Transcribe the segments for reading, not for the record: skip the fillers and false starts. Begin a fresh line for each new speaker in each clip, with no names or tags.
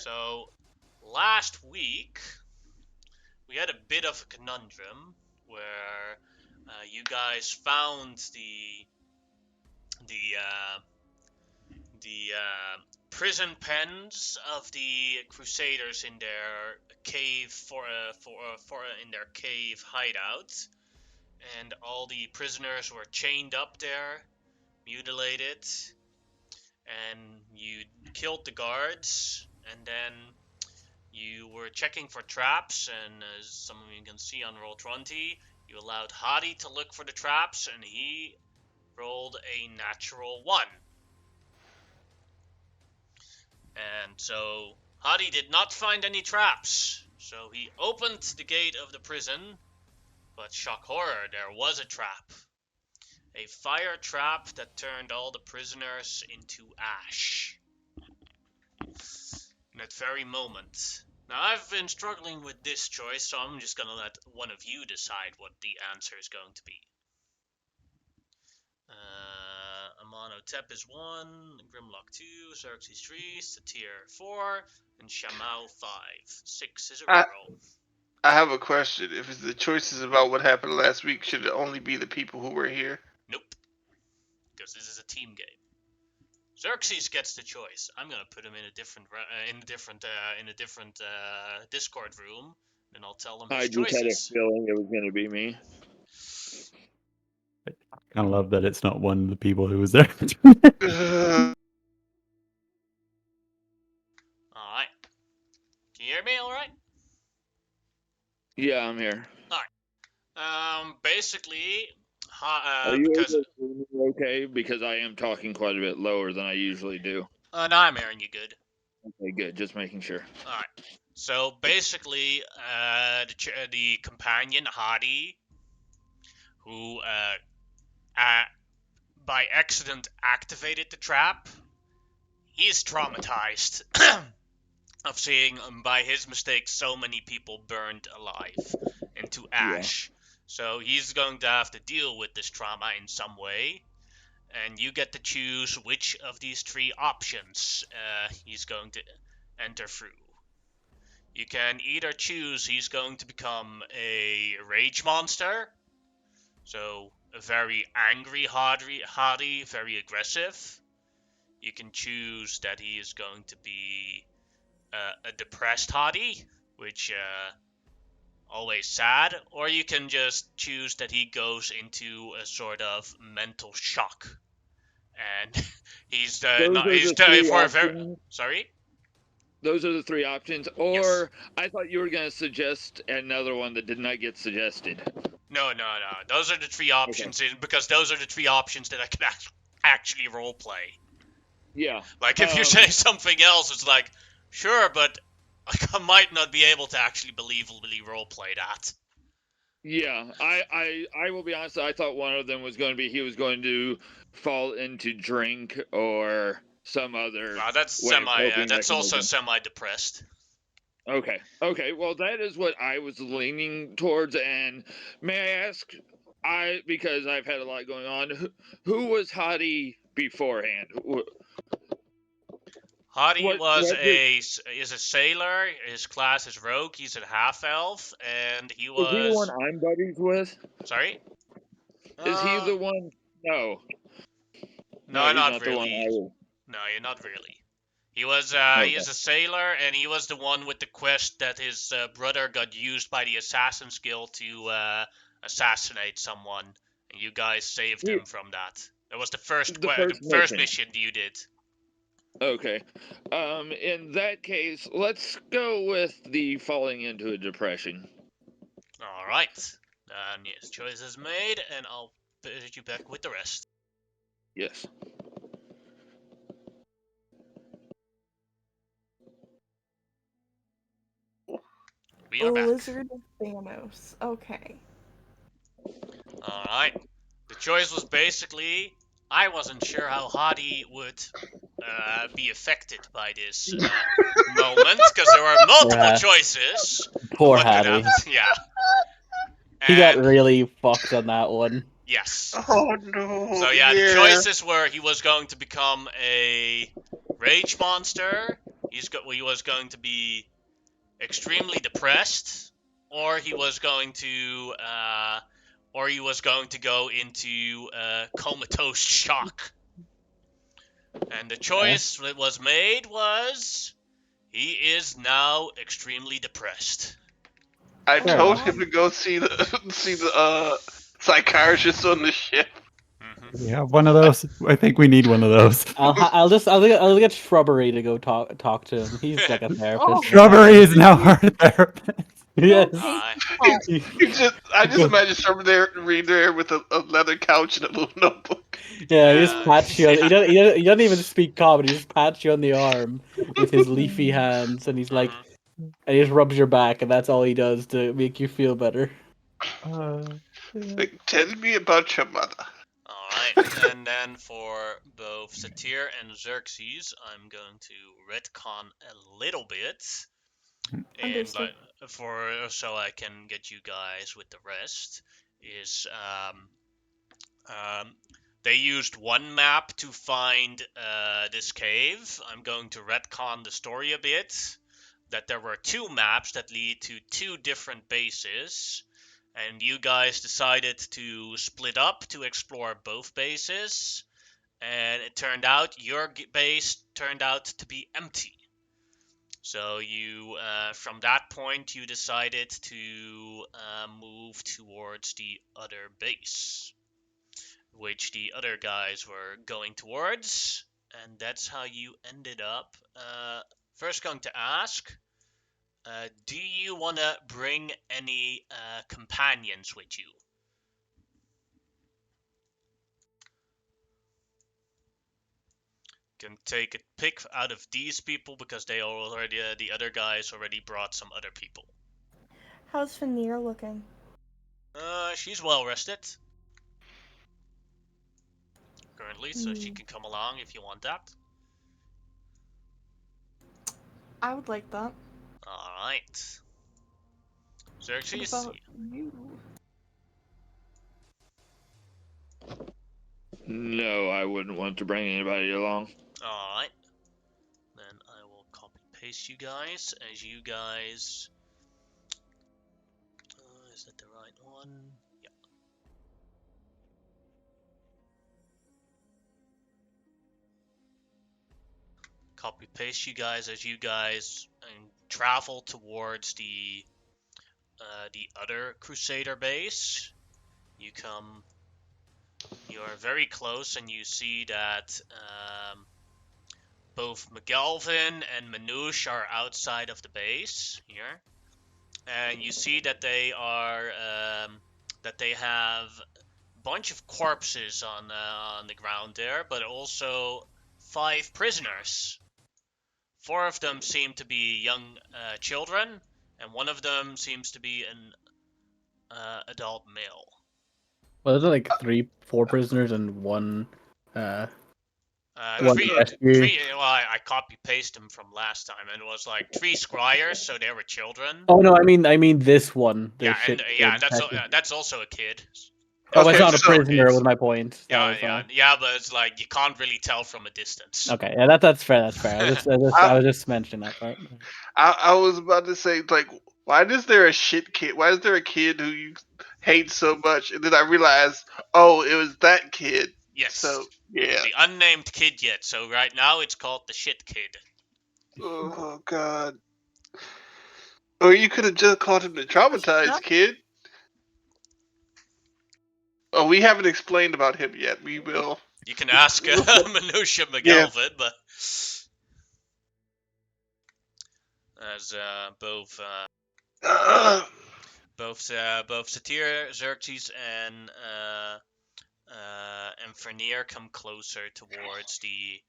So, last week, we had a bit of a conundrum where you guys found the prison pens of the Crusaders in their cave in their cave hideout, and all the prisoners were chained up there, mutilated, and you killed the guards, and then you were checking for traps, and as some of you can see on Roll20, you allowed Hadi to look for the traps, and he rolled a natural 1. And so Hadi did not find any traps. So he opened the gate of the prison, but shock horror, there was a trap. A fire trap that turned all the prisoners into ash. In that very moment. Now, I've been struggling with this choice, so I'm just gonna let one of you decide what the answer is going to be. Amonotep is 1, Grimlock 2, Xerxes 3, Satyr 4, and Shamao 5. 6 is a reroll.
I have a question. If the choice is about what happened last week, should it only be the people who were here?
Nope. Because this is a team game. Xerxes gets the choice. I'm gonna put him in a different Discord room, and I'll tell him his choices.
I just had a feeling it was gonna be me.
I kind of love that it's not one of the people who was there.
Alright. Can you hear me alright?
Yeah, I'm here.
Alright. Basically,
Are you okay? Because I am talking quite a bit lower than I usually do.
No, I'm hearing you good.
Okay, good. Just making sure.
Alright. So basically, the companion, Hadi, who by accident activated the trap, he's traumatized of seeing, by his mistake, so many people burned alive into ash. Yeah. So he's going to have to deal with this trauma in some way, and you get to choose which of these 3 options he's going to enter through. You can either choose he's going to become a rage monster, so a very angry Hadi, very aggressive. You can choose that he is going to be a depressed Hadi, which always sad, or you can just choose that he goes into a sort of mental shock, and he's sorry.
Those are the 3 options, or yes. I thought you were going to suggest another one that did not get suggested.
No. Those are the 3 options, okay. Because those are the 3 options that I can actually roleplay.
Yeah.
Like, if you say something else, it's like, sure, but I might not be able to actually believably roleplay that.
Yeah, I will be honest, I thought one of them was going to be he was going to fall into drink or some other.
That's also semi-depressed.
Okay, well, that is what I was leaning towards, and may I ask, because I've had a lot going on, who was Hadi beforehand?
Hadi is a sailor. His class is rogue. He's a half-elf, and he was...
Is he the one I'm buddies with?
Sorry?
Is he the one... No.
No, not really. No, you're not really. He was, okay. He is a sailor, and he was the one with the quest that his brother got used by the Assassin's Guild to assassinate someone, and you guys saved him from that. That was the first mission you did.
Okay. In that case, let's go with the falling into a depression.
Alright. Yes, choice is made, and I'll put you back with the rest.
Yes.
We are back.
Lizard of Thanos. Okay.
Alright. The choice was basically, I wasn't sure how Hadi would be affected by this moment, because there were multiple choices.
Poor Hadi.
Yeah.
He got really fucked on that one.
Yes.
Oh no.
So yeah, the choices were he was going to become a rage monster, he was going to be extremely depressed, or he was going to go into comatose shock. And the choice that was made was he is now extremely depressed.
I
Fair
told
enough.
him to go see the psychiatrist on the ship.
Yeah, one of those. I think we need one of those.
I'll get Shrubbery to go talk to him. He's like a therapist.
Oh.
Shrubbery is now our therapist.
Yes.
Don't hate
I just imagine someone there reading there with a leather couch and a little notebook.
Yeah, he just pats you.
Yeah.
He doesn't even speak comedy. He just pats you on the arm with his leafy hands, and he's like, and he just rubs your back, and that's all he does to make you feel better.
Like, tell me about your mother.
Alright, and then for both Satyr and Xerxes, I'm going to retcon a little bit. And
Understood.
so I can get you guys with the rest, is they used one map to find this cave. I'm going to retcon the story a bit. That there were two maps that lead to two different bases, and you guys decided to split up to explore both bases, and it turned out your base turned out to be empty. So you, from that point, you decided to move towards the other base, which the other guys were going towards, and that's how you ended up. First, going to ask, do you want to bring any companions with you? Can take a pick out of these people because they already, the other guys already brought some other people.
How's Veneer looking?
She's well rested currently, so she can come along if you want that.
I would like that.
Alright.
What
Xerxes?
about you?
No, I wouldn't want to bring anybody along.
Alright. Then I will copy paste you guys as you guys. Is that the right one? Yeah. Copy paste you guys as you guys travel towards the other Crusader base. You are very close, and you see that both McGalvin and Manouche are outside of the base here, and you see that they have a bunch of corpses on the ground there, but also 5 prisoners. 4 of them seem to be young children, and one of them seems to be an adult male.
Well, there's like 4 prisoners and one. One
Three.
rescue.
Well, I copy paste them from last time, and it was like 3 squires, so they were children.
Oh no, I mean this one. The
Yeah, and that's also a kid.
Oh,
Okay,
it's not a
so-
prisoner. Was my point.
Yeah, but it's like you can't really tell from a distance.
Okay, yeah, that's fair. That's fair. I was just mentioning that part.
I was about to say, like, why is there a shit kid? Why is there a kid who you hate so much? And then I realized, oh, it was that kid.
Yes.
So, yeah.
The unnamed kid yet. So right now it's called the shit kid.
Oh, God. Or you could have just called him the traumatized kid. Oh, we haven't explained about him yet. We will.
You can ask Manouche McGalvin, but as both Satyr, Xerxes, and Fernier come closer towards the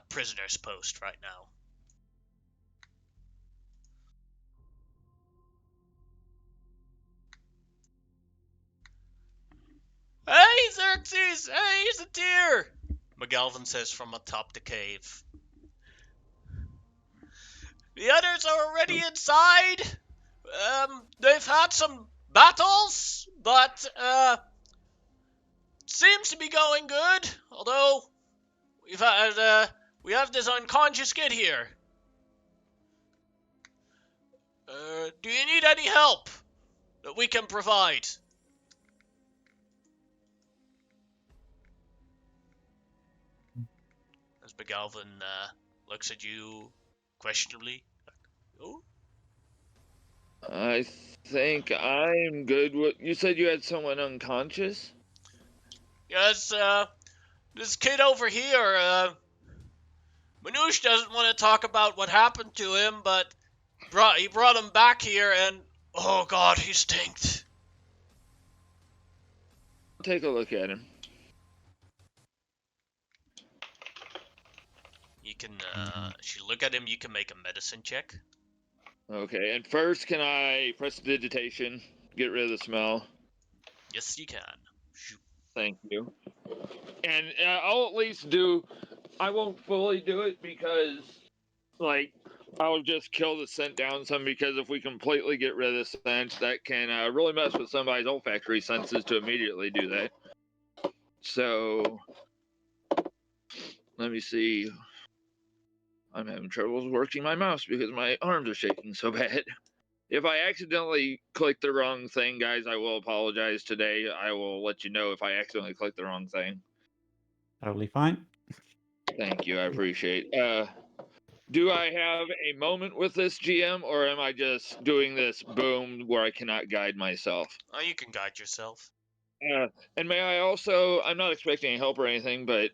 prisoner's post right now. Hey, Xerxes! Hey, Satyr! McGalvin says from atop the cave. The others are already inside. They've had some battles, but seems to be going good. Although we've had We have this unconscious kid here. Do you need any help that we can provide? As McGalvin looks at you questionably. Oh,
I think I'm good. What you said you had someone unconscious?
yes, this kid over here, Manouche doesn't want to talk about what happened to him, but he brought him back here, and oh god, he stinks.
Take a look at him.
You can, if you look at him, you can make a medicine check.
Okay, and first, can I press digitation? Get rid of the smell.
Yes, you can.
Thank you. And I'll at least do. I won't fully do it because, like, I'll just kill the scent down some. Because if we completely get rid of the scent, that can really mess with somebody's olfactory senses to immediately do that. So, let me see. I'm having troubles working my mouse because my arms are shaking so bad. If I accidentally click the wrong thing, guys, I will apologize today. I will let you know if I accidentally click the wrong thing.
Totally fine.
Thank you, I appreciate. Do I have a moment with this GM, or am I just doing this boom where I cannot guide myself?
Oh, you can guide yourself.
And may I also? I'm not expecting any help or anything, but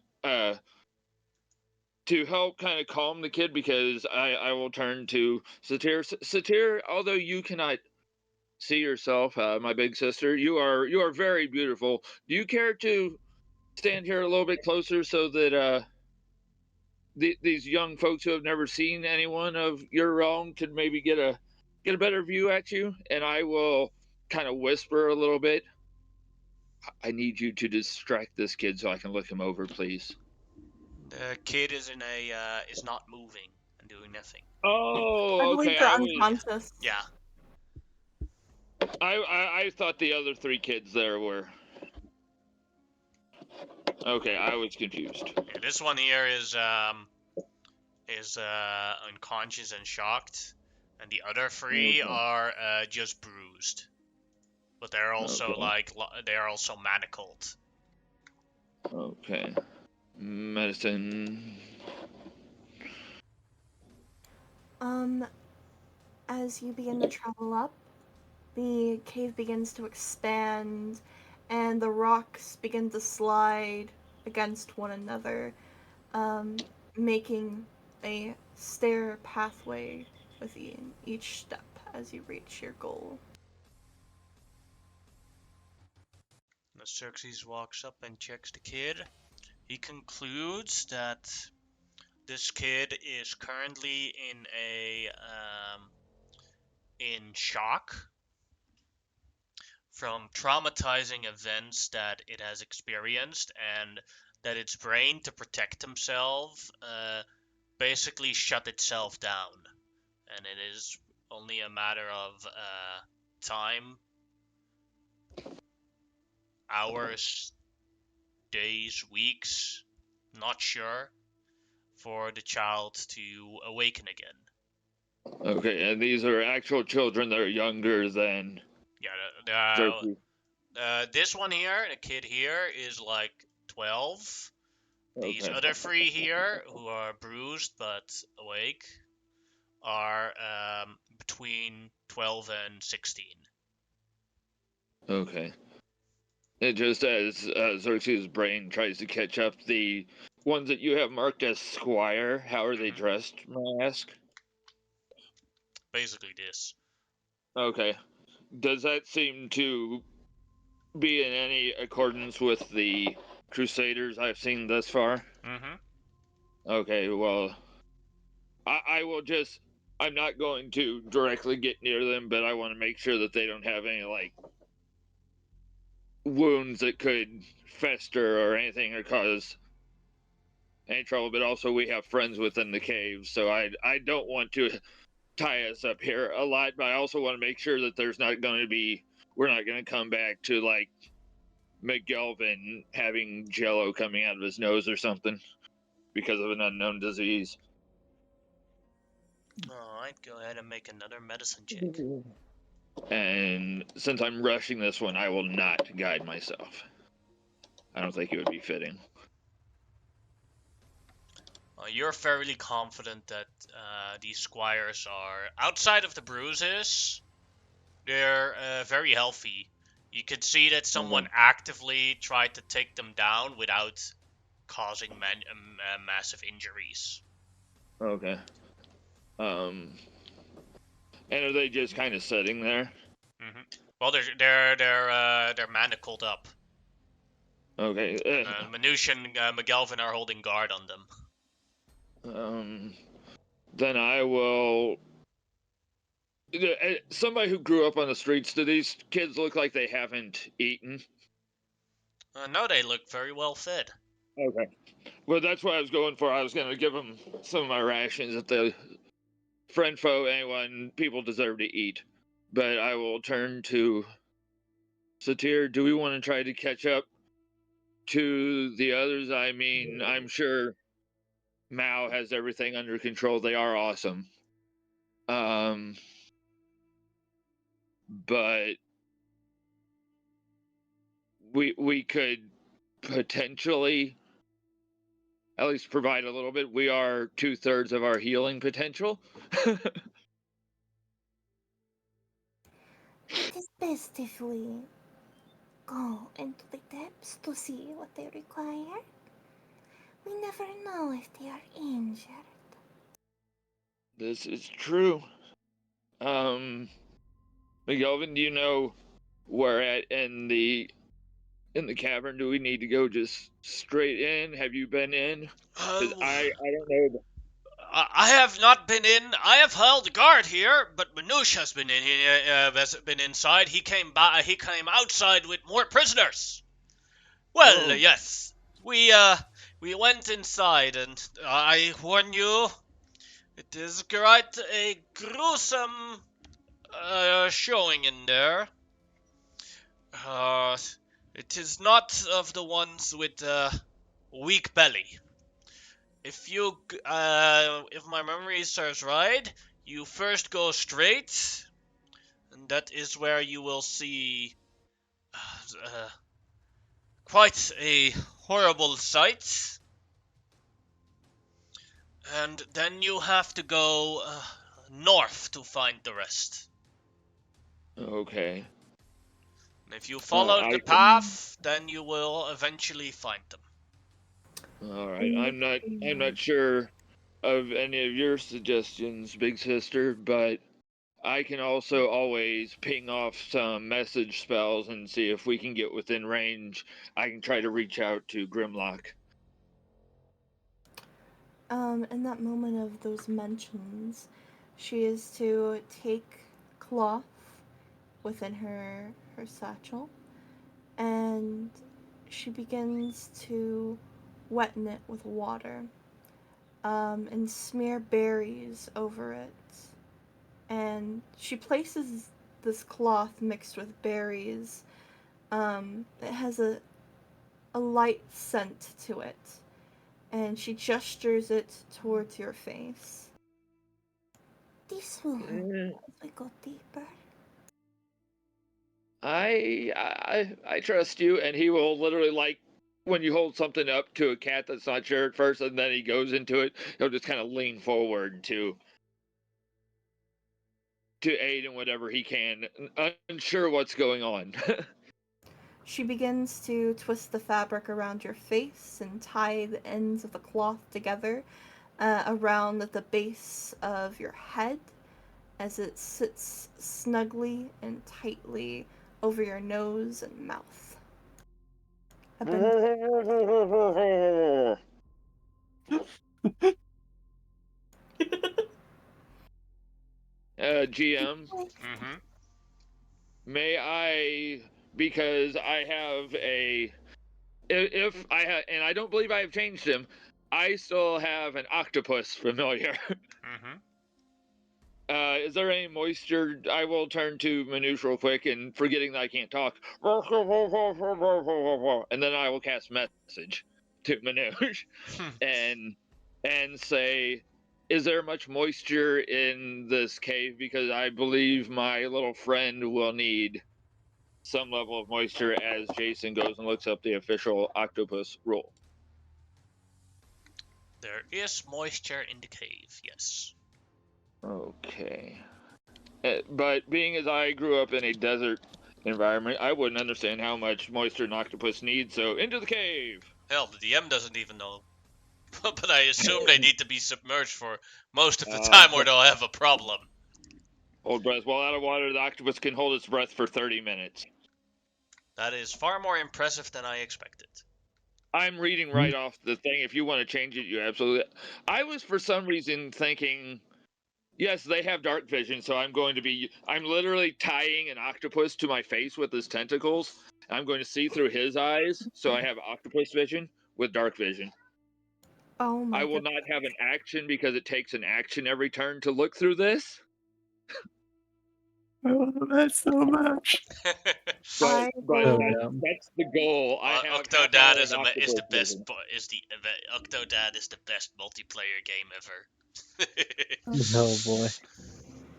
to help kind of calm the kid, because I will turn to Satir. Satir, although you cannot see yourself, my big sister, you are very beautiful. Do you care to stand here a little bit closer so that these young folks who have never seen anyone of your realm could maybe get a better view at you? And I will kind of whisper a little bit. I need you to distract this kid so I can look him over, please.
The kid is is not moving and doing nothing.
I
Oh,
believe
okay.
they're unconscious.
Yeah.
I thought the other three kids there were. Okay, I was confused.
Yeah, this one here is unconscious and shocked, and the other three
Okay.
are just bruised, but they're also
Okay.
they're also manacled.
Okay. Medicine.
As you begin to travel up, the cave begins to expand, and the rocks begin to slide against one another, making a stair pathway within each step as you reach your goal.
Xerxes walks up and checks the kid. He concludes that this kid is currently in shock from traumatizing events that it has experienced, and that its brain, to protect himself, basically shut itself down, and it is only a matter of time, hours, days, weeks, not sure, for the child to awaken again.
Okay, and these are actual children that are younger than
Yeah,
Xerxes.
this one here, the kid here, is like 12. These
Okay.
other three here, who are bruised but awake, are between 12 and 16.
Okay. It just as Xerxes' brain tries to catch up, the ones that you have marked as squire, how are they dressed, may I ask?
Basically this.
Okay. Does that seem to be in any accordance with the Crusaders I've seen thus far?
Mm-hmm.
Okay, well, I will just. I'm not going to directly get near them, but I want to make sure that they don't have any, like, wounds that could fester or anything or cause any trouble. But also, we have friends within the cave, so I don't want to tie us up here a lot, but I also want to make sure that there's not going to be. We're not going to come back to, like, McGelvin having jello coming out of his nose or something. because of an unknown disease.
Alright, go ahead and make another medicine check.
And since I'm rushing this one, I will not guide myself. I don't think it would be fitting.
You're fairly confident that these squires are, outside of the bruises, they're very healthy. You could see that someone actively tried to take them down without causing massive injuries.
Okay. And are they just kind of sitting there?
Mm-hmm. Well, they're manacled up.
Okay.
Manouche and McGelvin are holding guard on them.
Then I will. Somebody who grew up on the streets, do these kids look like they haven't eaten?
No, they look very well fed.
Okay. Well, that's what I was going for. I was going to give them some of my rations at the friend, foe, anyone, people deserve to eat. But I will turn to Satir. Do we want to try to catch up to the others? I mean, I'm sure Mao has everything under control. They are awesome. But we could potentially at least provide a little bit. We are 2/3 of our healing potential.
It is best if we go into the depths to see what they require. We never know if they are injured.
This is true. McGelvin, do you know where at in the cavern? Do we need to go just straight in? Have you been in? 'Cause I don't know.
I have not been in. I have held guard here, but Manouche has been in. Has been inside. He came by. He came outside with more prisoners. Well,
Oh.
yes, we went inside, and I warn you, it is quite a gruesome showing in there. It is not of the ones with weak belly. If my memory serves right, you first go straight, and that is where you will see quite a horrible sight. And then you have to go north to find the rest.
Okay.
And if you follow the path, then you will eventually find them.
All right. I'm not sure of any of your suggestions, big sister, but I can also always ping off some message spells and see if we can get within range. I can try to reach out to Grimlock.
In that moment of those mentions, she is to take cloth within her satchel, and she begins to wetten it with water, and smear berries over it. And she places this cloth mixed with berries. It has a light scent to it, and she gestures it towards your face. This will help as we go deeper.
I trust you, and he will literally, like when you hold something up to a cat that's not sure at first, and then he goes into it, he'll just kind of lean forward to aid in whatever he can, unsure what's going on.
She begins to twist the fabric around your face and tie the ends of the cloth together around the base of your head as it sits snugly and tightly over your nose and mouth.
GM,
Mm-hmm.
may I, because I have if I have, and I don't believe I have changed him, I still have an octopus familiar.
Mm-hmm.
Is there any moisture? I will turn to Manouche real quick, and forgetting that I can't talk, and then I will cast message. to Manoj and say, is there much moisture in this cave? Because I believe my little friend will need some level of moisture as Jason goes and looks up the official octopus rule.
There is moisture in the cave, yes.
Okay. But being as I grew up in a desert environment, I wouldn't understand how much moisture an octopus needs, so into the cave!
Hell, the DM doesn't even know. But I assume they need to be submerged for most of the time or they'll have a problem.
Hold breath. While out of water, the octopus can hold its breath for 30 minutes.
That is far more impressive than I expected.
I'm reading right off the thing. If you want to change it, you absolutely... I was, for some reason, thinking... Yes, they have dark vision, so I'm literally tying an octopus to my face with his tentacles. I'm going to see through his eyes, so I have octopus vision with dark vision.
Oh my
I will
god.
not have an action because it takes an action every turn to look through this.
I love that so much.
I
But
So
will.
dumb.
that's the goal. I have half
Octodad
hour of
is the
octopus
best.
vision.
Octodad is the best multiplayer game ever.
Oh boy.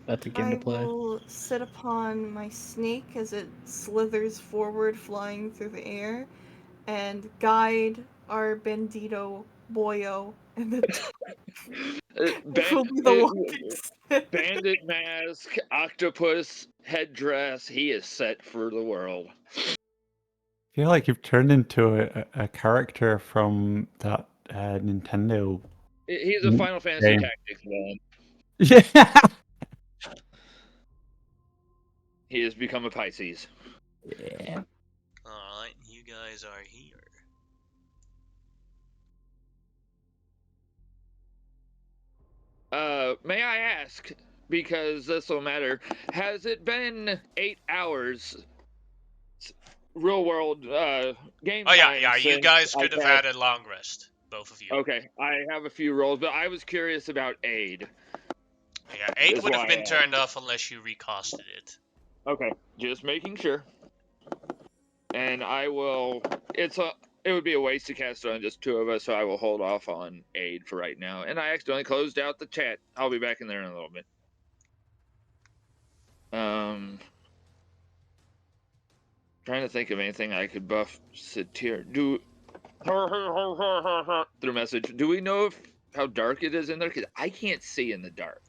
That's a game to
I
play.
will sit upon my snake as it slithers forward, flying through the air, and guide our Bandito Boyo in the dark. It will be the walking stick.
Bandit mask, octopus headdress. He is set for the world.
I feel like you've turned into a character from that Nintendo
He's a Final Fantasy
game.
Tactics villain.
Yeah.
He has become a Pisces.
Yeah.
Alright, you guys are here.
May I ask, because this will matter, has it been 8 hours real world game
Oh yeah,
time
yeah. You
since
guys
I've
could have had a long rest, both of you.
Okay, I have a few rolls, but I was curious about aid.
Yeah, 8
Is
would have
why
been
I
turned off unless you recasted it.
Okay, just making sure. And I will. It would be a waste to cast it on just two of us, so I will hold off on aid for right now. And I accidentally closed out the chat. I'll be back in there in a little bit. Trying to think of anything I could buff Satir. Through message. Do we know how dark it is in there? Because I can't see in the dark.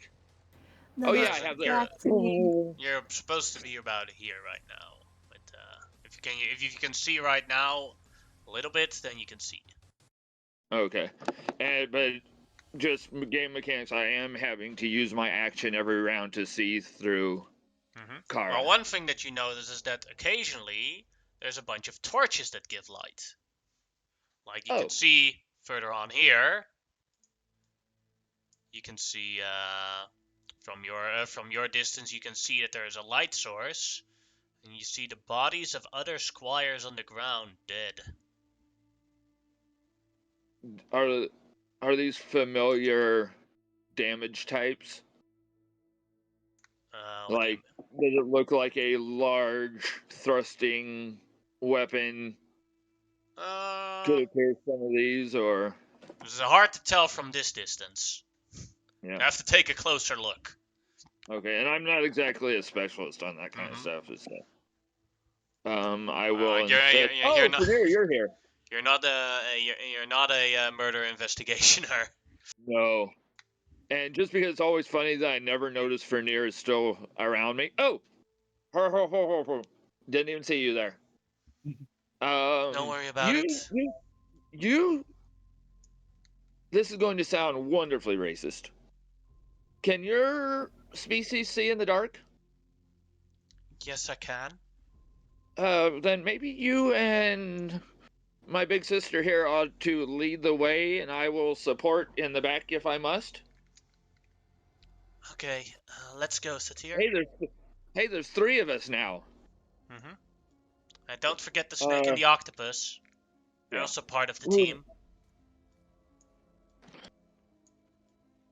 Then
Oh
it
yeah, I
Doesn't
have
you're
back to me.
you're supposed to be about here right now, but if you can see right now a little bit, then you can see.
Okay, but just game mechanics. I am having to use my action every round to see through Kara.
Well, one thing that you notice is that occasionally there's a bunch of torches that give light. Like you can see further on here. You can see from your distance, you can see that there is a light source, and you see the bodies of other squires on the ground dead.
Are these familiar damage types? Like, does it look like a large thrusting weapon? Could appear some of these, or
it's hard to tell from this distance.
Yeah.
You have to take a closer look.
Okay, and I'm not exactly a specialist on that kind of stuff. I will.
You're not.
You're here.
You're not a murder investigationer.
No. And just because it's always funny that I never noticed Vernier is still around me. Oh! Didn't even see you there.
Don't worry about it.
This is going to sound wonderfully racist. Can your species see in the dark?
Yes, I can.
Then maybe you and my big sister here ought to lead the way, and I will support in the back if I must.
Okay, let's go, Satir.
Hey, there's three of us now.
And don't forget the snake and the octopus. They're also part of the team.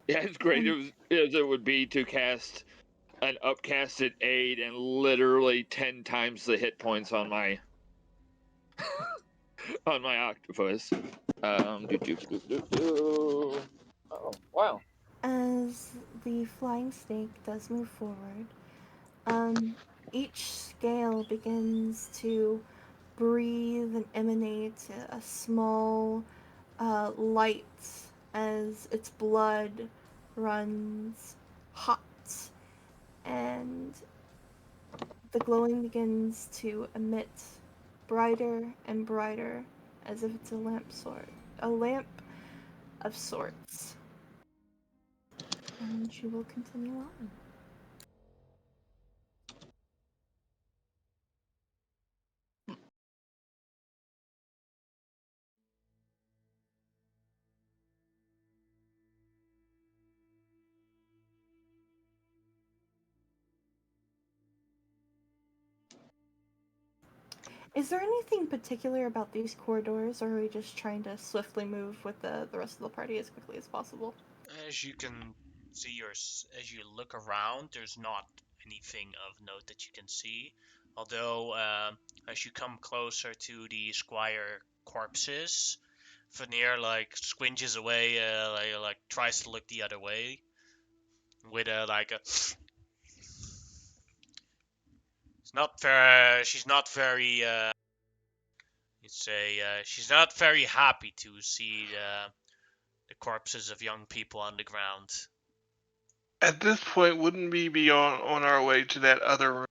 Yeah, as great as it would be to cast an upcasted aid and literally 10 times the hit points on my on my octopus. Oh, wow.
As the flying snake does move forward, each scale begins to breathe and emanate a small light as its blood runs hot, and the glowing begins to emit brighter and brighter as if it's a lamp of sorts. And she will continue on. Is there anything particular about these corridors, or are we just trying to swiftly move with the rest of the party as quickly as possible?
As you can see, as you look around, there's not anything of note that you can see. Although, as you come closer to the squire corpses, Veneer like squinches away, like tries to look the other way with like a. It's not very. She's not very. You'd say she's not very happy to see the corpses of young people on the ground.
At this point, wouldn't we be on our way to that other room?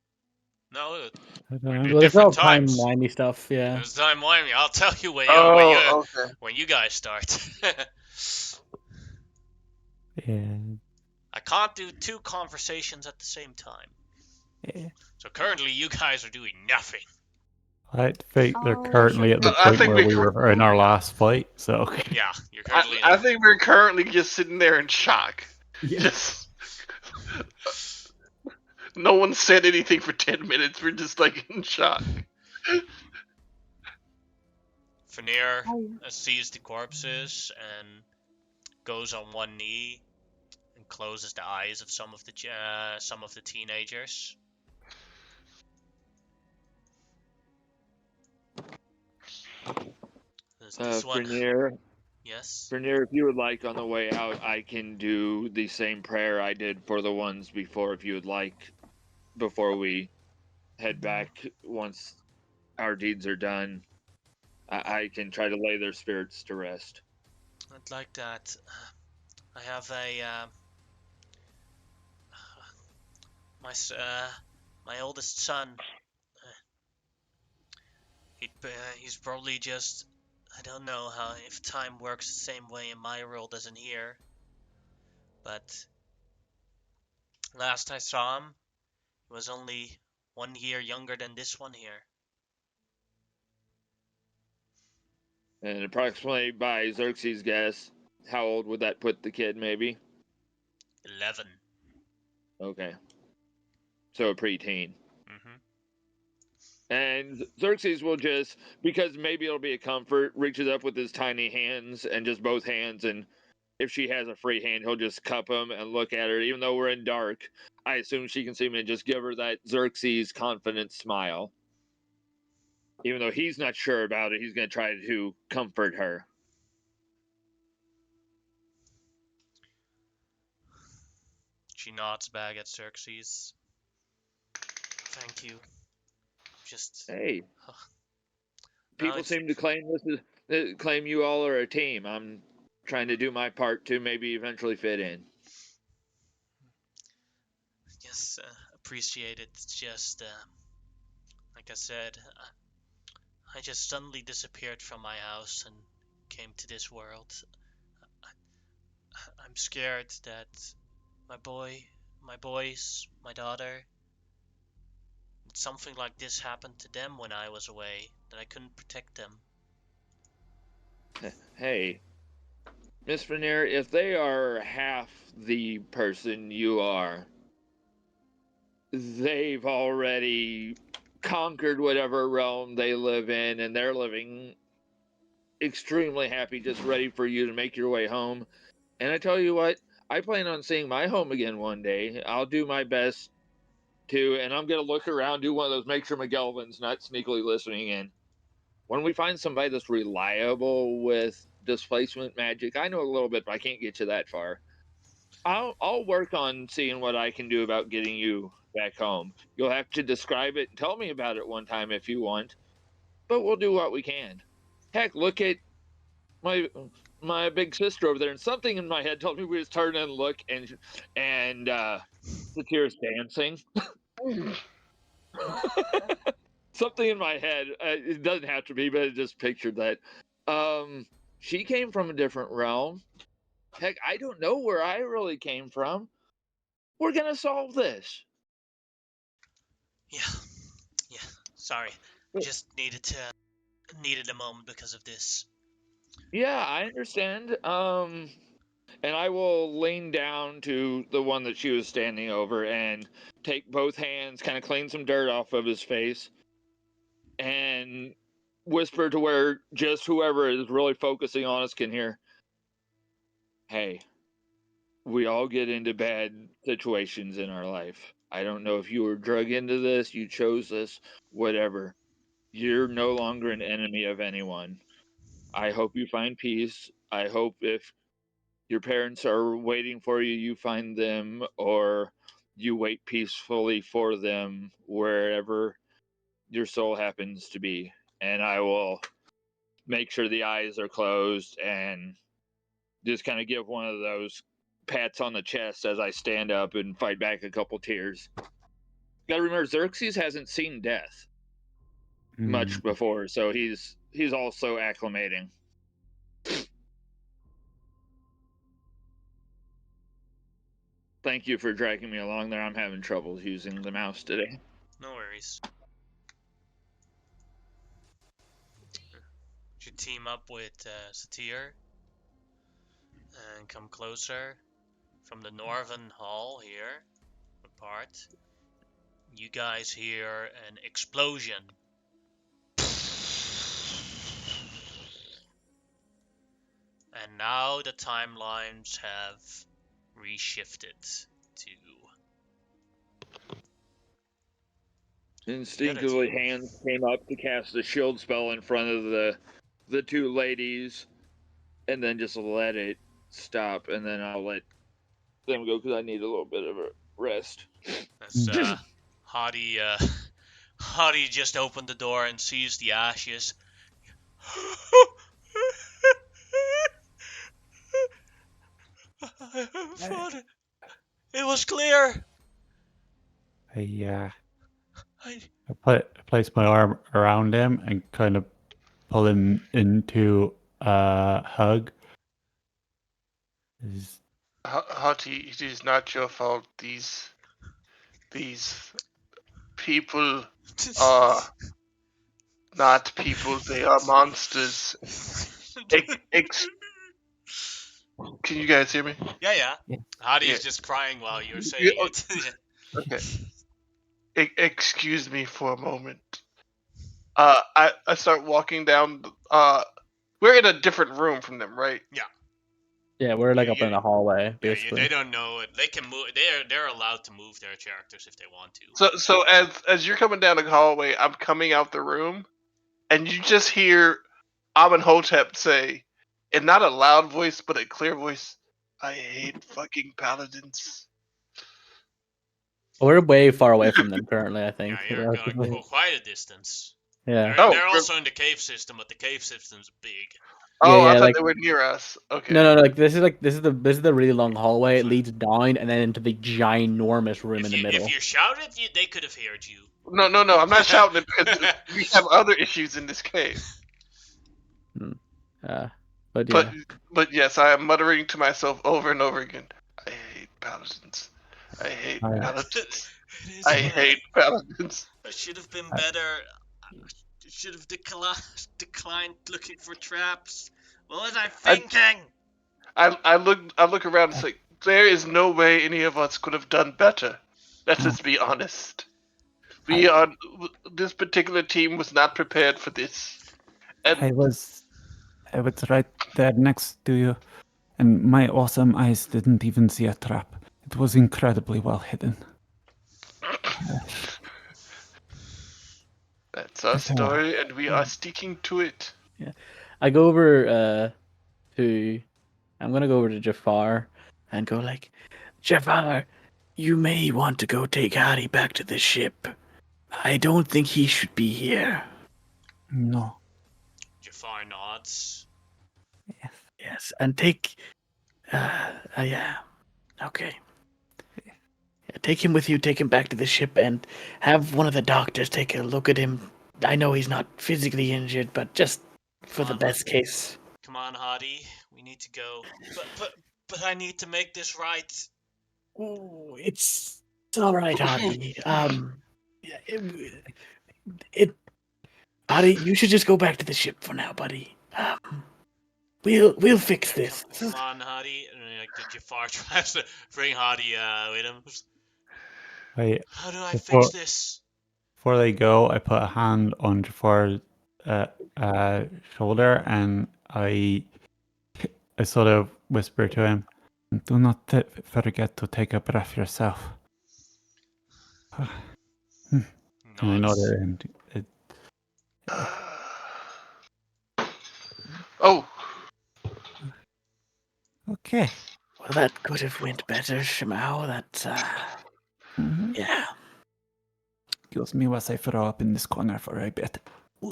No,
But,
we'd be
Well, there's all
different
time
times.
wimey stuff, yeah.
There's time winding. I'll tell you
Oh, okay.
when you guys start.
yeah.
I can't do two conversations at the same time.
Yeah.
So currently, you guys are doing nothing.
I think they're
Oh,
currently at the
I
point
think
where we were in our last fight, so.
Yeah, you're currently
I think we're currently just sitting there in shock.
Yeah.
Just no one said anything for 10 minutes. We're just like in shock.
Veneer
Oh,
sees the corpses and goes on one knee and closes the eyes of some of the teenagers. This one, yes.
Bernier, if you would like, on the way out, I can do the same prayer I did for the ones before, if you would like, before we head back once our deeds are done. I can try to lay their spirits to rest.
I'd like that. I have a my my oldest son. He's probably just. I don't know how if time works the same way in my world as in here. But last I saw him, he was only 1 year younger than this one here.
And approximately by Xerxes' guess, how old would that put the kid, maybe?
11.
Okay. So a preteen.
Mm-hmm.
And Xerxes will just, because maybe it'll be a comfort, reaches up with his tiny hands and just both hands, and if she has a free hand, he'll just cup them and look at her. Even though we're in dark, I assume she can see me and just give her that Xerxes confident smile. Even though he's not sure about it, he's going to try to comfort her.
She nods back at Xerxes. Thank you. Just.
Hey,
Uh,
people seem to claim you all are a team. I'm trying to do my part to maybe eventually fit in.
Yes, appreciate it. It's just, like I said, I just suddenly disappeared from my house and came to this world. I'm scared that my boys, my daughter, something like this happened to them when I was away, that I couldn't protect them.
Hey, Miss Veneer, if they are half the person you are, they've already conquered whatever realm they live in, and they're living extremely happy, just ready for you to make your way home. And I tell you what, I plan on seeing my home again one day. I'll do my best to, and I'm going to look around, do one of those make sure McGelvin's not sneakily listening in. When we find somebody that's reliable with displacement magic. I know a little bit, but I can't get you that far. I'll work on seeing what I can do about getting you back home. You'll have to describe it and tell me about it one time if you want, but we'll do what we can. Heck, look at my big sister over there, and something in my head told me we just turn and look, and the tears dancing. Something in my head. It doesn't have to be, but I just pictured that. She came from a different realm. Heck, I don't know where I really came from. We're gonna solve this.
Yeah, yeah. Sorry, just needed a moment because of this.
Yeah, I understand. And I will lean down to the one that she was standing over and take both hands, kind of clean some dirt off of his face, and whisper to where just whoever is really focusing on us can hear. Hey, we all get into bad situations in our life. I don't know if you were drug into this, you chose this, whatever. You're no longer an enemy of anyone. I hope you find peace. I hope if your parents are waiting for you, you find them, or you wait peacefully for them wherever your soul happens to be. And I will make sure the eyes are closed and just kind of give one of those pats on the chest as I stand up and fight back a couple tears. Gotta remember, Xerxes hasn't seen death much before, so he's also acclimating. Thank you for dragging me along there. I'm having trouble using the mouse today.
No worries. Should team up with Satir and come closer from the northern hall here apart. You guys hear an explosion. And now the timelines have reshifted to
Instinctively, hands came up to cast a shield spell in front of the two ladies, and then just let it stop, and then I'll let them go because I need a little bit of a rest.
as Hottie just opened the door and sees the ashes. Father, it was clear.
I
I
place my arm around him and kind of pull him into a hug.
Hottie, it is not your fault. These people are not people. They are monsters. Can you guys hear me?
Yeah.
Yeah.
Hottie's
Yeah.
just crying while you're saying it.
Okay. Excuse me for a moment. I start walking down. We're in a different room from them, right?
Yeah, we're like up in the hallway, basically.
They don't know it. They can move. They're allowed to move their characters if they want to.
So as you're coming down the hallway, I'm coming out the room, and you just hear Amenhotep say, in not a loud voice but a clear voice, "I hate fucking paladins."
We're way far away from them currently, I think.
Yeah, you're going quite a distance.
Yeah.
They're also in the cave system, but the cave system's big.
Oh,
Yeah,
I thought
like,
they were near us. Okay.
No, like this is the really long hallway. It leads down and then into the ginormous room in the middle.
If you shouted, they could have heard you.
No, I'm not shouting it because we have other issues in this cave.
But yeah.
But yes, I am muttering to myself over and over again. I hate paladins. I hate paladins. I hate paladins.
I should have been better. I should have declined looking for traps. What was I thinking?
I look around and say, there is no way any of us could have done better. Let us be honest. This particular team was not prepared for this. And
I was right there next to you, and my awesome eyes didn't even see a trap. It was incredibly well hidden.
that's our story, and we are sticking to it.
Yeah. I go over go over to Jafar and go like, Jafar, you may want to go take Harry back to the ship. I don't think he should be here.
No.
Jafar nods.
Yes.
Yes, and take. Yeah. Okay. Yeah, take him with you. Take him back to the ship, and have one of the doctors take a look at him. I know he's not physically injured, but just for the best case.
Come on, Hadi. We need to go. But I need to make this right.
Oh, it's all right, Hadi. Yeah, Hadi, you should just go back to the ship for now, buddy. We'll fix this.
Come on, Hadi. And like the Jafar tries to bring Hadi with him.
Wait,
How do I
before-
fix this?
Before they go, I put a hand on Jafar's shoulder and I sort of whisper to him, "Do not forget to take a breath yourself." And I know
Nods.
that. And
Oh,
okay.
Well, that could have went better, Shimao. That,
Mhm.
yeah.
Excuse me whilst I throw up in this corner for a bit.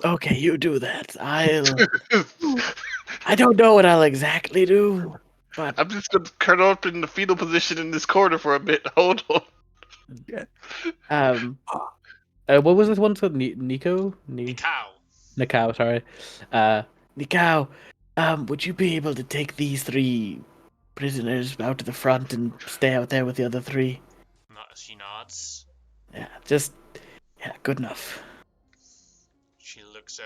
Okay, you do that. I don't know what I'll exactly do, but
I'm just gonna curl up in the fetal position in this corner for a bit. Hold on.
what was this one called? Nico?
Cow.
Nikao, sorry. Nikao, would you be able to take these 3 prisoners out to the front and stay out there with the other 3?
She nods.
Yeah, good enough.
She looks.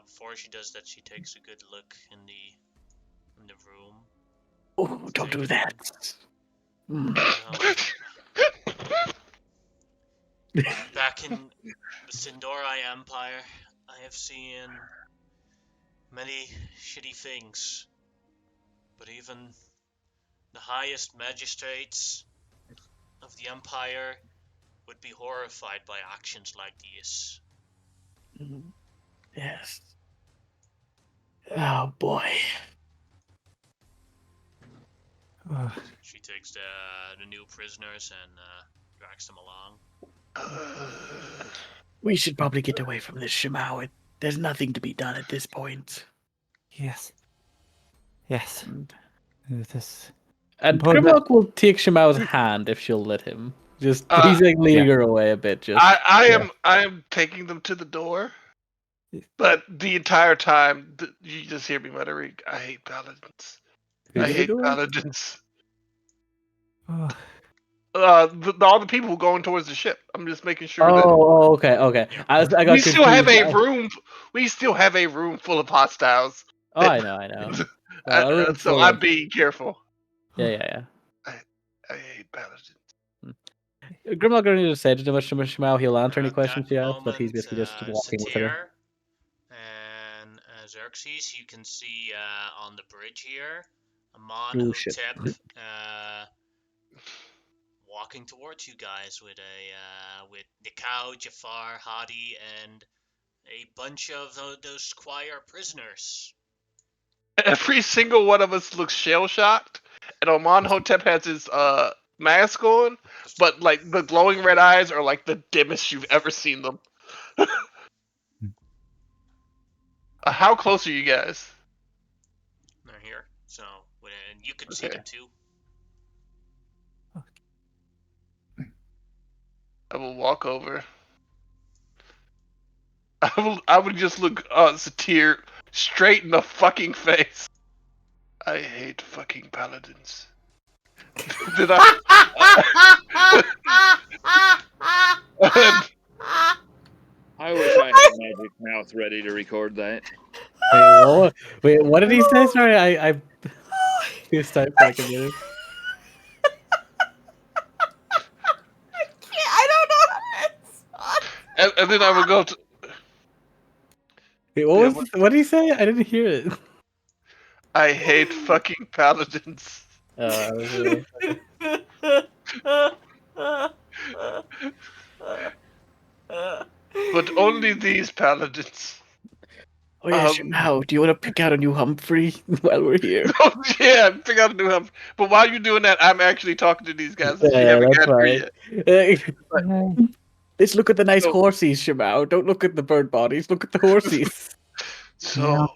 Before she does that, she takes a good look in the room.
Oh, don't do that.
Back in the Sindorai Empire, I have seen many shitty things, but even the highest magistrates of the Empire would be horrified by actions like these.
Yes. Oh boy.
She takes the new prisoners and drags them along.
We should probably get away from this, Shimao. There's nothing to be done at this point.
Yes. Yes. This.
And
But
Grimlock will take Shimao's hand if she'll let him. Just he's like leading her away a bit. Just
I am taking them to the door, but the entire time you just hear me muttering, "I hate paladins. I hate paladins."
Oh,
All the people going towards the ship. I'm just making sure that
okay. I got
we still have a
confused.
room. We still have a room full of hostiles.
Oh, I know. Well, a room
So
full
I'm
of-
being careful.
Yeah.
I hate paladins.
Grimlock don't need to say too much to Shimao. He'll answer any
At
questions
that
she asks, but he's
moment,
basically just walking with her.
Satyr and Xerxes, you can see on the bridge here, Amon
Oh, shit.
Hotep walking towards you guys with Nikao, Jafar, Hadi, and a bunch of those squire prisoners.
Every single one of us looks shell shocked, and Oman Hotep has his mask on, but like the glowing red eyes are like the dimmest you've ever seen them. How close are you guys?
They're here, so and you can see
Okay.
them too.
I will walk over. I would just look Satyr straight in the fucking face. I hate fucking paladins. Did I?
I wish I had Magic Mouth ready to record that.
Wait, what did he say? Sorry, I just typed back a minute.
I don't know how to respond.
And then I would go to.
Wait, what did he say? I didn't hear it.
I hate fucking paladins. But only these paladins.
Oh yeah, Shimao, do you want to pick out a new Humphrey while we're here?
Yeah, pick out a new Humphrey. But while you're doing that, I'm actually talking to these guys that you
Yeah,
haven't
that's
got
fine.
here yet. But,
Let's look at the nice
so,
horsies, Shimao. Don't look at the bird bodies. Look at the horsies.
so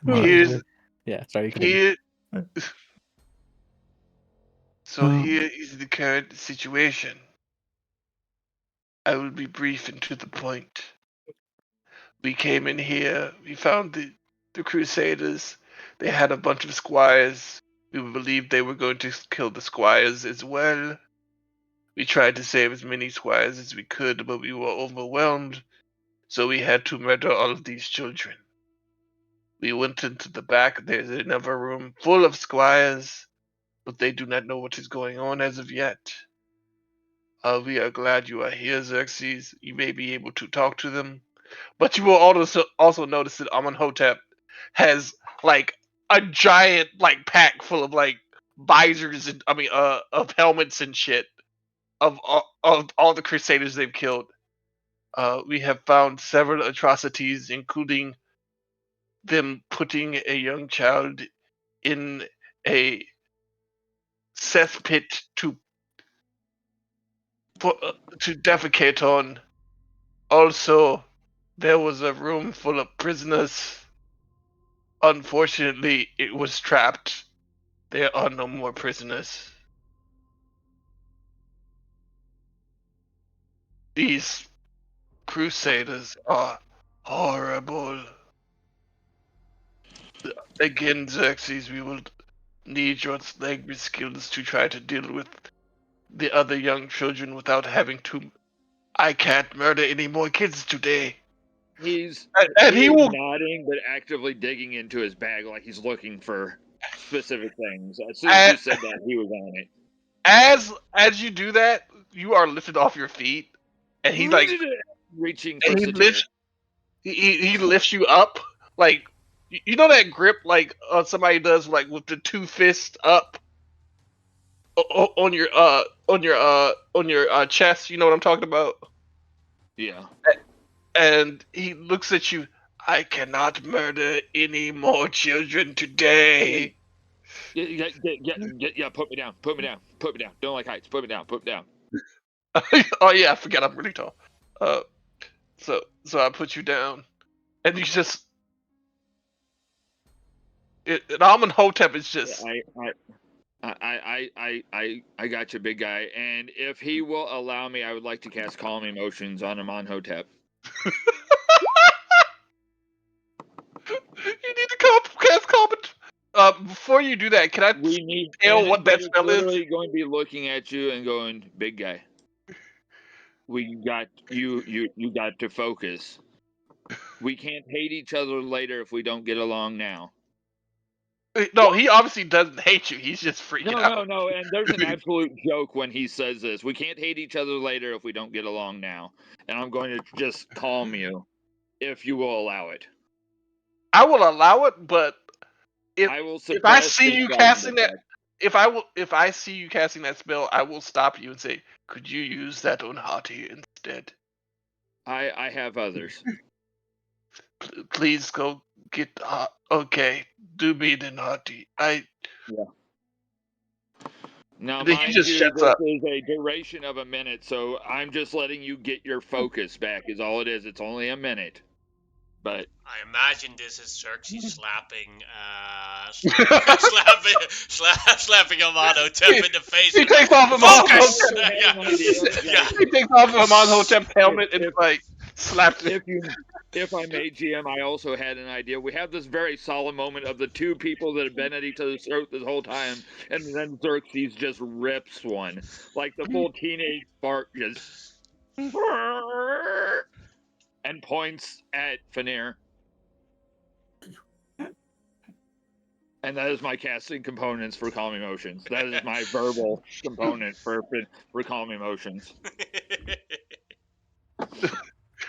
Well,
here's
Yeah, sorry. Continue.
here. So
uh,
here is the current situation. I will be brief and to the point. We came in here. We found the Crusaders. They had a bunch of squires. We believed they were going to kill the squires as well. We tried to save as many squires as we could, but we were overwhelmed, so we had to murder all of these children. We went into the back. There's another room full of squires, but they do not know what is going on as of yet. We are glad you are here, Xerxes. You may be able to talk to them, but you will also notice that Amenhotep has like a giant like pack full of like visors and of helmets and shit of all the crusaders they've killed. We have found several atrocities, including them putting a young child in a cesspit to defecate on. Also, there was a room full of prisoners. Unfortunately, it was trapped. There are no more prisoners. These crusaders are horrible. Again, Xerxes, we will need your language skills to try to deal with the other young children without having to. I can't murder any more kids today.
He's
And
he
he
is
will,
nodding, but actively digging into his bag like he's looking for specific things. As soon as
a-
you said that, he was on it.
as you do that, you are lifted off your feet, and he like,
Reaching for
and
Satir.
he lifts you up, like you know that grip like somebody does like with the two fists up on your chest. You know what I'm talking about?
Yeah.
And he looks at you. I cannot murder any more children today.
Yeah, put me down. Put me down. Put me down. Don't like heights. Put me down. Put me down.
Oh yeah, I forgot I'm really tall. Uh, so I put you down, and you just and Amenhotep is just.
I got you, big guy. And if he will allow me, I would like to cast Calm Emotions on Amonhotep.
You need to cast comment. Before you do that, can I
We need,
tell
and
what
it
that
is
spell is?
literally going to be looking at you and going, big guy. We got you. You got to focus. We can't hate each other later if we don't get along now.
No, he obviously doesn't hate you. He's just freaking out.
No. And there's an absolute joke when he says this. We can't hate each other later if we don't get along now. And I'm going to just calm you if you will allow it.
I will allow it, but if
I will
if I
suppress
see
the
you
charging
casting that,
effect.
if I see you casting that spell, I will stop you and say, "Could you use that on Hati instead?
I have others.
Please go get okay, do me then, Hati."
Now,
And then he
mind
just
you,
shuts
this
up.
is a duration of a minute, so I'm just letting you get your focus back. Is all it is. It's only a minute, but
I imagine this is Xerxes slapping Amenhotep in the face.
He takes off
Focus!
Amenhotep.
Yeah.
He takes off Amenhotep's helmet and like slaps it.
if I may, GM, I also had an idea. We have this very solemn moment of the two people that have been at each other's throat this whole time, and then Xerxes just rips one. Like the full teenage fart just and points at Fanir. And that is my casting components for Calm Emotions. That is my verbal component for Calm Emotions.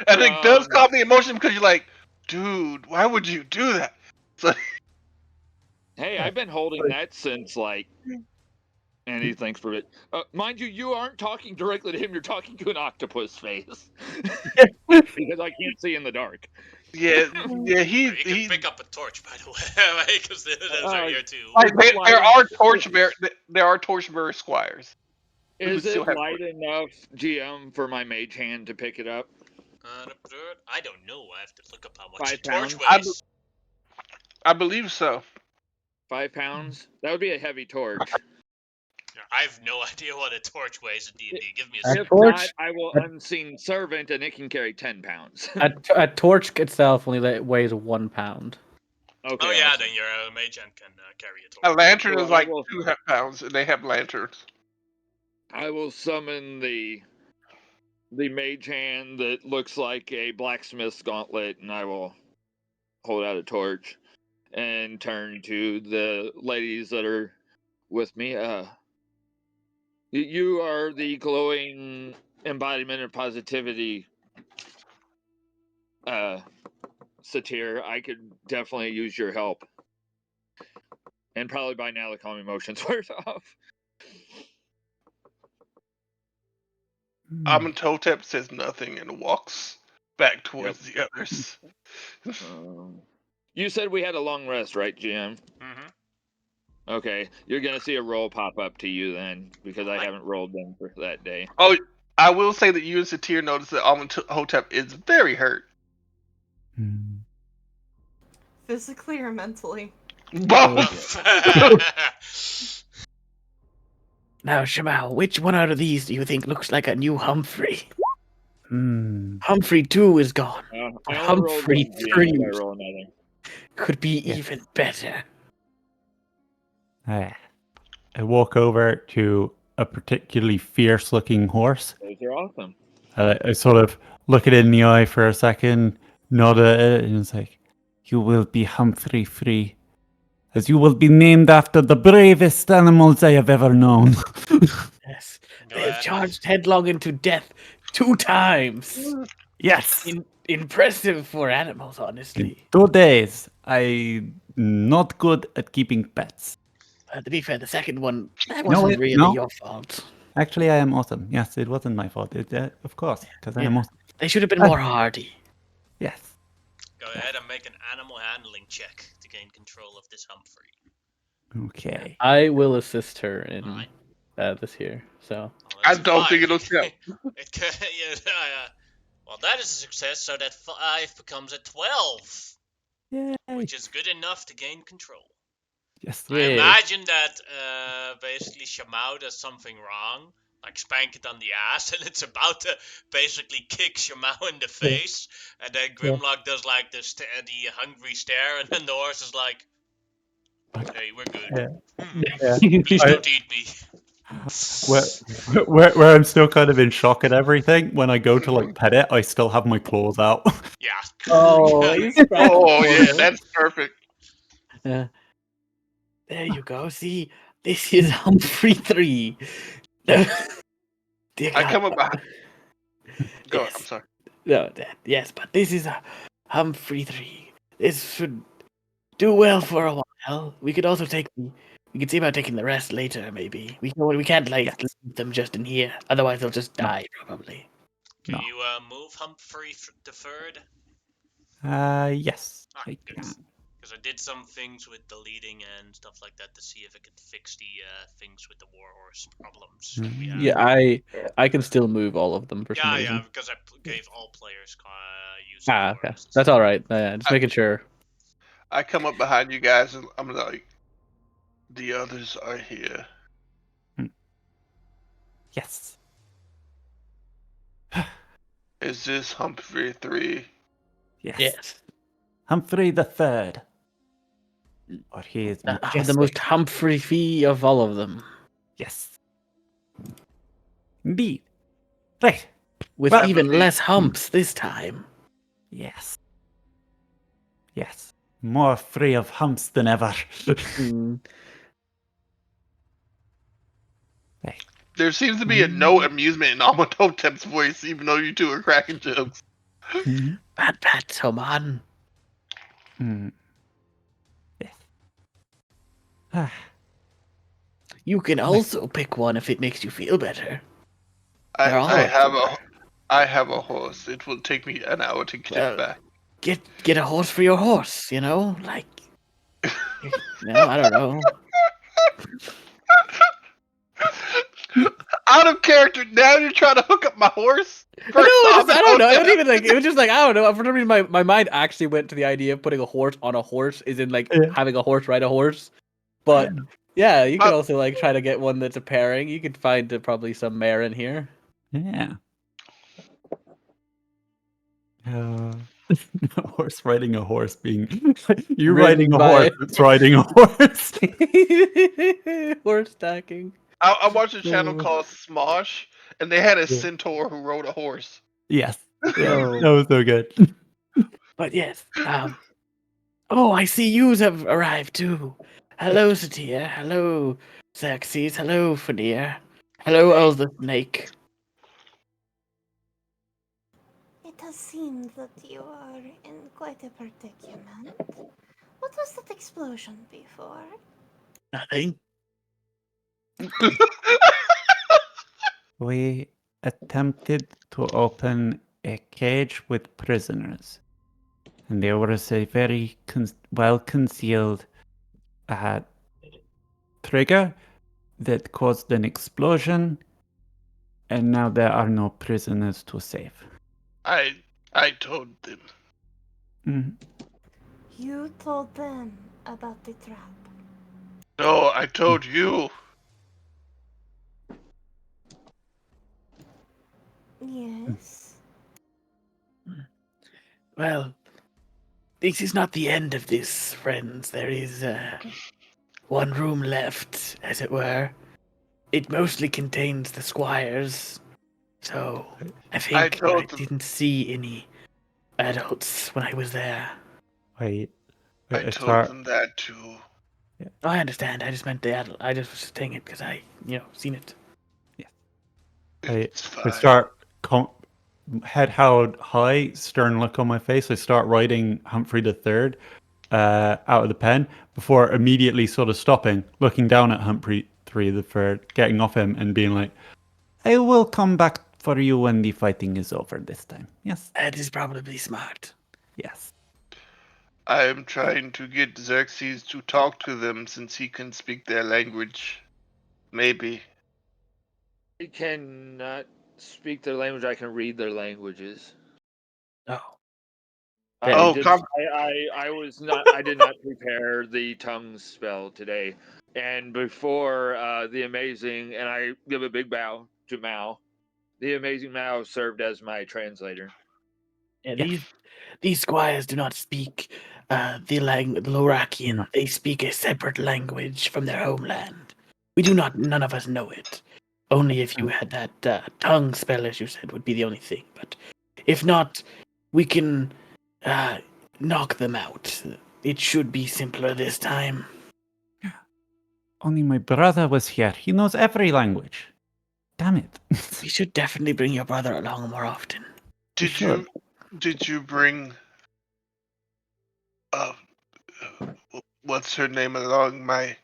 And it does calm the emotion because you're like, dude, why would you do that? So,
Hey, I've been holding that since like. And he thinks for it. Mind you, you aren't talking directly to him. You're talking to an octopus face because I can't see in the dark.
Yeah, yeah.
You can pick up a torch, by the way, because those are here too.
Like, there
Lighting-
are torchbearer squires. who
Is
still
it
have
light enough, GM, for my mage hand to pick it up?
I don't know. I have to look up how much a
5
torch
pounds?
weighs.
I believe so.
5 pounds? That would be a heavy torch.
I have no idea what a torch weighs in D&D. Give me a
A
If
second.
torch?
not, I will
a-
unseen servant, and it can carry 10 pounds.
A torch itself only weighs 1 pound.
Okay,
Oh yeah,
awesome.
then your mage hand can carry a
A
torch.
lantern
So
is like 2 pounds, and they have lanterns.
I will summon the mage hand that looks like a blacksmith's gauntlet, and I will hold out a torch and turn to the ladies that are with me. You are the glowing embodiment of positivity, Satir. I could definitely use your help. And probably by now the calm emotions wears off.
Amenhotep says nothing and walks back towards the others.
You said we had a long rest, right, GM?
Mm-hmm.
Okay, you're gonna see a roll pop up to you then, because I haven't rolled them for that day.
Oh, I will say that you and Satir notice that Amenhotep is very hurt.
Physically or mentally?
Both.
Now, Shamal, which one out of these do you think looks like a new Humphrey? Humphrey 2 is gone.
I only rolled
Humphrey
one, GM,
3
if I roll another.
could be even better.
I walk over to a particularly fierce-looking horse.
Those are awesome.
I sort of look it in the eye for a second, nod at it, and it's like, "You will be Humphrey free, as you will be named after the bravest animals I have ever known."
Yes.
Go
They have
ahead.
charged headlong into death 2 times.
Yes.
Impressive for animals, honestly.
2 days. I'm not good at keeping pets.
To be fair, the second one, that
No,
wasn't really
no.
your fault.
Actually, I am awesome. Yes, it wasn't my fault. Of course, because I am
Yeah.
awesome.
They should have been more hardy.
Yes.
Go ahead and make an animal handling check to gain control of this Humphrey.
Okay.
I will assist her in
Alright.
this here. So
Well,
I
that's a
don't think
5.
it'll count.
It could, well, that is a success, so that 5 becomes a 12,
Yay.
which is good enough to gain control.
Yes.
I
Yay.
imagine that basically Shamau does something wrong, like spank it on the ass, and it's about to basically kick Shamau in the face, and then Grimlock does like the hungry stare, and then the horse is like, "Hey, we're good. Please don't eat me."
Where I'm still kind of in shock at everything. When I go to like pet it, I still have my claws out.
Yeah.
Oh, he's
Oh yeah, that's perfect.
There you go. See, this is Humphrey 3.
I come up behind. Go.
Yes.
I'm sorry.
No, yes, but this is a Humphrey 3. This should do well for a while. We could also we could see about taking the rest later, maybe. We can't leave them just in here. Otherwise, they'll just die, probably.
Can you move Humphrey the third?
Yes.
Alright,
I
good.
can.
Because I did some things with deleting and stuff like that to see if I could fix the things with the warhorse problems that we had.
Yeah, I can still move all of them for some reason.
Yeah, because I gave all players use.
Okay. That's all right. Just making sure.
I come up behind you guys, and I'm like, the others are here.
Yes.
Is this Humphrey 3?
Yes. Humphrey the Third. Or he is
The
majestic.
most Humphrey fee of all of them.
Yes. Indeed. Right.
With
Well,
even less humps this time.
Yes. Yes. More free of humps than ever. Right.
There seems to be no amusement in Amenhotep's voice, even though you two are cracking jokes.
Pat, come on.
Yes. Ah.
You can also pick one if it makes you feel better.
I have a horse. It will take me an hour to get it back.
get a horse for your horse, you know? Like, no, I don't know.
Out of character. Now you're trying to hook up my horse.
No,
First
I
off,
don't know. It wasn't even like it was just like I don't know. For some reason, my mind actually went to the idea of putting a horse on a horse, is in like
Yeah.
having a horse ride a horse. But yeah, you could
Uh,
also like try to get one that's a pairing. You could find probably some mare in here.
Yeah. A horse riding a horse being you riding
Ridden
a
by-
horse that's riding a horse.
Horse stacking.
I watched a channel
Oh.
called Smosh, and they had a
Yeah.
centaur who rode a horse.
Yes. Yeah,
Oh.
that was so good.
But yes, oh, I see yous have arrived too. Hello, Satir. Hello, Xerxes. Hello, Fanir. Hello, Elder Snake.
It does seem that you are in quite a predicament. What was that explosion before?
Nothing.
We attempted to open a cage with prisoners, and there was a very well concealed trigger that caused an explosion, and now there are no prisoners to save.
I told them.
Mhm.
You told them about the trap.
No, I told you.
Yes.
Well, this is not the end of this, friends. There is one room left, as it were. It mostly contains the squires, so I think I
told them.
didn't see any adults when I was there.
Wait,
I
wait,
told them that too.
I understand. I just meant the adult. I just was saying it because I, seen it.
It's
I
fine.
start head held high, stern look on my face. I start writing Humphrey the Third out of the pen before immediately sort of stopping, looking down at Humphrey the Third, getting off him, and being like, "I will come back for you when the fighting is over this time." Yes,
That is probably smart.
yes.
I am trying to get Xerxes to talk to them since he can speak their language. Maybe.
I cannot speak their language. I can read their languages.
Oh,
Oh,
I was not. I did not prepare the tongue spell today. And before the amazing, and I give a big bow to Mao. The amazing Mao served as my translator.
yeah.
Yes.
These squires do not speak the Lorakian.
No.
They speak a separate language from their homeland. We do not. None of us know it. Only if you had that tongue spell, as you said, would be the only thing. But if not, we can knock them out. It should be simpler this time.
Only my brother was here. He knows every language. Damn it.
We should definitely bring your brother along more often.
Did you bring uh what's her name along, my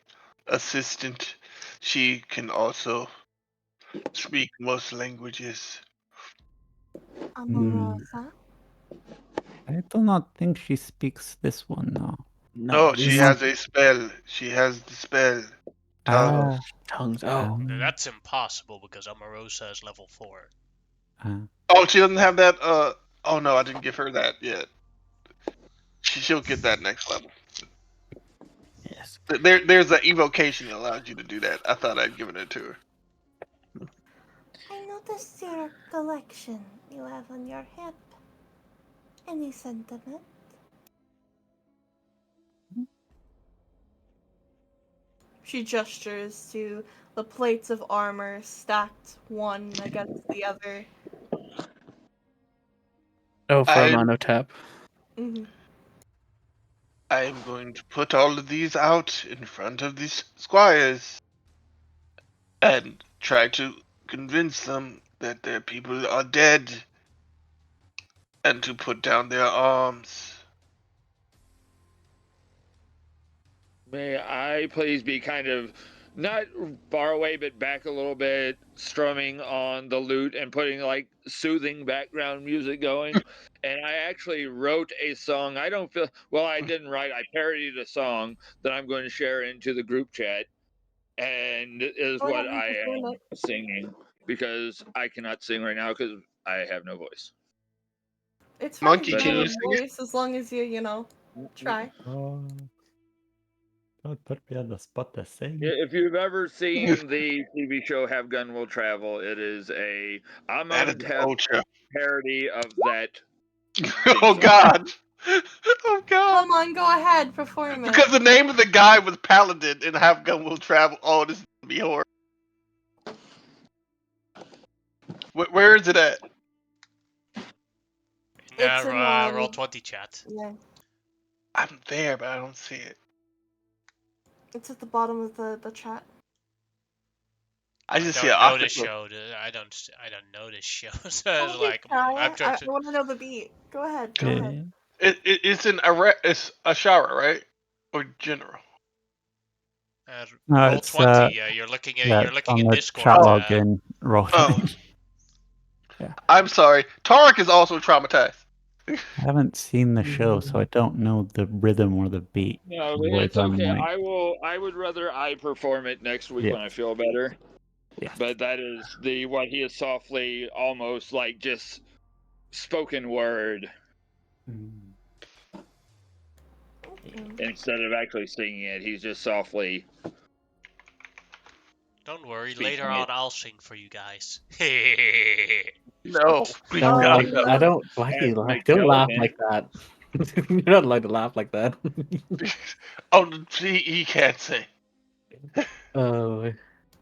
assistant? She can also speak most languages.
Amorosa?
I do not think she speaks this one now.
No,
this
she has a spell. She has the spell. Tongue.
tongues. Oh,
That's impossible because Omarosa is level 4.
Oh, she doesn't have that. Oh no, I didn't give her that yet. She'll get that next level.
yes.
There's an evocation that allows you to do that. I thought I'd given it to her.
I noticed your collection you have on your hip. Any sentiment? She gestures to the plates of armor stacked one against the other.
Oh, for a
I'm-
monotap.
Mm-hmm.
I am going to put all of these out in front of these squires and try to convince them that their people are dead and to put down their arms.
May I please be kind of not far away, but back a little bit, strumming on the lute and putting like soothing background music going, and I actually wrote a song. I don't feel well. I didn't write. I parodied a song that I'm going to share into the group chat, and is
Go
what
ahead and
I
perform
am
it.
singing because I cannot sing right now because I have no voice.
It's fine if
Monkey,
you
But
don't
can
have
you
a
sing it?
voice, as long as you try.
Oh, don't put me on the spot to sing.
if you've ever seen the TV show Have Gun Will Travel, it is a
That is
Amon
the
Tep
old show.
parody of that.
Oh
song.
God. Oh God.
Come on, go ahead, perform it.
Because the name of the guy was Paladin and Have Gun Will Travel. Oh, this is gonna be horrible. Where is it at?
It's in
Roll 20 chat.
yeah.
I'm there, but I don't see it.
It's at the bottom of the chat.
I
I
just see
don't
an
know this
octopus.
show. I don't know this show. So it's
Don't
like
be shy.
I'm trying
I
to.
want to know the beat. Go ahead. Go ahead.
It's in it's Ashara, right? Or general.
No,
Roll
it's
20. Yeah, you're looking at
it's on
in
the
Discord.
chat login. Wrote
Oh,
it. Yeah.
I'm sorry. Tarek is also traumatized.
I haven't seen the show, so I don't know the rhythm or the beat.
No,
Voice
it's
on
okay.
mic.
I would rather I perform it next week
Yeah.
when I feel better.
Yeah.
But that is what he is softly, almost like just spoken word instead of actually singing it. He's just softly.
Don't worry.
Speaking
Later
it.
on, I'll sing for you guys.
No, please
No,
God,
Um,
no.
I don't like
And
you.
make
Don't laugh
gelatin.
like that. You're not allowed to laugh like that.
Oh, he can't sing.
Oh,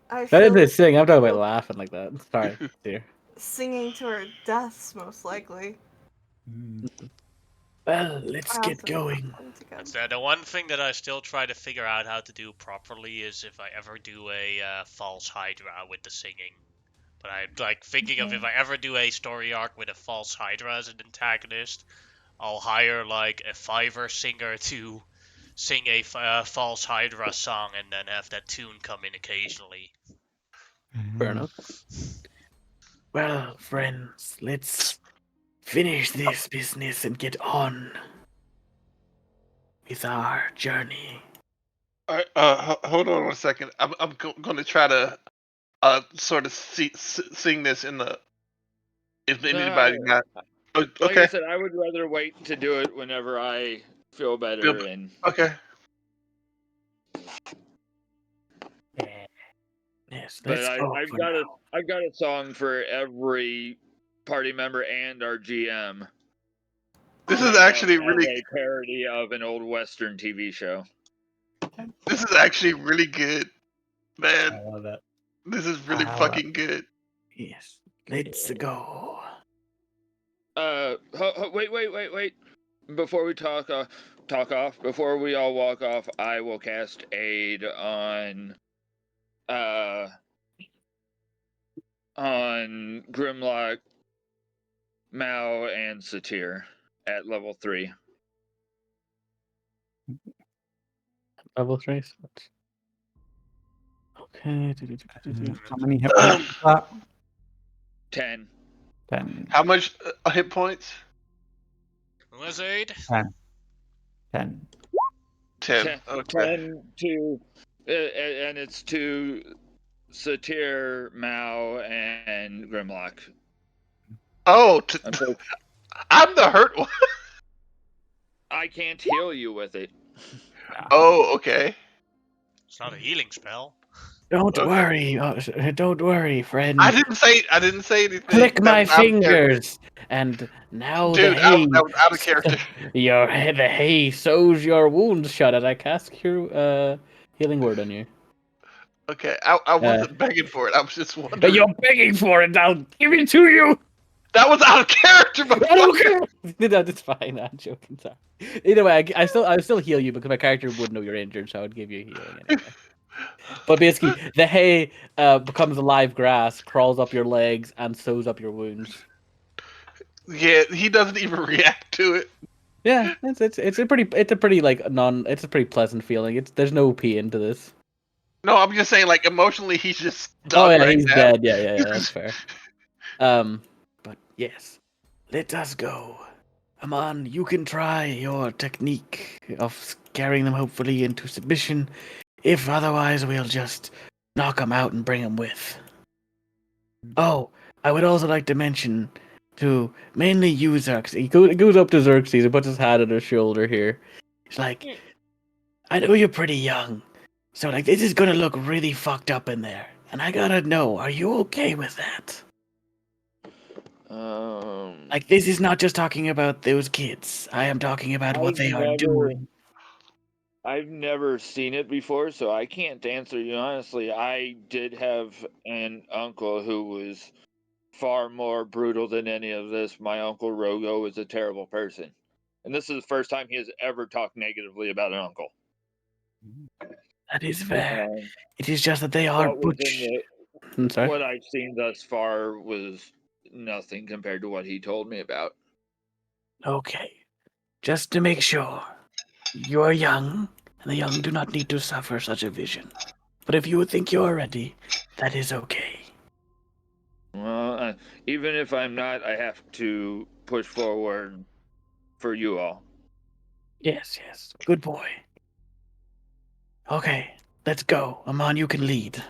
I
I
feel
didn't sing. I'm talking about laughing like that. Sorry, dear.
singing to our deaths, most likely.
Well, let's get
Awesome.
going.
That's the one thing that I still try to figure out how to do properly is if I ever do a false Hydra with the singing. But I'm like thinking of if I ever do a story arc with a false Hydra as an antagonist, I'll hire like a Fiverr singer to sing a false Hydra song and then have that tune come in occasionally.
Fair enough. Well, friends, let's finish this business and get on with our journey.
All right, hold on 1 second. I'm going to try to sort of sing this in the. If anybody got.
Like I
Okay.
said, I would rather wait to do it whenever I feel better. And
Okay.
Yes,
but
let's go.
I've got a song for every party member and our GM.
This
And
is
I
actually
have
really.
a parody of an old Western TV show.
This is actually really good, man.
I love that.
This is really fucking good.
Yes, let's go.
Wait. Before we talk off, before we all walk off, I will cast aid on Grimlock, Mao, and Satir at level 3.
Level 3. Okay.
How many hit points is that?
10.
10.
How much hit points?
Lizard?
10. 10.
10. Okay.
10 to, and it's to Satir, Mao, and Grimlock.
Oh, I'm the hurt one.
I can't heal you with it.
Oh, okay.
It's not a healing spell.
Don't
Okay.
worry, friend.
I didn't say anything.
Click
That
my
was out of character.
fingers, and now the
Dude,
hay.
that was out of character.
The hay sows your wounds shut as I cast cure healing word on you.
Okay, I wasn't begging for it. I was just wondering.
You're begging for it. I'll give it to you.
That was out of character.
I don't care. No, that's fine. I'm joking. Sorry. Either way, I still heal you because my character would know you're injured, so I would give you healing anyway. But basically, the hay becomes alive grass, crawls up your legs, and sews up your wounds.
Yeah, he doesn't even react to it.
Yeah, it's a pretty it's a pretty pleasant feeling. There's no pee into this.
No, I'm just saying, like, emotionally, he's just
Oh
stuck
yeah,
right
he's
now.
dead. Yeah, that's fair. But yes, let us go. Aman, you can try your technique of scaring them hopefully into submission. If otherwise, we'll just knock them out and bring them with. Oh, I would also like to mention to mainly you, Xerxes. He goes up to Xerxes and puts his hand on his shoulder here. He's like, I know you're pretty young, so like this is gonna look really fucked up in there. And I gotta know, are you okay with that? Like this is not just talking about those kids. I am talking about what
I've
they are
never,
doing.
I've never seen it before, so I can't answer you honestly. I did have an uncle who was far more brutal than any of this. My uncle Rogo was a terrible person, and this is the first time he has ever talked negatively about an uncle.
That is fair.
Um,
It is just that they are
what was in
butch.
the
I'm sorry.
what I've seen thus far was nothing compared to what he told me about.
Okay. Just to make sure. You are young, and the young do not need to suffer such a vision. But if you think you are ready, that is okay.
Well, even if I'm not, I have to push forward for you all.
Yes, yes. Good boy. Okay, let's go. Aman, you can lead.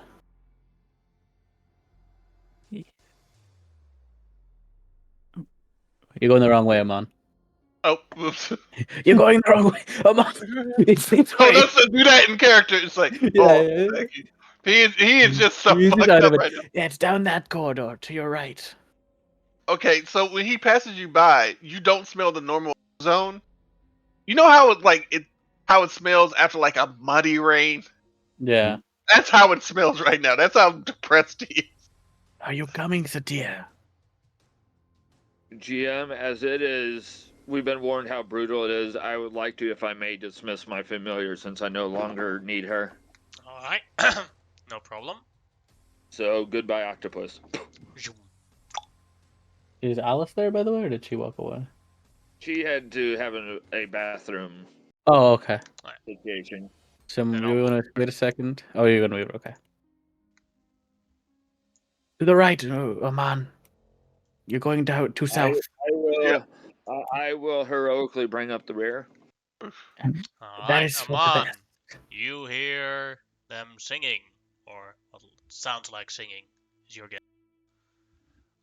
You're going the wrong way, Aman.
Oh, whoops.
You're going the wrong way. Aman, it's this
Oh,
way.
that's to do that in character. It's like,
Yeah,
oh,
yeah.
thank you. He is just so
He's just
fucked
out
up
of
right
it.
now.
Yeah, it's down that corridor to your right.
Okay, so when he passes you by, you don't smell the normal zone. You know how it smells after like a muddy rain.
Yeah.
That's how it smells right now. That's how depressed he is.
Are you coming, Satir?
GM, as it is, we've been warned how brutal it is. I would like to, if I may, dismiss my familiar since I no longer need her.
All right, no problem.
So goodbye, octopus.
Is Alice there, by the way, or did she walk away?
She had to have a bathroom
Oh, okay.
situation.
So
Then
you
I'll
want to wait a second? Oh, you're gonna wait. Okay.
To the right, Aman. You're going down to south.
I will.
Yeah.
I will heroically bring up the rear.
All
That
right,
is for the
Aman,
best.
you hear them singing, or what sounds like singing, is your guess.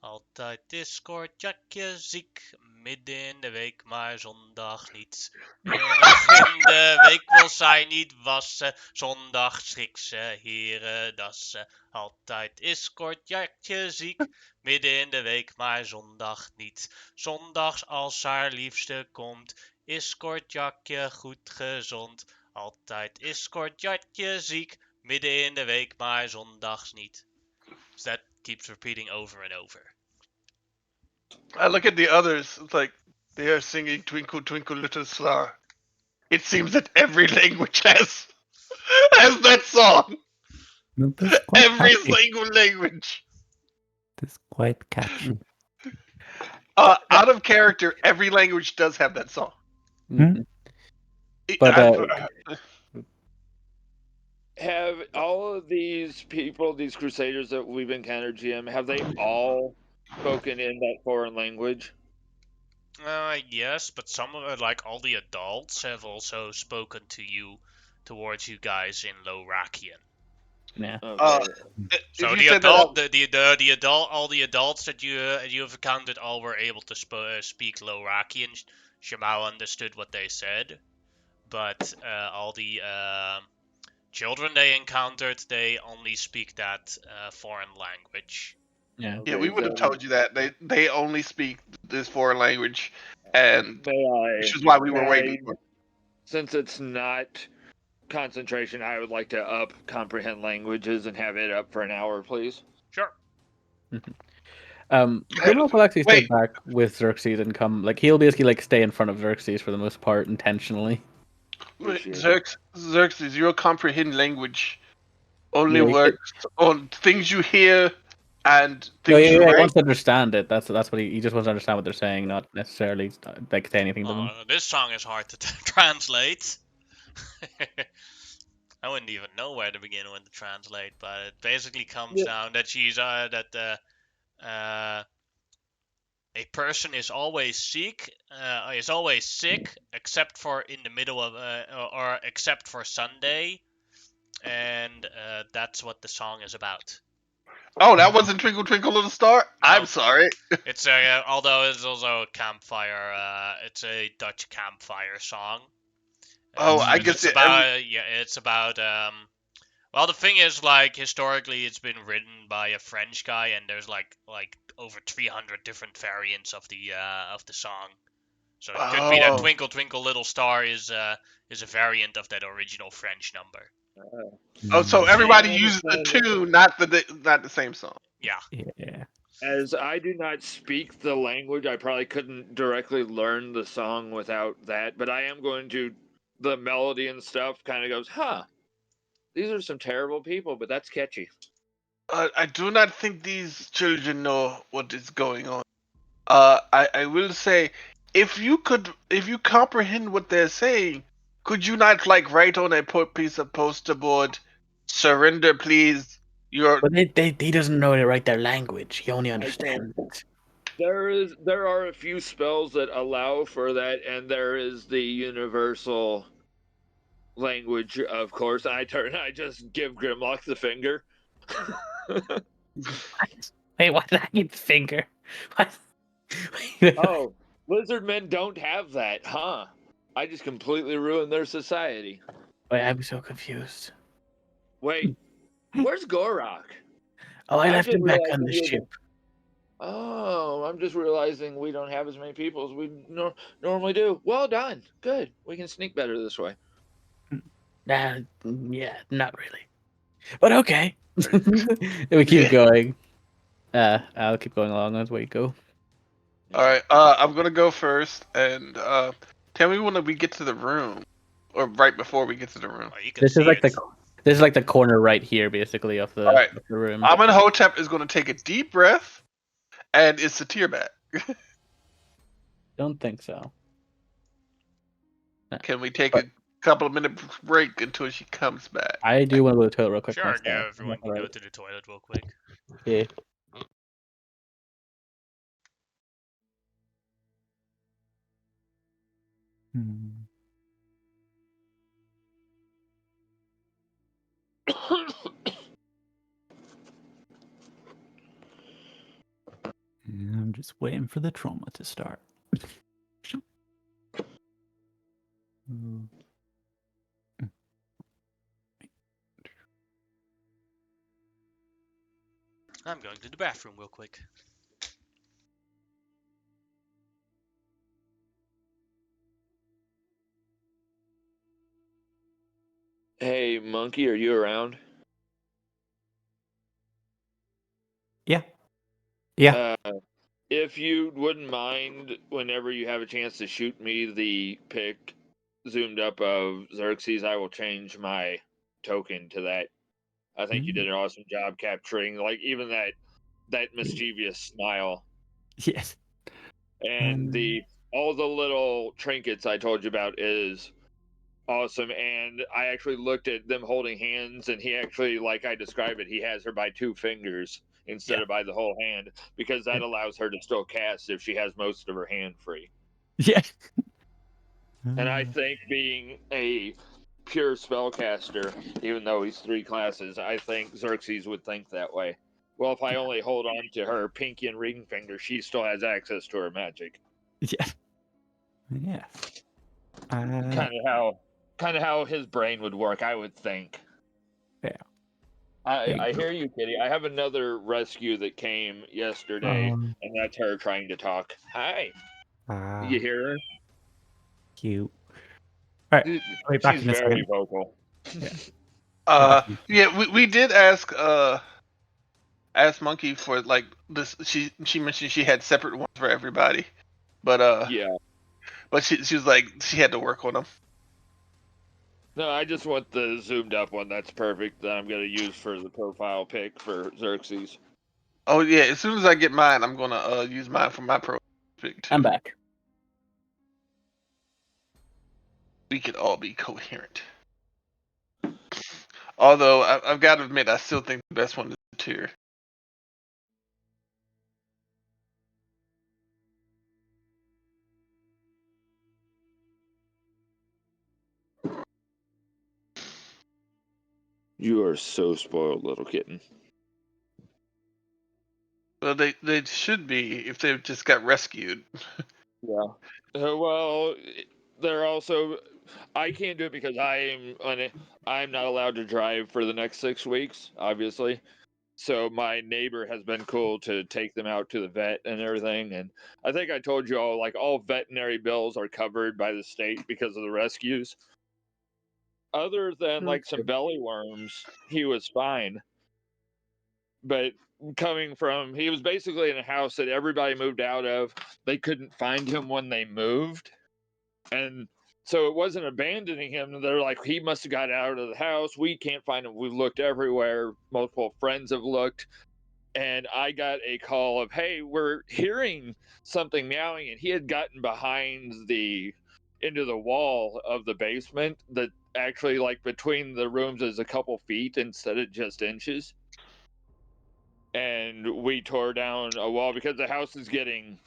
Altijd is kort jakje ziek, midden in de week, maar zondag niet. Middag in de week wil zij niet wassen, zondag schrikt ze heren dassen. Altijd is kort jakje ziek, midden in de week, maar zondag niet. Zondags als haar liefste komt, is kort jakje goed gezond. Altijd is kort jakje ziek, midden in de week, maar zondags niet. So that keeps repeating over and over.
I look at the others. It's like they are singing "Twinkle Twinkle Little Star." It seems that every language has that song.
No, that's quite
Every
catchy.
single language.
That's quite catchy.
Out of character, every language does have that song.
Mhm.
I've-
But
Have all of these people, these crusaders that we've encountered, GM, have they all spoken in that foreign language?
Yes, but some of it, like all the adults, have also spoken to you, towards you guys in Lorakian.
yeah.
Okay.
if
So
you
the
said that
adult, the adult, all the adults that you have encountered, all were able to speak Lorakian. Shamao understood what they said, but all the children they encountered, they only speak that foreign language.
Yeah.
yeah, we
Okay,
would have
then
told you that they only speak this foreign language, and which is
may
why we were waiting.
I, since it's not concentration, I would like to up comprehend languages and have it up for an hour, please.
Sure.
Grimlock will actually stay
Wait.
back with Xerxes and come. Like he'll basically like stay in front of Xerxes for the most part intentionally.
Appreciate it.
Xerxes, your comprehend language only
Yeah,
works on things you hear and
No,
things
yeah,
you
yeah. He
write.
wants to understand it. That's what he just wants to understand what they're saying, not necessarily like say anything to them.
This song is hard to translate. I wouldn't even know where to begin with to translate, but it basically comes
Yeah.
down that she's uh a person is always sick, except for in the middle of or except for Sunday, and that's what the song is about.
Oh, that wasn't Twinkle Twinkle Little Star? I'm
No,
sorry.
it's although it's also a campfire. It's a Dutch campfire song.
Oh, I
It's
guess
about it's about Well, the thing is, like, historically, it's been written by a French guy, and there's like over 300 different variants of the song. So it could be that
Oh.
"Twinkle Twinkle Little Star" is a variant of that original French number.
Oh, so
See,
everybody
I
uses the
understand.
tune, not the same song.
Yeah.
Yeah.
As I do not speak the language, I probably couldn't directly learn the song without that, but I am going to. The melody and stuff kind of goes, huh, these are some terrible people, but that's catchy.
I do not think these children know what is going on. I will say, if you comprehend what they're saying, could you not like write on a piece of poster board, "Surrender, please"? Your
But he doesn't know to write their language. He only
I
understands it.
there are a few spells that allow for that, and there is the universal language, of course. I just give Grimlock the finger.
Wait, why did I get the finger? What?
Oh, lizard men don't have that, huh? I just completely ruined their society.
Wait, I'm so confused.
Wait, where's Gorok?
Oh, I
I'm
left
just
him back on
realizing
the
you're
ship.
Oh, I'm just realizing we don't have as many people as we normally do. Well done. Good. We can sneak better this way.
Yeah, not really. But okay. We keep going. I'll keep going along as we go.
All right. I'm gonna go first, and tell me when we get to the room, or right before we get to the room.
Well, you can
This is
see
like
it.
this is like the corner right here, basically, of
All right.
the room.
Amenhotep is gonna take a deep breath, and it's a tear back.
Don't think so.
Can we take
But
a couple of minute break until she comes back?
I do want to go to the toilet real quick
Sure,
myself.
yeah. Everyone can go
Alright.
to the toilet real quick.
Yeah.
Hmm. And I'm just waiting for the trauma to start. Mm.
I'm going to the bathroom real quick.
Hey, Monkey, are you around?
Yeah. Yeah.
If you wouldn't mind, whenever you have a chance to shoot me the pic zoomed up of Xerxes, I will change my token to that. I think you did an awesome job capturing, like, even that mischievous smile.
Yes.
And the all the little trinkets I told you about is awesome. And I actually looked at them holding hands, and he actually, like I described it, he has her by 2 fingers instead
Yeah.
of by the whole hand, because that
Yeah.
allows her to still cast if she has most of her hand free.
Yeah.
And I think, being a pure spellcaster, even though he's 3 classes, I think Xerxes would think that way. Well, if I only hold on to her pinky and ring finger, she still has access to her magic.
Yeah. Yeah.
Kind of how his brain would work, I would think.
Yeah.
I hear you, Kitty. I have another rescue that came yesterday, and that's her trying to talk. Hi. You hear her?
Cute. All right. I'll be back
She's
in a
very
second.
vocal.
Yeah.
Yeah, we did ask Monkey for like this. She mentioned she had separate ones for everybody, but
Yeah.
but she was like she had to work on them.
No, I just want the zoomed up one. That's perfect. That I'm gonna use for the profile pic for Xerxes.
Oh yeah, as soon as I get mine, I'm gonna use mine for my pro pick too.
I'm back.
We could all be coherent. Although I've got to admit, I still think the best one is the tier.
You are so spoiled, little kitten.
Well, they should be if they just got rescued.
Yeah. Well, they're also. I can't do it because I'm not allowed to drive for the next 6 weeks, obviously. So my neighbor has been cool to take them out to the vet and everything. And I think I told you all, like, all veterinary bills are covered by the state because of the rescues. Other than like some belly worms, he was fine. But he was basically in a house that everybody moved out of. They couldn't find him when they moved. And so it wasn't abandoning him. They're like, he must have got out of the house. We can't find him. We've looked everywhere. Multiple friends have looked. And I got a call of, hey, we're hearing something meowing. And he had gotten into the wall of the basement that actually, like, between the rooms is a couple feet instead of just inches. And we tore down a wall because the house is getting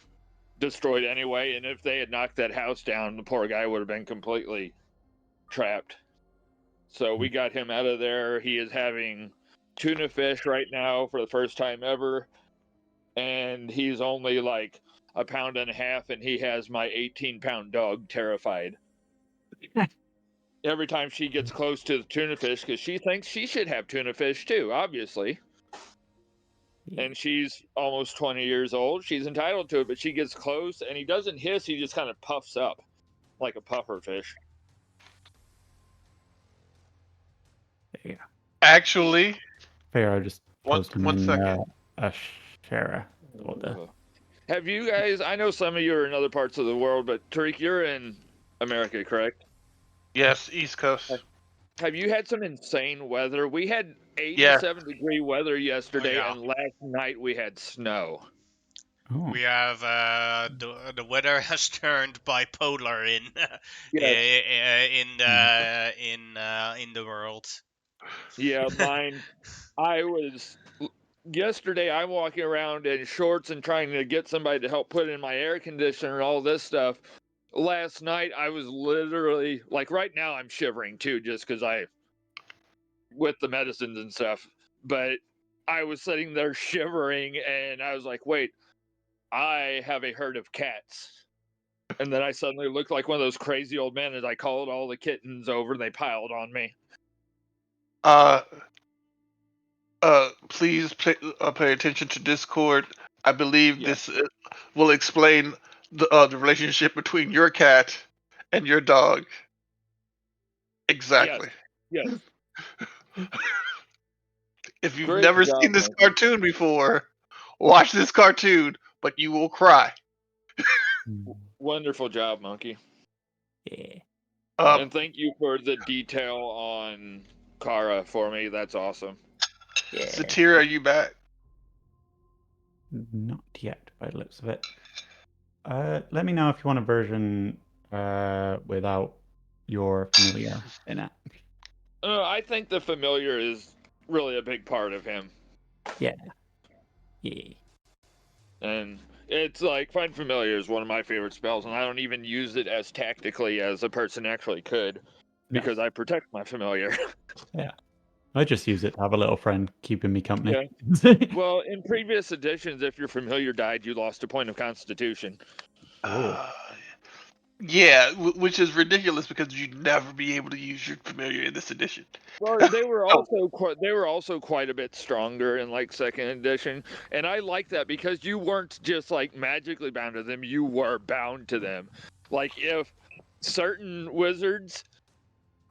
destroyed anyway. And if they had knocked that house down, the poor guy would have been completely trapped. So we got him out of there. He is having tuna fish right now for the first time ever. And he's only like 1.5 pounds, and he has my 18-pound dog terrified. Every time she gets close to the tuna fish, because she thinks she should have tuna fish too, obviously. And she's almost 20 years old. She's entitled to it, but she gets close, and he doesn't hiss. He just kind of puffs up like a puffer fish.
Yeah.
Actually,
Fair, I just posted
one
in
second.
Asherah order.
Have you guys? I know some of you are in other parts of the world, but Tariq, you're in America, correct?
Yes, East Coast.
Have you had some insane weather? We had 87-degree weather yesterday,
yeah.
and last night we had snow.
Oh.
We have the weather has turned bipolar in the world.
Yeah, mine. Yesterday I'm walking around in shorts and trying to get somebody to help put in my air conditioner and all this stuff. Last night I was literally, like, right now I'm shivering too, just because with the medicines and stuff. But I was sitting there shivering, and I was like, wait, I have a herd of cats. And then I suddenly looked like one of those crazy old men as I called all the kittens over and they piled on me.
Please pay attention to Discord. I believe this will explain the relationship between your cat and your dog. Exactly.
Yes.
If you've
Great
never
job,
seen this
Mike.
cartoon before, watch this cartoon, but you will cry.
Wonderful job, Monkey.
Yeah.
And thank you for the detail on Kara for me. That's awesome.
Yeah.
Satir, are you back?
Not yet, by the looks of it. Let me know if you want a version without your familiar in it.
I think the familiar is really a big part of him.
Yeah. Yeah.
And it's like, Find Familiar is one of my favorite spells, and I don't even use it as tactically as a person actually could, because I protect my familiar.
Yeah. I just use it to have a little friend keeping me company.
Yeah. Well, in previous editions, if your familiar died, you lost a point of constitution.
Yeah, which is ridiculous because you'd never be able to use your familiar in this edition.
Well, they were also quite a bit stronger in like second edition, and I like that because you weren't just like magically bound to them; you were bound to them. Like, if certain wizards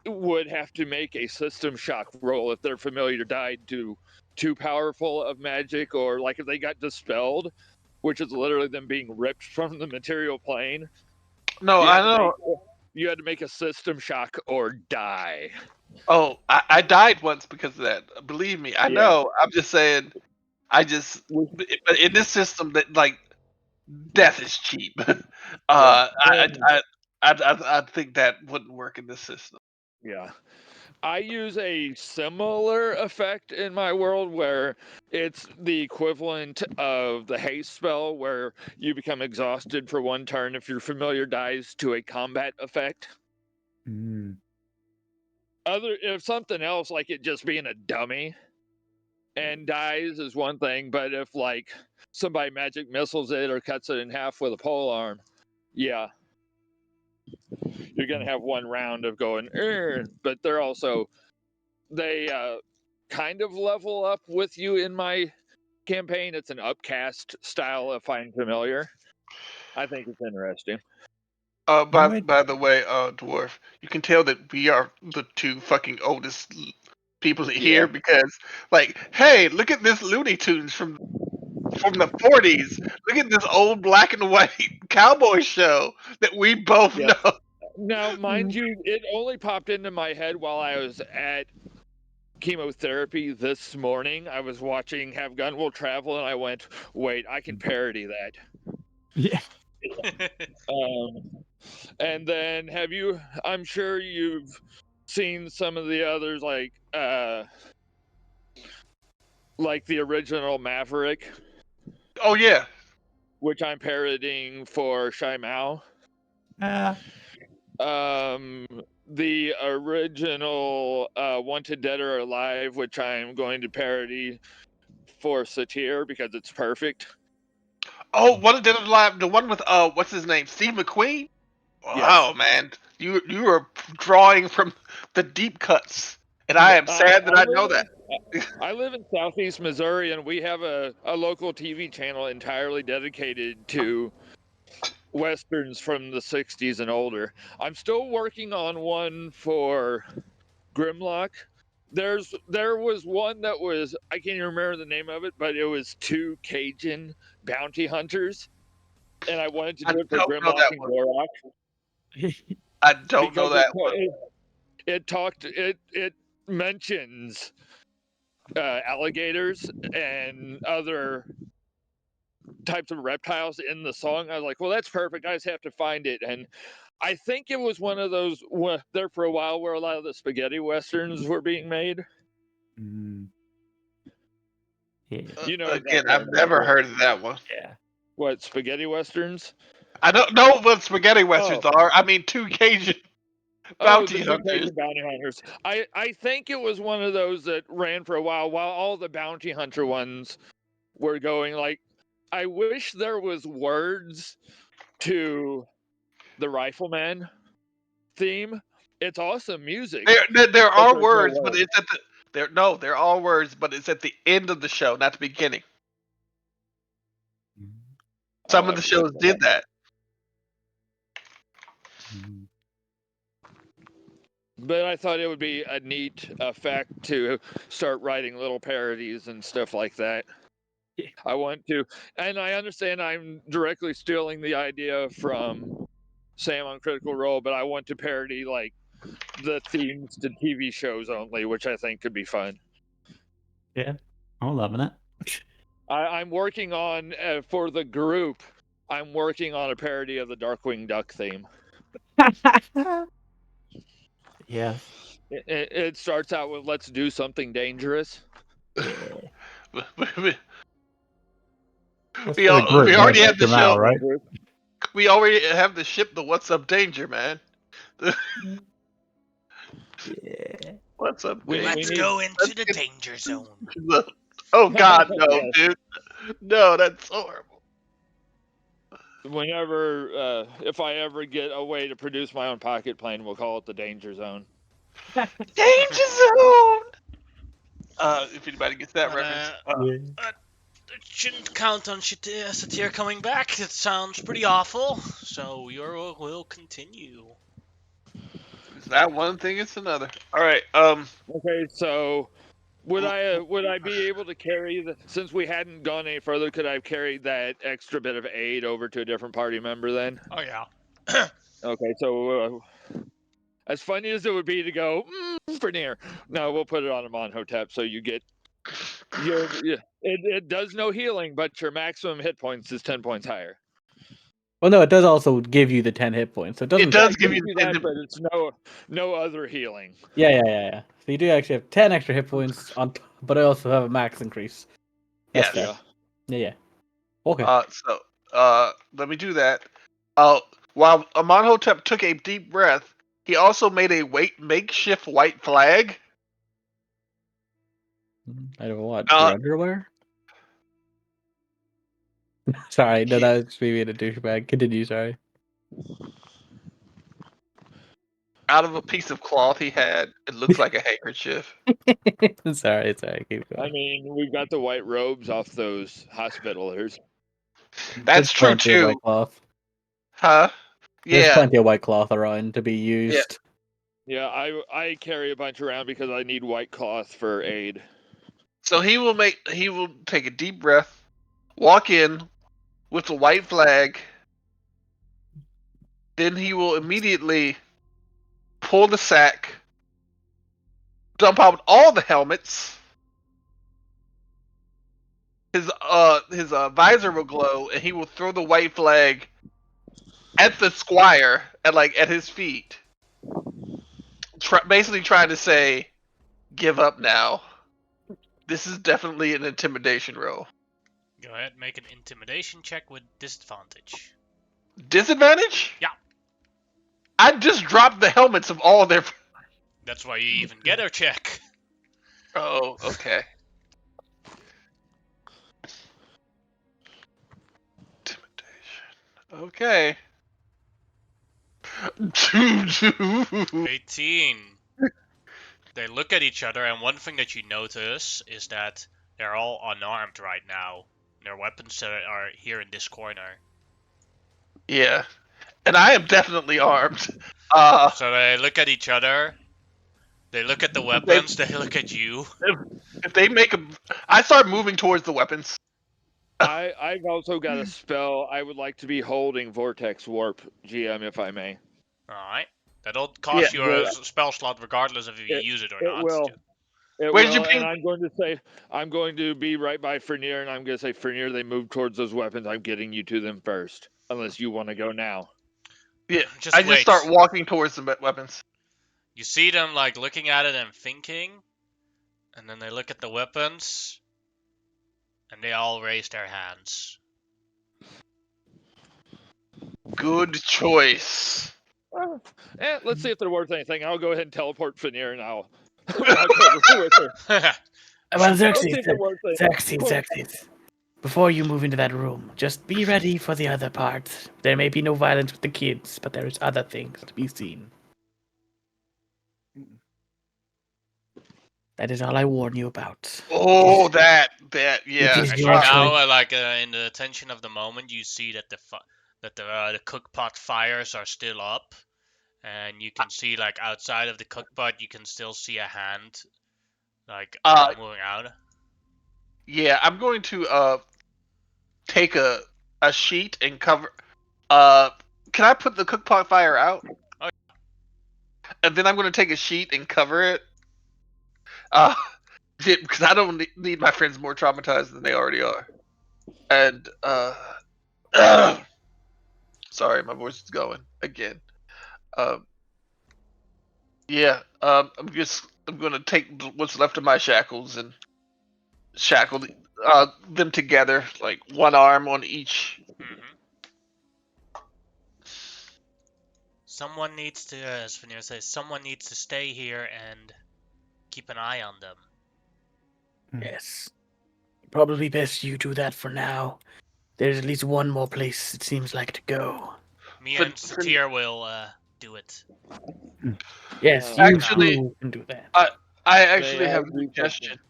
would have to make a system shock roll if their familiar died too powerful of magic, or like if they got dispelled, which is literally them being ripped from the material plane.
No, I know.
You had to make a system shock or die.
Oh, I died once because of that. Believe me, I know. I'm just saying. But in this system, that like death is cheap. I think that wouldn't work in this system.
Yeah. I use a similar effect in my world where it's the equivalent of the haste spell, where you become exhausted for one turn if your familiar dies, to a combat effect. if something else like it just being a dummy and dies is one thing, but if like somebody magic missiles it or cuts it in half with a pole arm, yeah, you're gonna have one round of going, but they kind of level up with you in my campaign. It's an upcast style, if I'm familiar. I think it's interesting.
By the way, dwarf, you can tell that we are the two fucking oldest people here because, like, hey, look at this Looney Tunes from the 40s. Look at this old black and white cowboy show that we both
Yep.
know.
Now, mind you, it only popped into my head while I was at chemotherapy this morning. I was watching Have Gun Will Travel, and I went, wait, I can parody that.
Yeah.
And then I'm sure you've seen some of the others, like the original Maverick,
Oh yeah.
which I'm parodying for Shy Mao. The original Wanted Dead or Alive, which I'm going to parody for Satir because it's perfect.
Oh, what did it live? The one with what's his name? Steve McQueen.
Yes.
Wow, man, you are drawing from the deep cuts, and I am sad that I know that.
I live in Southeast Missouri, and we have a local TV channel entirely dedicated to westerns from the 60s and older. I'm still working on one for Grimlock. There was one that was, I can't even remember the name of it, but it was two Cajun bounty hunters, and I wanted to
I
do it for
don't know
Grimlock
that
and
one.
Gorok
I don't know
because
that one.
it mentions alligators and other types of reptiles in the song. I was like, well, that's perfect. I just have to find it. And I think it was one of those there for a while where a lot of the spaghetti westerns were being made.
Yeah.
You know
Again,
exactly what
I've
I'm
never
talking
heard of that one.
Yeah.
What, spaghetti westerns?
I don't know what spaghetti westerns are. I mean, two Cajun
Oh,
bounty
the two
hunters.
Cajun bounty hunters. I think it was one of those that ran for a while all the bounty hunter ones were going. Like, I wish there was words to the Rifleman theme. It's awesome music,
There
but
are
there's no
words, but
words.
it's at the there are words, but it's at the end of the show, not the beginning. Some
I'll
of
have
the
to check
shows
that
did
out.
that.
But I thought it would be a neat effect to start writing little parodies and stuff like that.
Yeah.
I want to, and I understand I'm directly stealing the idea from Sam on Critical Role, but I want to parody like the themes to TV shows only, which I think could be fun.
Yeah. I'm loving it.
I'm working on for the group. I'm working on a parody of the Darkwing Duck theme.
Yes.
It starts out with "Let's do something dangerous."
Yeah.
we,
That's for the
we
group, not
already
just
have the
Jamal,
show.
right?
We already have the ship. The What's Up Danger, man.
Yeah.
What's up,
We
Danger?
Let's
need.
go into the danger zone.
Oh God, no,
Yes.
dude. No, that's horrible.
Whenever, if I ever get a way to produce my own pocket plane, we'll call it the Danger Zone.
Danger Zone. If anybody gets that
But,
reference,
shouldn't count on Satir coming back. It sounds pretty awful. So we'll continue.
it's not one thing; it's another. All right.
Okay, so would I be able to carry since we hadn't gone any further? Could I have carried that extra bit of aid over to a different party member then?
Oh yeah.
Okay, so as funny as it would be to go for near, no, we'll put it on a Monhotep so you get it does no healing, but your maximum hit points is 10 points higher.
Well, no, it does also give you the 10 hit points. So it doesn't.
It does
It
give
gives
you.
that, but it's no other healing.
Yeah. So you do actually have 10 extra hit points but I also have a max increase. That's
Yes.
fair. Yeah. Okay.
So let me do that. While Amonhotep took a deep breath, He also made a makeshift white flag.
I don't want
Uh,
your underwear. Sorry, no,
He-
that was me being a douchebag. Continue, sorry.
Out of a piece of cloth he had, it looks like a handkerchief.
sorry, keep
I
going.
mean, we've got the white robes off those hospitalers.
That's
There's
true
plenty of
too,
white cloth.
huh?
There's
Yeah,
plenty of white cloth around to be
yeah.
used.
Yeah, I carry a bunch around because I need white cloth for aid.
So he will take a deep breath, walk in with the white flag. Then he will immediately pull the sack, dump out all the helmets. His visor will glow, and he will throw the white flag at the squire at his feet, basically trying to say, "Give up now." This is definitely an intimidation roll.
Go ahead, make an intimidation check with disadvantage.
Disadvantage?
Yeah.
I just dropped the helmets of all their.
That's why you even get a check.
Oh, okay. Intimidation. Okay.
18. They look at each other, and one thing that you notice is that they're all unarmed right now. Their weapons are here in this corner.
Yeah. And I am definitely armed.
So they look at each other. They look at the
They,
weapons. They look at you.
if they make a, I start moving towards the weapons.
I've also got a spell. I would like to be holding Vortex Warp, GM, if I may.
Alright. That'll cost you a
Yeah.
spell slot regardless of if you use it or
It
not.
will. It
Where's your
will,
ping?
and I'm going to be right by Fernier, and I'm going to say, Fernier, they move towards those weapons. I'm getting you to them first, unless you want to go now.
Yeah,
Just
I
wait.
just start walking towards the weapons.
You see them like looking at it and thinking, and then they look at the weapons, and they all raise their hands.
Good choice.
Let's see if they're worth anything. I'll go ahead and teleport Fernier, and I'll walk over with her.
Well,
Let's see if they're worth anything.
Xerxes, before you move into that room, just be ready for the other parts. There may be no violence with the kids, but there is other things to be seen. That is all I warn you about.
Oh, that, yeah.
It is
Actually,
your
now,
choice.
in the tension of the moment, you see that the cookpot fires are still up, and you can see like outside of the cookpot, you can still see a hand, like moving out.
Yeah, I'm going to take a sheet and cover. Can I put the cookpot fire out?
Oh.
And then I'm going to take a sheet and cover it. Because I don't need my friends more traumatized than they already are. And sorry, my voice is going again. Yeah, I'm going to take what's left of my shackles and shackle them together, like one arm on each.
Someone needs to, as Veneer says, someone needs to stay here and keep an eye on them.
Yes. Probably best you do that for now. There's at least one more place it seems like to go.
Me and Satir will do it.
Yes, you
Actually,
two can do that.
I actually
May I
have a
do
suggestion.
something?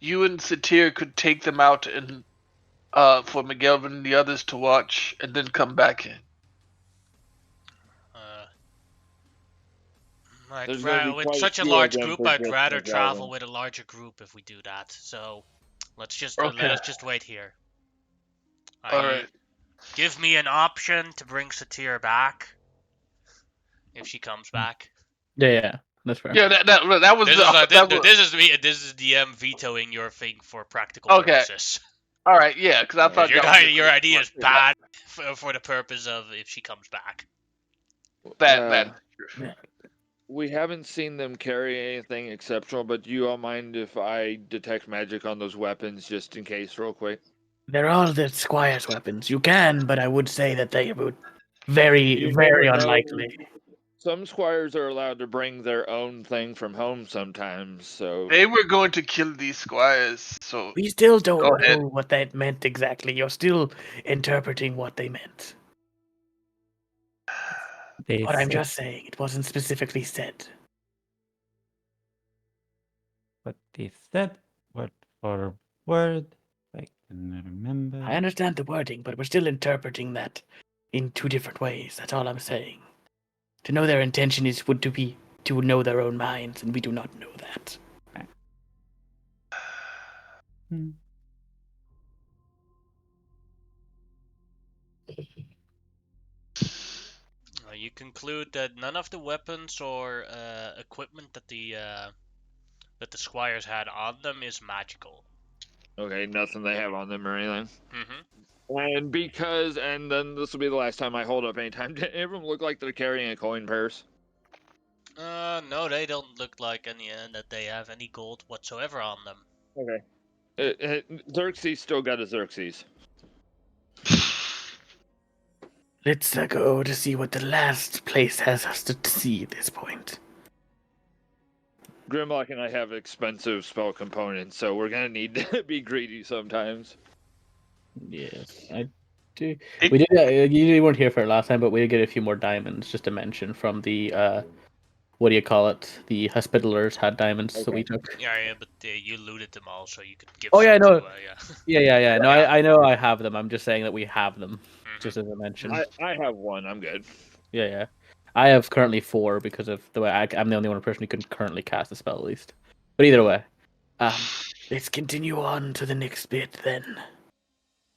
You and Satir could take them out and for Miguel and the others to watch, and then come back in.
There's going to be
With
quite
such a
few of
large
them
group,
for
I'd
just
rather
Miguel
travel
then.
with a larger group if we do that. So let's just
Okay.
let us just wait here.
All right.
Give me an option to bring Satir back if she comes back.
Yeah, that's fair.
Yeah, that was
This is DM vetoing your thing for practical
Okay.
purposes.
All right. Yeah, because I thought
Your
that was
your idea is bad for the purpose of if she comes back.
that.
We haven't seen them carry anything exceptional, but do you all mind if I detect magic on those weapons just in case, real quick?
They're all the squire's weapons. You can, but I would say that they would very,
You
very
never know.
unlikely.
some squires are allowed to bring their own thing from home sometimes. So
They were going to kill these squires, so
We still
go
don't
ahead.
know what that meant exactly. You're still interpreting what they meant.
They
But I'm
said
just saying, it wasn't specifically said.
what they said, word for word. I can remember.
I understand the wording, but we're still interpreting that in two different ways. That's all I'm saying. To know their intention would be to know their own minds, and we do not know that.
Hmm.
You conclude that none of the weapons or equipment that the squires had on them is magical.
okay, nothing they have on them or anything.
Mm-hmm.
And then this will be the last time I hold up any time. Did any of them look like they're carrying a coin purse?
No, they don't look like that they have any gold whatsoever on them.
Okay. Xerxes still got a Xerxes.
Let's go to see what the last place has us to see at this point.
Grimlock and I have expensive spell components, so we're gonna need to be greedy sometimes.
Yes, I do.
It-
We did. You weren't here for it last time, but we did get a few more diamonds. Just to mention from the what do you call it? The Hospitallers had diamonds that we took.
Yeah, but you looted them all, so you could give
Oh,
some
yeah, no.
to, yeah.
Yeah. No,
Yeah.
I know I have them. I'm just saying that we have them.
Mhm.
Just as a mention.
I have one. I'm good.
Yeah. I have currently 4 because of the way I'm the only one person who can currently cast a spell at least. But either way,
Let's continue on to the next bit then.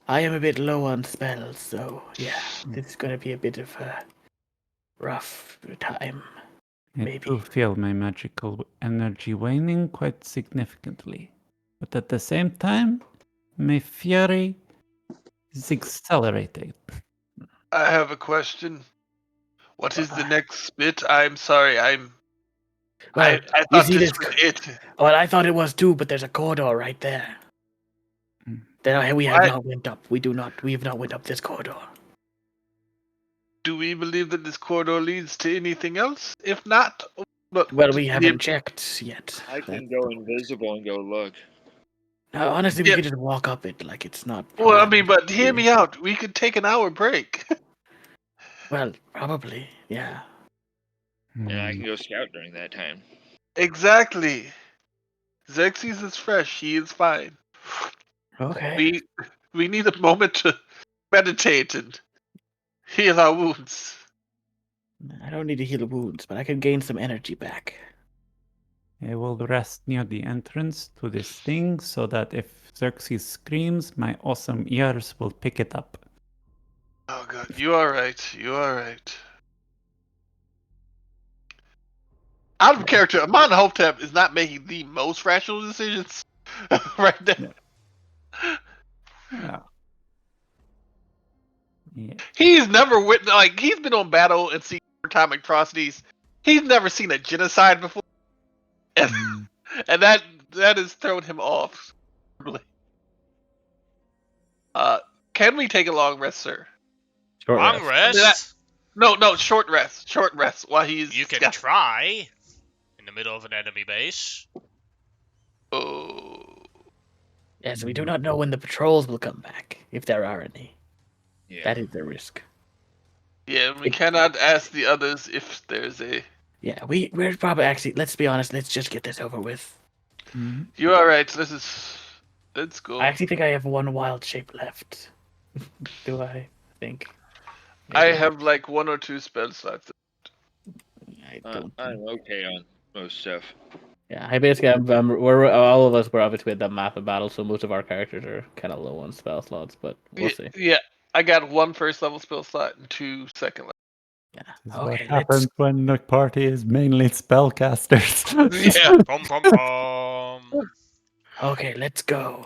I am a bit low on spells, so yeah, this is gonna be a bit of a rough time.
I
Maybe.
do feel my magical energy waning quite significantly. But at the same time, my fury is accelerating.
I have a question. What is the next bit? I'm sorry,
Well,
I
you
thought
see
this
this.
was it.
Well, I thought it was too, but there's a corridor right there.
Hmm.
That we have
What?
not went up. We have not went up this corridor.
Do we believe that this corridor leads to anything else? If not, look.
Well, we haven't checked yet.
I can go invisible and go look.
No, honestly, we
Yeah.
could just walk up it. Like it's not.
Well, I
probably
mean, but hear
here.
me out. We could take an hour break.
Well, probably, yeah.
And I
Hmm.
can go scout during that time.
Exactly. Xerxes is fresh. He is fine.
Okay.
We need a moment to meditate and heal our wounds.
I don't need to heal wounds, but I can gain some energy back.
I will rest near the entrance to this thing so that if Xerxes screams, my awesome ears will pick it up.
Oh god, you are right. You are right. Out of character, Amon Hotep is not making the most rational decisions right now.
Yeah. Yeah.
He's never witnessed, like, he's been on battle and seen atomic atrocities. He's never seen a genocide before. And,
Hmm.
and that has thrown him off. Can we take a long rest, sir?
Short
Long
rest.
rest?
No, short rest. Short rest while he's.
You can try in the middle of an enemy base.
Oh.
Yes, we do not know when the patrols will come back, if there are any.
Yeah.
That is the risk.
Yeah, we cannot ask the others if there's a.
Yeah, we're probably actually. Let's be honest. Let's just get this over with.
Hmm.
You are right. Let's go.
I actually think I have one wild shape left. Do I think?
I
Maybe.
have like 1 or 2 spell slots.
I don't.
I'm okay on most stuff.
Yeah, I basically, we're all of us were obviously at the map of battle, so most of our characters are kind of low on spell slots, but we'll see.
Yeah, I got 1 first level spell slot and 2 second level.
Yeah.
This is
Okay,
what
let's.
happens when the party is mainly spellcasters.
Yeah.
Pom pom pom.
Okay, let's go.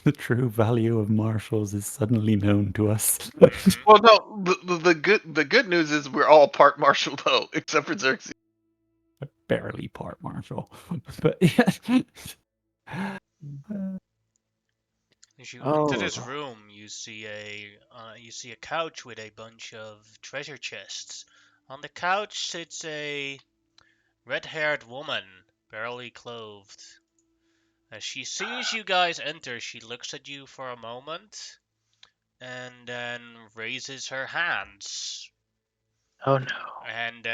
The true value of marshals is suddenly known to us.
Mhm.
Well, no, the good news is we're all part martial though, except for Xerxes.
Barely part marshal. But yeah.
As you
Oh.
enter this room, you see a couch with a bunch of treasure chests On the couch sits a red-haired woman, barely clothed. As she sees you guys enter, she looks at you for a moment and then raises her hands.
Oh no.
And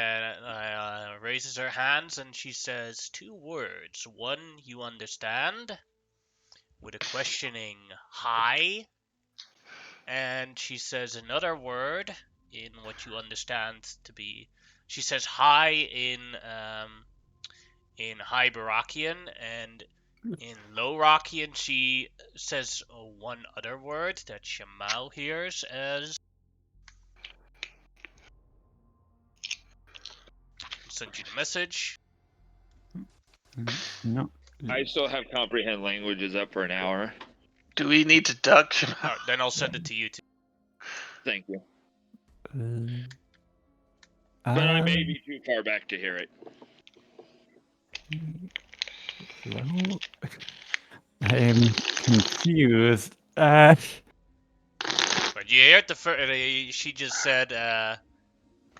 raises her hands and she says 2 words. One you understand with a questioning hi. And she says another word in what you understand to be. She says hi in Hyberakian, and in Lowrockian she says one other word that Shamal hears as. I'll send you the message.
No.
I still have comprehend languages up for an hour.
Do we need to duck?
Then I'll send it to you too.
Thank you.
But
But I may be too far back to hear it.
Well, I'm confused.
But you heard she just said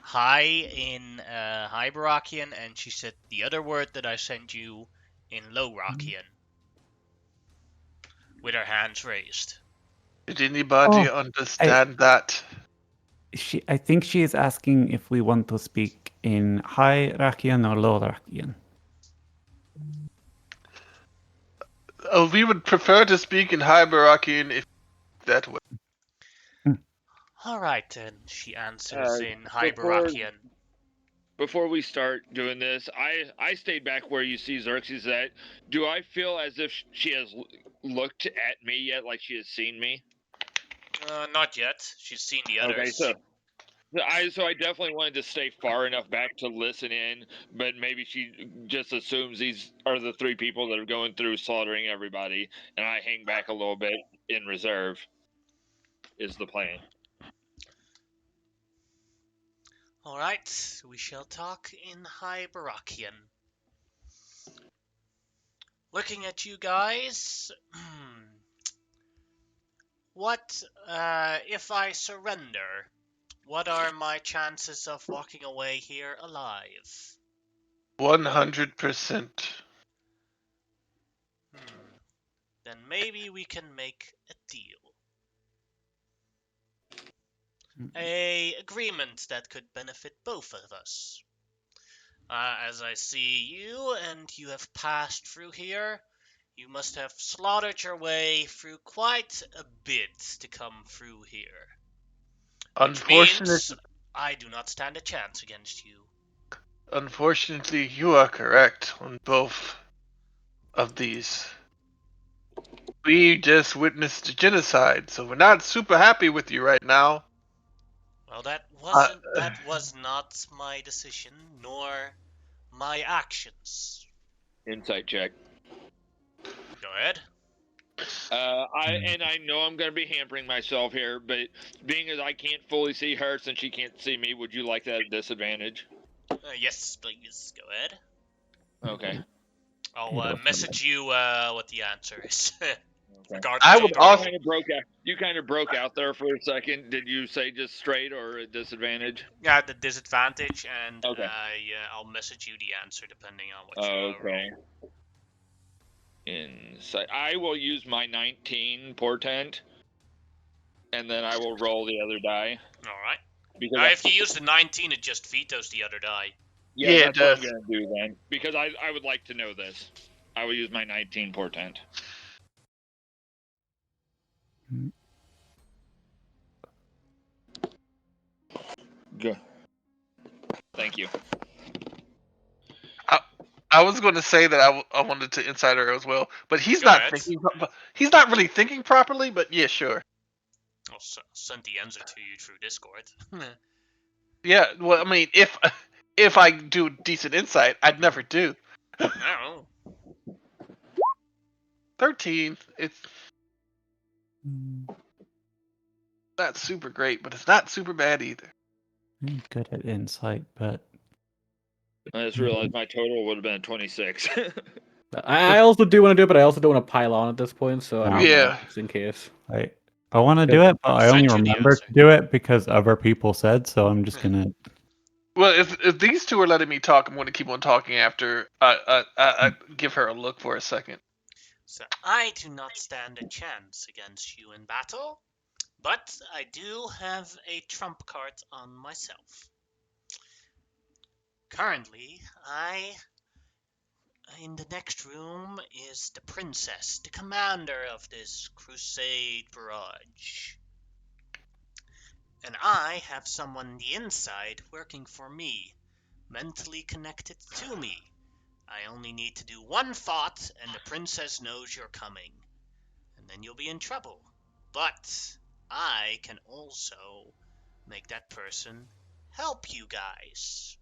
hi in Hyberakian, and she said the other word that I sent you in Lowrockian with her hands raised.
Did anybody understand that?
I think she is asking if we want to speak in High Rakian or Low Rakian.
Oh, we would prefer to speak in Hyberakian if that way.
All right, then, she answers in Hyberakian.
Before we start doing this, I stayed back where you see Xerxes at. Do I feel as if she has looked at me yet, like she has seen me?
Not yet. She's seen the others.
Okay, so I definitely wanted to stay far enough back to listen in, but maybe she just assumes these are the 3 people that are going through slaughtering everybody, and I hang back a little bit in reserve. Is the plan.
All right, we shall talk in Hyberakian. Looking at you guys, what if I surrender? What are my chances of walking away here alive?
100%.
Then maybe we can make a deal. A agreement that could benefit both of us. As I see you, and you have passed through here, you must have slaughtered your way through quite a bit to come through here. Which means I do not stand a chance against you.
Unfortunately, you are correct on both of these. We just witnessed a genocide, so we're not super happy with you right now.
Well, that was not my decision, nor my actions.
Insight check.
Go ahead.
I know I'm going to be hampering myself here, but being as I can't fully see her since she can't see me, would you like that at disadvantage?
Yes, please. Go ahead.
Okay.
I'll message you what the answer is.
Regardless,
I would also.
You kind of broke out there for a second. Did you say just straight or a disadvantage?
Yeah, the disadvantage, and
okay.
I'll message you the answer depending on what you
okay. Roll. Insight. I will use my 19 portent, and then I will roll the other die.
All right. Because if you use the 19, it just vetoes the other die.
Yeah, that's what I'm going to do then. Because I would like to know this. I will use my 19 portent. Good. Thank you.
I was going to say that I wanted to inside her as well, but he's Go not ahead. Thinking. He's not really thinking properly. But yeah, sure.
I'll send the answer to you through Discord.
Yeah, well, I mean, if I do decent insight, I'd never do.
No.
13. It's not super great, but it's not super bad either.
I'm good at insight, but
I just realized my total would have been 26.
I also do want to do it, but I also don't want to pile on at this point, so I don't know, just in case.
I want to do it, but I only remember to do it because other people said, so I'm just gonna.
Well, if these two are letting me talk, I'm going to keep on talking after I give her a look for a second.
So I do not stand a chance against you in battle, but I do have a trump card on myself. Currently, in the next room is the princess, the commander of this crusade barrage. And I have someone on the inside working for me, mentally connected to me. I only need to do one thought, and the princess knows you're coming. And then you'll be in trouble. But I can also make that person help you guys.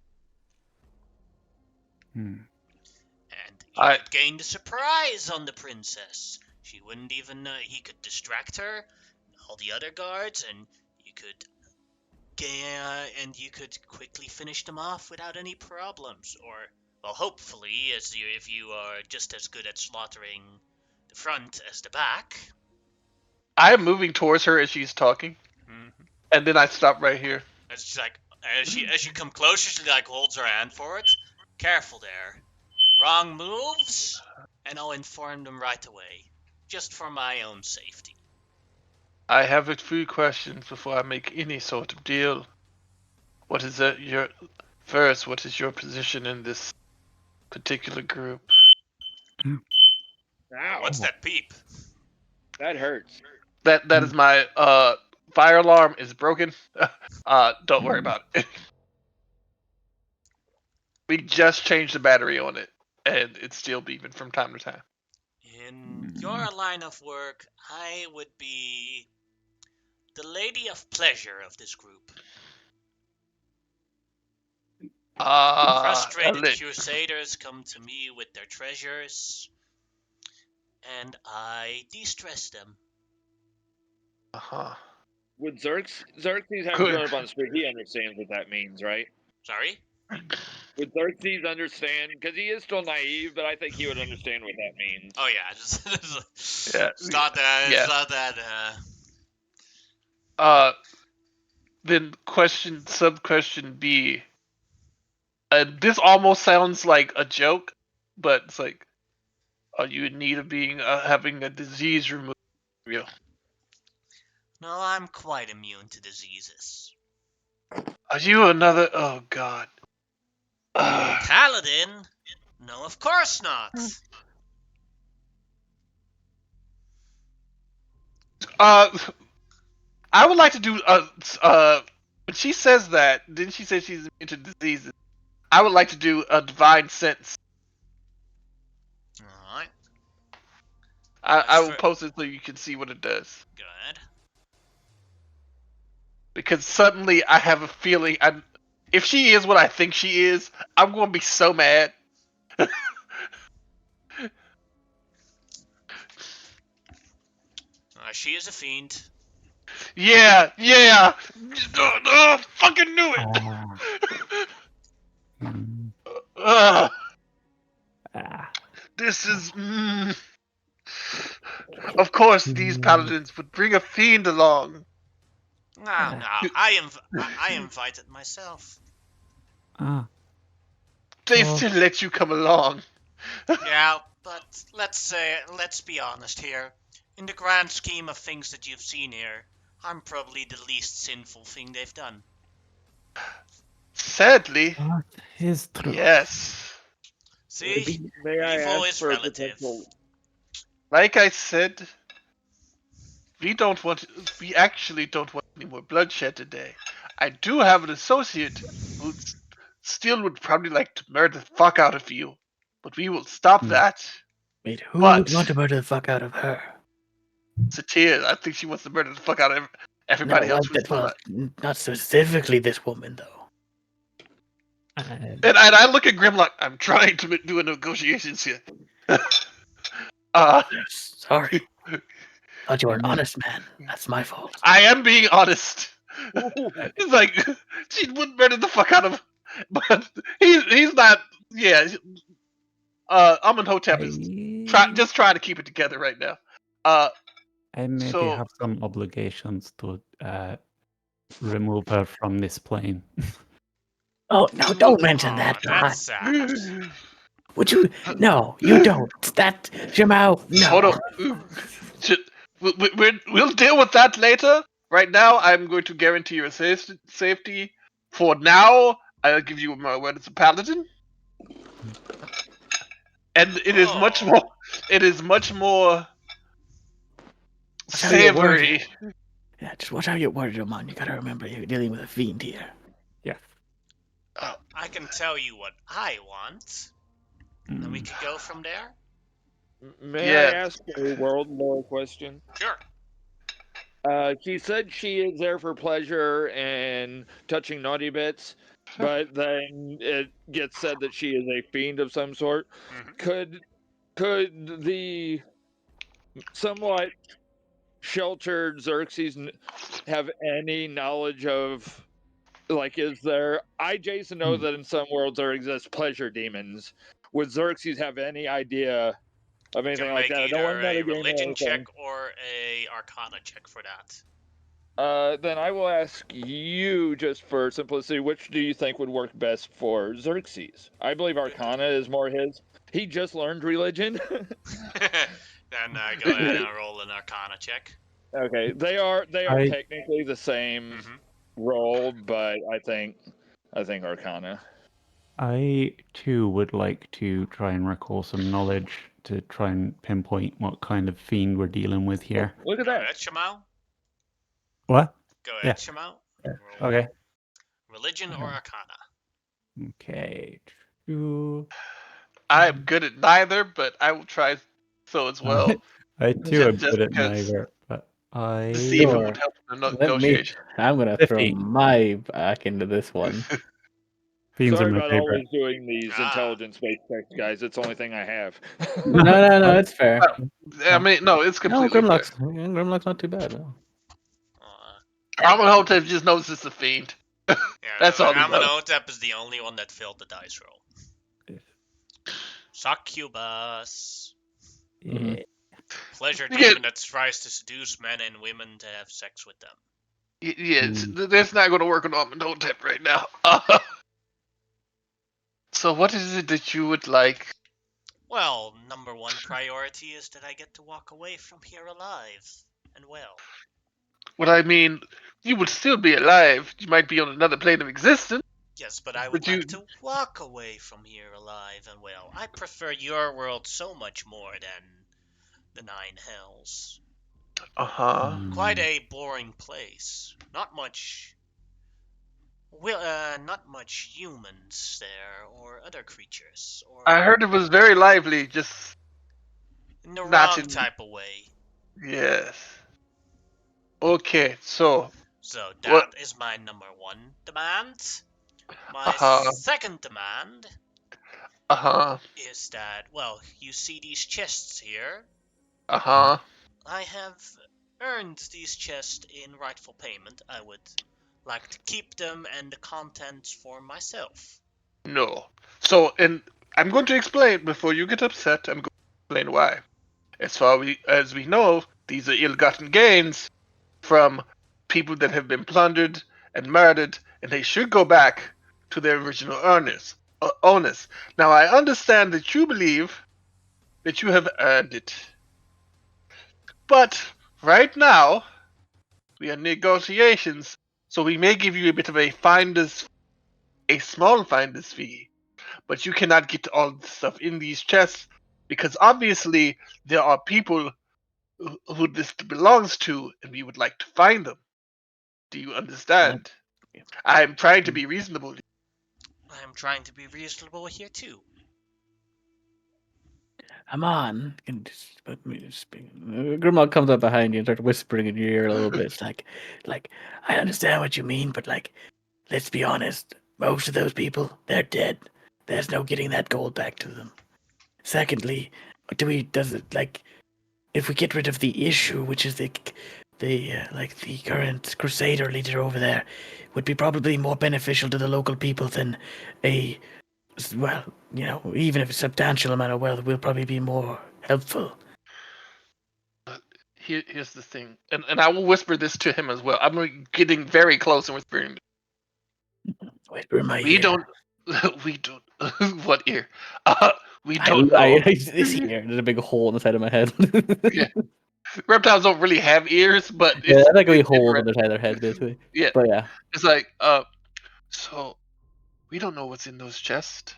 Hmm.
And you could gain the surprise on the princess. She wouldn't even know. He could distract her, all the other guards, and you could quickly finish them off without any problems. Or, well, hopefully, if you are just as good at slaughtering the front as the back.
I am moving towards her as she's talking, and then I stop right here.
It's just like as you come closer, she like holds her hand for it. Careful there. Wrong moves, and I'll inform them right away, just for my own safety.
I have a few questions before I make any sort of deal. What is your position in this particular group?
Ow,
What's that peep?
that hurts.
That is my fire alarm is broken. Don't worry about it. We just changed the battery on it, and it's still beeping from time to time.
In your line of work, I would be the lady of pleasure of this group. Frustrated crusaders come to me with their treasures, and I de-stress them.
Would Xerxes haven't grown up on the street? He understands what that means, right?
Sorry?
Would Xerxes understand? Because he is still naive, but I think he would understand what that means.
Oh yeah, just
it's not that.
It's not that.
Then sub question B. This almost sounds like a joke, but it's like, are you in need of having a disease removed from you?
No, I'm quite immune to diseases.
Are you another? Oh God.
Paladin? No, of course not.
I would like to do when she says that, didn't she say she's into diseases? I would like to do a divine sense.
Alright.
I will post it so you can see what it does.
Good.
Because suddenly I have a feeling if she is what I think she is, I'm going to be so mad.
She is a fiend.
Yeah. Fucking knew it. This is. Of course, these paladins would bring a fiend along.
No, I invited myself.
They still let you come along.
Yeah, but let's be honest here. In the grand scheme of things that you've seen here, I'm probably the least sinful thing they've done.
Sadly,
that is true.
yes.
See, evil is relative.
Like I said, we actually don't want any more bloodshed today. I do have an associate who still would probably like to murder the fuck out of you, but we will stop that.
Wait, who would want to murder the fuck out of her?
Satir, I think she wants to murder the fuck out of everybody else.
Not specifically this woman, though.
And I look at Grim like, I'm trying to do a negotiations here.
Sorry. Thought you were an honest man. That's my fault.
I am being honest. It's like, she would murder the fuck out of him. But he's not, yeah. Amenhotep is just trying to keep it together right now.
I maybe have some obligations to remove her from this plane.
Oh no! Don't mention that.
That's
God.
sad.
Would you? No, you don't. That Jamal.
Hold
No.
on. We'll deal with that later. Right now, I'm going to guarantee your safety. For now, I'll give you my word as a paladin, and it is much
Oh.
more. It is much more
Watch how you word
savory.
it. Yeah, just watch how you word it, man. You gotta remember you're dealing with a fiend here.
Yeah.
I can tell you what I want, and then we
Mm.
could go from there.
May I
Yeah.
ask a world lore question?
Sure.
She said she is there for pleasure and touching naughty bits, but then it gets said that she is a fiend of some sort.
Mhm.
Could the somewhat sheltered Xerxes have any knowledge of, like, is there? I, Jason, know that in some worlds there exist pleasure demons. Would Xerxes have any idea of
You can
anything like
make
that? I don't
either
want to
a
metagame or
religion check
anything.
or a arcana check for that.
Then I will ask you, just for simplicity, which do you think would work best for Xerxes? I believe Arcana is more his. He just learned religion.
Then go ahead and roll an arcana check.
Okay, they are
I
technically the same
Mhm.
role, but I think Arcana.
I too would like to try and recall some knowledge to try and pinpoint what kind of fiend we're dealing with here.
Look at
Go
that.
ahead, Shamal.
What?
Go
Yeah.
ahead, Shamal. Roll
Okay.
religion or arcana.
Okay. Two.
I'm good at neither, but I will try so as well.
I too am
Just
good at
because
neither, but
to see if it would
Sure.
help in the
Let me.
negotiation.
I'm gonna throw
15.
my back into this one.
Fiends are
Sorry
my
about
favorite.
always doing these
Ah.
intelligence-based checks, guys. It's the only thing I have.
No, no, no. It's fair.
I mean, no, it's
No,
completely fair.
Grimlock's not too bad. No.
Amenhotep just knows it's a fiend.
Yeah,
That's all he knows.
Amenhotep is the only one that failed the dice roll. Succubus.
Mhm.
Yeah.
Pleasure
You get-
demon that tries to seduce men and women to have sex with them.
Yeah, that's not going to work on Amenhotep right now. So what is it that you would like?
Well, number one priority is that I get to walk away from here alive and well.
What I mean, you would still be alive. You might be on another plane of existence,
Yes, but I would
but you.
like to walk away from here alive and well. I prefer your world so much more than the Nine Hells.
Uh-huh.
Quite a boring place. Not much. Not much humans there, or other creatures,
I
or
heard it was very lively, just
in the
not
wrong
in.
type of way.
Yes. Okay, so
So
what?
that is my number one demand. My
Uh-huh.
second demand
Uh-huh.
is that, well, you see these chests here.
Uh-huh.
I have earned these chests in rightful payment. I would like to keep them and the contents for myself.
No. So, and I'm going to explain before you get upset. I'm going to explain why. As far as we know, these are ill-gotten gains from people that have been plundered and murdered, and they should go back to their original owners. Now, I understand that you believe that you have earned it, but right now we are negotiations, so we may give you a bit of a small finder's fee, but you cannot get all the stuff in these chests because obviously there are people who this belongs to, and we would like to find them. Do you understand? I'm trying to be reasonable.
I am trying to be reasonable here too.
I'm on. And just put me to speak. Grimlock comes up behind you and starts whispering in your ear a little bit. It's like, I understand what you mean, but like, let's be honest. Most of those people, they're dead. There's no getting that gold back to them. Secondly, does it like, if we get rid of the issue, which is the current crusader leader over there, would be probably more beneficial to the local people than a, well, even if a substantial amount of wealth will probably be more helpful.
Here's the thing, and I will whisper this to him as well. I'm getting very close and whispering.
Whisper in my
We
ear.
don't. We don't. What ear? We don't
I,
know.
this ear. There's a big hole in the side of my head.
Yeah. Reptiles don't really have ears, but
Yeah,
it's,
that's like a wee
it's
hole in
interesting.
their head, basically.
Yeah,
But yeah,
it's like so we don't know what's in those chests.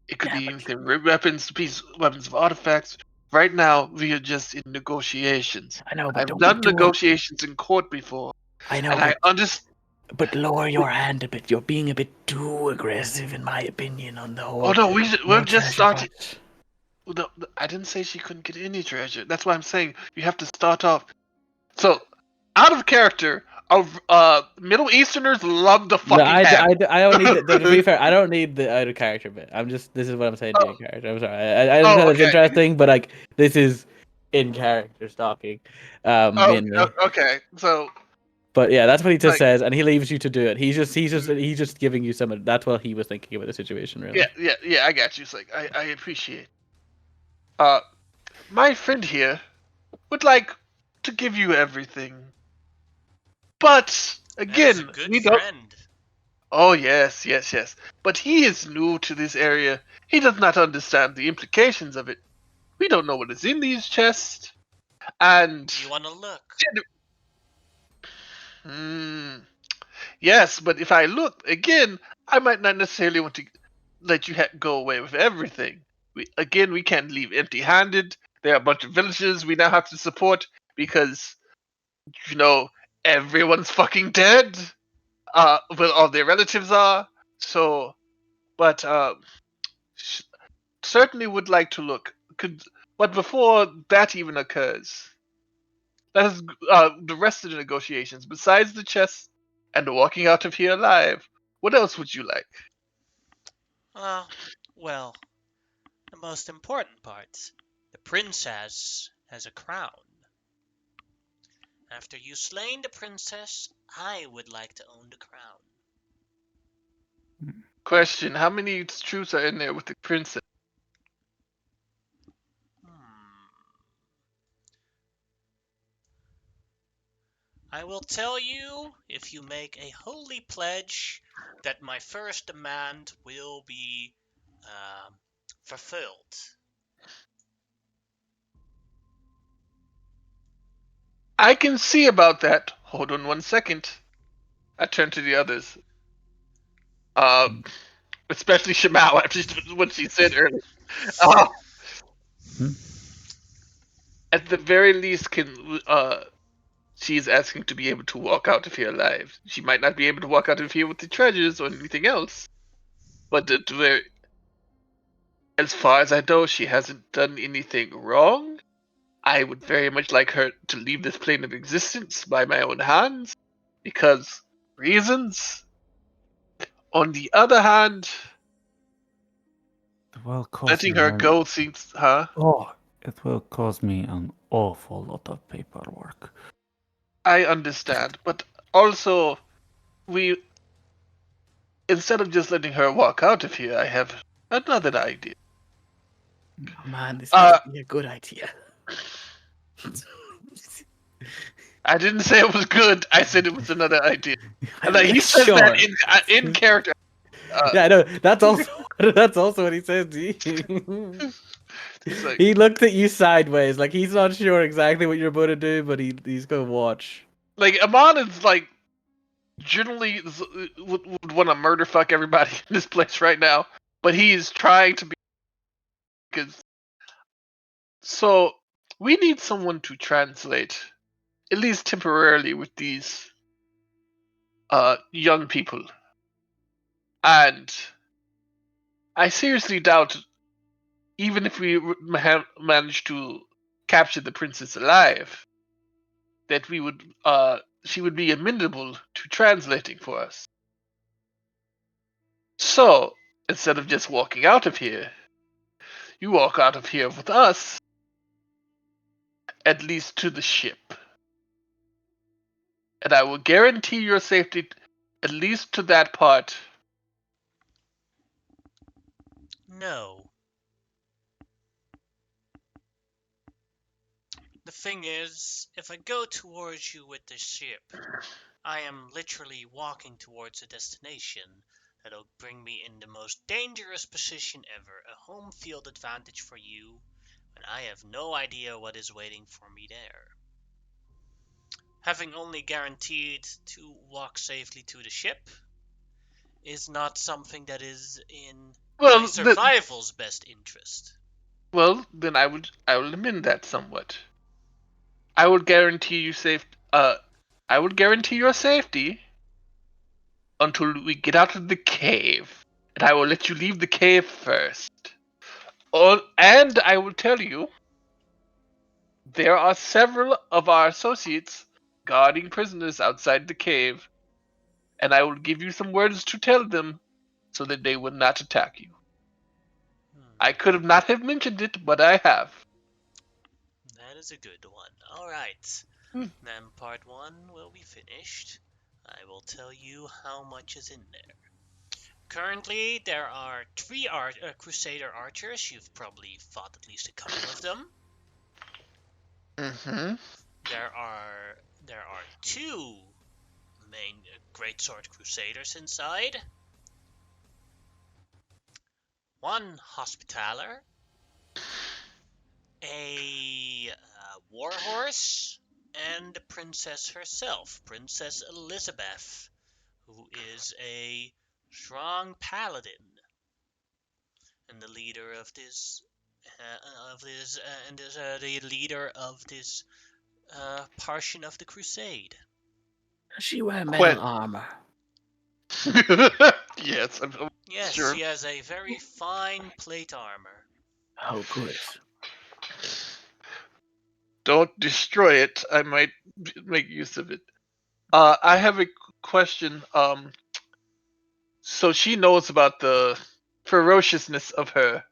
It could
yeah,
be
but
anything: weapons, weapons of artifacts. Right now, we are just in negotiations.
I know, but
I've
don't be
done
too.
negotiations in court before,
I know,
and I understand.
but lower your hand a bit. You're being a bit too aggressive, in my opinion, on the
Oh
whole.
no, we're
No
just
treasure
starting.
parts.
No, I didn't say she couldn't get any treasure. That's why I'm saying you have to start off. So, out of character, Middle Easterners love to
No,
fucking have.
I don't need to be fair, I don't need the out of character bit. I'm just this is what I'm saying to
Oh,
in character. I'm sorry. I
oh,
understand it's
okay.
interesting, but like this is in character stalking,
Oh,
mainly.
okay. So,
But yeah, that's what he just
like,
says, and he leaves you to do it. He's just giving you some. That's what he was thinking about the situation,
yeah,
really.
yeah. I got you. It's like I appreciate. Uh, my friend here would like to give you everything, but
That is a
again,
good
we don't.
friend.
Oh yes, yes, yes. But he is new to this area. He does not understand the implications of it. We don't know what is in these chests, and
Do you want to look?
Hmm. Yes, but if I look again, I might not necessarily want to let you go away with everything. We can't leave empty-handed. There are a bunch of villages we now have to support because you know everyone's fucking dead. Well, all their relatives are. So, but sh- certainly would like to look. But before that even occurs, that is the rest of the negotiations. Besides the chess and the walking out of here alive, what else would you like?
Uh, well, the most important part. The princess has a crown. After you slain the princess, I would like to own the crown.
Question: how many troops are in there with the princess?
Hmm. I will tell you if you make a holy pledge that my first demand will be uh, fulfilled.
I can see about that. Hold on one second. I turn to the others. Uh, especially Shimao after what she said earlier. Uh,
Hmm?
at the very least, can she's asking to be able to walk out of here alive. She might not be able to walk out of here with the treasures or anything else, but as far as I know, she hasn't done anything wrong. I would very much like her to leave this plane of existence by my own hands, because reasons. On the other hand,
It will cost
letting
me
her go seems, huh?
it will cost me an awful lot of paperwork.
I understand, but also we instead of just letting her walk out of here, I have another idea.
Oh man, this
Uh,
might be a good idea.
I didn't say it was good. I said it was another idea. And like,
Yeah,
he says that
sure.
in character.
Yeah, I know. That's also that's also what he says to you.
He's like,
He looked at you sideways, like he's not sure exactly what you're about to do, but he's gonna watch.
Amon is like generally would want to murder fuck everybody in this place right now, but he is trying to be because so we need someone to translate at least temporarily with these young people, and I seriously doubt even if we manage to capture the princess alive that we would she would be amenable to translating for us. So instead of just walking out of here, you walk out of here with us, at least to the ship. And I will guarantee your safety, at least to that part.
No. The thing is, if I go towards you with the ship, I am literally walking towards a destination. That'll bring me in the most dangerous position ever, a home field advantage for you, and I have no idea what is waiting for me there. Having only guaranteed to walk safely to the ship is not something that is in my
Well,
survival's best interest.
then I will amend that somewhat. I will guarantee you safe. I will guarantee your safety until we get out of the cave, and I will let you leave the cave first. And I will tell you, there are several of our associates guarding prisoners outside the cave, and I will give you some words to tell them so that they will not attack you. I could have not have mentioned it, but I have.
That is a good one. Alright.
Hmm.
Then part 1 will be finished. I will tell you how much is in there. Currently, there are 3 Crusader archers. You've probably fought at least a couple of them.
Mm-hmm.
There are 2 main Greatsword Crusaders inside. 1 Hospitaller. A warhorse. And the princess herself, Princess Elizabeth, who is a strong paladin and the leader of this the leader of this portion of the crusade.
Does she wear
Quit.
metal armor?
Yes, I'm
Yes,
sure.
she has a very fine plate armor.
Oh, good.
Don't destroy it. I might make use of it. I have a question. So she knows about the ferociousness of her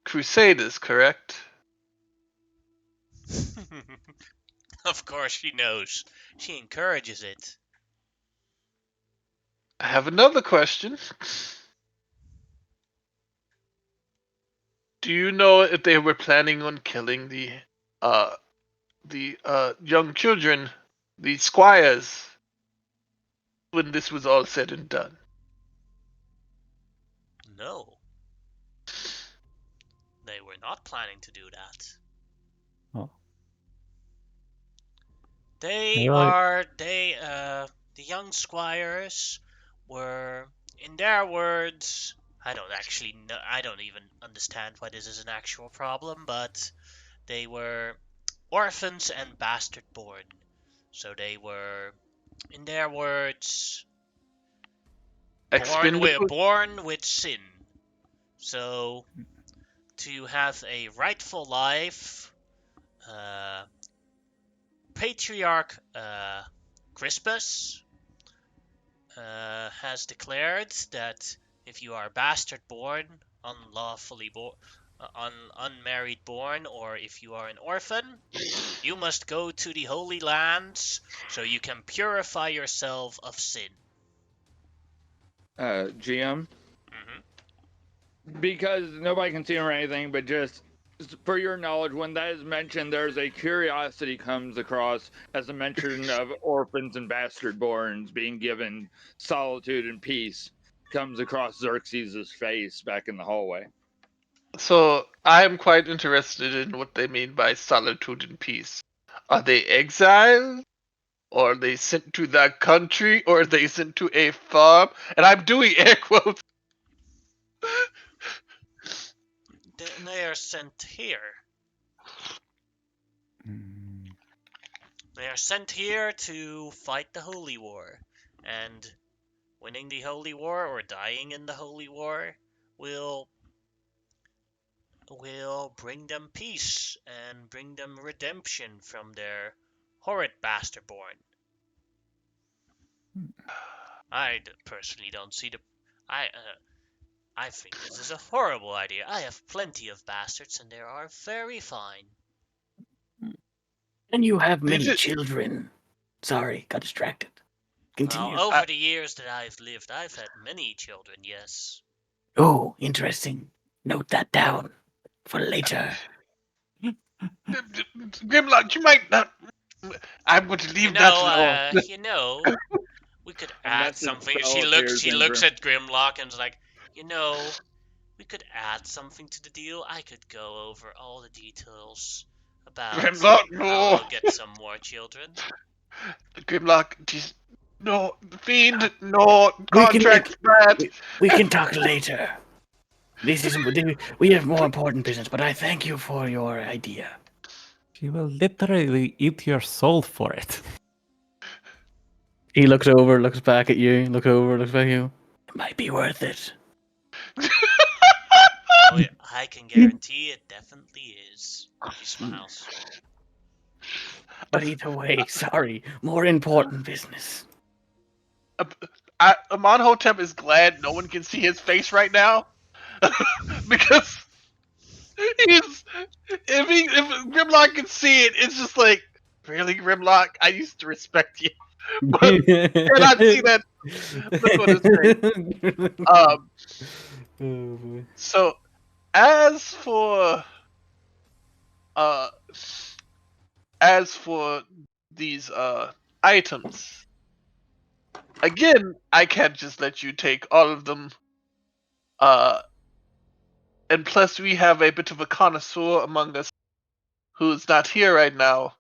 crusaders, correct?
Of course she knows. She encourages it.
I have another question. Do you know if they were planning on killing the young children, the squires, when this was all said and done?
No. They were not planning to do that.
Oh.
They
Right.
are the young squires were, in their words, I don't actually know, I don't even understand why this is an actual problem, but they were orphans and bastard born. So they were, in their words,
Expendable.
born with sin. So to have a rightful life, Patriarch Crispus has declared that if you are bastard born, unlawfully born, unmarried born, or if you are an orphan, you must go to the Holy Lands so you can purify yourself of sin.
GM,
Mm-hmm.
because nobody can see him or anything, but just for your knowledge, when that is mentioned, there's a curiosity comes across as a mention of orphans and bastard borns being given solitude and peace comes across Xerxes' face back in the hallway.
So I am quite interested in what they mean by solitude and peace. Are they exiled? Or are they sent to that country? Or are they sent to a farm? And I'm doing air quotes.
They are sent here.
Mm.
They are sent here to fight the Holy War, and winning the Holy War or dying in the Holy War will bring them peace and bring them redemption from their horrid bastard born. I personally don't see the. I think this is a horrible idea. I have plenty of bastards, and they are very fine.
And you have
They
many
did-
children. Sorry, got distracted. Continue.
Now, over the years that I've lived, I've had many children. Yes.
Oh, interesting. Note that down for later.
Grimlock, you might not. I'm going to leave that alone.
You know, We could
A
add
message
something.
spell appears
She
in
looks at Grimlock and is like, we could add something to the deal. I could go over all the details about
Grimlock,
how
no.
I'll get some more children.
Grimlock, just no. Fiend, no.
We can
Contract bad.
we can talk later. This is we have more important business, but I thank you for your idea.
She will literally eat your soul for it.
He looks over, looks back at you, looks over, looks back at you.
It might be worth it.
Oh, yeah, I can guarantee it definitely is. She smiles.
But either way, sorry, more important business.
Amonhotep is glad no one can see his face right now. Because if Grimlock can see it, it's just like, really, Grimlock? I used to respect you. But cannot see that look on his face. So as for these items, again, I can't just let you take all of them. And plus we have a bit of a connoisseur among us who's not here right now,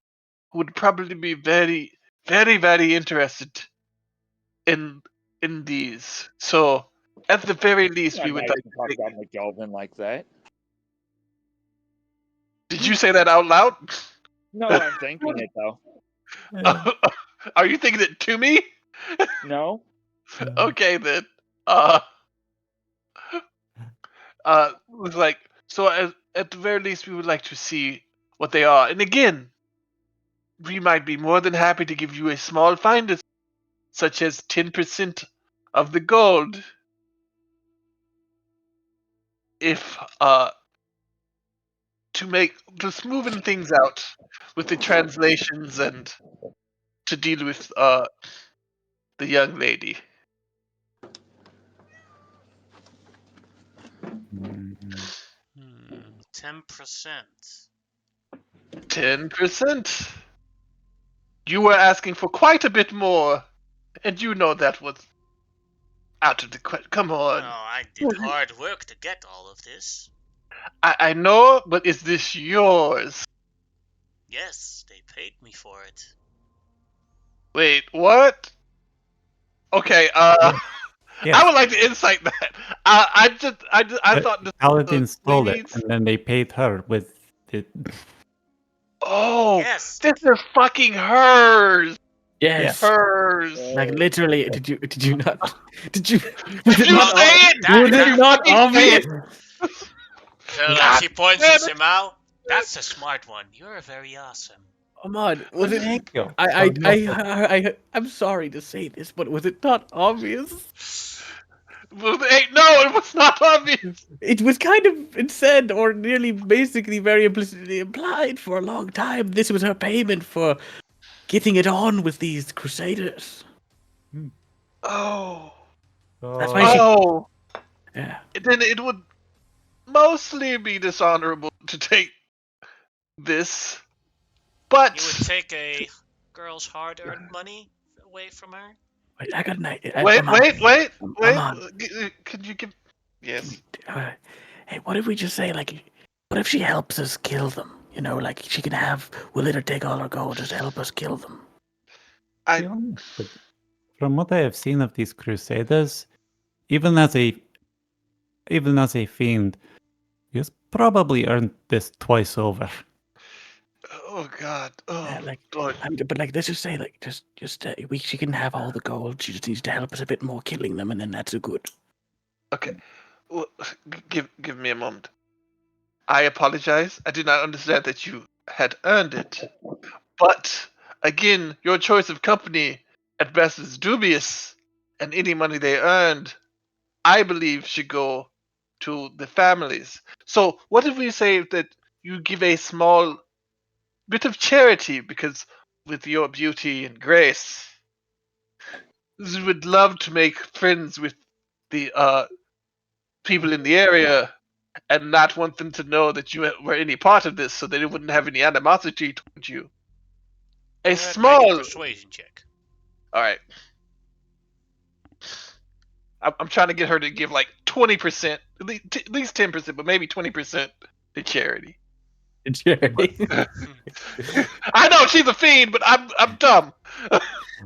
who would probably be very, very, very interested in these. So at the very least, we would
nice
like
to
to
talk
take...
about McGelvin like that.
Did you say that out loud?
No, I'm thinking it though.
Are you thinking it to me?
No.
Okay then. Was like, so at the very least, we would like to see what they are. And again, we might be more than happy to give you a small finder, such as 10% of the gold, if to smoothen things out with the translations and to deal with the young lady.
Mm-hmm.
10%.
10%. You were asking for quite a bit more, and you know that was out of the question. Come on.
No, I did hard work to get all of this.
I know, but is this yours?
Yes, they paid me for it.
Wait, what? Okay,
Yes.
I would like to insight that. I thought this
Paladin
was
stole it,
ladies.
and then they paid her with it.
Oh,
Yes.
this is fucking hers.
Yes.
Hers.
Like literally, did you not? Did you?
Did you say it?
Was
That-
it not
fucking say
obvious?
it?
So
God
she points
damn
at
it.
Simao. That's a smart one. You're very awesome.
Ahmad, was it?
Thank you.
I'm sorry to say this, but was it not obvious?
No, it was not obvious.
It was kind of said, or nearly basically very implicitly implied for a long time. This was her payment for getting it on with these crusaders.
Oh.
That's why she.
Oh.
Yeah.
Then it would mostly be dishonorable to take this, but
You would take a girl's hard-earned money away from her?
Wait, I got an idea.
wait.
Ahmad.
Could you give? Yes.
Hey, what if we just say what if she helps us kill them? You know, like she can have. We'll let her take all her gold just to help us kill them.
From what I have seen of these crusaders, even as a fiend, he has probably earned this twice over.
Oh God. Oh
Yeah,
Lord.
but let's just say she can have all the gold. She just needs to help us a bit more killing them, and then that's a good.
Okay. Well, give me a moment. I apologize. I did not understand that you had earned it. But again, your choice of company at best is dubious, and any money they earned, I believe, should go to the families. So, what if we say that you give a small bit of charity, because with your beauty and grace, you would love to make friends with the people in the area and not want them to know that you were any part of this, so that it wouldn't have any animosity towards you.
Go
A
ahead, make a
small.
persuasion check.
All right. I'm trying to get her to give like 20%, at least 10%, but maybe 20% to charity.
Charity.
I know she's a fiend, but I'm dumb.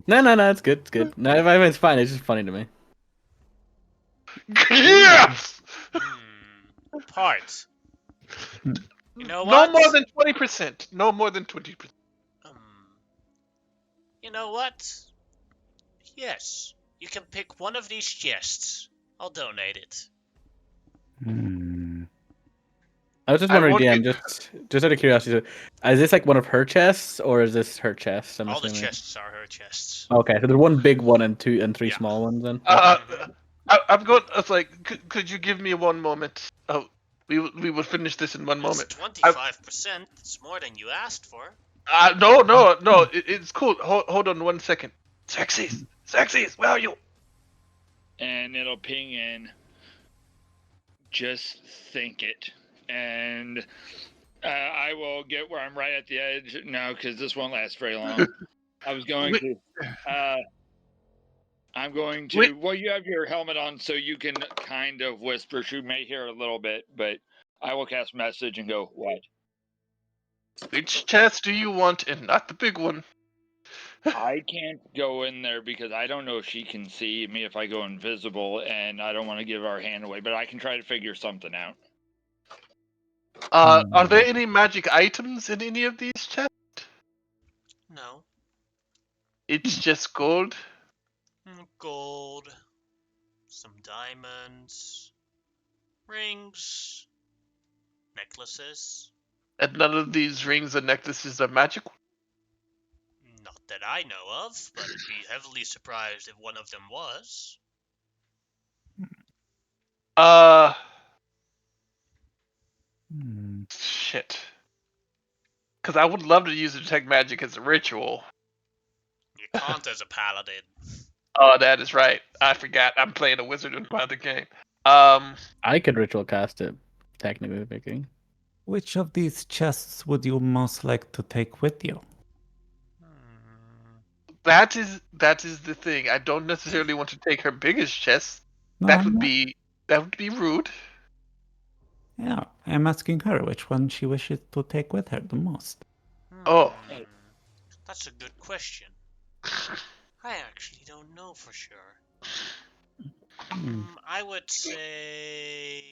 No, it's good. It's good. No, it's fine. It's just funny to me.
Yes.
Parts. You know
No
what?
more than 20%. No more than 20%.
Um, you know what? Yes, you can pick one of these chests. I'll donate it.
Hmm.
I was just
I
wondering,
won't
DM,
get-
just out of curiosity, is this like one of her chests, or is this her chest? I'm
All the
assuming.
chests are her chests.
Okay, so there's one big one and two and three
Yeah.
small ones then.
I'm going. I was like, could you give me one moment? Oh, we will finish this in one
It's
moment.
25%. It's more than you asked for.
No. It's cool. Hold on 1 second. Sexies, where are you?
And it'll ping in. Just think it, and I will get where I'm right at the edge. No, because this won't last very long. I was going to. I'm going to.
Wait.
Well, you have your helmet on, so you can kind of whisper. You may hear a little bit, but I will cast message and go, what?
Which chest do you want, and not the big one?
I can't go in there because I don't know if she can see me if I go invisible, and I don't want to give our hand away, but I can try to figure something out.
Are there any magic items in any of these chests?
No.
It's just gold.
Gold. Some diamonds. Rings. Necklaces.
And none of these rings and necklaces are magical.
Not that I know of, but I'd be heavily surprised if one of them was.
Shit. Because I would love to use detect magic as a ritual.
You can't as a paladin.
Oh, that is right. I forgot. I'm playing a wizard in my other game.
I could ritual cast it, technically speaking.
Which of these chests would you most like to take with you?
that is the thing. I don't necessarily want to take her biggest chest.
No,
That
I'm
would
not-
be rude.
Yeah, I'm asking her which one she wishes to take with her the most.
Oh.
That's a good question. I actually don't know for sure. I would say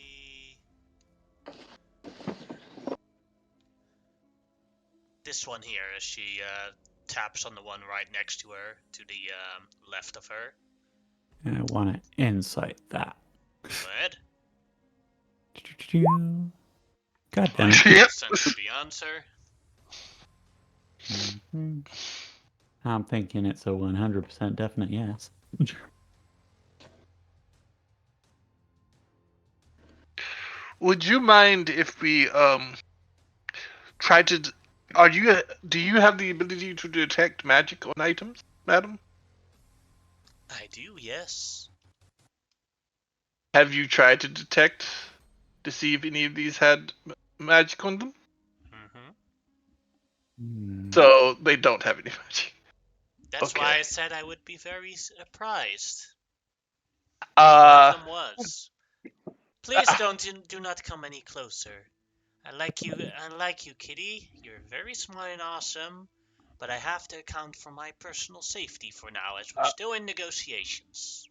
this one here, as she taps on the one right next to her, to the left of her.
I want to insight that.
Go ahead.
God damn it.
Yep.
Send you the answer.
I'm thinking it's a 100% definite yes.
Would you mind if we try to? Do you have the ability to detect magic on items, madam?
I do, yes.
Have you tried to detect to see if any of these had magic on them? So they don't have any magic.
That's
Okay.
why I said I would be very surprised. One
Uh,
of them was. Please do not come any closer. I like you, Kitty. You're very smart and awesome, but I have to account for my personal safety for now, as we're still in negotiations.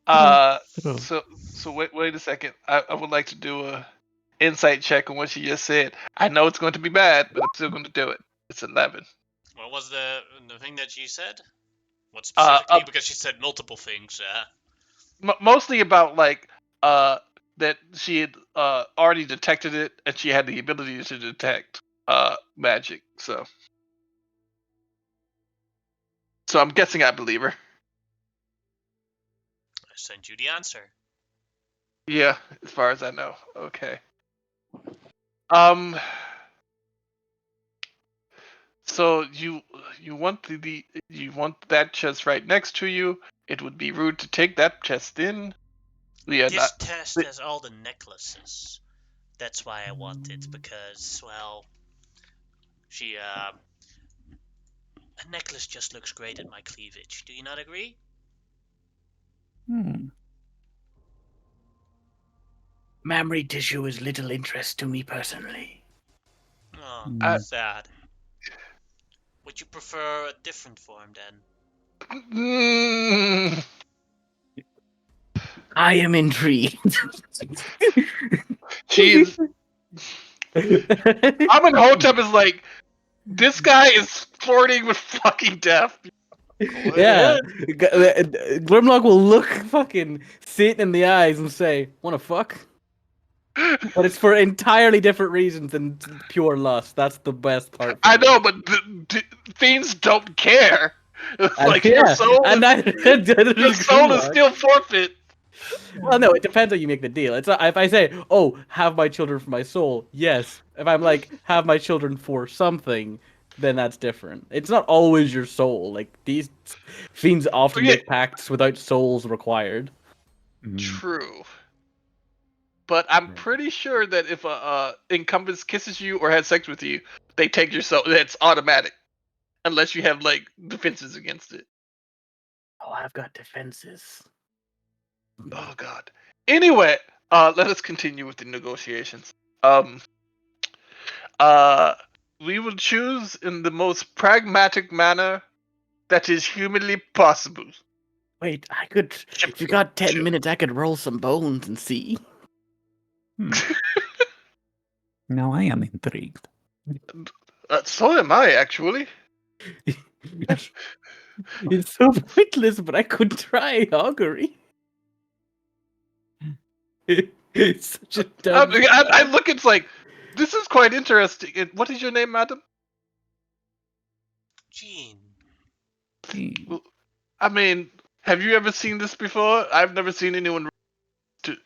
so wait a second. I would like to do a insight check on what she just said. I know it's going to be bad, but I'm still going to do it. It's 11.
What was the thing that she said? What specifically? Because she said multiple things.
Mostly about like that she had already detected it and she had the ability to detect magic. So I'm guessing I believe her.
I sent you the answer.
Yeah, as far as I know. Okay. So you want you want that chest right next to you. It would be rude to take that chest in. We are
This
not.
test has all the necklaces. That's why I want it, because, well, a necklace just looks great at my cleavage. Do you not agree?
Mammary tissue is little interest to me personally.
Oh,
I-
sad. Would you prefer a different form then?
Mm,
I am intrigued.
Jeez. Amenhotep is like, this guy is flirting with fucking death. Go
Yeah,
ahead.
Grimlock will look fucking Satan in the eyes and say, "Wanna fuck?" But it's for entirely different reasons than pure lust. That's the best part. For
I
me.
know, but fiends don't care. It's
And,
like your
yeah,
soul
and
is
neither
your
does
soul is
Grimlock.
still forfeit.
Well, no, it depends how you make the deal. It's not, if I say, "Oh, have my children for my soul," yes. If I'm like, "Have my children for something," then that's different. It's not always your soul. Like these fiends often
Yeah.
make pacts without souls required.
Mm.
True. But I'm pretty sure that if a incumbent kisses you or has sex with you, they take your soul. That's automatic, unless you have like defenses against it.
Oh, I've got defenses.
Oh God. Anyway, let us continue with the negotiations. We will choose in the most pragmatic manner that is humanly possible.
Wait, I could. If you got 10 minutes, I could roll some bones and see.
Hmm. Now I am intrigued.
So am I, actually.
It's so pointless, but I could try augury. It's such a dumb.
I look, it's like, this is quite interesting. What is your name, madam?
Gene.
Hmm.
I mean, have you ever seen this before? I've never seen anyone to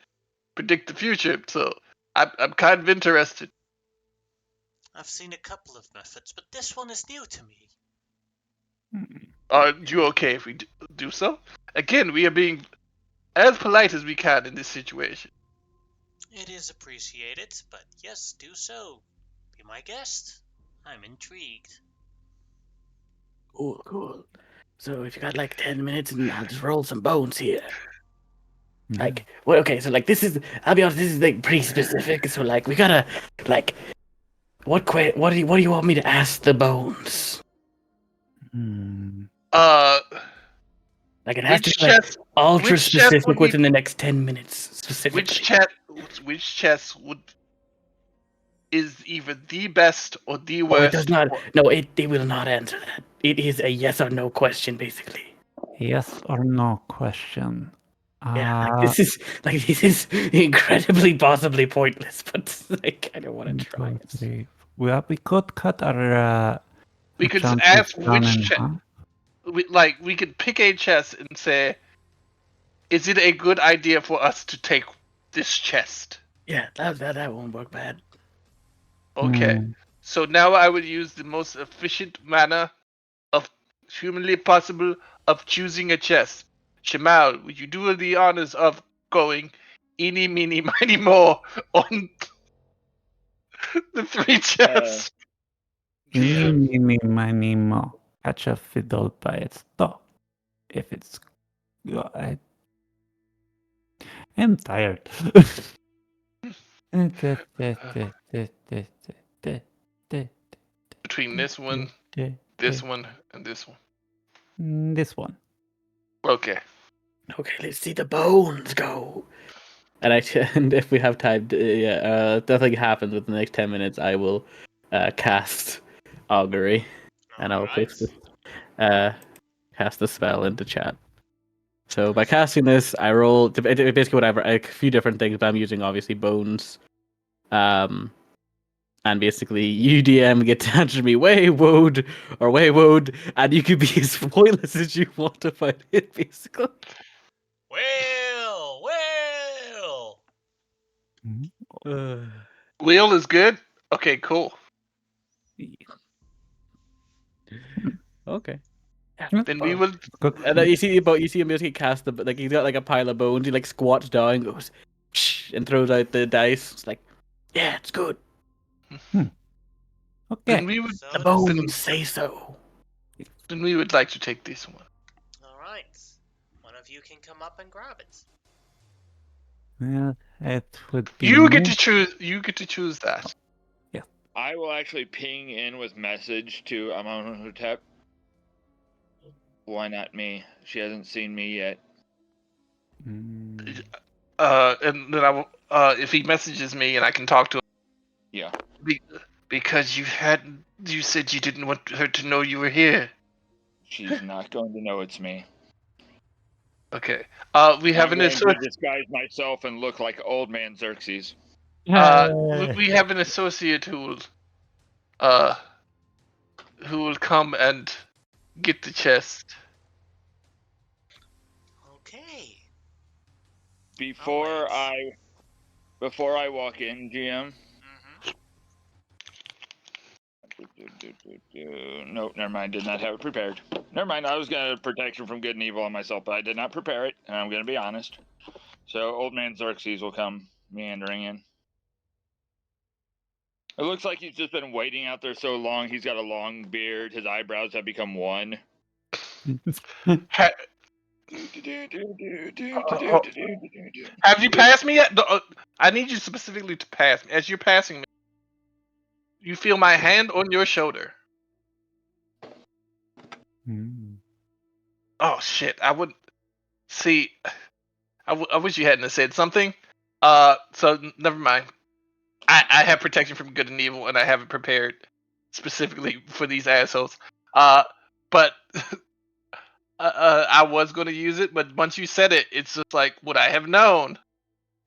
predict the future, so I'm kind of interested.
I've seen a couple of methods, but this one is new to me.
Hmm.
Are you okay if we do so? Again, we are being as polite as we can in this situation.
It is appreciated, but yes, do so. Be my guest. I'm intrigued.
Cool, cool. So if you got like 10 minutes, and I'll just roll some bones here. Like, well, okay, so like this is, I'll be honest, this is like pretty specific. So like we gotta, like, what do you want me to ask the bones?
Hmm.
Like it has to
Which
be like
chest?
ultra
Which chest
specific
would be?
within the next 10 minutes specifically.
Which chest is either the best or the
Oh, it does
worst?
not. No, they will not answer that. It is a yes or no question, basically.
Yes or no question.
Yeah, this is incredibly possibly pointless, but like I don't want to try it.
Well, we could cut our
We could
chances
ask
down
which
in
chest.
half.
We could pick a chest and say, is it a good idea for us to take this chest?
Yeah, that won't work bad.
Okay.
Hmm.
So now I would use the most efficient manner of humanly possible of choosing a chest. Shamal, would you do the honors of going eeny, meeny, miny, mo on the three chests?
Eeny,
GM.
meeny, miny, mo. Catch a fiddle by its toe. If it's... I'm tired.
Between this one, and this one.
This one.
Okay.
Okay, let's see the bones go.
And and if we have time, nothing happens within the next 10 minutes. I will cast augury, and I'll
Alright.
basically cast the spell into chat. So by casting this, I roll basically whatever, a few different things, but I'm using obviously bones. And basically you DM get to answer me way woed, and you can be as pointless as you want about it, basically.
Well.
Wheel is good? Okay, cool.
Okay.
Then we will.
And then you see him basically cast the, like, he's got like a pile of bones. He like squats down, goes Psh, and throws out the dice. It's like,
Yeah, it's good.
Then
Okay.
we would.
So
The
it is.
bones say so.
Then we would like to take this one.
Alright. One of you can come up and grab it.
Well, It would be
You get
more-
to choose. You get to choose that.
I will actually ping in with message to Amenhotep. Why not me? She hasn't seen me yet.
Mm.
And then I will. If he messages me and I can talk to him.
Yeah.
Because you said you didn't want her to know you were here.
She's not going to know it's me.
Okay. We
I'm
have an
going to
associate.
disguise myself and look like old man Xerxes.
We have an associate who will come and get the chest.
Okay.
Before
Alright.
I walk in, GM. Nope, never mind. Did not have it prepared. Never mind. I was gonna protection from good and evil on myself, but I did not prepare it, and I'm gonna be honest. So old man Xerxes will come meandering in. It looks like he's just been waiting out there so long. He's got a long beard. His eyebrows have become one.
Ha- have you passed me yet? I need you specifically to pass me. As you're passing me, you feel my hand on your shoulder.
Mm.
Oh shit! I would see. I wish you hadn't have said something. So never mind. I have protection from good and evil, and I have it prepared specifically for these assholes. But I was going to use it, but once you said it, it's just like, would I have known?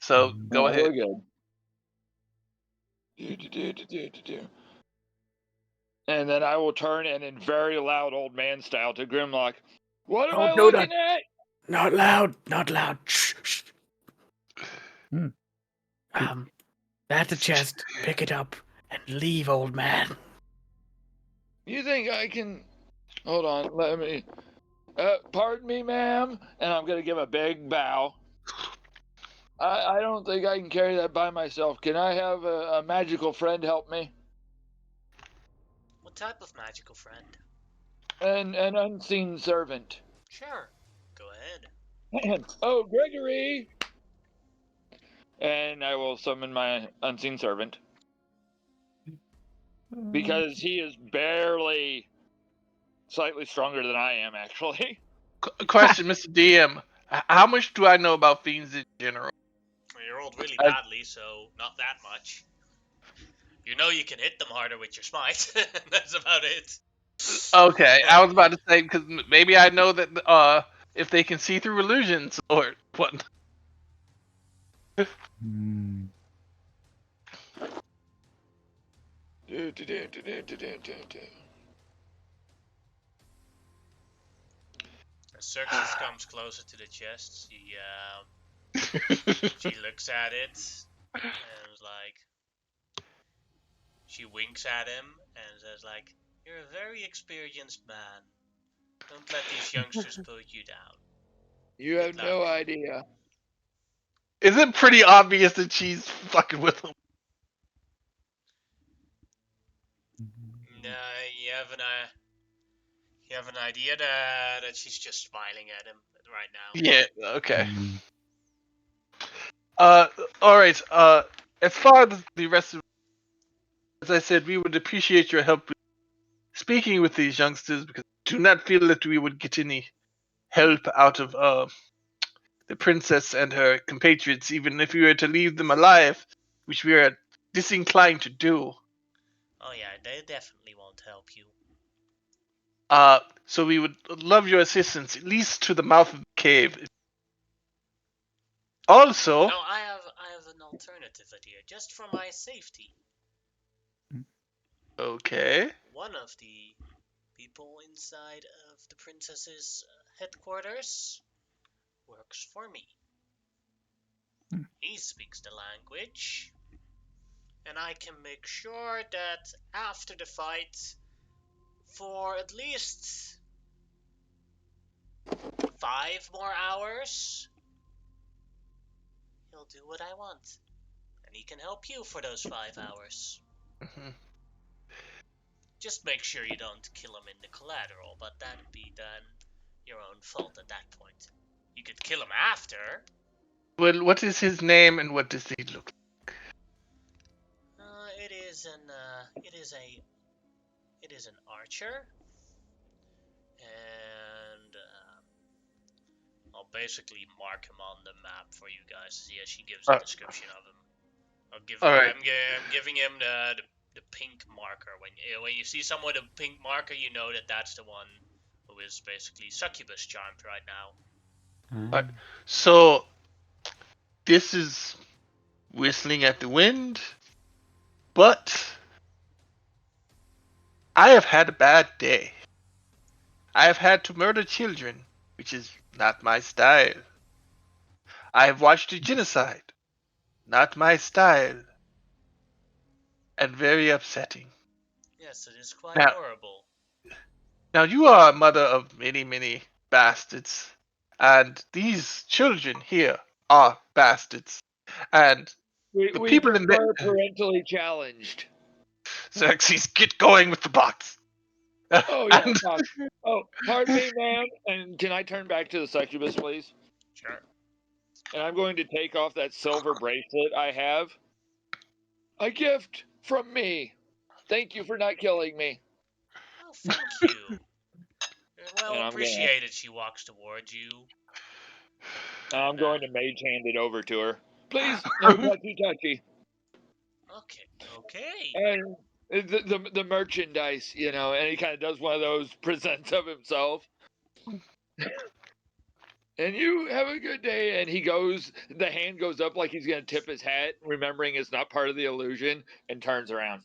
So go ahead.
Really good. And then I will turn and in very loud old man style to Grimlock. What am I
Don't do
looking
that.
at?
Not loud. Not loud. Shh, shh.
Hmm.
That's a chest. Pick it up and leave, old man.
You think I can? Hold on, let me. Pardon me, ma'am. And I'm gonna give a big bow. I don't think I can carry that by myself. Can I have a magical friend help me?
What type of magical friend?
An unseen servant.
Sure. Go ahead.
Oh, Gregory! And I will summon my unseen servant. Because he is barely slightly stronger than I am, actually.
Question, Mr. DM. How much do I know about fiends in general?
You rolled really
I-
badly, so not that much. You know you can hit them harder with your smite. That's about it.
Okay, I was about to say because maybe I know that if they can see through illusions or what.
Mm.
As Xerxes comes closer to the chest, she looks at it and is like, she winks at him and says like, "You're a very experienced man. Don't let these youngsters put you down."
You have
Good
no
luck.
idea.
Is it pretty obvious that she's fucking with him?
You have an idea that she's just smiling at him right now.
Yeah. Okay.
Mm.
All right. As far as the rest of, as I said, we would appreciate your help speaking with these youngsters because I do not feel that we would get any help out of the princess and her compatriots, even if we were to leave them alive, which we are disinclined to do.
Oh yeah, they definitely won't help you.
So we would love your assistance, at least to the mouth of the cave. Also,
No, I have an alternative idea, just for my safety.
okay.
One of the people inside of the princess's headquarters works for me. He speaks the language, and I can make sure that after the fight, for at least 5 more hours, he'll do what I want. And he can help you for those 5 hours.
Mhm.
Just make sure you don't kill him in the collateral, but that'd be then your own fault at that point. You could kill him after,
Well, what is his name and what does he look like?
It is an archer, and I'll basically mark him on the map for you guys to see as she gives a
Uh,
description of him.
all right.
I'm giving him the pink marker. When you see someone with a pink marker, you know that that's the one who is basically succubus charmed right now.
All right. So this is whistling at the wind, but I have had a bad day. I have had to murder children, which is not my style. I have watched a genocide, not my style, and very upsetting.
Yes, it is quite
Now,
horrible.
you are a mother of many, many bastards, and these children here are bastards. And the
We
people in
prefer
the
parentally challenged.
Xerxes, get going with the box.
Oh yeah,
And
box. Oh, pardon me, ma'am. And can I turn back to the succubus, please?
Sure.
And I'm going to take off that silver bracelet I have. A gift from me. Thank you for not killing me.
Oh, thank you. Well
And
appreciated. She walks towards you.
I'm
And,
going to mage hand it over to her. Please, no touchy touchy.
okay.
And the merchandise, you know, and he kind of does one of those presents of himself. And you have a good day. And he goes, the hand goes up like he's going to tip his hat, remembering it's not part of the illusion, and turns around.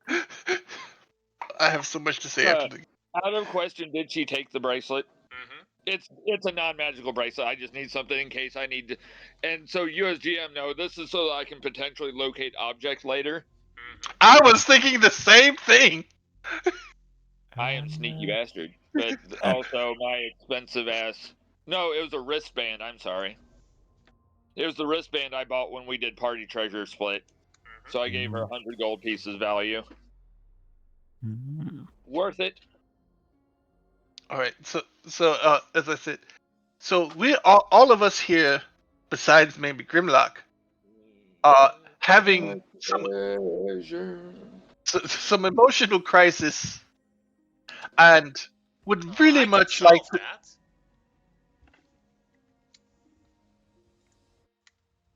I have so much to say after the.
Out of question, did she take the bracelet?
Mm-hmm.
It's a non-magical bracelet. I just need something in case I need to. And so you as GM know this is so that I can potentially locate objects later.
Mm-hmm.
I was thinking the same thing.
I am sneaky bastard, but also my expensive ass. No, it was a wristband. I'm sorry. It was the wristband I bought when we did party treasure split. So I gave her 100 gold pieces value. Worth it.
All right. So as I said, so we all of us here, besides maybe Grimlock, having some emotional crisis, and would really
I can
much like
solve
to.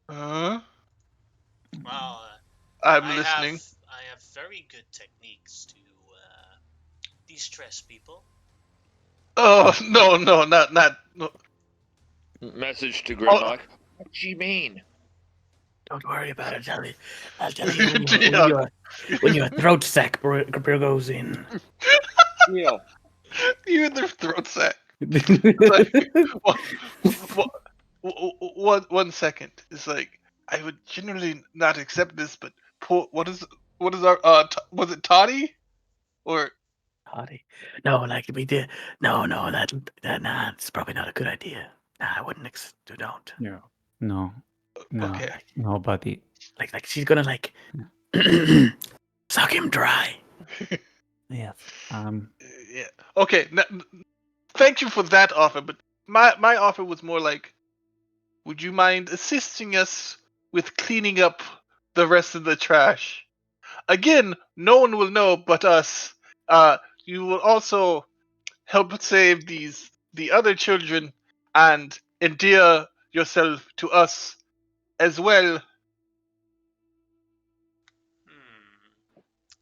that.
Uh,
Well,
I'm listening.
I have very good techniques to de-stress people.
Oh no, not no.
Message to
Oh,
Grimlock. What do you mean?
Don't worry about it, Ellie. I'll tell you when
yeah.
your throat sac goes in.
Deal.
You in their throat sack. One second. It's like I would generally not accept this, but what is our was it Toddy or
Hardy. No, like we did. No, that nah, it's probably not a good idea. Nah, I wouldn't. Don't.
No,
okay?
nobody.
Like she's gonna like suck him dry.
Yes.
Yeah. Okay. Thank you for that offer, but my offer was more like, would you mind assisting us with cleaning up the rest of the trash? Again, no one will know but us. You will also help save the other children and endear yourself to us as well.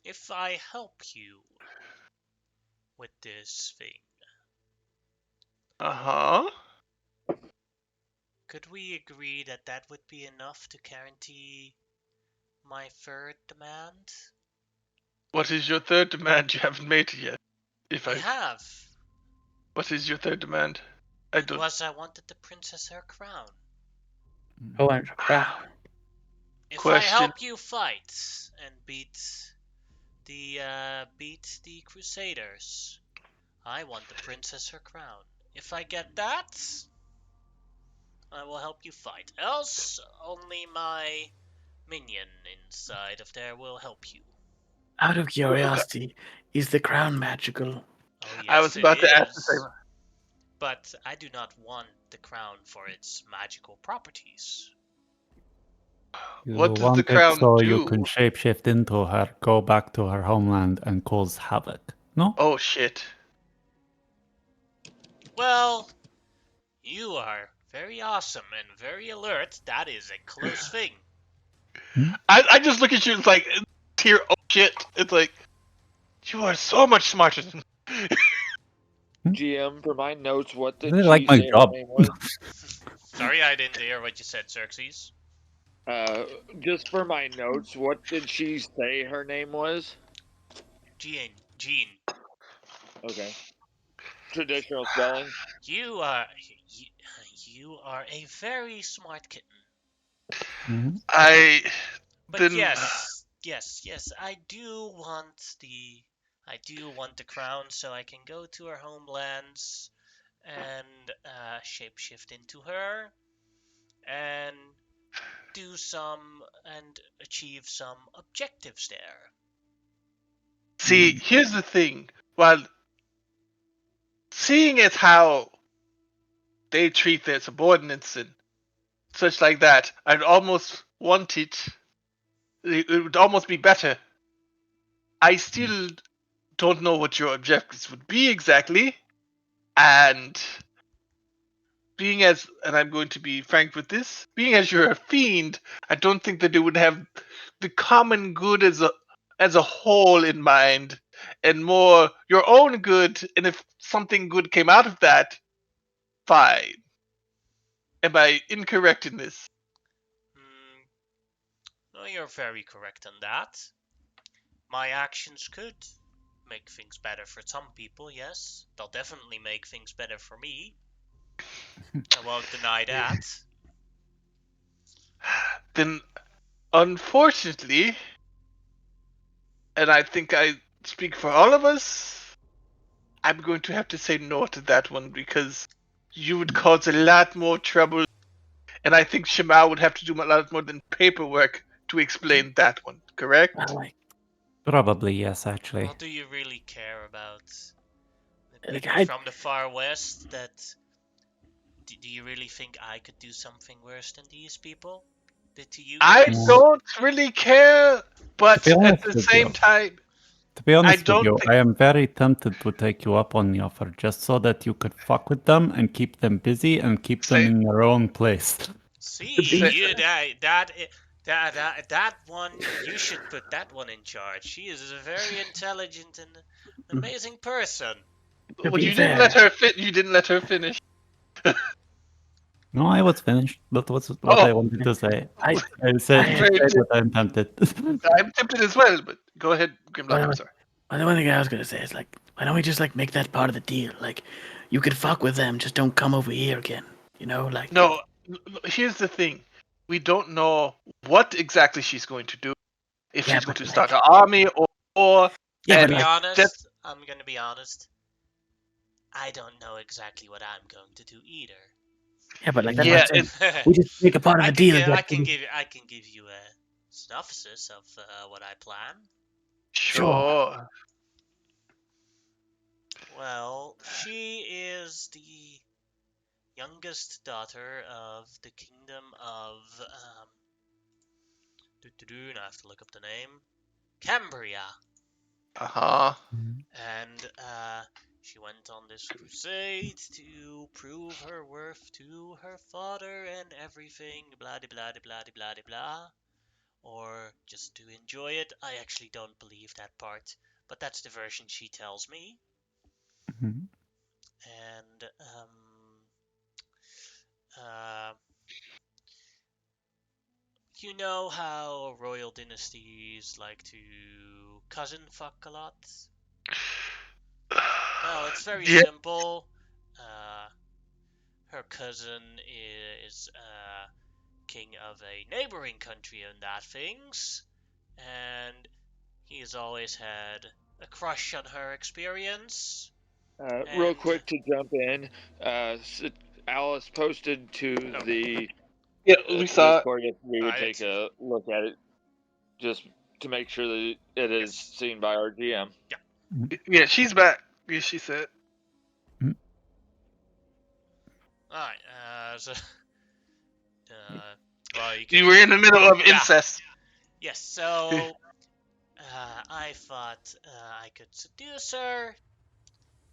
If I help you with this thing,
Uh-huh.
could we agree that that would be enough to guarantee my third demand?
What is your third demand? You haven't made it yet.
I have.
What is your third demand? I
wanted the princess her crown.
Oh, and a crown.
If I
Question.
help you fight and beat the Crusaders, I want the princess her crown. If I get that, I will help you fight. Else, only my minion inside of there will help you.
Out of curiosity, is the crown magical?
Oh
I
yes,
was
it
about to ask the
is.
same.
but I do not want the crown for its magical properties.
You
What does the
want it
crown
so you
do?
can shapeshift into her, go back to her homeland, and cause havoc. No?
Oh shit.
Well, you are very awesome and very alert. That is a close thing.
I just look at you. It's like tear. Oh shit. It's like you are so much smarter than.
GM, for my notes, what
I
did
really
she
like my
say her
job.
name was?
Sorry, I didn't hear what you said, Xerxes.
Just for my notes, what did she say her name was?
Jean,
Okay. Traditional spelling.
you are you, you are a very smart kitten.
Mhm.
I
But
then.
yes, I do want the crown so I can go to her homelands and shapeshift into her and do some and achieve some objectives there.
See, here's the thing. While seeing as how they treat their subordinates and such like that, I'd almost want it. It would almost be better. I still don't know what your objectives would be exactly, and and I'm going to be frank with this, being as you're a fiend, I don't think that it would have the common good as a whole in mind, and more your own good. And if something good came out of that, fine. Am I incorrect in this?
Hmm, no, you're very correct on that. My actions could make things better for some people, yes. They'll definitely make things better for me. I won't deny that.
Then, unfortunately, and I think I speak for all of us, I'm going to have to say no to that one because you would cause a lot more trouble, and I think Shema would have to do a lot more than paperwork to explain that one. Correct?
Well, like,
Probably yes, actually.
Well, do you really care about the
like
people
I,
from the far west? Do you really think I could do something worse than these people did to you
I
guys?
No.
don't really care,
To be
but at
honest
the
with you,
same time,
to be
I
honest with
don't
you,
think.
I am very tempted to take you up on the offer just so that you could fuck with them and keep them busy and keep them
Say,
in their own place.
See,
to be
say,
you that one you should put that one in charge. She is a very intelligent and amazing person.
to
well,
be
you didn't let
fair,
her fit. You didn't let her finish.
No, I was finished. That was what
Oh,
I wanted to say.
I,
I said,
I,
very
said
good.
that I'm tempted.
I'm tempted as well, but go ahead, Grimlock. I'm
well,
sorry.
the one thing I was gonna say is like, why don't we just like make that part of the deal? Like, you could fuck with them, just don't come over here again. You know, like,
No, here's the thing. We don't know what exactly she's going to do. If
yeah,
she's going
but
to start
like,
an army or
yeah, but
and
like,
I'm gonna be honest. I don't know exactly what I'm going to do either.
yeah, but like that's what
yeah,
I'm saying. We just make a part of the deal and
I
get
can give you a synopsis of what I plan.
sure.
sure.
Well, she is the youngest daughter of the kingdom of and I have to look up the name. Cambria.
Uh huh.
And she went on this crusade to prove her worth to her father and everything, blah de blah de blah de blah de blah. Or just to enjoy it. I actually don't believe that part, but that's the version she tells me.
Mhm.
And uh, you know how royal dynasties like to cousin fuck a lot? Well, it's very
Yeah.
simple. Uh, her cousin is king of a neighboring country and that things, and he's always had a crush on her experience.
Real
And
quick to jump in, Alice posted to
oh,
the
Yeah, we saw it.
Discord if we
oh,
would
I didn't
take
see it.
a look at it, just to make sure that it is
Yes.
seen by our GM.
Yeah, she's back. Yeah, she said.
Alright, well, you can.
You were in the middle of
Yeah.
incest.
Yes, so I thought I could seduce her.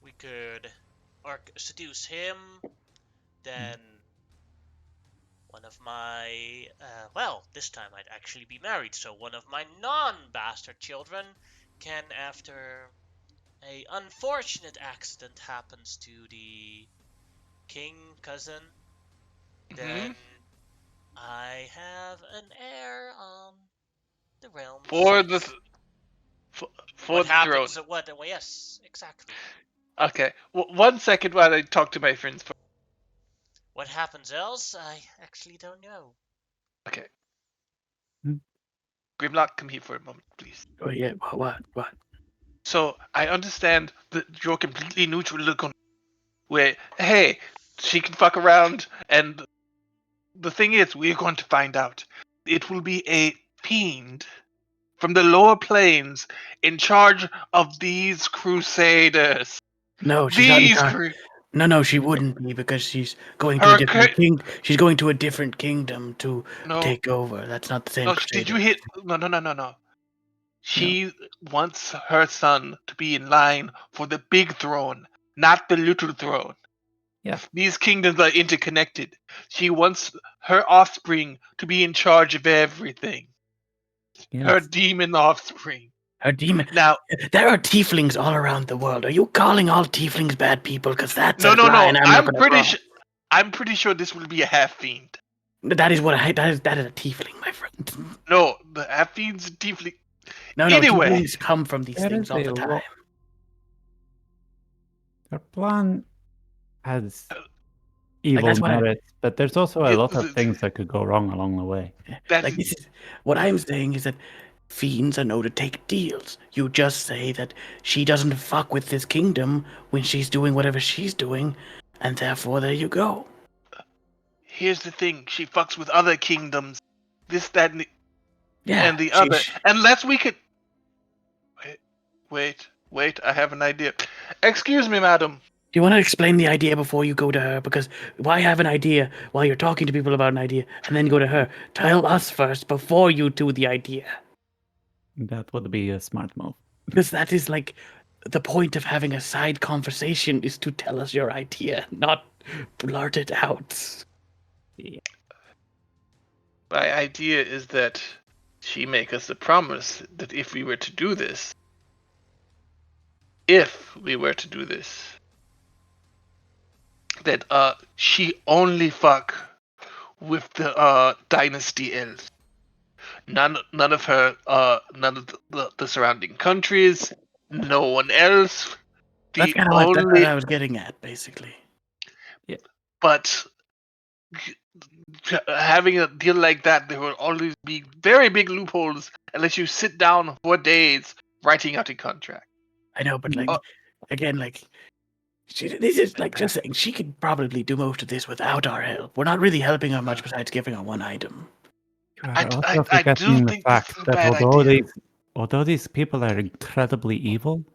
We could, or seduce him. Then one of my, well, this time I'd actually be married, so one of my non-bastard children can, after a unfortunate accident happens to the king cousin, then I have an heir on the realms.
For the
Yes.
for
What
the throne.
happens? What? Well, yes, exactly.
Okay. 1 second while I talk to my friends.
What happens else? I actually don't know.
Okay.
Hmm.
Grimlock, come here for a moment, please.
Oh yeah, what?
So I understand that you're completely neutral look on where, hey, she can fuck around, and the thing is, we're going to find out. It will be a fiend from the lower planes in charge of these crusaders.
No, she's not in
These
charge. No, she wouldn't be because she's going to a
her
different king. She's going to a different kingdom to
no,
take over. That's not the same
no. Did you
Crusader.
hit? No.
No.
She wants her son to be in line for the big throne, not the little throne.
Yeah.
These kingdoms are interconnected. She wants her offspring to be in charge of everything. Her
Yes.
demon offspring.
Her demon.
Now,
There are tieflings all around the world. Are you calling all tieflings bad people? Because that's
no.
a lie, and I'm not going to cross.
I'm pretty sure this will be a half fiend.
That is what that is a tiefling, my friend.
No, the half fiend's tiefling.
No,
Anyway.
tieflings come from these
There
things
is
all
a
the time.
lot. Their plan has evil
that's what I-
merits, but there's also a
It-
lot of things that could go wrong along the way.
That
Like
is-
this is what I'm saying is that fiends are known to take deals. You just say that she doesn't fuck with this kingdom when she's doing whatever she's doing, and therefore there you go.
Here's the thing: she fucks with other kingdoms, this, that,
Yeah,
and the other. Unless we could. Wait. I have an idea. Excuse me, madam.
Do you want to explain the idea before you go to her? Because why have an idea while you're talking to people about an idea and then go to her? Tell us first before you do the idea.
That would be a smart move.
Because that is like the point of having a side conversation is to tell us your idea, not blurt it out.
My idea is that she make us a promise that if we were to do this, that she only fuck with the dynasty elves. None of the surrounding countries, no one else.
That's
The
kind of what
only
I was getting at, basically.
but having a deal like that, there will always be very big loopholes unless you sit down for days writing out a contract.
I know, but like,
Oh.
again, like, this is like just saying she could probably do most of this without our help. We're not really helping her much besides giving her one item.
You are
I
also
do
forgetting the
think this
fact
is a
that
bad idea.
although these people are incredibly evil,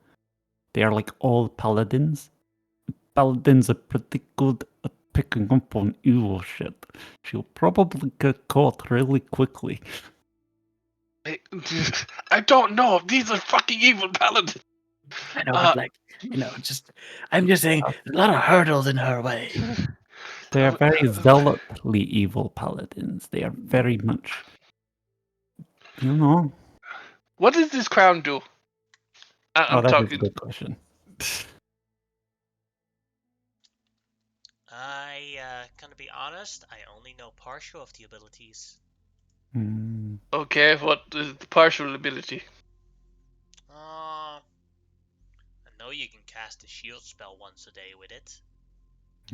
they are like all paladins. Paladins are pretty good at picking up on evil shit. She'll probably get caught really quickly.
I don't know. These are fucking evil paladins.
I know, but like, I'm just saying, there's a lot of hurdles in her way.
They are very zealotly evil paladins. They are very much,
What does this crown do? I'm
that is a
talking.
good question.
Gonna be honest, I only know partial of the abilities.
Hmm.
Okay, what is the partial ability?
I know you can cast a shield spell once a day with it.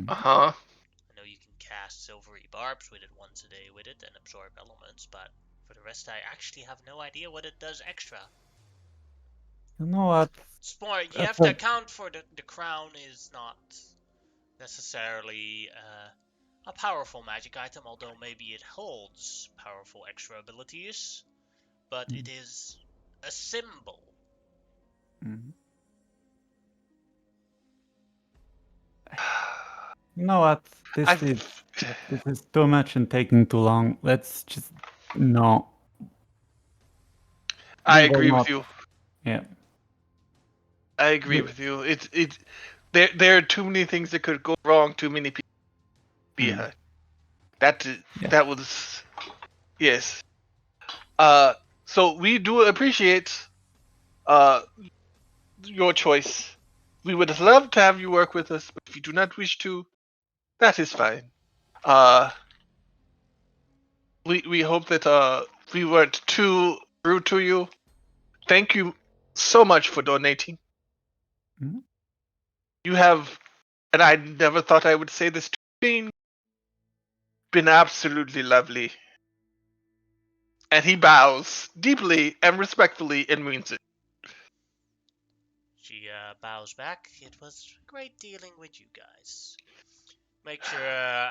Uh-huh.
I know you can cast silvery barbs with it once a day with it and absorb elements, but for the rest I actually have no idea what it does extra.
You know what?
It's more, you
That's
have to
a-
account for the crown is not necessarily a powerful magic item, although maybe it holds powerful extra abilities, but it is a symbol.
Mhm. You know what? This
I,
is this is too much and taking too long. Let's just no.
I
We will
agree with
not.
you.
Yeah.
I agree with you. There are too many things that could go wrong. Too many people behind. That
Yeah.
that was yes. So we do appreciate uh your choice. We would love to have you work with us, but if you do not wish to, that is fine. Uh, we hope that we weren't too rude to you. Thank you so much for donating.
Mhm.
You have, and I never thought I would say this to you, been absolutely lovely. And he bows deeply and respectfully and means it.
She bows back. It was great dealing with you guys. Make sure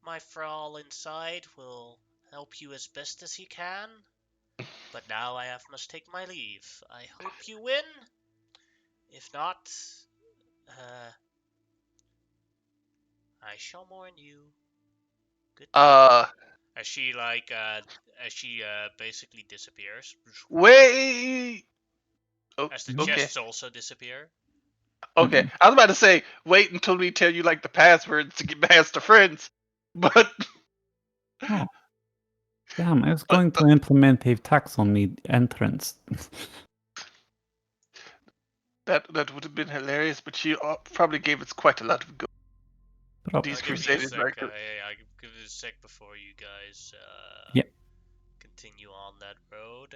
my thrall inside will help you as best as he can. But now must take my leave. I hope you win. If not, uh, I shall mourn you. Goodbye.
Uh,
As she basically disappears.
wait. Oh,
As the
Mhm.
okay.
chests also disappear.
Okay.
Mhm.
I was about to say, wait until we tell you like the passwords to get past the friends, but
Oh, damn! I was
uh,
going to implement a tax on the entrance.
that would have been hilarious. But she probably gave us quite a lot of good. These
Give me a
crusaders
sec.
like her.
I'll give it a sec before you guys
Yeah.
continue on that road.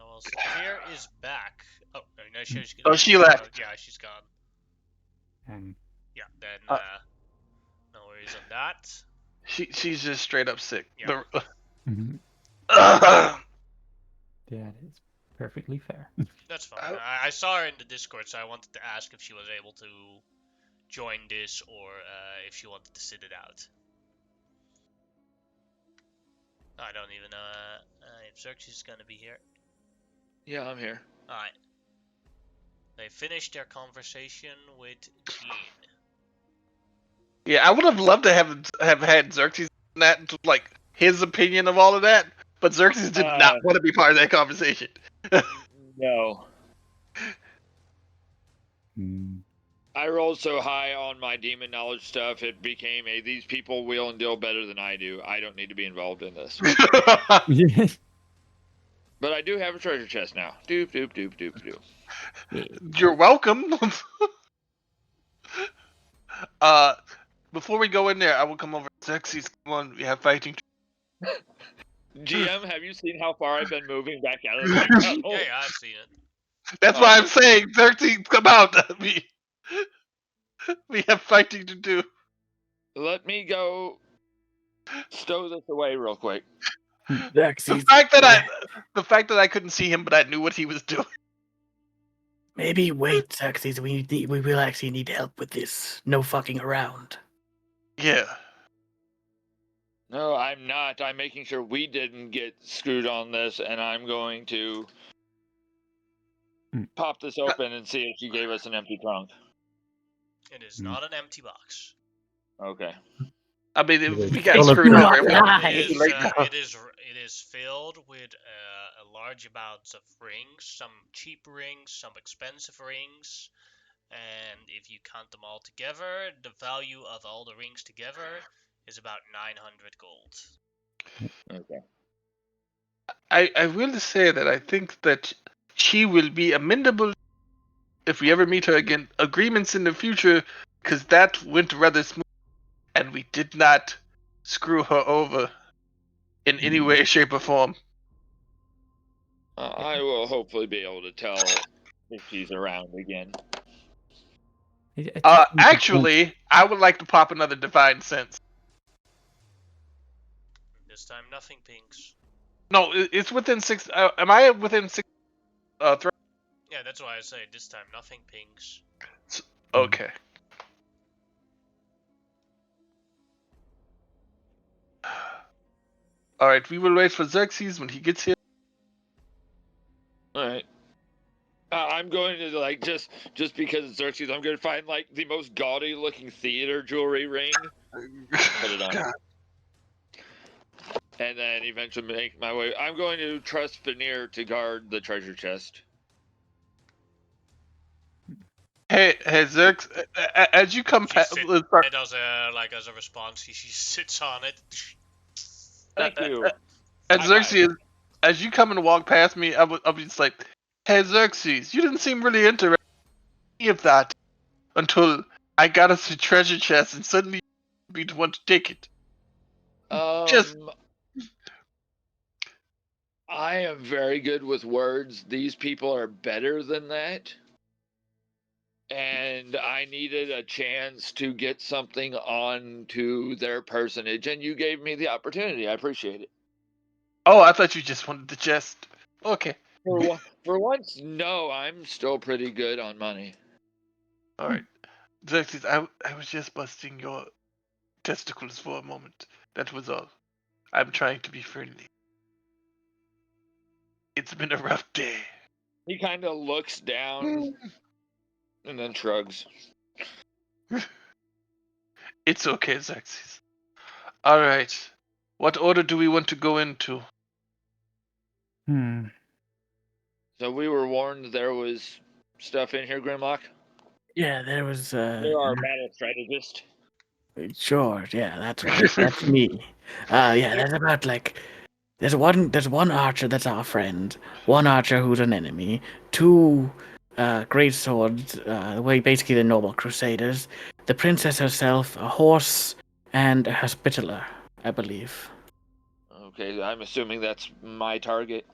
Well, Satir is back. Oh, no,
Oh, she left.
yeah, she's gone.
Um,
Yeah, then
Uh,
no worries on that.
she's just straight up sick.
Yeah,
mhm. That is perfectly fair.
that's fine. I saw her in the Discord, so I wanted to ask if she was able to join this or if she wanted to sit it out. I don't even know if Xerxes is gonna be here.
Yeah, I'm here.
Alright. They finished their conversation with Jean.
Yeah, I would have loved to have had Xerxes in that, like his opinion of all of that, but Xerxes did not want to be part of that conversation.
No.
Mm.
I rolled so high on my demon knowledge stuff, it became a these people wheel and deal better than I do. I don't need to be involved in this.
Yes.
But I do have a treasure chest now. Doop, doop, doop, doop, doop.
Yeah.
You're welcome. uh, before we go in there, I will come over. Xerxes, come on, we have fighting.
GM, have you seen how far I've been moving back out of the big tunnel?
Yeah, I've seen it.
That's why I'm saying, Xerxes, come out. We have fighting to do.
Let me go stow this away real quick.
Xerxes,
The fact that I couldn't see him, but I knew what he was doing.
maybe wait, Xerxes. We will actually need help with this. No fucking around.
Yeah.
No, I'm not. I'm making sure we didn't get screwed on this, and I'm going to pop this open and see if she gave us an empty trunk.
It is not an empty box.
Okay.
I mean,
It is
if we got
full of
screwed
Do
crap.
over,
not
it would
lie.
It
be too
is,
late now.
it is filled with a large amounts of rings, some cheap rings, some expensive rings, and if you count them all together, the value of all the rings together is about 900 gold.
Okay.
I will say that I think that she will be amendable if we ever meet her again. Agreements in the future, because that went rather smooth, and we did not screw her over in any way, shape, or form.
I will hopefully be able to tell if she's around again.
I just want to point-
Actually, I would like to pop another divine sense.
This time, nothing pinks.
No, it's within six. Am I within six?
Yeah, that's why I say this time, nothing pinks.
Okay. All right, we will wait for Xerxes when he gets here.
All right. I'm going to like just because it's Xerxes, I'm going to find like the most gaudy looking theater jewelry ring, put it on,
God.
and then eventually make my way. I'm going to trust Veneer to guard the treasure chest.
Hey, Zerx, as you come
She
past,
sit it as a response. She sits on it.
Thank you. High five.
Xerxes, as you come and walk past me, I'll be just like, hey, Xerxes, you didn't seem really interested in any of that until I got us a treasure chest, and suddenly you be the one to take it. Just,
I am very good with words. These people are better than that. And I needed a chance to get something onto their personage, and you gave me the opportunity. I appreciate it.
oh, I thought you just wanted the chest. Okay,
For once, no, I'm still pretty good on money.
all right. Xerxes, I was just busting your testicles for a moment. That was all. I'm trying to be friendly. It's been a rough day.
He kind of looks down and then shrugs.
It's okay, Xerxes. All right. What order do we want to go into?
So we were warned there was stuff in here, Grimlock.
Yeah, there was.
You're our battle strategist.
Sure, yeah, that's right. That's me. Yeah, there's about like there's one archer that's our friend, one archer who's an enemy, two great swords, basically the noble crusaders, the princess herself, a horse, and a hospitaller, I believe.
Okay, I'm assuming that's my target.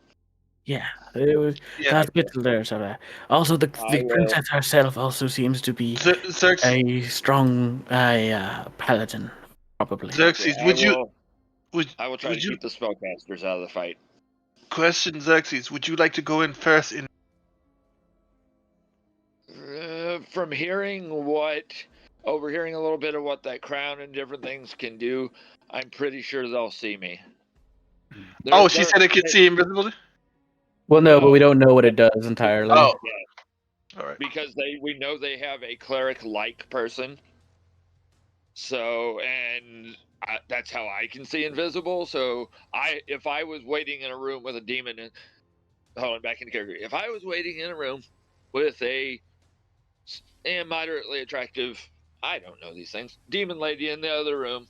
Yeah, it was the
Yeah,
hospitaller. Also,
I
the
will.
princess herself also seems to be
Xerxes,
a strong paladin, probably.
Okay,
Xerxes, would you
I will try to
would you
keep the spellcasters out of the fight.
question Xerxes? Would you like to go in first?
From overhearing a little bit of what that crown and different things can do, I'm pretty sure they'll see me.
Oh, she said it could see invisibility.
Well, no, but we
No,
don't know what it does entirely.
Oh,
yeah,
all right.
because we know they have a cleric-like person. So, and that's how I can see invisible. So, if I was waiting in a room with a demon, and hold on, back into character. If I was waiting in a room with a moderately attractive, I don't know these things, demon lady in the other room,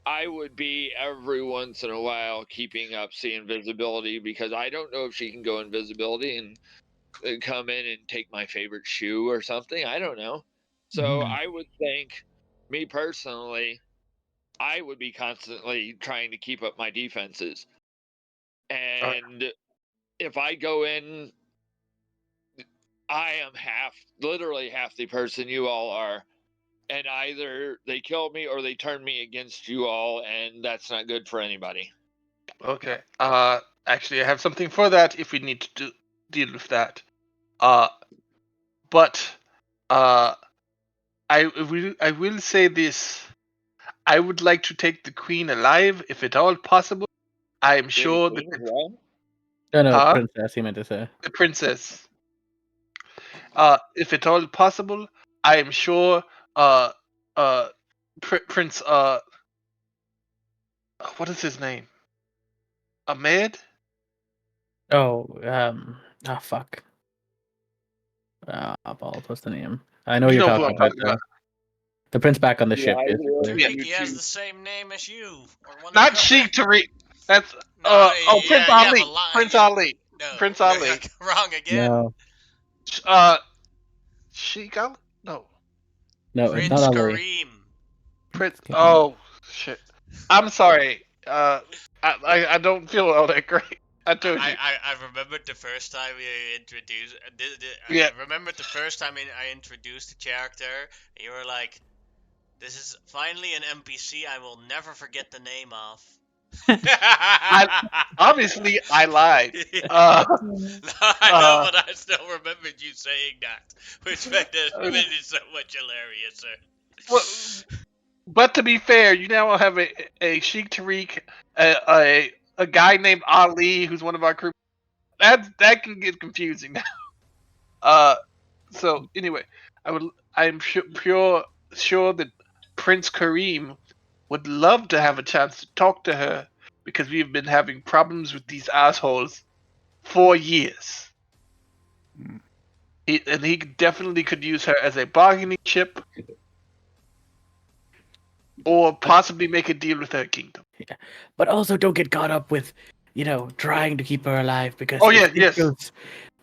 I would be every once in a while keeping up seeing visibility because I don't know if she can go invisibility and come in and take my favorite shoe or something. I don't know. So I would think, me personally, I would be constantly trying to keep up my defenses. And if I go in, I am literally half the person you all are. And either they kill me or they turn me against you all, and that's not good for anybody.
Okay. Actually, I have something for that if we need to deal with that. But I will say this. I would like to take the queen alive, if at all possible. I am
You're the
sure that
queen as well?
No, no,
huh?
princess. He meant to say.
The princess. If at all possible, I am sure. Uh, Prince. What is his name? Ahmed.
Oh, fuck. Balls, what's the name? I know
You
you're
know who
talking
I'm
about
talking about.
the prince back on the
Yeah,
ship,
I will.
basically.
Yeah.
He has the same name as you, or one of
Not
your.
Sheik Tariq. That's
No,
oh Prince
yeah, you have a
Ali.
line.
Prince Ali.
No,
Prince Ali.
wrong again.
No,
Uh, Sheik Ali. No.
no, it's not
Prince
Ali.
Kareem.
Prince. Oh shit. I'm sorry. I don't feel all that great. I told you.
I remembered the first time we introduced.
Yeah.
I remembered the first time I introduced the character. And you were like, "This is finally an NPC I will never forget the name of."
I obviously I lied.
No, I know,
Uh,
but I still remembered you saying that, which made it so much
well,
hilarious.
but to be fair, you now have a Sheik Tariq, a guy named Ali who's one of our crew. That can get confusing now. So anyway, I'm sure that Prince Kareem would love to have a chance to talk to her because we've been having problems with these assholes for years. He definitely could use her as a bargaining chip, or possibly make a deal with her kingdom.
Yeah. But also don't get caught up with, trying to keep her alive because
Oh
if
yeah,
it
yes.
goes,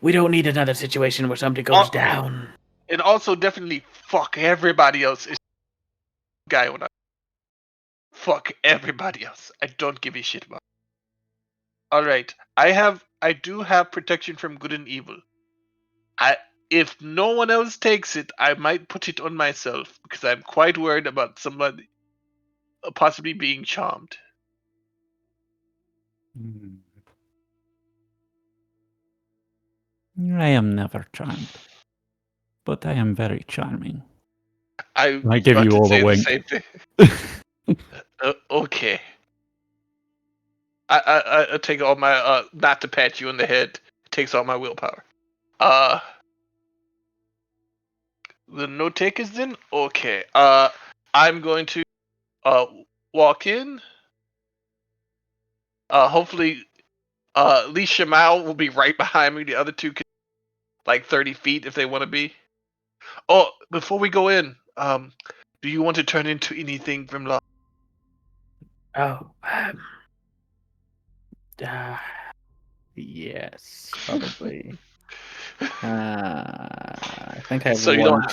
we don't need another situation where somebody
Uh,
goes down.
and also definitely fuck everybody else. Is guy when I fuck everybody else. I don't give a shit about. All right, I do have protection from good and evil. I If no one else takes it, I might put it on myself because I'm quite worried about somebody possibly being charmed.
Hmm. I am never charmed, but I am very charming.
I
I
was
give
about
you
to
all the
say the
wink.
same thing. Okay. I take all my not to pat you in the head. It takes all my willpower. Uh, the no takers then. Okay. I'm going to uh walk in. Hopefully, Lee Shamal will be right behind me. The other two can like 30 feet if they want to be. Oh, before we go in, do you want to turn into anything, Grimlock?
Oh, uh, yes, probably. I think I have
So you don't.
one.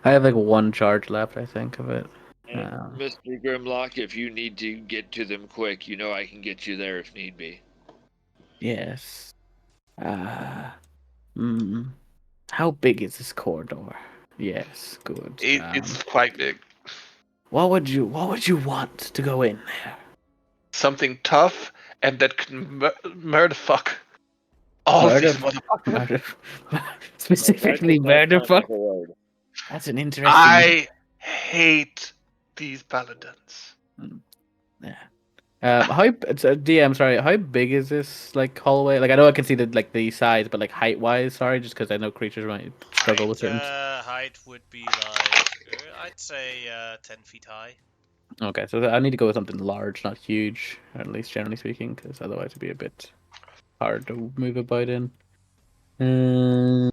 I have like one charge left. I think of it.
And Mr. Grimlock, if you need to get to them quick, you know I can get you there if need be.
Yes. Uh, mm, how big is this corridor? Yes, good.
It's quite big.
What would you want to go in there?
Something tough and that can murder fuck all of
Murder,
these motherfuckers.
murder,
That's
specifically
a tough
murder
kind of
fuck.
a word.
That's an interesting.
I hate these paladins.
Mm, yeah. It's a DM. Sorry, how big is this like hallway? Like I know I can see the size, but like height wise, sorry, just because I know creatures might struggle with certain.
Height would be like I'd say 10 feet high.
Okay, so I need to go with something large, not huge, at least generally speaking, because otherwise it'd be a bit hard to move about in. Um,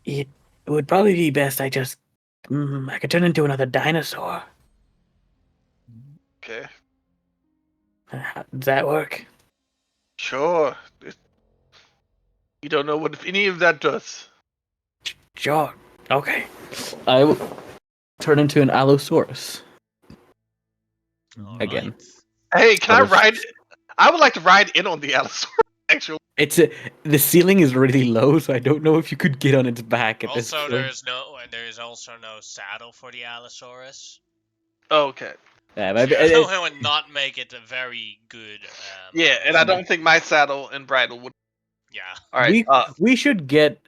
it would probably be best I could turn into another dinosaur.
Okay,
Does that work?
sure. You don't know what any of that does.
Sure. Okay. I will turn into an Allosaurus
All
again.
right.
Hey, can I
That is-
ride? I would like to ride in on the Allosaurus. Actually,
The ceiling is really low, so I don't know if you could get on its back at this
Also,
point.
there's also no saddle for the Allosaurus.
okay.
Yeah,
So
maybe
it would not make it a very good.
Yeah, and I don't think my saddle and bridle would.
Yeah.
All right.
we should get.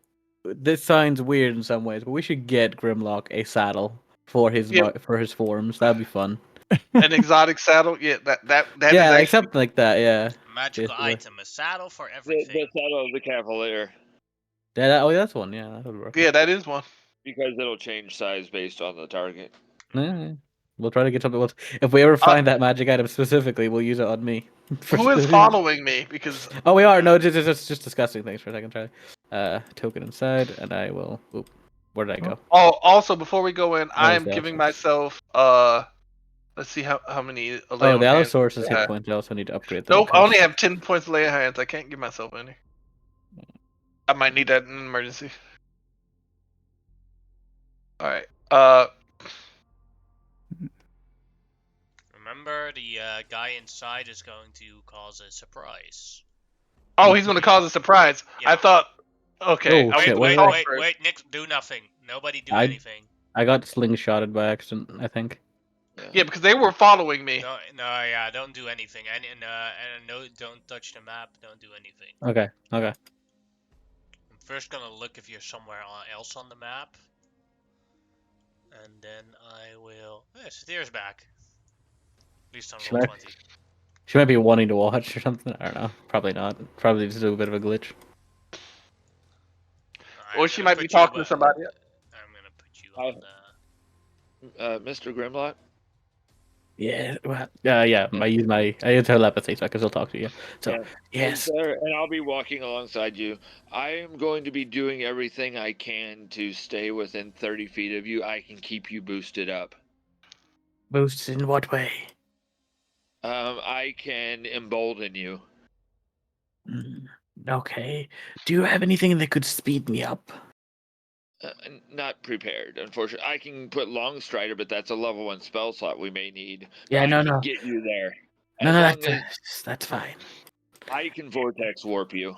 This sounds weird in some ways, but we should get Grimlock a saddle for his
Yeah.
for his forms. That'd be fun.
An exotic saddle. Yeah, that is
Yeah, like
actually.
something like that. Yeah.
Magical
Basically.
item, a saddle for
The
everything.
saddle of the Cavalier,
Oh, yeah, that's one. Yeah, that would work.
Yeah, that is one.
because it'll change size based on the target.
Yeah. We'll try to get something. If we ever find that magic item specifically, we'll use it on me.
Who is following me? Because
Oh, we are. No, just discussing things for a second. Try. Token inside, and I will. Oop, where did I go?
also before we go in,
That was
I'm
the
giving
Allosaurus.
myself. Let's see how many lay
Oh,
on
the
hands.
Allosaurus'
I
hit
have.
points. I also need to upgrade them.
Nope, I only
Because...
have 10 points lay on hands. I can't give myself any. I might need that in an emergency. All right.
Remember, the guy inside is going to cause a surprise.
Oh, he's gonna cause a surprise.
Yeah.
I thought. Okay.
Oh,
I was
shit,
gonna
wait,
talk
wait.
first.
Nick, do nothing. Nobody do
I-
anything.
I got slingshotted by accident. I think.
Yeah, because they were following me.
Yeah, don't do anything. And no, don't touch the map. Don't do anything.
Okay. Okay.
I'm first gonna look if you're somewhere else on the map, and then I will. Hey, Steer's back. At least on
Should
roll
I-
20.
She might be wanting to watch or something. I don't know. Probably not. Probably just do a bit of a glitch.
Or she might be talking to somebody else.
I'm gonna put you on the.
Mr. Grimlock.
Yeah, well, yeah. I use telepathy, so I can still talk to you. So
Yeah.
yes,
And I'll be walking alongside you. I am going to be doing everything I can to stay within 30 feet of you. I can keep you boosted up.
boosts in what way?
I can embolden you.
Mm, okay. Do you have anything that could speed me up?
Not prepared, unfortunately. I can put Long Strider, but that's a level 1 spell slot we may need. But
Yeah,
I
no,
can
no,
get you there.
no,
As
no.
long as
That's fine.
I can vortex warp you.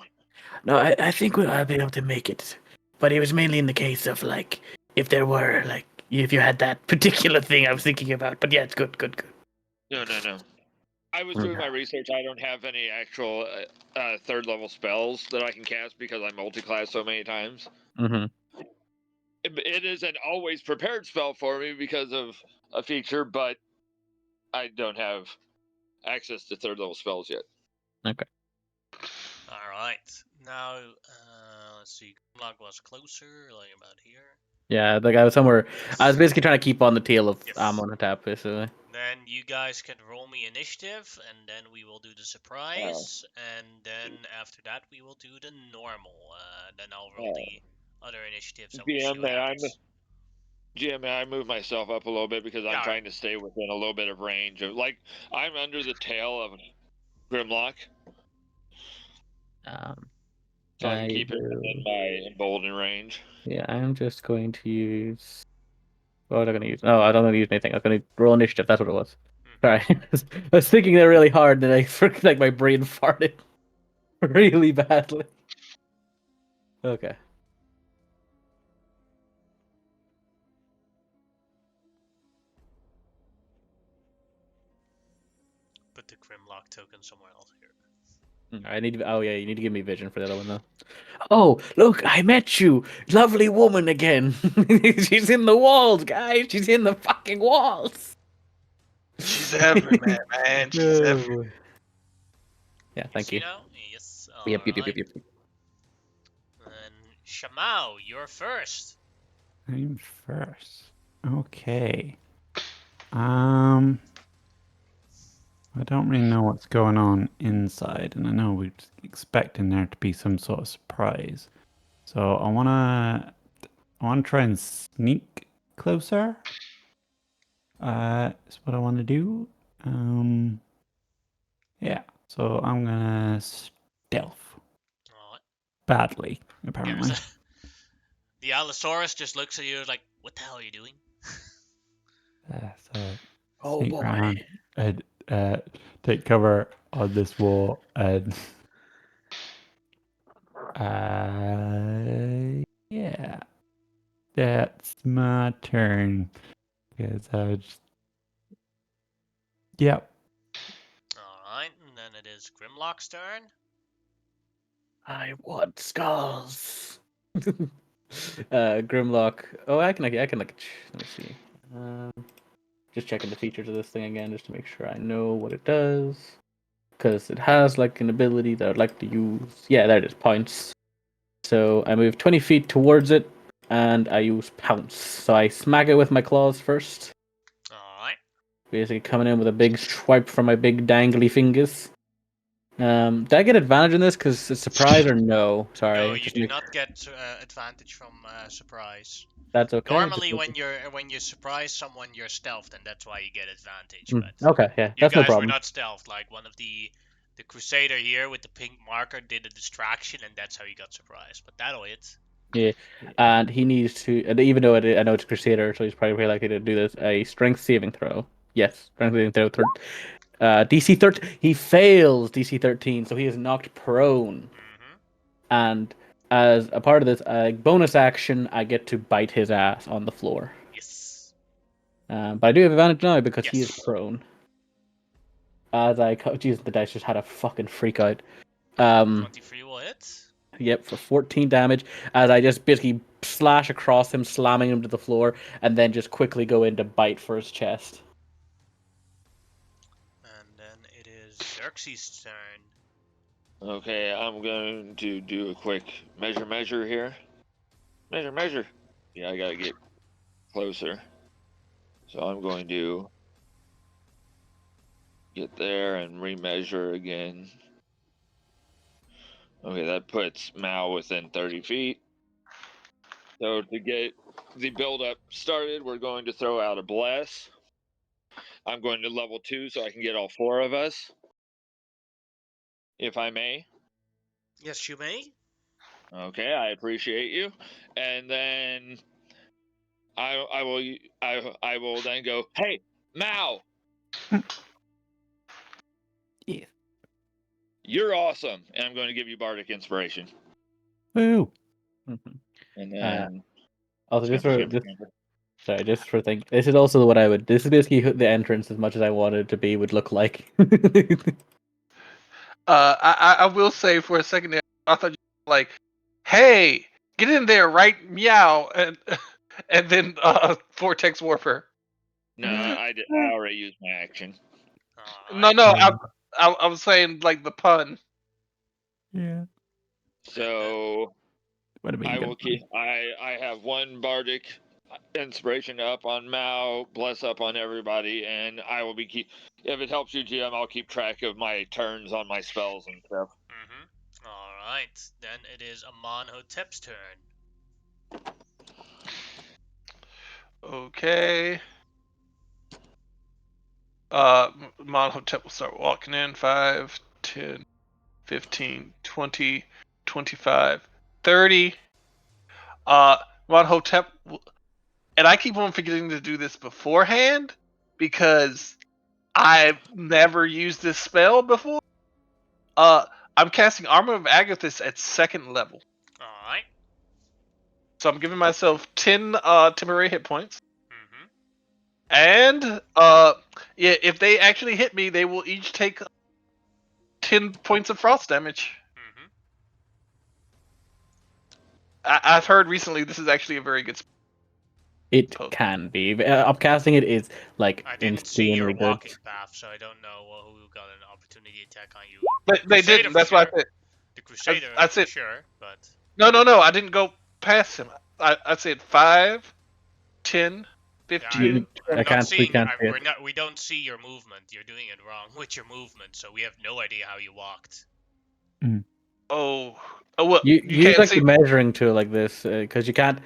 No, I think I'll be able to make it. But it was mainly in the case of like if there were like if you had that particular thing I was thinking about. But yeah, it's good.
No. I was doing my research. I don't have any actual 3rd level spells that I can cast because I multi-class so many times.
Mm-hmm.
It is an always prepared spell for me because of a feature, but I don't have access to 3rd level spells yet.
Okay.
All right. Now, let's see. Grimlock was closer, like about here.
Yeah, like I was somewhere. I was basically trying to keep on the tail of
Yes.
Amon and Tap, basically.
Then you guys can roll me initiative, and then we will do the surprise, and then after that we will do the normal. Then I'll roll the other initiatives, and we'll see what happens.
GM, may I move myself up a little bit because I'm
Yeah.
trying to stay within a little bit of range of I'm under the tail of Grimlock, so I can keep it within my emboldened range.
Yeah, I'm just going to use. What was I going to use? Oh, I don't want to use anything. I was going to roll initiative. That's what it was. Sorry, I was thinking that really hard, and like my brain farted really badly. Okay.
Put the Grimlock token somewhere else here.
I need to. Oh yeah, you need to give me vision for the other one though. Oh, look, I met you, lovely woman again. She's in the walls, guys. She's in the fucking walls.
She's everywhere, man. She's everywhere.
Yeah, thank you.
Now? Yes.
Yep.
And Shamao, you're first.
I'm first. Okay. I don't really know what's going on inside, and I know we're expecting there to be some sort of surprise. So I wanna try and sneak closer. Is what I want to do. Yeah. So I'm gonna stealth. Badly, apparently.
The Allosaurus just looks at you like, "What the hell are you doing?"
Oh
sneak
boy.
around and take cover on this wall and yeah, that's my turn. Because I just yep.
Alright, and then it is Grimlock's turn.
I want skulls. Grimlock. Oh, I can look. Let me see. Just checking the features of this thing again, just to make sure I know what it does. Because it has like an ability that I'd like to use. Yeah, there it is. Pounce. So I move 20 feet towards it, and I use Pounce. So I smack it with my claws first.
Alright.
Basically coming in with a big swipe from my big dangly fingers. Did I get advantage in this because it's surprise or no? Sorry.
No, you do not get advantage from surprise.
That's okay.
Normally, when you surprise someone, you're stealthed, and that's why you get advantage. But
okay, yeah,
you
that's no
guys were
problem.
not stealthed. Like one of the Crusader here with the pink marker did a distraction, and that's how you got surprised. But that'll hit.
Yeah, and he needs to, even though I know it's Crusader, so he's probably very likely to do this, a strength saving throw. Yes, strength saving throw. DC 13. He fails DC 13, so he is knocked prone. And as a part of this bonus action, I get to bite his ass on the floor.
Yes.
But I do have advantage now because he is prone. As Jesus, the dice just had a fucking freak out.
23 will hit.
Yep, for 14 damage, as I just basically slash across him, slamming him to the floor, and then just quickly go in to bite for his chest.
And then it is Xerxes' turn.
Okay, I'm going to do a quick measure here. Measure. Yeah, I gotta get closer. So I'm going to get there and remeasure again. Okay, that puts Mal within 30 feet. So to get the build-up started, we're going to throw out a bless. I'm going to level 2 so I can get all 4 of us, if I may.
Yes, you may.
Okay, I appreciate you. And then I will then go, hey, Mal,
Yeah.
you're awesome, and I'm going to give you bardic inspiration.
Woo.
Mhm.
And then
Also,
scamper, scamper, scamper.
sorry, just for think. This is also what I would. This is basically the entrance, as much as I wanted it to be, would look like.
I will say for a second there, I thought you were like, "Hey, get in there, right? Meow!" And then vortex warfare.
No, I already used my action.
No,
Alright.
no, I was saying like the pun.
Yeah.
So
What have been
I
good
will
fun.
keep. I have one bardic inspiration up on Mao, bless up on everybody, and I will be keep. If it helps you, GM, I'll keep track of my turns on my spells and stuff.
Alright. Then it is Amonhotep's turn.
Okay. Monhotep will start walking in. 5, 10, 15, 20, 25, 30. Monhotep, and I keep on forgetting to do this beforehand because I've never used this spell before. Uh, I'm casting Armor of Agathis at 2nd level,
Alright.
so I'm giving myself 10 temporary hit points.
Mm-hmm.
And yeah, if they actually hit me, they will each take 10 points of frost damage.
Mm-hmm.
I've heard recently this is actually a very good
It
spell.
can be. Upcasting it is like
I didn't see your
insanely good.
walking path, so I don't know who got an opportunity attack on you.
They
Crusader
didn't.
for
That's why I
sure.
said.
The Crusader
I
for
said
sure, but
no. I didn't go past him. I said 5, 10,
yeah, I,
15,
I'm
I
20.
not
can't. We
seeing.
can't see it.
We don't see your movement. You're doing it wrong with your movement, so we have no idea how you walked.
Oh, well,
You
you
use
can't
like the
see.
measuring tool like this because you can't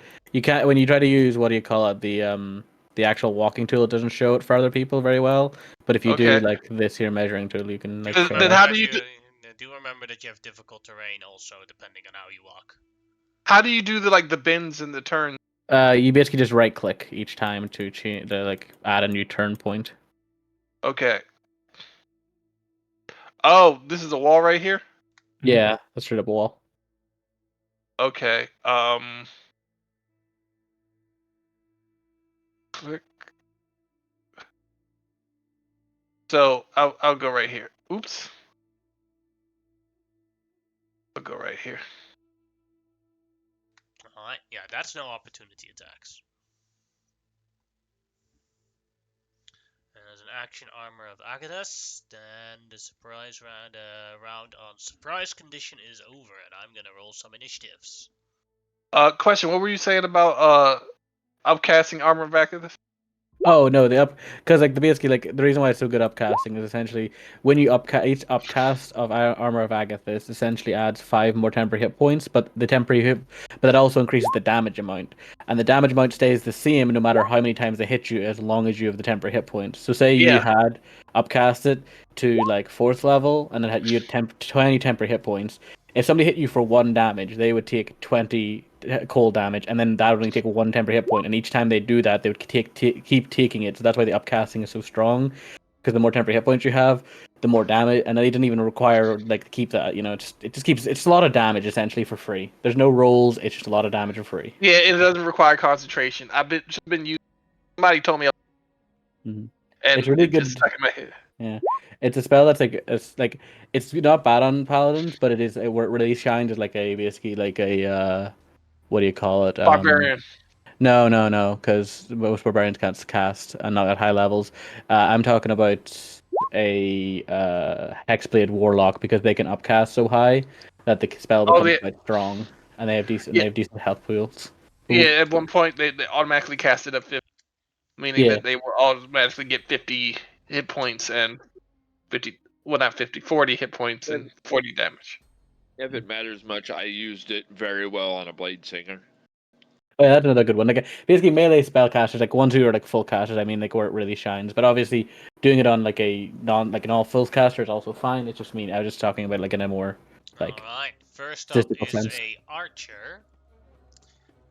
when you try to use what do you call it the actual walking tool, it doesn't show it for other people very well. But if you do
Okay.
like this here measuring tool, you can like show
Then
it.
how do you do?
Do remember that you have difficult terrain also, depending on how you walk.
How do you do the bends and the turns?
You basically just right click each time to change to like add a new turn point.
Okay. Oh, this is a wall right here.
Yeah, that's straight up wall.
Okay. Click. So I'll go right here. Oops. I'll go right here.
Alright, yeah, that's no opportunity attacks. And as an action, Armor of Agathis, then the surprise round on surprise condition is over, and I'm gonna roll some initiatives.
Question. What were you saying about upcasting armor back of this?
Oh no, the up because like the basically like the reason why it's so good upcasting is essentially when you upcast each upcast of Armor of Agathis essentially adds 5 more temporary hit points, but that also increases the damage amount, and the damage amount stays the same no matter how many times they hit you as long as you have the temporary hit points. So say you
Yeah.
had upcast it to like 4th level and then you had 20 temporary hit points. If somebody hit you for 1 damage, they would take 20 cold damage, and then that would only take 1 temporary hit point. And each time they do that, they would keep taking it. So that's why the upcasting is so strong, because the more temporary hit points you have, the more damage. And they didn't even require like to keep that. You know, it just keeps it's a lot of damage essentially for free. There's no rolls. It's just a lot of damage for free.
Yeah, it doesn't require concentration. I've been using. Somebody told me,
Mm-hmm. It's
and
really
it just
good.
stuck in my head.
Yeah, it's a spell that's it's not bad on paladins, but it is where it really shines is like a basically like a what do you call it?
Barbarian.
No, because most barbarians can't cast and not at high levels. I'm talking about a hexblade warlock because they can upcast so high that the spell
Oh,
becomes quite strong, and they have decent
yeah,
health pools.
Yeah, at one point they automatically cast it at 50, meaning
Yeah.
that they will automatically get 50 hit points and 50, well not 50, 40 hit points and 40 damage.
If it matters much, I used it very well on a Blade Singer.
Oh, yeah, that's another good one. Like basically melee spellcasters, like ones who are like full casters, I mean like where it really shines. But obviously doing it on like an all full caster is also fine. It's just I was just talking about like in a more like
Alright, first up
statistical
is
sense.
a archer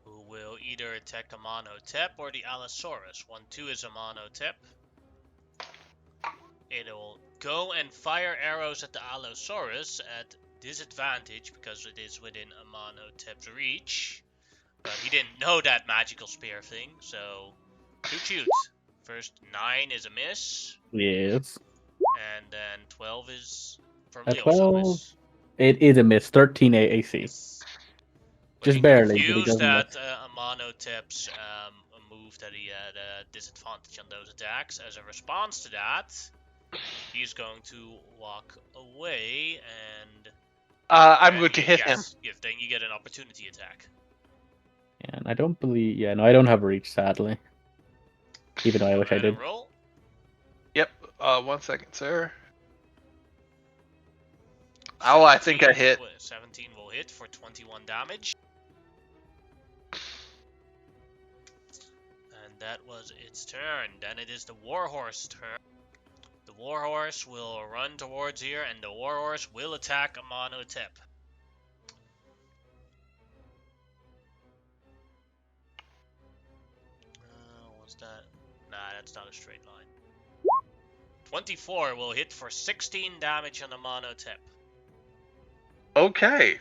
who will either attack a Monotep or the Allosaurus. 1-2 is a Monotep. It'll go and fire arrows at the Allosaurus at disadvantage because it is within a Monotep's reach. But he didn't know that magical spear thing, so shoot. First 9 is a miss,
Yes.
and then 12 is
A
probably also a
12.
miss.
It is a miss. 13 AC.
Yes. But
Just
he
barely, but he
confused
doesn't miss.
that Amonotep's a move that he had a disadvantage on those attacks. As a response to that, he's going to walk away and
I'm
then
going to hit him.
then you get an opportunity attack.
Yeah, and I don't believe. Yeah, no, I don't have reach, sadly. Even though I
Go
wish I
ahead and
did.
roll.
Yep. 1 second, sir. Oh, I think I hit.
17 will hit for 21 damage. And that was its turn. Then it is the Warhorse turn. The Warhorse will run towards here, and the Warhorse will attack Amonotep. What's that? Nah, that's not a straight line. 24 will hit for 16 damage on Amonotep.
Okay.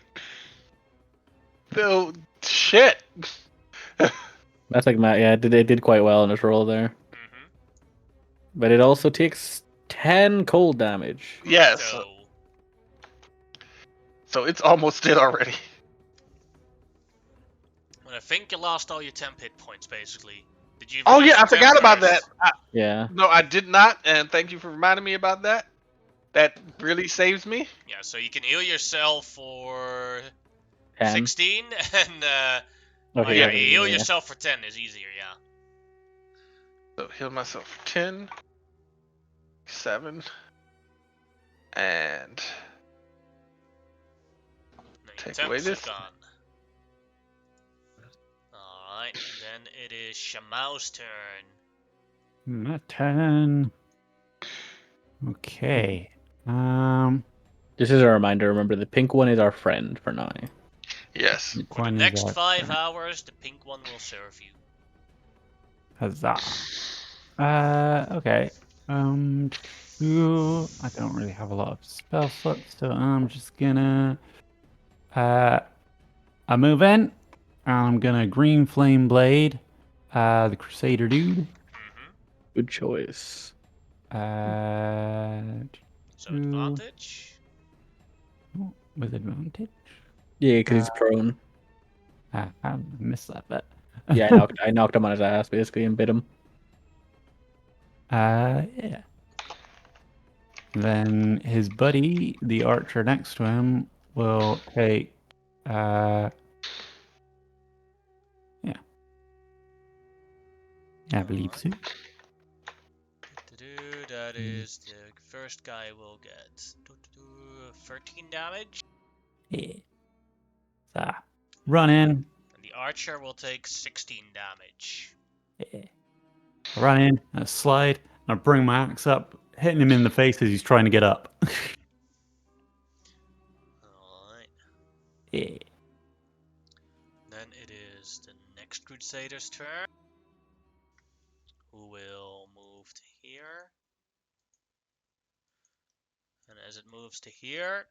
So, shit.
That's like Matt. Yeah, it did quite well in his roll there.
Mm-hmm.
But it also takes 10 cold damage.
Yes. So it's almost dead already.
Well, I think you lost all your temp hit points, basically. Did you?
Oh
use
yeah,
your
I forgot
temp
about
first?
that.
Yeah.
No, I did not, and thank you for reminding me about that. That really saves me.
Yeah, so you can heal yourself for
10.
16, and
Okay,
yeah,
yeah,
you heal
yeah.
yourself for 10 is easier, yeah.
So heal myself for 10, 7, and
No, your
take
temps
away
are
this.
gone. Alright, then it is Shamau's turn.
My turn. Okay.
Just as a reminder, remember the pink one is our friend for now.
Yes.
For the next 5 hours, the pink one will serve you.
Huzzah. Okay. I don't really have a lot of spell slots, so I'm just gonna I move in. I'm gonna green flame blade, the Crusader dude.
Mm-hmm.
Good choice.
So advantage.
With advantage.
Yeah, because he's prone.
I missed that bit.
Yeah, I knocked him on his ass basically and bit him.
Yeah. Then his buddy, the archer next to him, will take. Yeah, I believe so.
That is the first guy will get 13 damage.
Yeah. So, run in.
And the archer will take 16 damage.
Yeah. I run in, I slide, and I bring my axe up, hitting him in the face as he's trying to get up.
Alright.
Yeah.
Then it is the next Crusader's turn, who will move to here. And as it moves to here,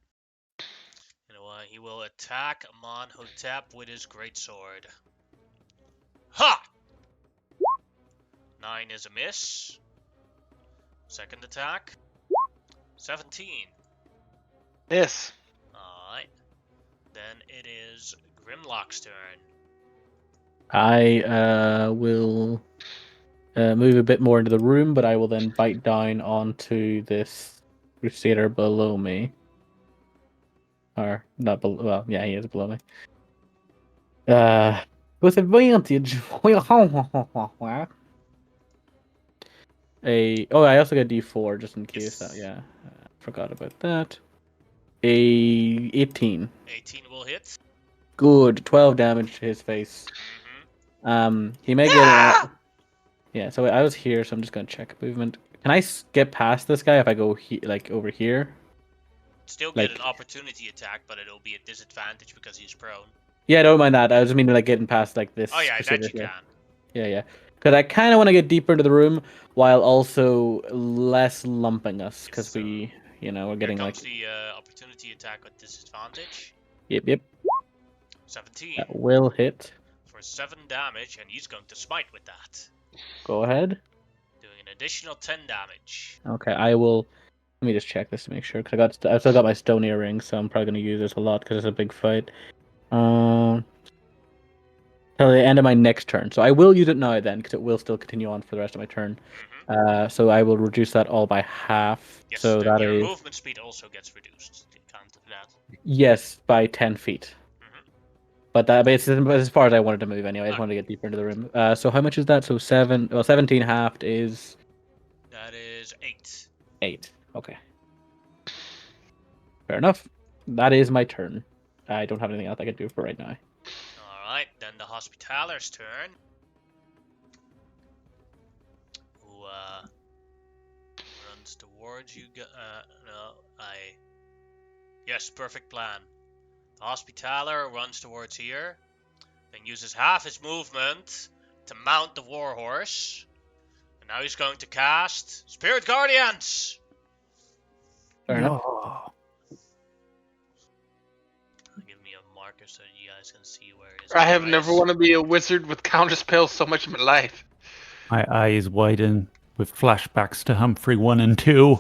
he will attack Amonhotep with his greatsword. Ha! 9 is a miss. Second attack. 17.
Yes.
Alright. Then it is Grimlock's turn.
I will move a bit more into the room, but I will then bite down onto this Crusader below me. Or not below. Well, yeah, he is below me. With advantage. I also got D4 just in case.
Yes.
Yeah, forgot about that. A 18.
18 will hit.
Good. 12 damage to his face. He may get it. Yeah. So I was here, so I'm just gonna check movement. Can I get past this guy if I go like over here?
Still get
Like,
an opportunity attack, but it'll be a disadvantage because he's prone.
yeah, don't mind that. I just mean like getting past like this.
Oh yeah, that you
here.
can.
Yeah. Because I kind of want to get deeper into the room while also less lumping us, because
So,
we're
Here
getting like.
comes the opportunity attack with disadvantage.
Yep.
17
That will hit.
for 7 damage, and he's going to smite with that,
Go ahead.
doing an additional 10 damage.
Okay, I will. Let me just check this to make sure, because I still got my stone earring, so I'm probably gonna use this a lot because it's a big fight. Till the end of my next turn, so I will use it now then, because it will still continue on for the rest of my turn. So I will reduce that all by half.
Yes,
So that
your
is
movement speed also gets reduced. Count that.
yes, by 10 feet. But it's as far as I wanted to move anyway. I just wanted to get deeper into the room. So how much is that? So 17 halved is
That is 8.
8. Okay. Fair enough. That is my turn. I don't have anything else I can do for right now.
Alright, then the Hospitaler's turn. Who runs towards you. Yes, perfect plan. The Hospitaler runs towards here, then uses half his movement to mount the Warhorse. And now he's going to cast Spirit Guardians!
Fair enough.
Give me a marker so you guys can see where his
I have
aura
never
is.
wanted to be a wizard with counter spells so much in my life.
My eyes widen with flashbacks to Humphrey 1 and 2.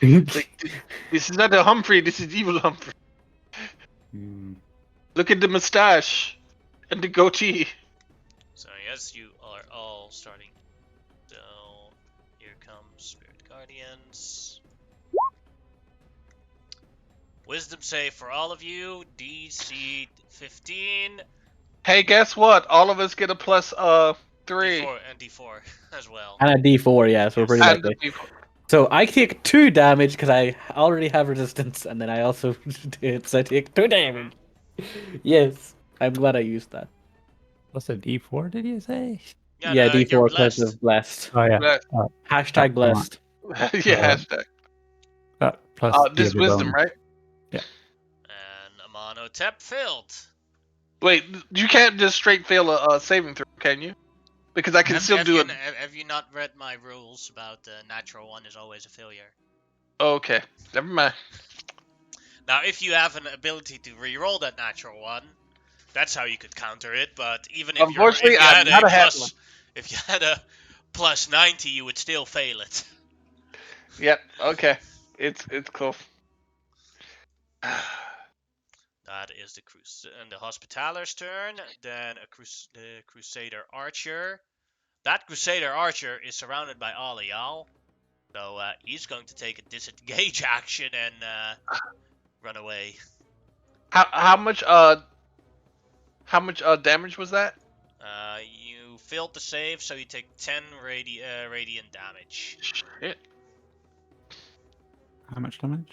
Like, this is not the Humphrey, this is evil Humphrey. Look at the mustache and the goatee.
So yes, you are all starting. So here comes Spirit Guardians. Wisdom save for all of you, DC 15.
Hey, guess what? All of us get a plus 3.
D4 and D4 as well.
And a D4, yeah, so we're pretty
And
likely.
the D4.
So I take 2 damage because I already have resistance, and then I also so I take 2 damage. Yes, I'm glad I used that.
What's a D4, did you say?
Yeah,
no, you're
D4 because
blessed.
of blessed.
Oh, yeah.
Bless.
Hashtag blessed.
Yeah, hashtag.
Plus
This
the
wisdom,
bonus.
right?
And Amonotep failed.
Wait, you can't just straight fail a saving throw, can you? Because I can still do it.
Have you not read my rules about natural one is always a failure?
Okay, never mind.
Now, if you have an ability to re-roll that natural one, that's how you could counter it. But even if
Unfortunately,
if you
I'm
had
not
a
a half
plus, if you had a plus 90, you would still fail it.
Yep. Okay. It's close.
That is the Hospitaler's turn. Then the Crusader Archer. That Crusader Archer is surrounded by all of y'all. So he's going to take a disengage action and run away.
How much damage was that?
You failed the save, so you take 10 radiant damage.
Shit.
How much damage?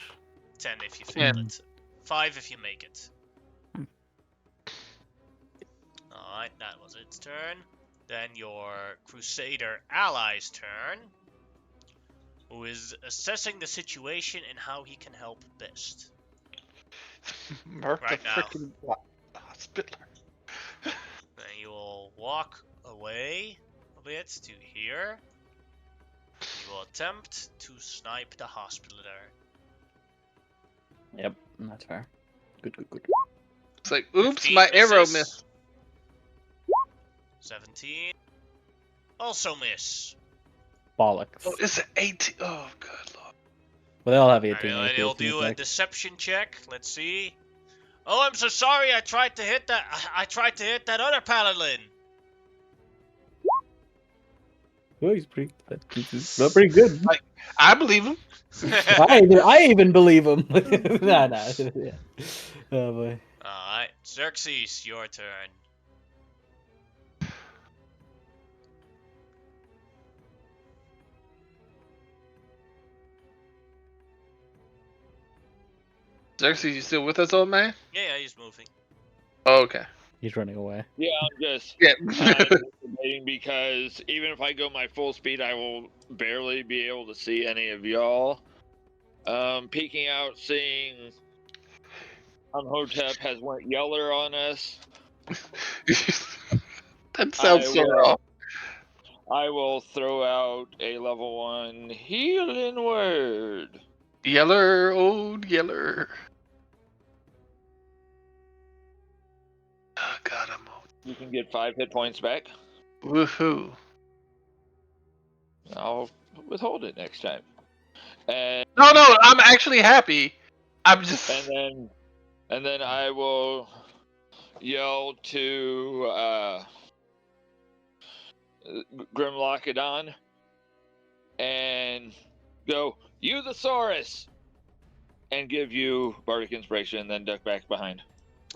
10 if you fail it. 5 if you make it. Alright, that was its turn. Then your Crusader ally's turn, who is assessing the situation and how he can help best.
Mark
Right
the
now.
freaking Hospitaler.
Then you will walk away a bit to here. You will attempt to snipe the Hospitaler.
Yep, that's fair. Good.
It's like, oops,
15
my arrow
misses.
missed.
17. Also miss.
Bollocks.
Oh, it's an 18. Oh, good lord.
Well, they all have 18.
Alright,
AC,
he'll
it seems
do a
like.
deception check. Let's see. Oh, I'm so sorry. I tried to hit that. I tried to hit that other paladin.
Oh, he's pretty good.
I believe him.
I even believe him. Nah. Yeah. Oh boy.
Alright, Xerxes, your turn.
Xerxes, you still with us, old man?
Yeah, he's moving.
Oh, okay.
He's running away.
Yeah, I'm just
Yeah.
debating because even if I go my full speed, I will barely be able to see any of y'all. Peeking out, seeing Hotep has went yeller on us.
That sounds so wrong.
I will throw out a level 1 healing word.
Yeller, old Yeller. Oh, God, I'm old.
You can get 5 hit points back.
Woohoo.
I'll withhold it next time. And
No, I'm actually happy. I'm just.
and then I will yell to Grimlockadon and go, "You the Saurus!" and give you Bardic Inspiration, and then duck back behind.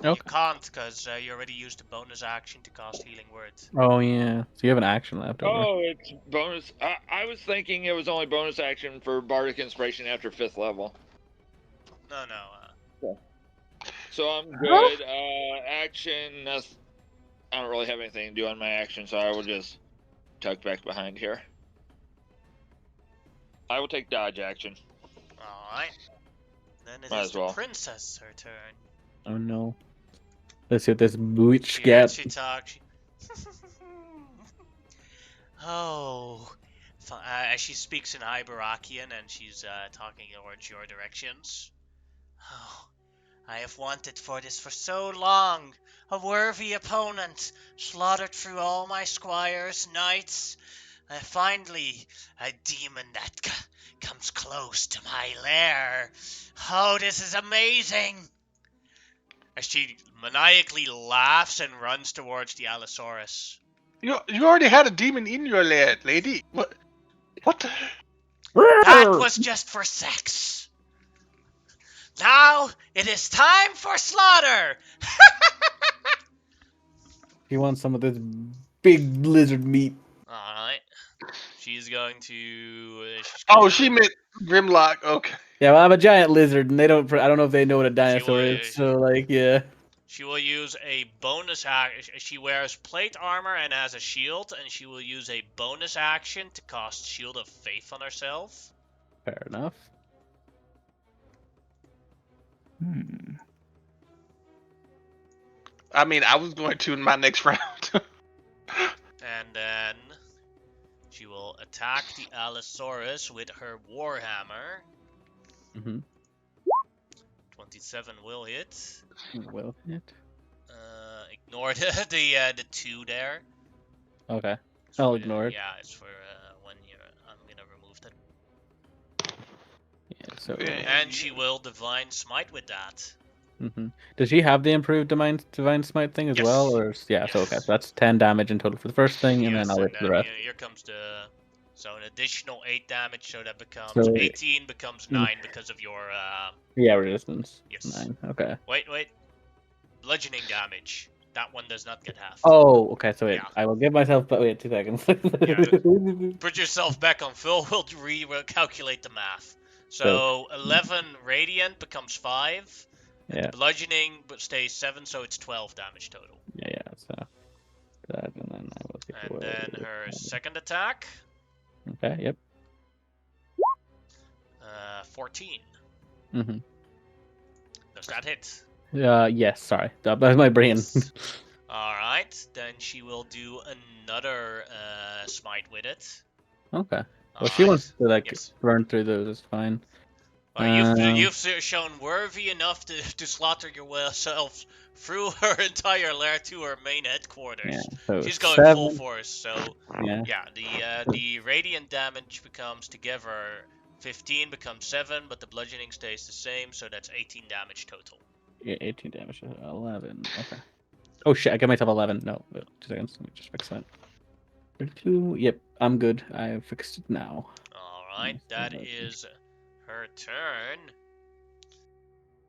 You
Okay.
can't, because you already used a bonus action to cast Healing Word.
Oh yeah. So you have an action left over.
Oh, it's bonus. I was thinking it was only bonus action for Bardic Inspiration after 5th level.
No.
So I'm good. Action. I don't really have anything to do on my action, so I will just tuck back behind here. I will take dodge action.
Alright. Then it
Might
is
as
the
well.
princess, her turn.
Oh no. Let's see what this witch
She
gets.
talks. Oh. She speaks in Iberakian, and she's talking towards your directions. Oh, I have wanted for this for so long. A worthy opponent, slaughtered through all my squires, knights. Finally, a demon that comes close to my lair. Oh, this is amazing! As she maniacally laughs and runs towards the Allosaurus.
You already had a demon in your lair, lady. What? What the?
That was just for sex. Now it is time for slaughter.
He wants some of this big lizard meat.
Alright. She's going to...
Oh, she meant Grimlock. Okay.
Yeah, well, I'm a giant lizard, and they don't. I don't know if they know what a dinosaur is. So, like, yeah.
She will use a bonus action. She wears plate armor and has a shield, and she will use a bonus action to cast Shield of Faith on herself.
Fair enough.
I mean, I was going to in my next round.
And then she will attack the Allosaurus with her Warhammer.
Mm-hmm.
27 will hit.
Will hit.
Ignore the 2 there.
Okay.
It's
I'll
for
ignore it.
Yeah, it's for when you're. I'm gonna remove that.
Yeah. So.
And she will Divine Smite with that.
Mm-hmm. Does she have the improved divine smite thing as
Yes.
well, or yeah?
Yes.
So okay, so that's 10 damage in total for the first thing, and
Yes,
then I'll wait for the rest.
Here comes the. So an additional 8 damage, so that becomes
So-
18, becomes 9 because of your.
Yeah, resistance.
Yes.
9. Okay.
Wait. Bludgeoning damage. That one does not get half.
Oh, okay. So wait,
Yeah.
I will give myself. But wait, 2 seconds.
Put yourself back on full. We'll recalculate the math. So 11 radiant becomes 5. And
Yeah.
the bludgeoning stays 7, so it's 12 damage total.
Yeah. So that, and then I will take
And
away.
then her second attack.
Okay. Yep.
14.
Mm-hmm.
Does that hit?
Yes. Sorry, that was my brain.
Alright, then she will do another smite with it.
Okay. Well, she wants to like
Yes.
burn through those. It's fine.
You've shown worthy enough to slaughter yourself through her entire lair to her main headquarters.
Yeah. So
She's going
7.
full force, so
Yeah.
the radiant damage becomes together 15 becomes 7, but the bludgeoning stays the same, so that's 18 damage total.
Yeah. 18 damage. 11. Okay. Oh shit! I got myself 11. No, wait, 2 seconds. Let me just fix that. 32. Yep, I'm good. I fixed it now.
Alright, that is her turn.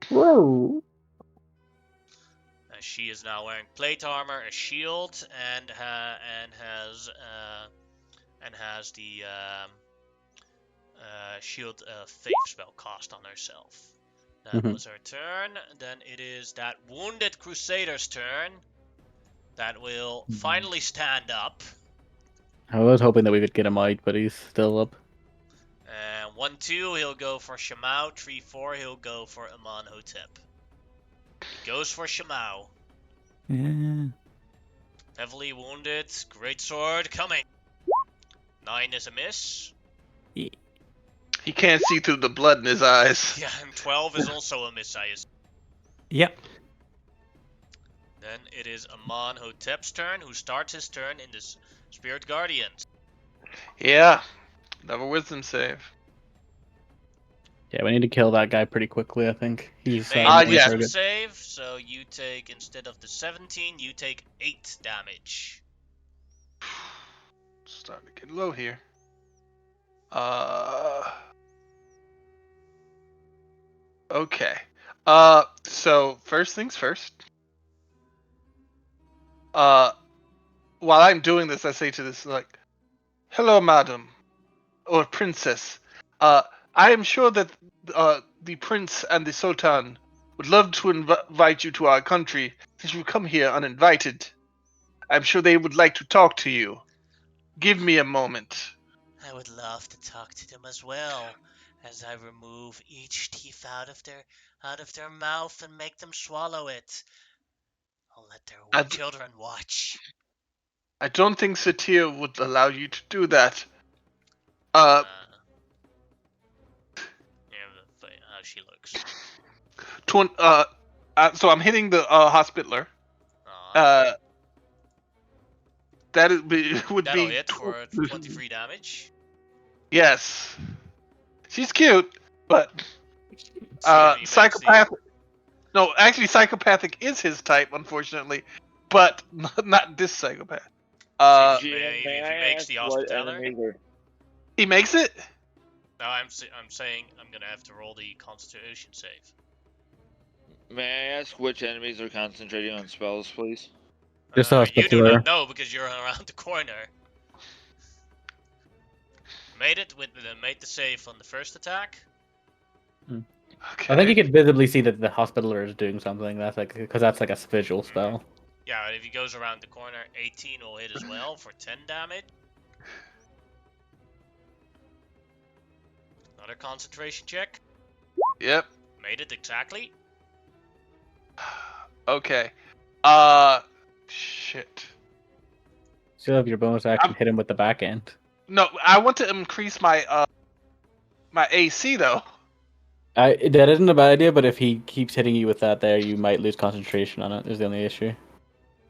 Whoa!
She is now wearing plate armor, a shield, and has the shield faith spell cast on herself. That was her turn. Then it is that wounded Crusader's turn. That will finally stand up.
I was hoping that we could get him out, but he's still up.
1-2, he'll go for Shamao. 3-4, he'll go for Amonhotep. He goes for Shamao.
Yeah.
Heavily wounded. Great sword coming. 9 is a miss.
He can't see through the blood in his eyes.
Yeah, and 12 is also a miss, I assume.
Yep.
Then it is Amonhotep's turn, who starts his turn in this Spirit Guardians.
Yeah. Another wisdom save.
Yeah, we need to kill that guy pretty quickly, I think. He's
Made
Ah,
a
yeah.
wisdom save, so you take, instead of the 17, you take 8 damage.
Starting to get low here. Okay. So first things first. While I'm doing this, I say to this, like, hello, madam, or princess. I am sure that the prince and the sultan would love to invite you to our country since you come here uninvited. I'm sure they would like to talk to you. Give me a moment.
I would love to talk to them as well, as I remove each teeth out of their mouth and make them swallow it. I'll let their
I,
children watch.
I don't think Satir would allow you to do that.
Yeah, how she looks.
So I'm hitting the hospitaler. That would
That'll
be
hit for 23 damage.
Yes. She's cute, but psychopath. No, actually, psychopathic is his type, unfortunately, but not this psychopath.
If he makes the hospitaler,
he makes it.
no, I'm saying I'm gonna have to roll the Constitution save.
May I ask which enemies are concentrating on spells, please?
Just
You do not know because you're around the corner. Made the save on the first attack.
Okay.
I think you can visibly see that the hospitaler is doing something. That's like because that's like a visual spell.
Yeah, if he goes around the corner, 18 will hit as well for 10 damage. Another concentration check.
Yep.
Made it exactly.
Okay. Shit.
Still have your bonus action. Hit him with the back end.
No, I want to increase my my AC though.
That isn't a bad idea, but if he keeps hitting you with that, there you might lose concentration on it. Is the only issue.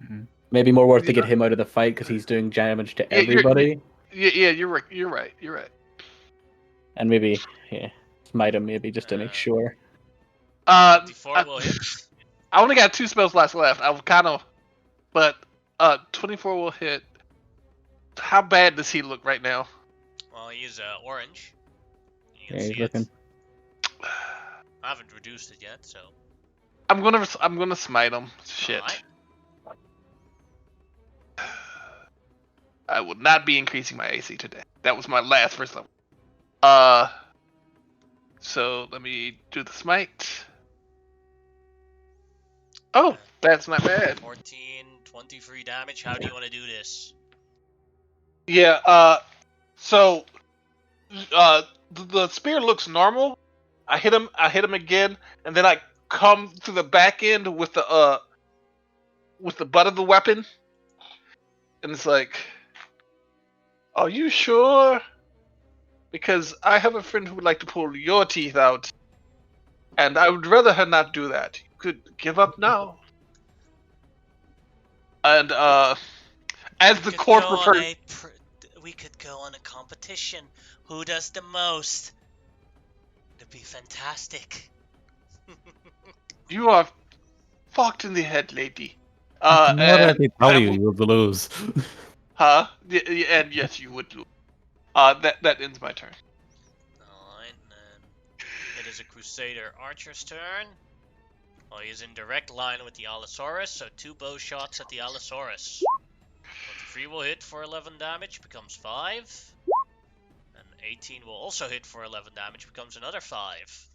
Mm-hmm.
Maybe more worth to get him out of the fight because he's doing damage to everybody.
Yeah, you're right. You're right.
And maybe, smite him maybe just to make sure.
24 will hit.
I only got 2 spells left. I'm kind of, but 24 will hit. How bad does he look right now?
Well, he's orange. You can
Yeah,
see
he's looking.
I haven't reduced it yet, so.
I'm gonna smite him. Shit.
Right.
I will not be increasing my AC today. That was my last first level. So let me do the smite. Oh, that's not bad.
14, 23 damage. How do you want to do this?
Yeah, so the spear looks normal. I hit him again, and then I come through the back end with the butt of the weapon. And it's like, are you sure? Because I have a friend who would like to pull your teeth out. And I would rather her not do that. You could give up now. And as the corporate person,
we could go on a competition. Who does the most? It'd be fantastic.
you are fucked in the head, lady.
I can already tell you will lose.
Huh? Yeah, and yes, you would lose. That ends my turn.
Alright, then it is a Crusader Archer's turn. Well, he's in direct line with the Allosaurus, so 2 bow shots at the Allosaurus. 23 will hit for 11 damage, becomes 5. And 18 will also hit for 11 damage, becomes another 5.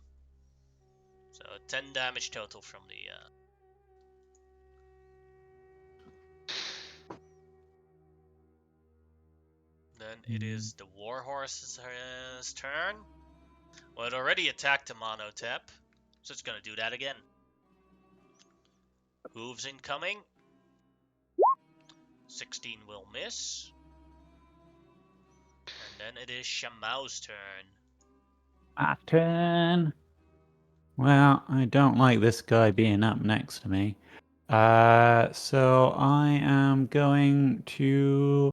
So So 10 damage total from the. Then it is the Warhorse's turn. Well, it already attacked the Monotep, so it's gonna do that again. Hooves incoming. 16 will miss. And then it is Shamau's turn.
My turn. Well, I don't like this guy being up next to me. So I am going to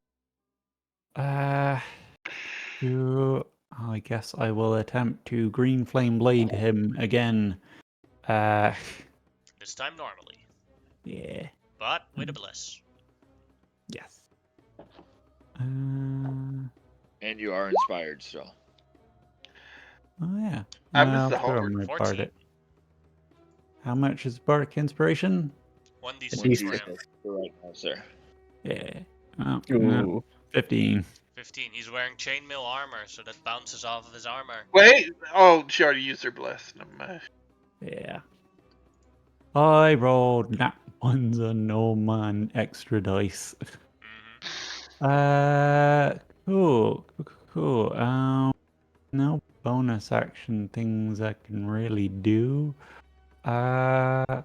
I guess I will attempt to green flame blade him again.
This time normally,
Yeah.
but with a bless.
Yes.
And you are inspired still.
Oh yeah.
I missed
I'll
the
throw
hard.
my
14.
bardic. How much is bardic inspiration?
1d6 for him.
The right answer.
Yeah. Oh, no. 15.
15. He's wearing chainmail armor, so that bounces off of his armor.
Wait. Oh, she already used her bless. Never mind.
Yeah. I rolled nat ones and no man extra dice. Cool. Cool. No bonus action things I can really do. Yeah.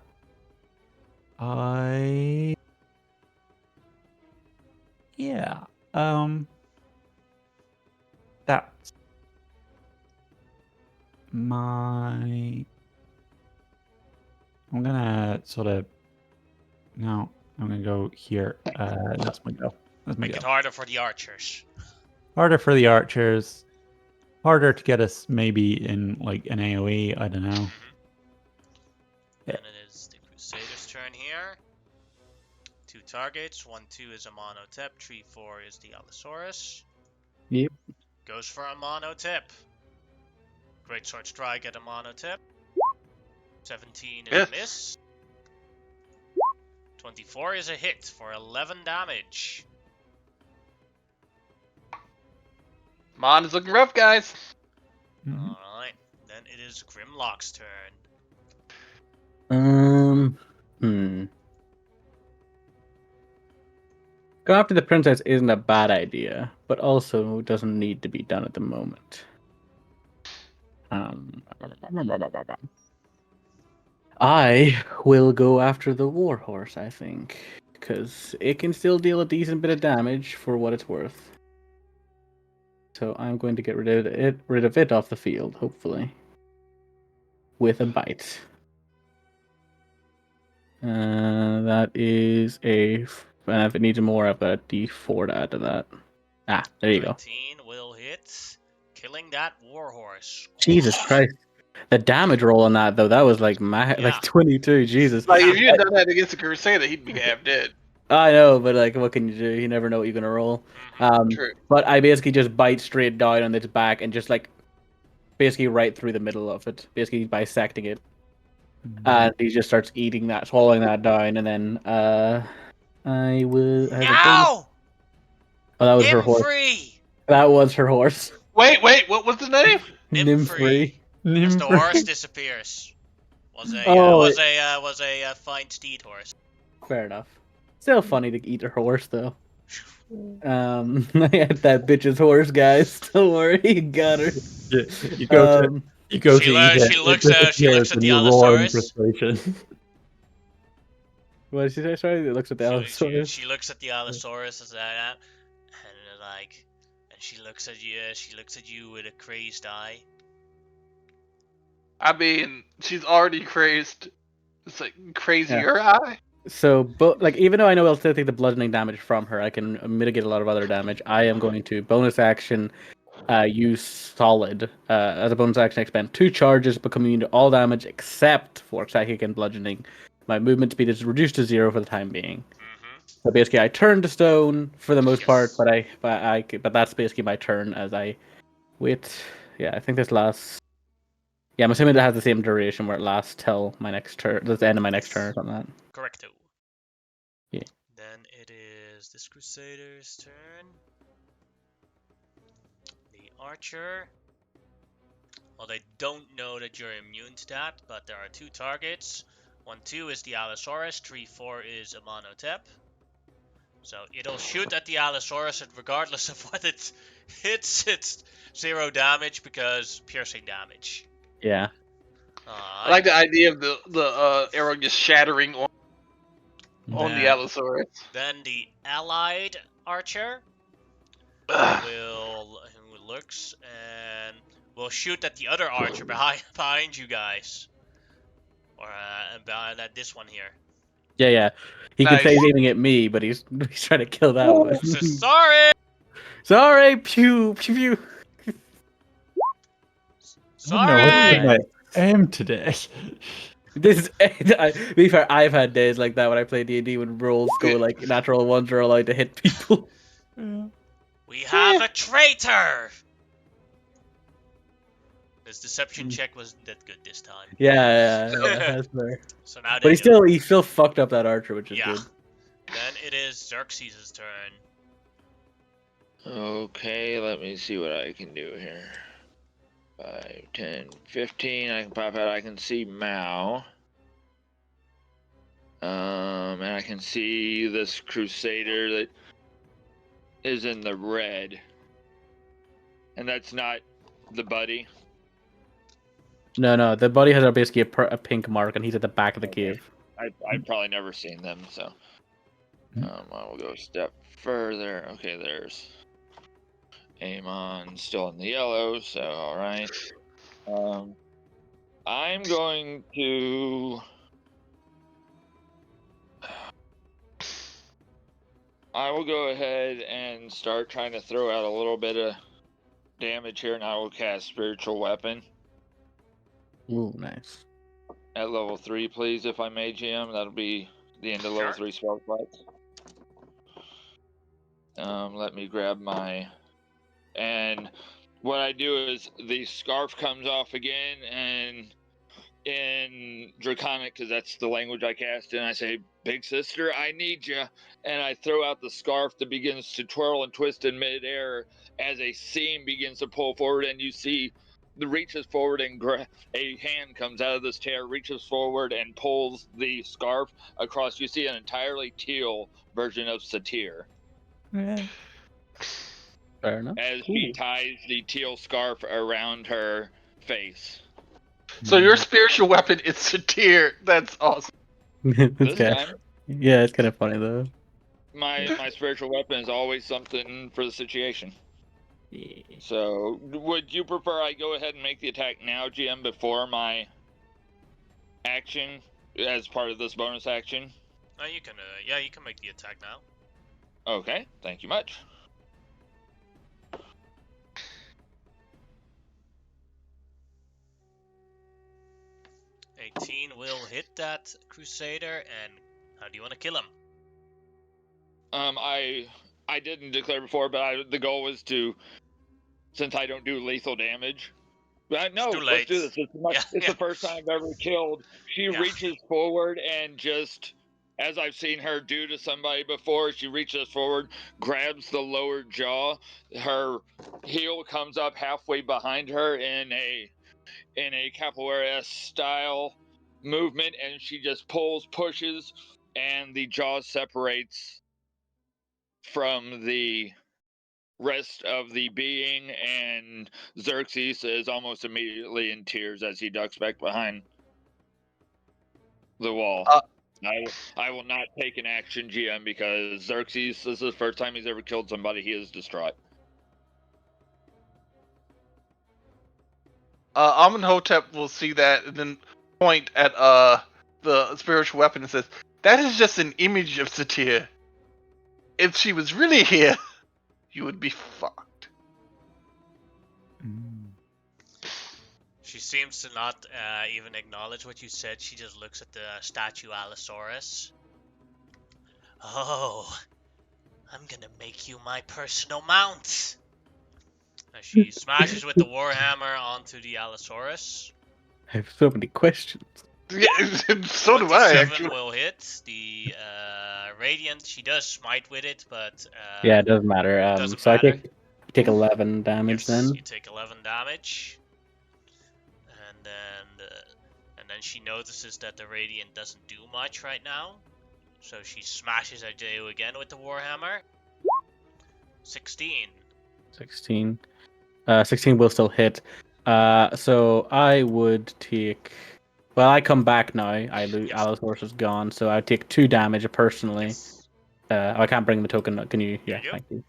That's my. I'm gonna sort of. No, I'm gonna go here. That's my go. That's my
Make
go.
it harder for the archers.
Harder for the archers. Harder to get us maybe in like an AoE. I don't know.
Then it is the Crusader's turn here. 2 targets. 1-2 is a Monotep. 3-4 is the Allosaurus.
Yep.
Goes for a Monotep. Great Sword Strike at a Monotep. 17 is a miss. 24 is a hit for 11 damage.
Mon is looking rough, guys.
Alright. Then it is Grimlock's turn.
Going after the princess isn't a bad idea, but also doesn't need to be done at the moment. I will go after the warhorse, I think, because it can still deal a decent bit of damage for what it's worth. So I'm going to get rid of it off the field, hopefully, with a bite. That is a. And if it needs more, I've got a D4 to add to that. Ah, there you go.
19 will hit, killing that warhorse.
Jesus Christ. The damage roll on that, though, that was like
Yeah.
like 22. Jesus.
Like if you had done that against a Crusader, he'd be half dead.
I know, but like, what can you do? You never know what you're gonna roll.
True.
But I basically just bite straight down on its back and just like, basically right through the middle of it, basically bisecting it. And he just starts eating that, swallowing that down, and then I will.
No!
Oh, that was her horse.
Nymphree!
That was her horse.
Wait, what was the name?
Nymphree. As the horse disappears. Was a fine steed horse.
Fair enough. Still funny to eat her horse, though. I had that bitch's horse, guys. Don't worry, you got her.
You go to you go
She
to
lo-
eat it.
she
it
looks at
disappears
the
and you roar in
Allosaurus.
frustration.
What did she say? Sorry, it looks at the Allosaurus.
She looks at the Allosaurus and that, and like, and she looks at you. She looks at you with a crazed eye.
I mean, she's already crazed. It's like crazier eye.
So, but like, even though I know I'll still take the bludgeoning damage from her, I can mitigate a lot of other damage. I am going to bonus action, use solid as a bonus action. Expend 2 charges, become immune to all damage except for psychic and bludgeoning. My movement speed is reduced to 0 for the time being. So basically, I turn to stone for the most part, but that's basically my turn as I wait. Yeah, I think this lasts. Yeah, I'm assuming it has the same duration where it lasts till my next turn, the end of my next turn or something like that.
Correcto.
Yeah.
Then it is this Crusader's turn. The archer. Well, they don't know that you're immune to that, but there are 2 targets. 1-2 is the Allosaurus, 3-4 is Amonotep. So it'll shoot at the Allosaurus, and regardless of what it hits, it's 0 damage because piercing damage.
Yeah.
I like the idea of the arrow just shattering on the
Then-
Allosaurus.
Then the allied archer who looks and will shoot at the other archer behind you guys, or behind this one here.
Yeah. He
Nice.
can say he's aiming at me, but he's trying to kill that one.
So, sorry.
Sorry, pew pew pew.
Sorry.
No, I am today.
This is. To be fair, I've had days like that when I play D&D when rolls go like natural ones are allowed to hit people.
We have a traitor. His deception check wasn't that good this time.
Yeah, that's fair.
So now
But he still fucked up that archer, which is good.
Then it is Xerxes' turn.
Okay, let me see what I can do here. 5, 10, 15. I can pop out. I can see Mao. And I can see this Crusader that is in the red. And that's not the buddy.
No, the buddy has basically a pink mark, and he's at the back of the cave.
I've probably never seen them, so. I will go a step further. Okay, there's Amon still in the yellow, so alright. I'm going to. I will go ahead and start trying to throw out a little bit of damage here, and I will cast Spiritual Weapon.
Ooh, nice.
At level 3, please, if I may, GM. That'll be the end of level 3 spell slots. Let me grab my... And what I do is the scarf comes off again, and in Draconic, because that's the language I cast in, I say, "Big sister, I need you." And I throw out the scarf that begins to twirl and twist in midair as a seam begins to pull forward, and you see the reaches forward and a hand comes out of this tear, reaches forward and pulls the scarf across. You see an entirely teal version of Satyr.
Yeah.
Fair enough.
As she ties the teal scarf around her face.
So your spiritual weapon is Satyr. That's awesome.
This time,
yeah, it's kind of funny though.
my spiritual weapon is always something for the situation. So, would you prefer I go ahead and make the attack now, GM, before my action, as part of this bonus action?
You can make the attack now.
Okay, thank you much.
$18 will hit that Crusader, and how do you want to kill him?
I didn't declare before, but the goal was to, since I don't do lethal damage. No,
too
let's do
late.
this. It's the first time I've ever killed. She reaches forward and just, as I've seen her do to somebody before, she reaches forward, grabs the lower jaw. Her heel comes up halfway behind her in a capoeira style movement, and she just pushes, and the jaw separates from the rest of the being, and Xerxes is almost immediately in tears as he ducks back behind the wall. I will not take an action, GM, because Xerxes, this is the first time he's ever killed somebody. He is distraught.
Amenhotep will see that and then point at the spiritual weapon and says, "That is just an image of Satyr. If she was really here, you would be fucked."
She seems to not even acknowledge what you said. She just looks at the statue Allosaurus. "Oh, I'm gonna make you my personal mount." As she smashes with the Warhammer onto the Allosaurus.
I have so many questions.
Yeah, so do I,
27
actually.
will hit. The Radiant, she does smite with it, but...
yeah, it doesn't matter.
Doesn't
so
matter.
I take 11 damage
yes,
then.
you take 11 damage. then she notices that the radiant doesn't do much right now, so she smashes at you again with the warhammer. 16.
16. 16 will still hit. So I would take. Well, I come back now. I lose.
Yes.
Allosaurus is gone, so I take 2 damage personally.
Yes.
I can't bring the token. Can you? Yeah,
you.
thank you.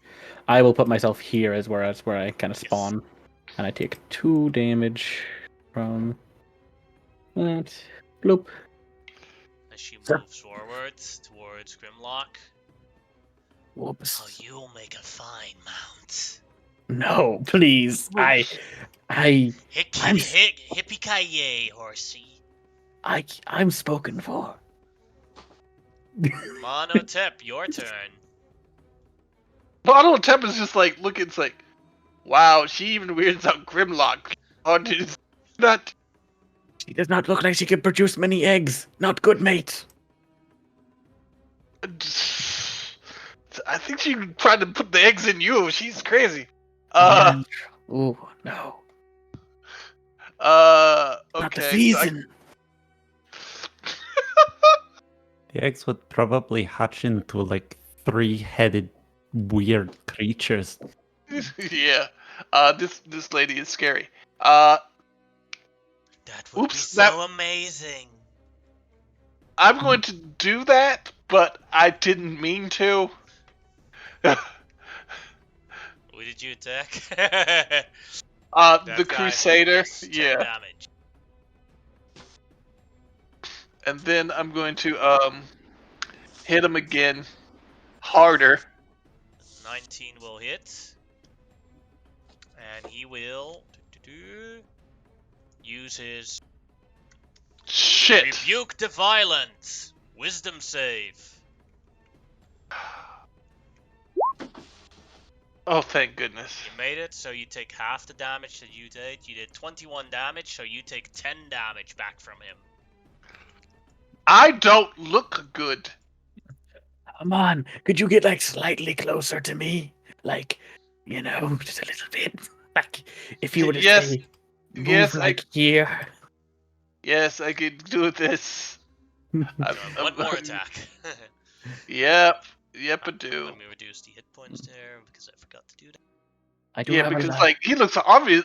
I will put myself here as where I kind of
Yes.
spawn, and I take 2 damage from that. Bloop.
As she
Sir.
moves forward towards Grimlock.
Whoops.
Oh, you'll make a fine mount.
No, please. I'm
Hippie-ki-yay, horsey.
I'm spoken for.
Monotep, your turn.
Monotep is just like looking. It's like, wow, she even weirds out Grimlock. Oh, dude, not.
She does not look like she can produce many eggs. Not good, mate.
I think she tried to put the eggs in you. She's crazy.
Ooh, no.
Okay.
Not the
so
season.
The eggs would probably hatch into like 3-headed weird creatures.
Yeah. This lady is scary.
That would
Oops,
be so amazing.
I'm going to do that, but I didn't mean to.
What did you attack?
The
That guy.
Crusader.
Yes, 10
Yeah.
damage.
And then I'm going to hit him again harder.
19 will hit. And he will use his
Shit.
Rebuke the Violent. Wisdom save.
Oh, thank goodness.
You made it, so you take half the damage that you did. You did 21 damage, so you take 10 damage back from him.
I don't look good.
Come on, could you get like slightly closer to me? Like, you know, just a little bit. Like, if you were to
Yes,
say, move
yes,
like here.
Yes, I could do this.
One more attack.
Yep, I do.
Let me reduce the hit points there because I forgot to do that.
I do
Yeah,
have
because
a
like he looks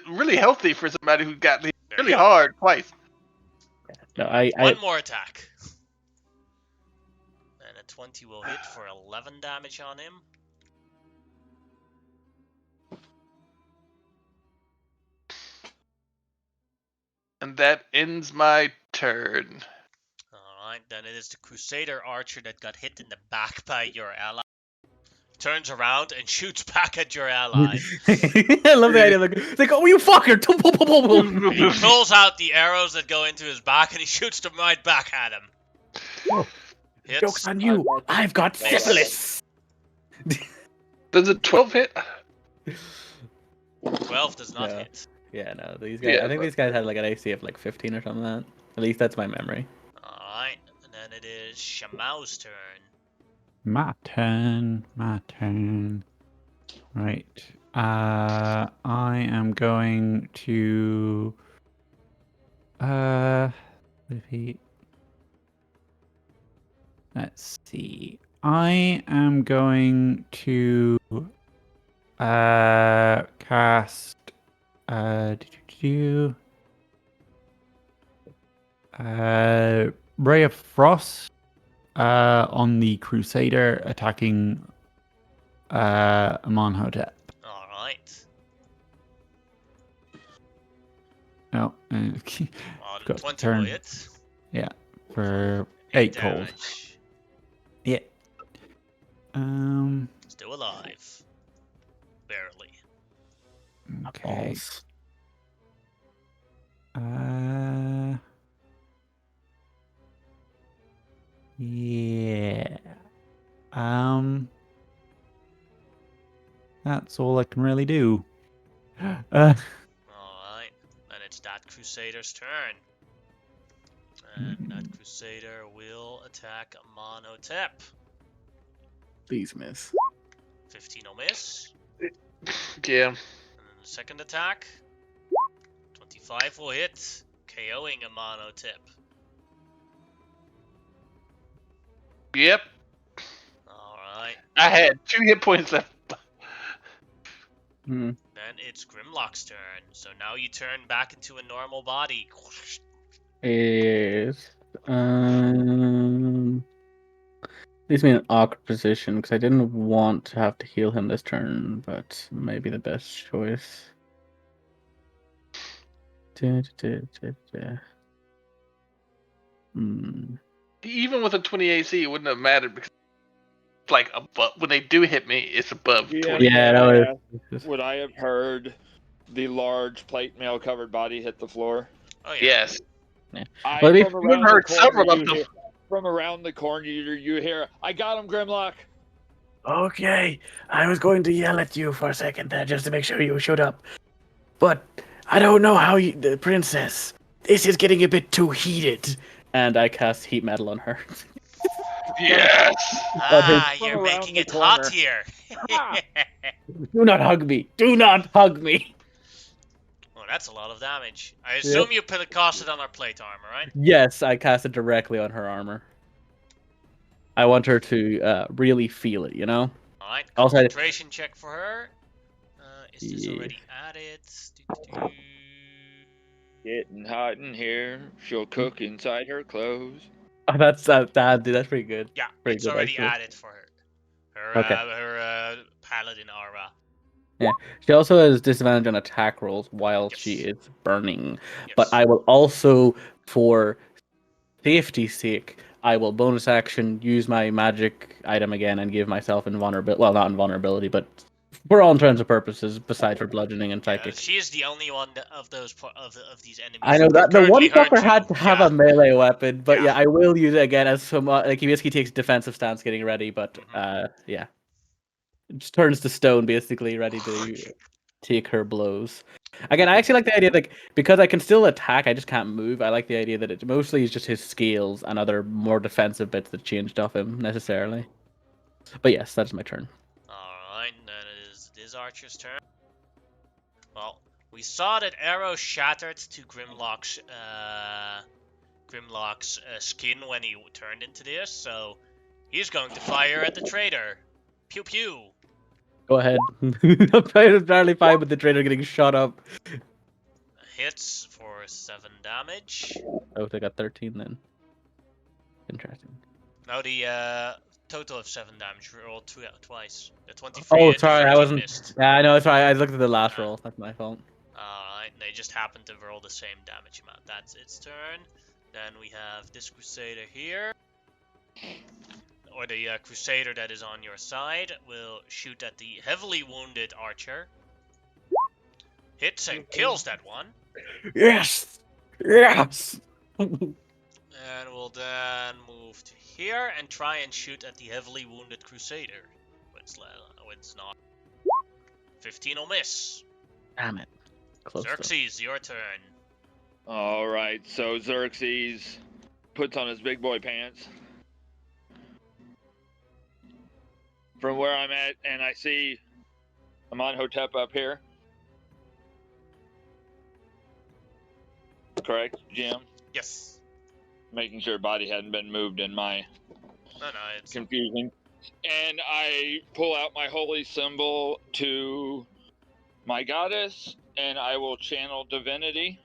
really healthy for somebody who got hit
There
really
you go.
hard twice.
No,
One more attack. And a 20 will hit for 11 damage on him.
And that ends my turn.
Alright, then it is the Crusader Archer that got hit in the back by your ally. Turns around and shoots back at your ally.
I love the idea. It's like, oh, you fucker!
And he pulls out the arrows that go into his back and he shoots them right back at him.
Oh,
Hits.
joke's on you. I've got syphilis.
Does a 12 hit?
12 does not
No.
hit.
Yeah, no, these guys.
Yeah,
I think
but-
these guys had like an AC of like 15 or something like that. At least that's my memory.
Alright, and then it is Shamau's turn.
My turn. Right. I am going to repeat. Let's see. I am going to cast Ray of Frost on the Crusader attacking Amonhotep.
Alright.
No,
Well,
Got
20
turn.
will hit.
for 8 cold.
damage.
Yeah.
Still alive. Barely.
Okay.
Balls.
Yeah. That's all I can really do.
Alright. Then it's that Crusader's turn. And that Crusader will attack Amonhotep.
Please miss.
15 will miss.
Yeah.
And then the second attack. 25 will hit. KOing a monotip.
Yep.
Alright.
I had 2 hit points left.
Hmm.
Then it's Grimlock's turn. So now you turn back into a normal body.
Is leaves me in an awkward position because I didn't want to have to heal him this turn, but maybe the best choice. Hmm.
Even with a 20 AC, it wouldn't have mattered because like above, when they do hit me, it's above 20.
Yeah, that was.
Would I have heard the large plate mail covered body hit the floor?
Oh, yeah.
Yes.
Yeah.
I
Well,
from
You've
around the
heard
corner
several of
you
them.
hear, from around the corner you hear, I got him, Grimlock.
Okay, I was going to yell at you for a second there just to make sure you showed up. But I don't know how you, the princess. This is getting a bit too heated.
And I cast heat metal on her.
Yes.
Ah,
From
you're
around
making
the
it hot
corner.
here.
Ah!
Do not hug me. Do not hug me.
Oh, that's a lot of damage. I assume you cast it on our plate armor, right?
Yes, I cast it directly on her armor. I want her to really feel it, you know?
Alright,
Also,
concentration check for her. Is this
Yeah.
already added? Do-do-do.
Getting hot in here. She'll cook inside her clothes.
Oh, that's dude, that's pretty good.
Yeah,
Pretty
it's
good,
already
actually.
added for her.
Okay.
Her paladin aura.
She also has disadvantage on attack rolls while
Yes.
she is burning.
Yes.
But I will also, for safety's sake, I will bonus action use my magic item again and give myself invulnerability. Well, not invulnerability, but for all intents and purposes, besides for bludgeoning and psychic.
She is the only one of those of these enemies.
I know that the one fucker had to have a melee weapon, but yeah, I will use it again as some like he basically takes a defensive stance getting ready, but yeah. It just turns to stone basically, ready to take her blows. Again, I actually like the idea like because I can still attack, I just can't move. I like the idea that it mostly is just his scales and other more defensive bits that changed off him necessarily. But yes, that's my turn.
Alright, then it is Archer's turn. Well, we saw that arrow shattered to Grimlock's skin when he turned into this, so he's going to fire at the traitor. Pew pew.
Go ahead. I'm entirely fine with the traitor getting shot up.
Hits for 7 damage.
Oh, they got 13 then. Interesting.
No, the total of 7 damage. We rolled twice. The 23 and
Sorry,
the
I
13
wasn't.
missed.
Yeah, I know. Sorry, I looked at the last roll. That's my fault.
Alright, they just happened to roll the same damage amount. That's its turn. Then we have this Crusader here. Or the Crusader that is on your side will shoot at the heavily wounded archer. Hits and kills that one.
Yes! Yes!
And we'll then move to here and try and shoot at the heavily wounded Crusader. It's not. 15 will miss.
Damn it. Close.
Xerxes, your turn.
All right, so Xerxes puts on his big boy pants. From where I'm at, and I see Amonhotep up here. Correct, Jim?
Yes.
Making sure body hadn't been moved in my
No, it's
confusion. And I pull out my holy symbol to my goddess, and I will channel divinity.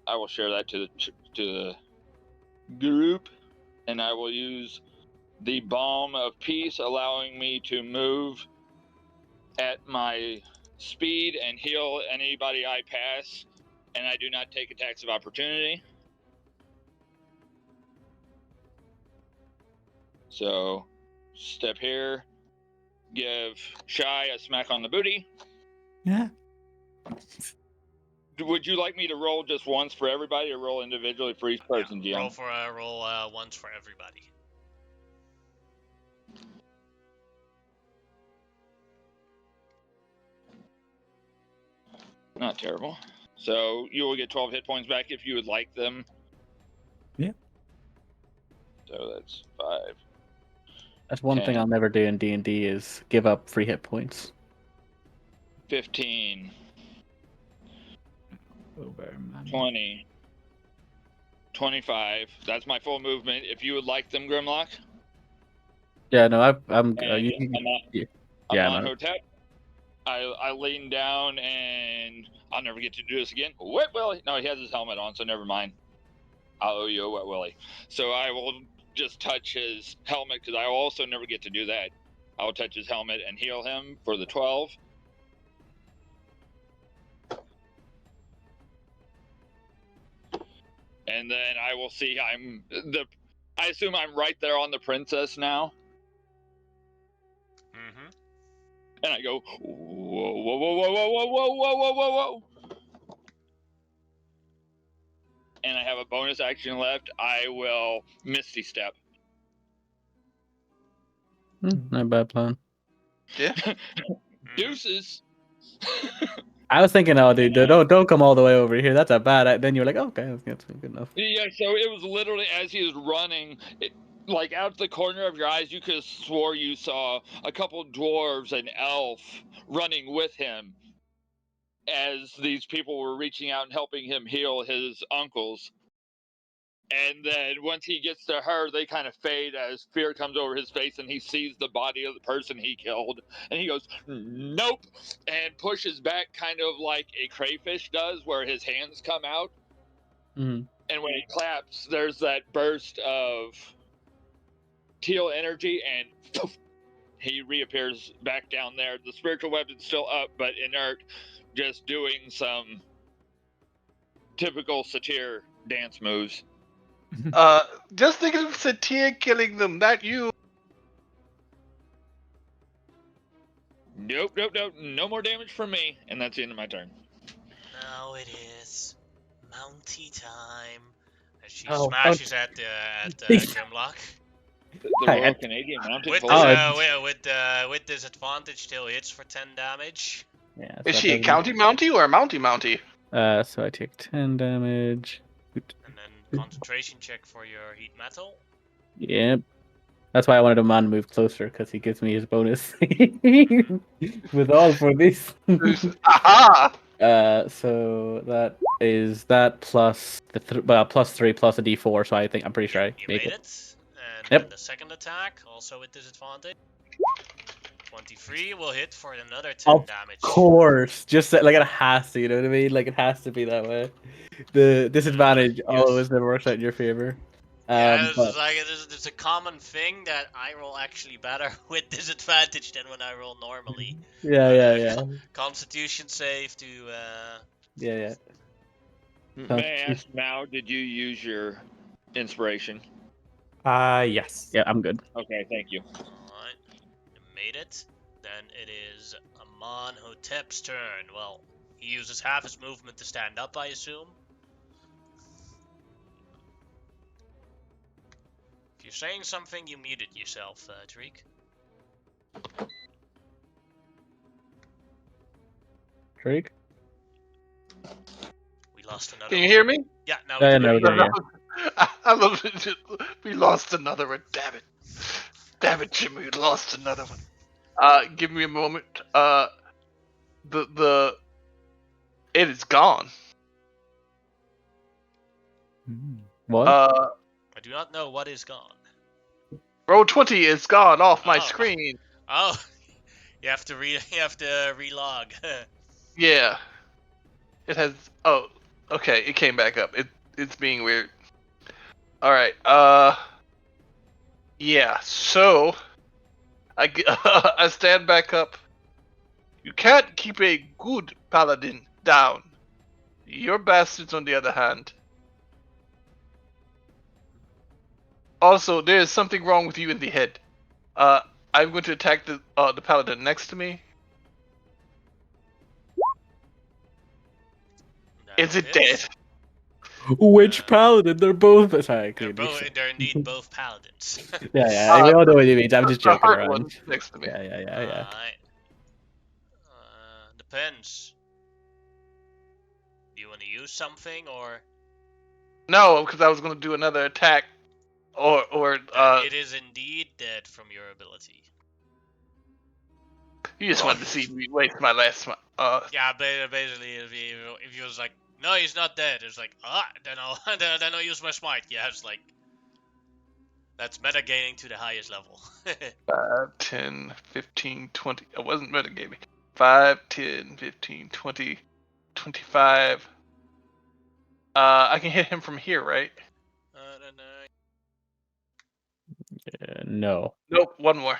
I will share that to the group, and I will use the balm of peace, allowing me to move at my speed and heal anybody I pass, and I do not take attacks of opportunity. So, step here, give Shy a smack on the booty.
Yeah.
Would you like me to roll just once for everybody, or roll individually for each person, Jim?
Roll once for everybody.
Not terrible. So you will get 12 hit points back if you would like them.
Yeah.
So that's 5.
That's one thing
10.
I'll never do in D&D is give up free hit points.
15.
Overman.
20. 25. That's my full movement. If you would like them, Grimlock.
Yeah, no, I'm.
And
Yeah,
I'm
yeah,
on
man.
Hotep. I lean down and I'll never get to do this again. Wet Willie. No, he has his helmet on, so never mind. I'll owe you a Wet Willie. So I will just touch his helmet because I will also never get to do that. I will touch his helmet and heal him for the 12. And then I will see I assume I'm right there on the princess now.
Mm-hmm.
And I go, whoa, whoa, whoa, whoa, whoa, whoa, whoa, whoa, whoa, whoa, whoa. And I have a bonus action left. I will Misty Step.
Not a bad plan.
Yeah.
Deuces.
I was thinking, oh, dude, don't come all the way over here. That's a bad. Then you're like, okay, that's good enough.
Yeah, so it was literally as he was running, like out the corner of your eyes, you could have swore you saw a couple dwarves and elf running with him as these people were reaching out and helping him heal his uncles. And then once he gets to her, they kind of fade as fear comes over his face and he sees the body of the person he killed. And he goes, nope, and pushes back kind of like a crayfish does, where his hands come out.
Mm-hmm.
And when he claps, there's that burst of teal energy, and poof, he reappears back down there. The spiritual weapon's still up, but inert, just doing some typical satyr dance moves.
Just think of Satir killing them, not you.
Nope, nope, nope. No more damage from me, and that's the end of my turn.
Now it is Mountie time. As she
Oh,
smashes at Grimlock.
The
Hi,
Royal Canadian Mounted
With
Police.
with disadvantage, still hits for 10 damage.
Yeah.
Is
So
she a county mountie or a mountie mountie?
So I take 10 damage.
And then concentration check for your heat metal.
Yep. That's why I wanted a man to move closer, because he gives me his bonus. With all for this.
Aha!
So that is that plus plus 3 plus a d4. So I'm pretty sure I
You
make
made
it.
it. And
Yep.
then the second attack, also with disadvantage. 23 will hit for another 10
Of
damage.
course, just like it has to. You know what I mean? Like it has to be that way. The disadvantage always never works out in your favor.
Yeah,
But
it's a common thing that I roll actually better with disadvantage than when I roll normally.
yeah.
Constitution save to
Yeah.
May I ask, Mao, did you use your inspiration?
Yes.
Yeah, I'm good.
Okay, thank you.
Alright, you made it. Then it is Amon Hotep's turn. Well, he uses half his movement to stand up, I assume. If you're saying something, you muted yourself, Tariq.
Drake?
We lost another
Can
one.
you hear me?
Yeah, now we
Yeah,
can
no,
hear you.
yeah.
I love it. We lost another one. Damn it. Damn it, Jimmy. We lost another one. Give me a moment. It is gone.
What?
I do not know what is gone.
Roll 20 is gone off my
Oh.
screen.
Oh, you have to relog.
Yeah. It has. Oh, okay. It came back up. It's being weird. All right. Yeah. So I stand back up. You can't keep a good paladin down. Your bastards, on the other hand. Also, there is something wrong with you in the head. I'm going to attack the paladin next to me.
That
Is
will
it
hit.
dead?
Which paladin? They're both. Sorry,
They're indeed both paladins.
Yeah. We all know what you mean. I'm just
The
joking
hurt
around.
one next to me.
Yeah.
Alright. Depends. Do you want to use something or?
No, because I was going to do another attack.
It is indeed dead from your ability.
You just wanted to see me waste my last one.
Yeah, basically, if he was like No, he's not dead. It's like, then I'll then I'll use my smite. Yeah, it's like that's metagaming to the highest level.
5, 10, 15, 20. I wasn't metagaming. 5, 10, 15, 20, 25. I can hit him from here, right?
No.
Nope, one more.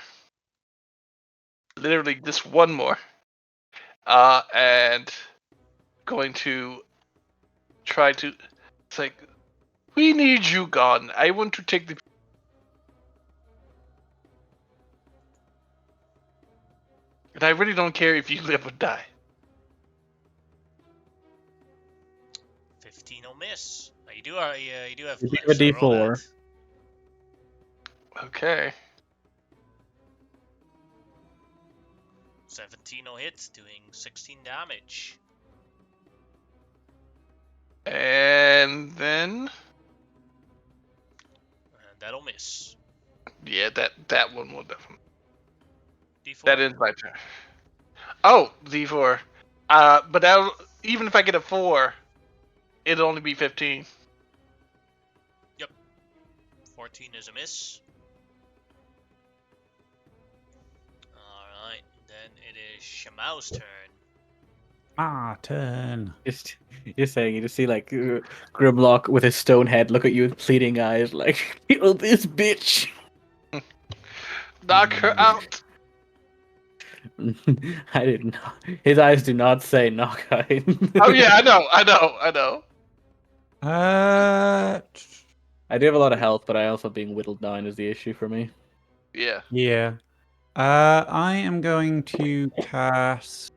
Literally just one more. And going to try to. It's like, we need you gone. I want to take the. And I really don't care if you live or die.
15 will miss. You do have
You
flesh,
have a
so roll
D4.
that.
Okay.
17 will hit, doing 16 damage.
And then.
And that'll miss.
Yeah, that one will definitely.
D4.
That ends my turn. Oh, D4. But that'll, even if I get a 4, it'll only be 15.
14 is a miss. Alright, then it is Shamau's turn.
Turn.
Just saying, you just see like Grimlock with his stone head look at you with pleading eyes, like, kill this bitch.
Knock her out.
I didn't know. His eyes do not say knock eye.
Oh yeah, I know.
I do have a lot of health, but I also being whittled down is the issue for me.
Yeah.
Yeah. I am going to cast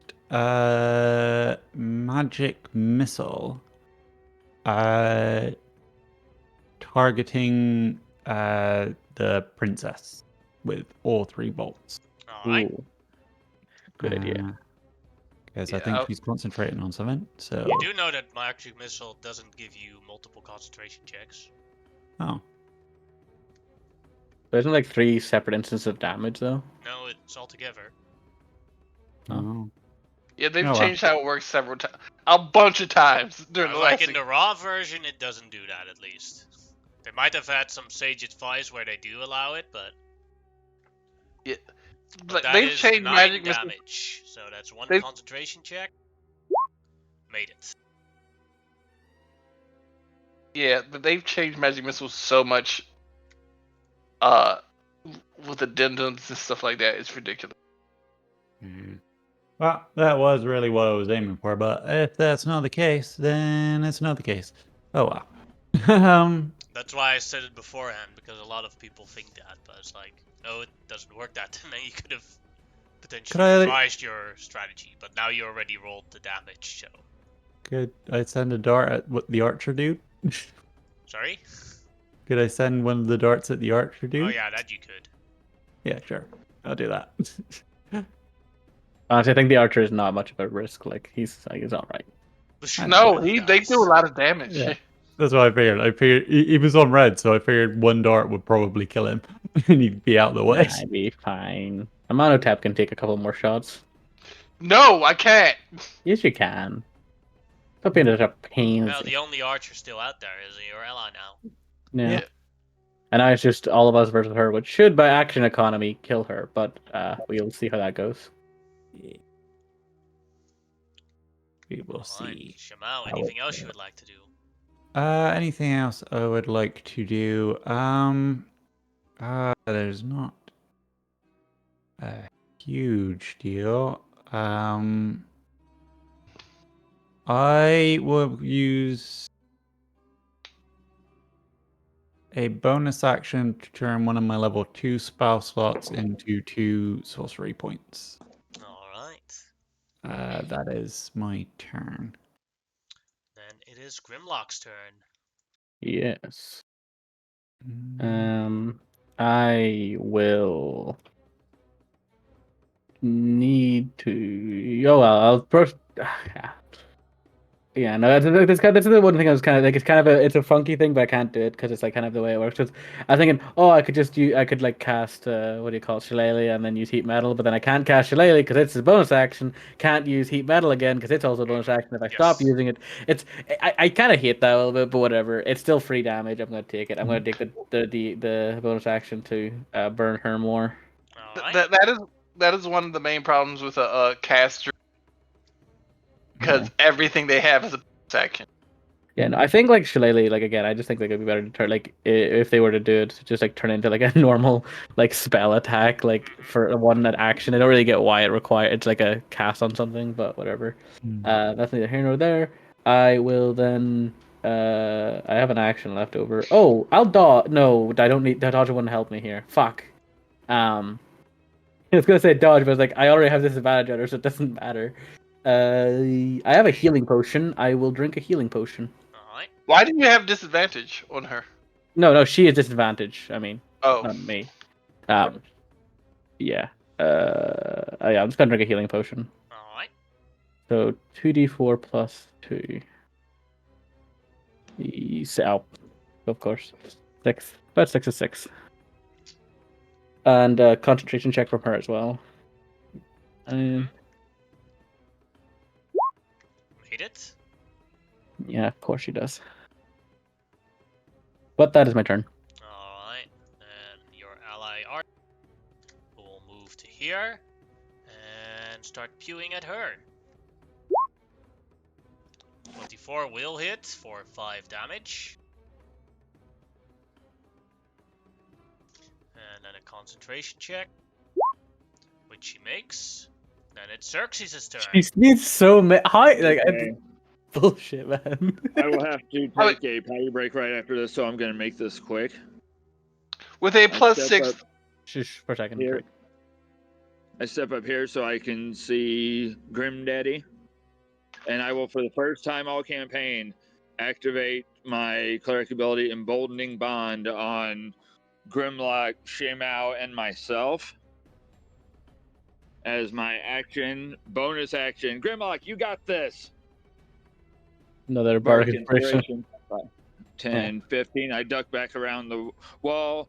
magic missile. Targeting the princess with all 3 bolts.
Alright.
Ooh. Good idea.
Because
Yeah,
I think he's concentrating on something. So.
You do know that magic missile doesn't give you multiple concentration checks.
Oh.
There isn't like 3 separate instances of damage though.
No, it's all together.
Oh.
Yeah, they've
Oh, well.
changed how it works several times. A bunch of times during the
Like
last
in the raw version, it doesn't do that at least. They might have had some Sage advice where they do allow it, but
Like,
that
they've
is
changed
9
magic missile.
damage. So that's 1
They've-
concentration check. Made it.
Yeah, but they've changed magic missiles so much. With addendums and stuff like that, it's ridiculous.
Well, that was really what I was aiming for, but if that's not the case, then it's not the case. Oh well.
That's why I said it beforehand, because a lot of people think that, but it's like, no, it doesn't work that. And then you could have potentially revised your strategy, but now you already rolled the damage, so.
Could I send a dart at what the archer dude?
Sorry?
Could I send one of the darts at the archer dude?
Oh yeah, that you could.
Yeah, sure. I'll do that.
Honestly, I think the archer is not much of a risk. Like he's alright.
No, they do a lot of damage.
Yeah. That's what I figured. I figured he was on red, so I figured one dart would probably kill him, and he'd be out of the way.
I'd be fine. Amonotep can take a couple more shots.
No, I can't.
Yes, you can. Stop being such a pain.
Well, the only archer still out there is your ally now.
Yeah. And now it's just all of us versus her, which should, by action economy, kill her. But we'll see how that goes.
We will see.
Shamao, anything else you would like to do?
Anything else I would like to do? There's not a huge deal. I will use a bonus action to turn one of my level 2 spell slots into 2 sorcery points.
Alright.
That is my turn.
Then it is Grimlock's turn.
Yes. I will need to. Oh well, I'll first. Yeah, no, that's the one thing I was kind of like. It's kind of it's a funky thing, but I can't do it because it's like kind of the way it works. 'Cause I was thinking, oh, I could like cast what do you call it, Shillelagh, and then use Heat Metal, but then I can't cast Shillelagh because it's a bonus action. Can't use Heat Metal again because it's also a bonus action. If I stop
Yes.
using it, I kind of hate that a little bit, but whatever. It's still free damage. I'm gonna take it. I'm gonna take the bonus action to burn her more.
All right.
That is one of the main problems with a caster,
Yeah.
because everything they have is a section.
Yeah, no, I think like Shillelagh, like again, I just think like it'd be better to turn like if they were to do it, just like turn into like a normal like spell attack, like for one that action. I don't really get why it requires it's like a cast on something, but whatever. That's neither here nor there. I will then. I have an action left over. Oh, I'll dodge. No, I don't need. The dodge wouldn't help me here. Fuck. I was gonna say dodge, but I was like, I already have disadvantage on her, so it doesn't matter. I have a healing potion. I will drink a healing potion.
All right.
Why do you have disadvantage on her?
No, she is disadvantage. I mean,
Oh,
not me. Yeah. Yeah, I'm just gonna drink a healing potion.
All right.
So 2d4 plus 2. Oh, of course. 6. But 6 is 6. And concentration check from her as well.
Made it.
Yeah, of course she does. But that is my turn.
All right. And your ally Art will move to here and start pewing at her. 24 will hit for 5 damage. And then a concentration check, which she makes. Then it's Xerxes' turn.
She needs so many.
Okay.
Bullshit, man.
I will have to take a potty break right after this, so I'm going to make this quick.
with a plus
step
6.
up
Shush for a second.
here. I step up here so I can see Grim Daddy. And I will, for the first time all campaign, activate my cleric ability Emboldening Bond on Grimlock, Shemao, and myself. As my action, bonus action. Grimlock, you got this!
Another bardic inspiration.
10, 15. I duck back around the wall.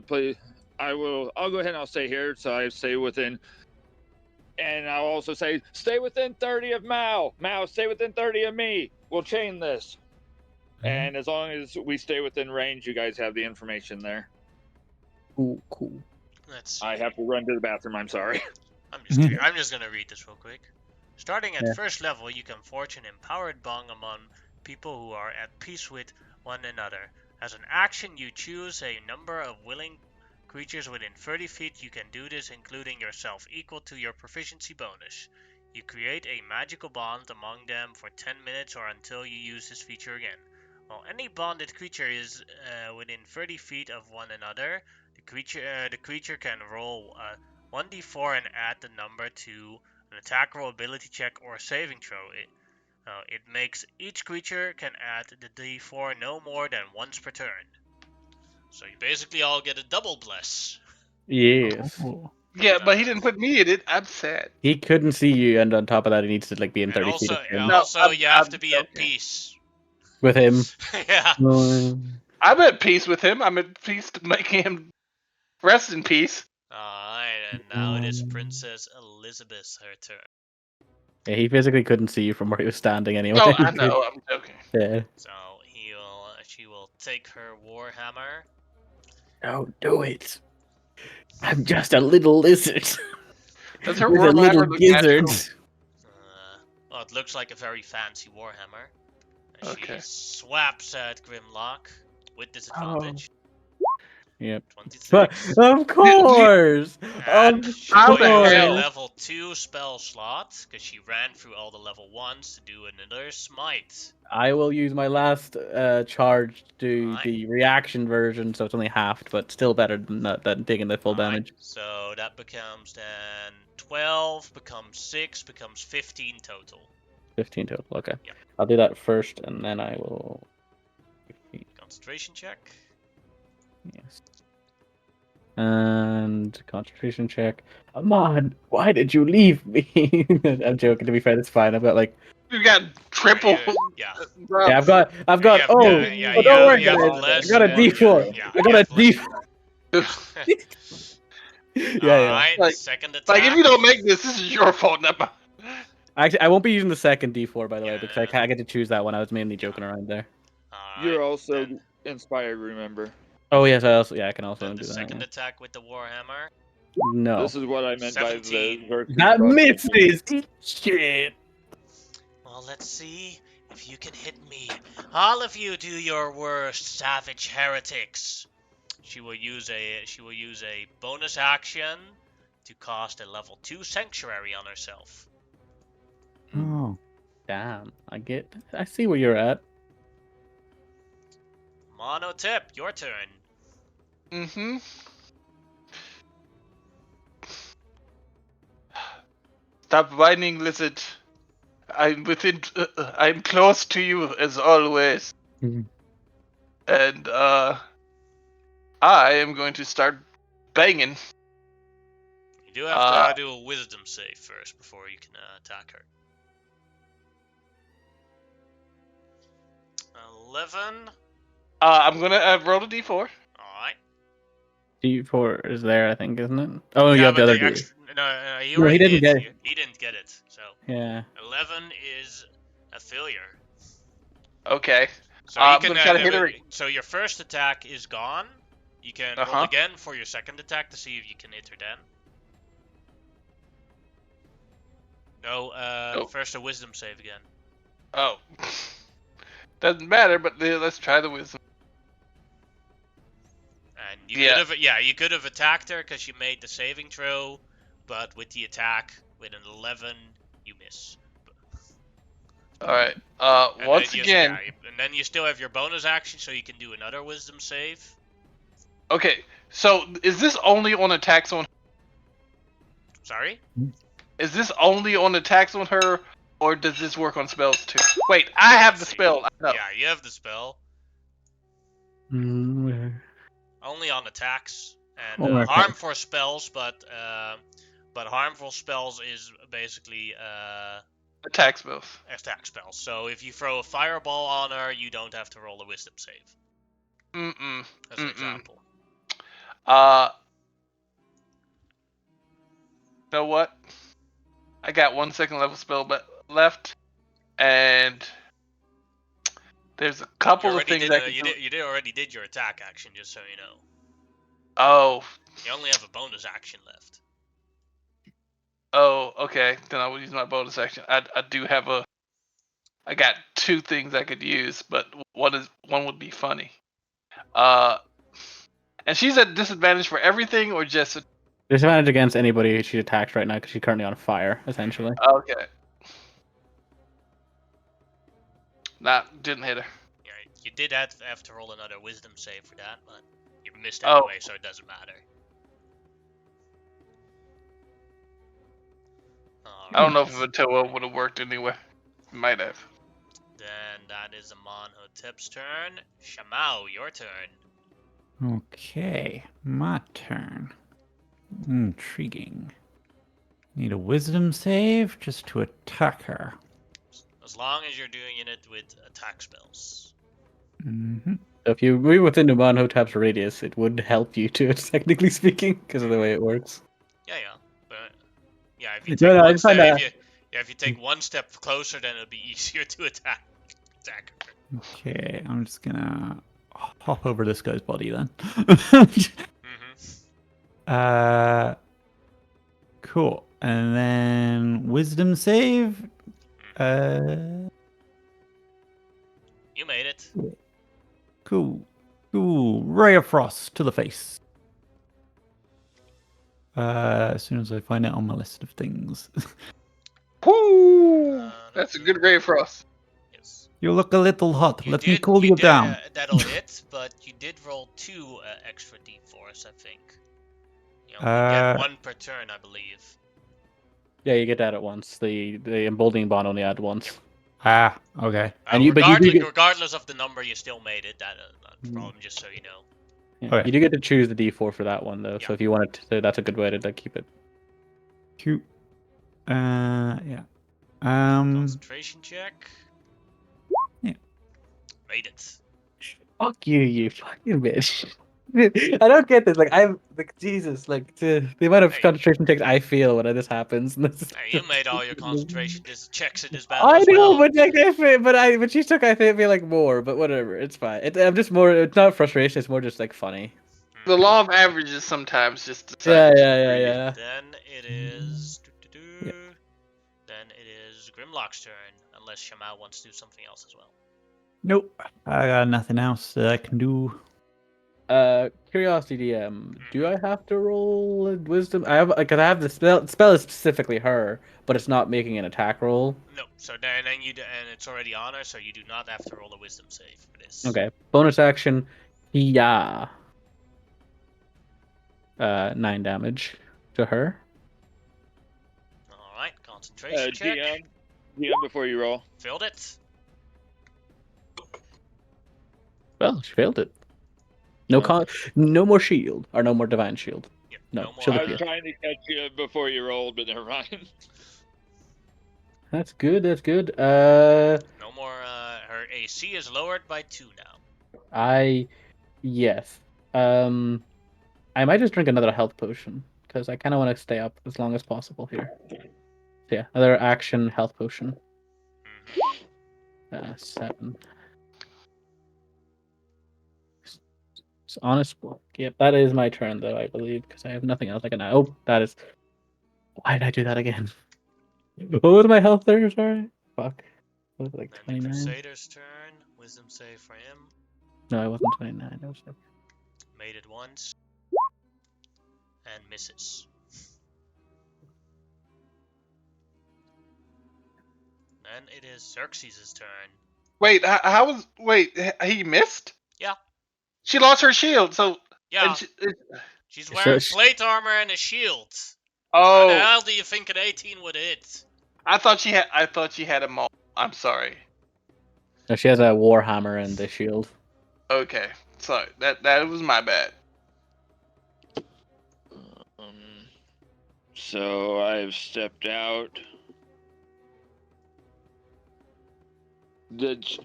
Please, I'll go ahead and I'll stay here. So I stay within. And I'll also say, stay within 30 of Mao. Mao, stay within 30 of me. We'll chain this. And as long as we stay within range, you guys have the information there.
Cool.
Let's see.
I have to run to the bathroom. I'm sorry.
I'm just gonna read this real quick. Starting at
Yeah.
first level, you can forge an empowered bond among people who are at peace with one another. As an action, you choose a number of willing creatures within 30 feet. You can do this including yourself, equal to your proficiency bonus. You create a magical bond among them for 10 minutes or until you use this feature again. While any bonded creature is within 30 feet of one another, the creature can roll 1d4 and add the number to an attack roll, ability check, or a saving throw. It makes each creature can add the d4 no more than once per turn. So you basically all get a double bless.
Yes.
Yeah, but he didn't put me in it. I'm sad.
He couldn't see you, and on top of that, he needs to like be in
And
30
also,
feet of him.
No,
you have
I'm
to be at
joking.
peace.
With him.
Yeah.
I'm at peace with him. I'm at peace to making him rest in peace.
Alright, and now it is Princess Elizabeth's her turn.
Yeah, he physically couldn't see you from where he was standing anyway.
Oh, I know. I'm joking.
Yeah.
So she will take her warhammer.
Don't do it. I'm just a little lizard.
Does her
With a little
warhammer look
gizzard.
natural?
Well, it looks like a very fancy warhammer. And
Okay.
she swaps at Grimlock with disadvantage.
Yep.
26.
Of course!
And she
How the
will use a
hell?
level 2 spell slot, because she ran through all the level 1s to do another smite.
I will use my last charge to do
Alright.
the reaction version, so it's only halved, but still better than taking the full
Alright,
damage.
so that becomes then 12, becomes 6, becomes 15 total.
15 total, okay.
Yep.
I'll do that first, and then I will...
Concentration check.
Yes. And concentration check. Amon, why did you leave me? I'm joking, to be fair, it's fine. I've got like
You got triple.
Yeah.
Bro.
Yeah, I've got.
You have,
Oh,
yeah,
don't worry,
you have
guys. I
less.
got a
Yeah,
D4.
Yeah,
I
you
got a
have less.
D4.
All
Yeah.
right,
Like-
second attack.
Like if you don't make this is your fault. Not mine.
Actually, I won't be using the second D4 by the way
Yeah.
because I get to choose that one. I was mainly joking around there.
All
You're
right,
also
then,
inspired, remember?
Oh yes, I can also
then
do
the
that.
second
Yeah.
attack with the warhammer.
No,
This is what I meant by the
17.
Xerxes
that
cross-section.
misses. Shit.
Well, let's see if you can hit me. All of you do your worst, savage heretics. She will use a bonus action to cast a level 2 sanctuary on herself.
Oh.
Damn, I see where you're at.
Monotip, your turn.
Mm-hmm. Stop whining, lizard. I'm within. I'm close to you as always.
Mhm.
And I am going to start banging.
You do have to do a wisdom save first before you can attack her. 11.
I'm gonna roll a d4.
Alright.
D4 is there, I think, isn't it? Oh, you
Yeah,
have the
but
other
the
D.
extra. No, he
No,
already
he didn't
did.
get it.
He didn't get it. So
Yeah.
11 is a failure.
Okay.
So you
I'm
can.
gonna try to hit her.
So your first attack is gone. You can roll
Uh-huh.
again for your second attack to see if you can hit her then. No,
Nope.
first a wisdom save again.
Oh. Doesn't matter, but let's try the wisdom.
And you
Yeah.
you could have attacked her because you made the saving throw, but with the attack with an 11, you miss.
All right.
And
Once
then
again.
and then you still have your bonus action, so you can do another wisdom save.
Okay. So is this only on attacks on?
Sorry.
Is this only on attacks on her, or does this work on spells too? Wait, I have the
Let's see.
spell. I know.
Yeah, you have the spell. Only on attacks and
Oh, okay.
harmful spells, but harmful spells is basically
Attack spells.
attack spells. So if you throw a fireball on her, you don't have to roll a wisdom save. As an example.
You know what? I got 1 second level spell left, and there's a couple of things I can do.
You already did your attack action, just so you know.
Oh.
You only have a bonus action left.
Oh, okay. Then I will use my bonus action. I do have I got 2 things I could use, but one would be funny. And she's at disadvantage for everything, or just
Disadvantage against anybody she attacks right now because she's currently on fire, essentially.
okay. Nah, didn't hit her.
Yeah, you did have to roll another wisdom save for that, but you missed
Oh.
anyway, so it doesn't matter.
I don't know if a Toa would have worked anyway. Might have.
Then that is Amonhotep's turn. Shamao, your turn.
Okay, my turn. Intriguing. Need a wisdom save just to attack her.
As long as you're doing it with attack spells.
Mm-hmm.
So if you move within Amonhotep's radius, it would help you to, technically speaking, because of the way it works.
Yeah, but yeah, if you
No,
take
no, I
one
just find
step,
that-
if you take one step closer, then it'll be easier to attack her.
Okay, I'm just gonna hop over this guy's body then. Cool. And then wisdom save.
You made it.
Cool. Ray of frost to the face. As soon as I find it on my list of things.
Woo! That's a good ray for us.
Yes.
You look a little hot. Let me cool you down.
That'll hit, but you did roll 2 extra d4s, I think. You only get 1 per turn, I believe.
Yeah, you get that at once. The emboldening bond only add once.
Okay.
And you do get-
regardless of the number, you still made it. Not a problem, just so you know.
Yeah,
Okay.
You do get to choose the D4 for that one, though.
Yeah.
So if you want to, that's a good way to keep it.
Cute. Yeah.
Concentration check.
Yeah.
Made it.
Fuck you, you fucking bitch. I don't get this. Like, I'm like Jesus. Like the amount of
Hey.
concentration checks I feel when this happens.
Hey, you made all your concentration checks in this battle
I
as
know,
well.
but like I feel, but she took I feel like more. But whatever, it's fine. I'm just more. It's not frustration. It's more just like funny.
The law of averages sometimes just
Yeah,
decides.
yeah, yeah, yeah.
Then it is.
Yeah.
Then it is Grimlock's turn, unless Shamal wants to do something else as well.
Nope. I got nothing else that I can do.
Curiosity DM. Do I have to roll a wisdom? I have because I have the spell. Spell is specifically her, but it's not making an attack roll.
No, so then and it's already on her, so you do not have to roll a wisdom save for this.
Okay. Bonus action. Yeah. 9 damage to her.
All right, concentration check.
DM before you roll.
Filled it.
Well, she failed it. No no more shield or no more divine shield.
Yep,
No,
no more.
shield
I
appear.
was trying to catch you before you rolled, but never mind.
That's good. That's good.
No more. Her AC is lowered by 2 now.
Yes. I might just drink another health potion because I kind of want to stay up as long as possible here. So yeah, another action health potion. 7. It's honest book. Yep, that is my turn though, I believe, because I have nothing else I can. Oh, that is. Why did I do that again? What was my health there? Sorry. Fuck. What was it, like
Then the
29?
Crusader's turn. Wisdom save for him.
No, I wasn't 29. I was like...
Made it once. And misses. Then it is Xerxes' turn.
Wait, how was? Wait, he missed?
Yeah.
She lost her shield, so.
Yeah.
and
She's wearing plate armor and a shield. How the
oh,
hell do you think an 18 would hit?
I thought she had a maul. I'm sorry.
No, she has a war hammer and the shield.
Okay, sorry. That was my bad.
So I've stepped out. Does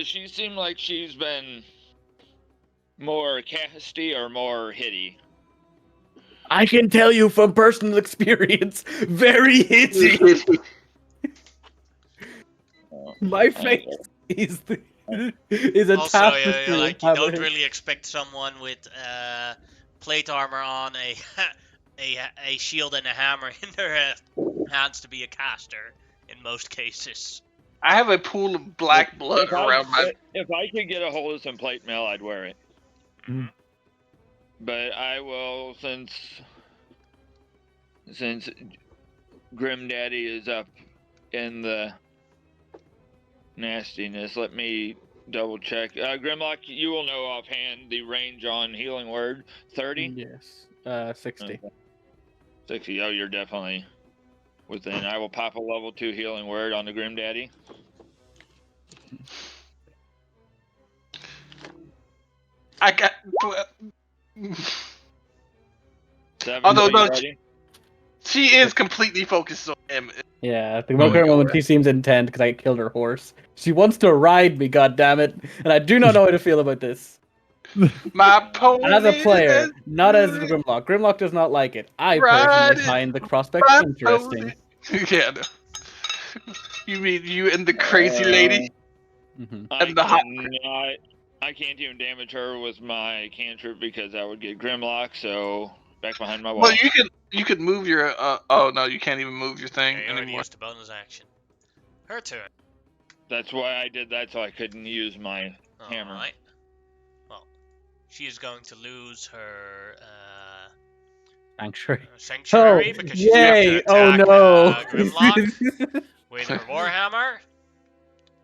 she seem like she's been more casty or more hitty?
I can tell you from personal experience, very hitty. My face is a
Also,
tapestry.
like you don't really expect someone with plate armor on, a shield and a hammer in their hands to be a caster in most cases.
I have a pool of black blood around my.
If I could get a hold of some plate mail, I'd wear it.
Mm-hmm.
But I will, since Grim Daddy is up in the nastiness, let me double check. Grimlock, you will know offhand the range on Healing Word. 30?
Yes. 60.
Okay. 60. Oh, you're definitely within. I will pop a level 2 Healing Word on the Grim Daddy.
I got.
7.
Although, no,
ready?
she is completely focused on him.
Yeah, at the current moment she seems intent because I killed her horse. She wants to ride me, goddammit, and I do not know how to feel about this.
My pony.
As a player, not as Grimlock. Grimlock does not like it. I personally find the prospect interesting.
Yeah. No. You mean you and the crazy lady?
Mm-hmm.
I can't even damage her with my cantrip because that would get Grimlock. So back behind my wall.
Well, you could move your. Oh no, you can't even move your thing
You already
anymore.
used a bonus action. Her turn.
That's why I did that, so I couldn't use my hammer.
Alright. Well, she is going to lose her
Sanctuary.
because she's going to attack Grimlock with her Warhammer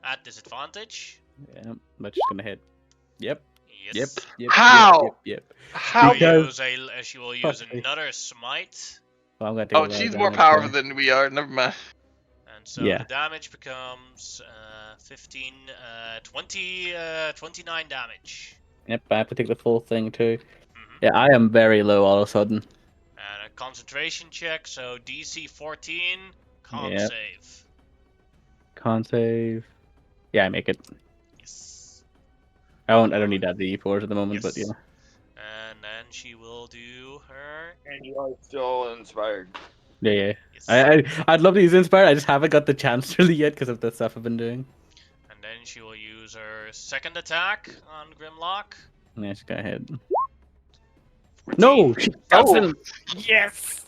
at disadvantage.
Yeah, but she's gonna hit. Yep.
Yes.
Yep.
How?
Yep.
How?
She will use another smite.
Well, I'm gonna take a lot
she's
of
more
damage
powerful
there.
than we are. Never mind.
And so the damage becomes 15, 20, 29 damage.
Yep, I have to take the full thing too.
Mm-hmm.
Yeah, I am very low all of a sudden.
And a concentration check, so DC 14, con
Yep.
save.
Con save. Yeah, I make it.
Yes.
I don't need that the E4s at the moment, but
Yes.
yeah.
And then she will do her.
And you are still inspired.
Yeah.
Yes.
I'd love to use Inspire. I just haven't got the chance really yet because of the stuff I've been doing.
And then she will use her second attack on Grimlock.
Yeah, she's got hit.
14.
No, she doesn't. Yes.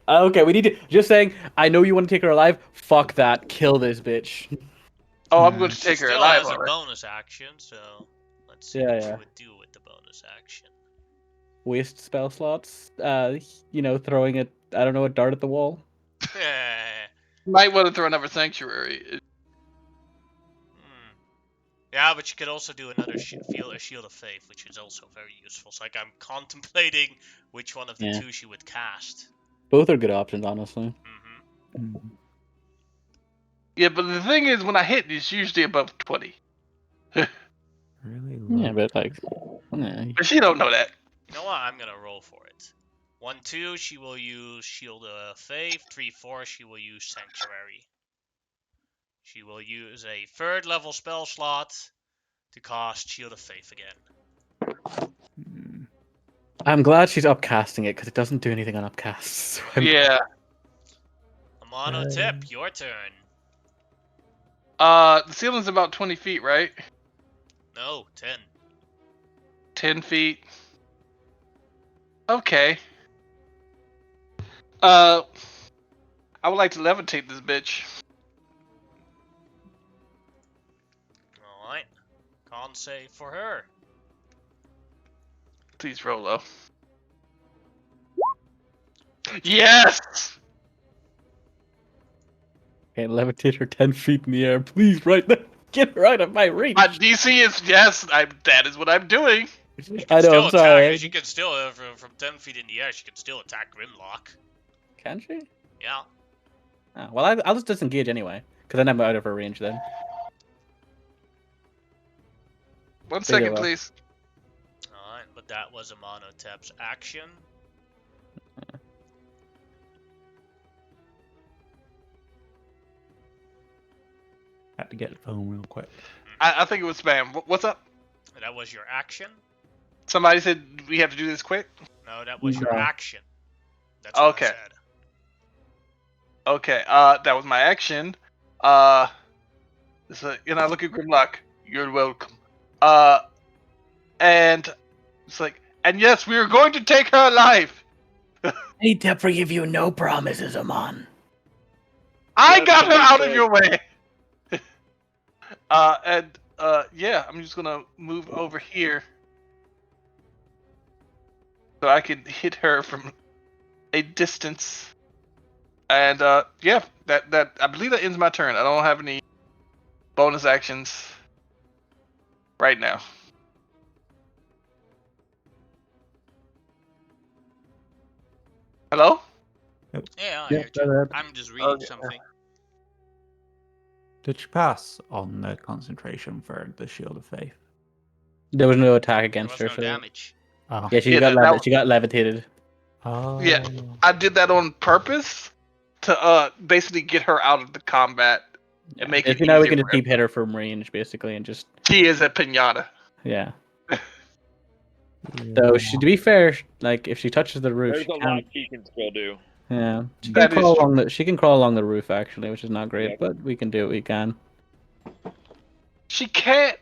Okay, we need to. Just saying. I know you want to take her alive. Fuck that. Kill this bitch.
Oh, I'm going to
She
take her
still
alive
has a
already.
bonus action, so let's see
Yeah,
what she
yeah.
would do with the bonus action.
Waste spell slots. Throwing it. I don't know, a dart at the wall.
Might want to throw another sanctuary.
Yeah, but you could also do another a Shield of Faith, which is also very useful. So, like, I'm contemplating which one of the two she would cast.
Both are good options, honestly.
Yeah, but the thing is, when I hit, it's usually above 20.
Really
Yeah,
low.
but like, yeah.
But she don't know that.
You know what? I'm gonna roll for it. 1-2, she will use Shield of Faith. 3-4, she will use Sanctuary. She will use a third level spell slot to cast Shield of Faith again.
I'm glad she's upcasting it because it doesn't do anything on upcasts. So
Yeah.
Amano Tip, your turn.
The ceiling's about 20 feet, right?
No, 10.
10 feet. Okay. I would like to levitate this bitch.
Alright. Con save for her.
Please roll low. Yes!
Okay, levitate her 10 feet in the air. Please, right now. Get her out of my reach.
My DC is yes. That is what I'm doing.
I know, I'm sorry.
She can still, from 10 feet in the air, she can still attack Grimlock.
Can she?
Yeah.
Oh, well, I'll just disengage anyway, because then I'm out of her range then.
1 second, please.
Alright, but that was Amano Tap's action.
Had to get the phone real quick.
I think it was spam. What's up?
That was your action?
Somebody said we have to do this quick?
No, that was your
No.
action. That's what
Okay.
I said.
Okay, that was my action. And I look at Grimlock. You're welcome. And it's like, and yes, we are going to take her alive.
I need to forgive you, no promises, Amon.
I
That's
got her
what he
out of
said.
your way. Yeah, I'm just gonna move over here so I can hit her from a distance. And yeah, that I believe that ends my turn. I don't have any bonus actions right now. Hello?
Yeah, I
Yeah,
heard you.
go ahead.
I'm just reading
Okay.
something.
Did you pass on the concentration for the Shield of Faith?
There was no attack
There
against
was
her.
no
So...
damage.
Oh.
Yeah, she
Yeah,
got
that-
she got levitated.
Oh.
Yeah, I did that on purpose to basically get her out of the combat and make it
Now we
easier
can
for
just keep hit her from range basically and just
She is a pinata.
yeah.
Yeah.
Though to be fair, like if she touches the roof,
There's
she
a
can,
lot she can still do.
yeah, she can
That is
crawl
true.
along the she can crawl along the roof actually, which is not great,
Yep.
but we can do what we can.
She can't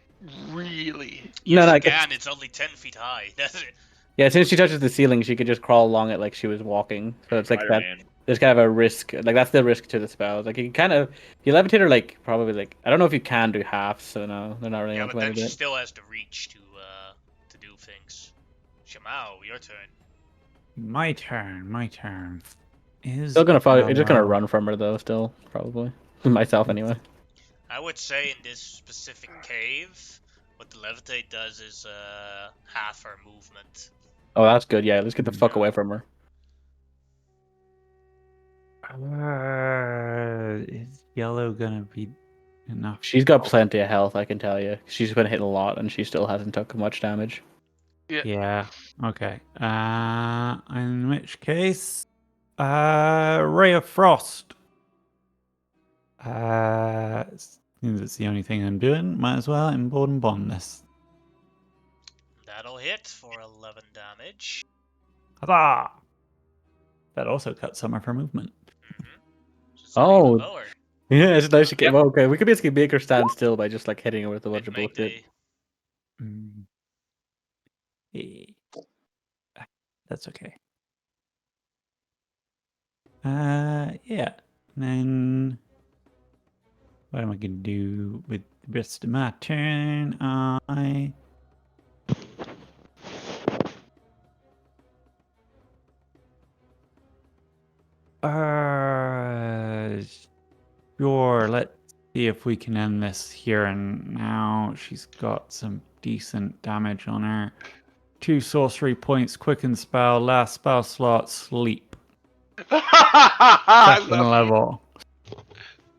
really.
Yes,
No,
you
no,
can. It's only 10 feet high. That's it.
Yeah, as soon as she touches the ceiling, she could just crawl along it like she was walking. So it's like that.
Spider-Man.
There's kind of a risk, like that's the risk to the spells. Like you can kind of, you levitate her like probably like I don't know if you can do half, so no, they're not really
Yeah, but then
implementing
she
it.
still has the reach to do things. Shamao, your turn.
My turn. Is
Still gonna follow. You're just gonna
Aloe-
run from her though, still probably myself anyway.
I would say in this specific cave, what the levitate does is half her movement.
Oh, that's good. Yeah, let's get the fuck away from her.
Is yellow gonna be enough?
She's got plenty of health, I can tell you. She's been hit a lot, and she still hasn't took much damage.
Yeah. Okay. In which case, Ray of Frost. Seems it's the only thing I'm doing. Might as well import and bond this.
That'll hit for 11 damage.
Huzzah! That also cuts some of her movement.
Just even
Oh.
lower.
Yeah, it's nice to get. Well, okay, we could basically make her stand still by just like hitting her with a bunch of
Make
bullshit.
Yeah. That's okay. Yeah. And then what am I gonna do with the rest of my turn? Sure. Let's see if we can end this here and now. She's got some decent damage on her. 2 sorcery points, quicken spell, last spell slot, sleep.
I
Second
love
level.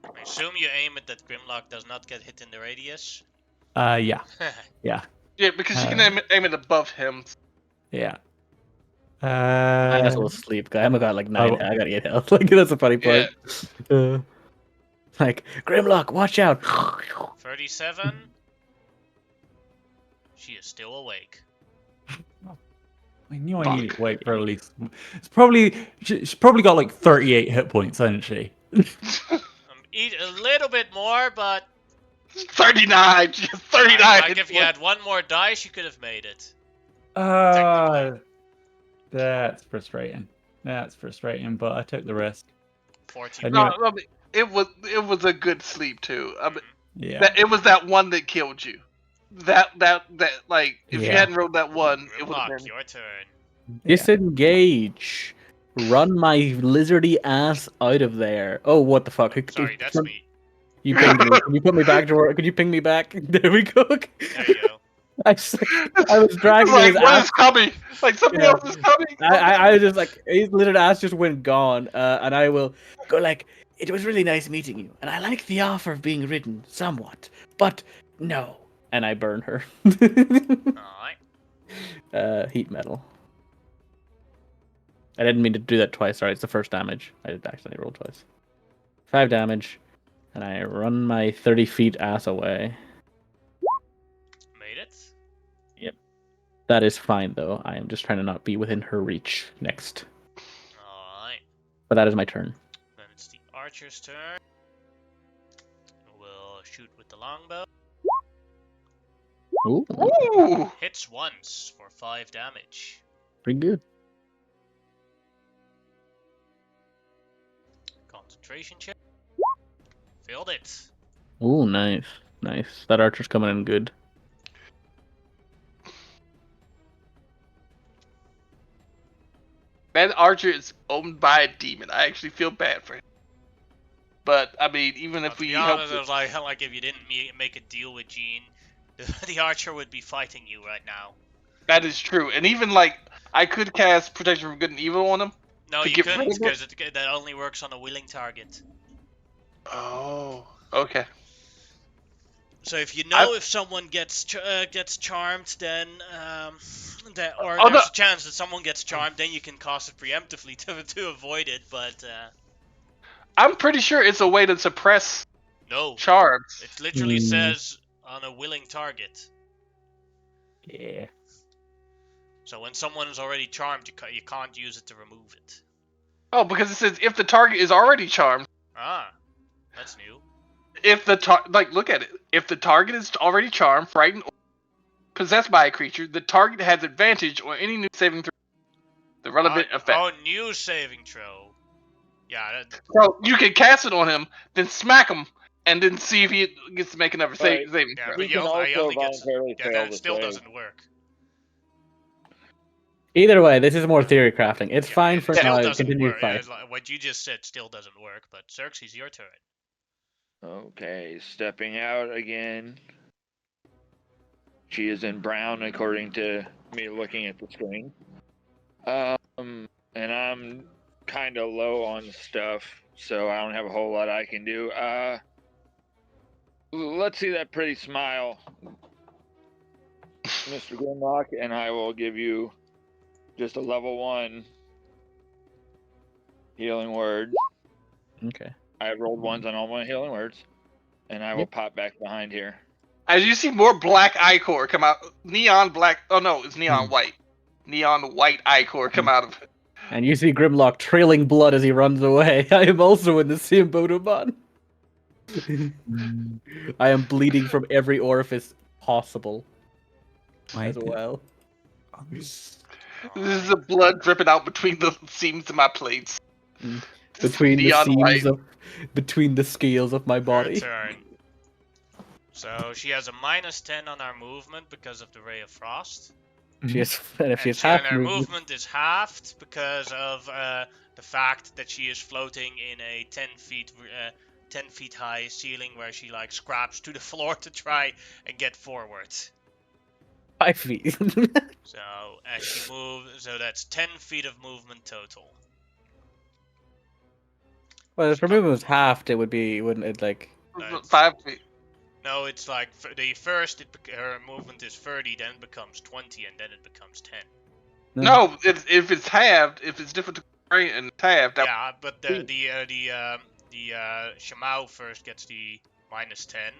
I assume you aim it that Grimlock does not get hit in the radius.
Yeah. Yeah.
Yeah, because you can aim it above him.
Yeah.
I also will sleep. I haven't got like 9. I got 8 health. Like that's the funny part. Like Grimlock, watch out.
37. She is still awake.
I knew I needed to wait for at least. She's probably got like 38 hit points, hasn't she?
Eat a little bit more, but
39. She has 39.
like if you had one more dice, you could have made it.
That's frustrating. That's frustrating, but I took the risk.
40.
No, I mean, it was a good sleep too. I mean,
Yeah.
it was that one that killed you. That like if you
Yeah.
hadn't rolled that one, it would have
Grimlock,
been.
your turn.
Disengage. Run my lizardy ass out of there. Oh, what the fuck?
Sorry, that's me.
You pinged me. Can you put me back to work? Could you ping me back? There we go.
There you go.
I was dragging
Like
his
what
ass.
is coming? Like something
Yeah.
else is coming.
I was just like, his lizard ass just went gone. And I will go like, it was really nice meeting you. And I like the offer of being ridden somewhat. But no. And I burn her.
Alright.
Heat metal. I didn't mean to do that twice. Sorry, it's the first damage. I did accidentally roll twice. 5 damage. And I run my 30 feet ass away.
Made it.
Yep. That is fine, though. I am just trying to not be within her reach next.
Alright.
But that is my turn.
Then it's the archer's turn. We'll shoot with the longbow.
Ooh,
Ooh.
Hits once for 5 damage.
pretty good.
Concentration check. Failed it.
Ooh, nice. Nice. That archer's coming in good.
That archer is owned by a demon. I actually feel bad for him. But I mean, even if
To
we
be
help,
honest, it was like if you didn't make a deal with Jean, the archer would be fighting you right now.
that is true. And even like I could cast protection from good and evil on him.
No,
To
you
get rid
couldn't
of
because that only works on a willing target.
Oh, okay.
So if you know if someone gets charmed, then there's a chance that someone gets charmed, then you can cast it preemptively to avoid it. But
I'm pretty sure it's a way to suppress
no,
charms.
it literally says on a willing target.
Yeah.
So when someone is already charmed, you can't use it to remove it.
Oh, because it says if the target is already charmed.
Ah, that's new.
If the look at it. If the target is already charmed, frightened, or possessed by a creature, the target has advantage on any new saving throw. The relevant effect.
Oh, new saving throw. Yeah.
So you can cast it on him, then smack him, and then see if he gets to make another saving
Yeah,
throw.
but
He can also voluntarily fail
that
the
still
save.
doesn't work.
Either way, this is more theory crafting. It's fine for
Still
now.
doesn't
Continue
work.
fight.
Like what you just said still doesn't work. But Xerxes, your turn.
Okay, stepping out again. She is in brown according to me looking at the screen. And I'm kind of low on stuff, so I don't have a whole lot I can do. Let's see that pretty smile, Mr. Grimlock, and I will give you just a level 1 healing word.
Okay.
I rolled ones on all my healing words, and I will pop back behind here.
As you see more black ichor come out, neon black. Oh no, it's neon
Hmm.
white. Neon white ichor come out of it.
And you see Grimlock trailing blood as he runs away. I am also in the same boat, Amon. I am bleeding from every orifice possible as well.
This is the blood dripping out between the seams of my plates.
Between the
Neon white.
seams of, between the scales of my
Her
body.
turn. So she has a -10 on our movement because of the Ray of Frost.
She has, and if she has
And
half
her
movement,
movement is halved because of the fact that she is floating in a 10 feet high ceiling where she like scraps to the floor to try and get forward.
5 feet.
So as she moves, so that's 10 feet of movement total.
Well, if her movement was halved, it would be, wouldn't it, like...
5 feet.
No, it's like the first her movement is 30, then it becomes 20, and then it becomes 10.
No, if it's halved, if it's different to and it's halved.
Yeah, but the Shamao first gets the -10,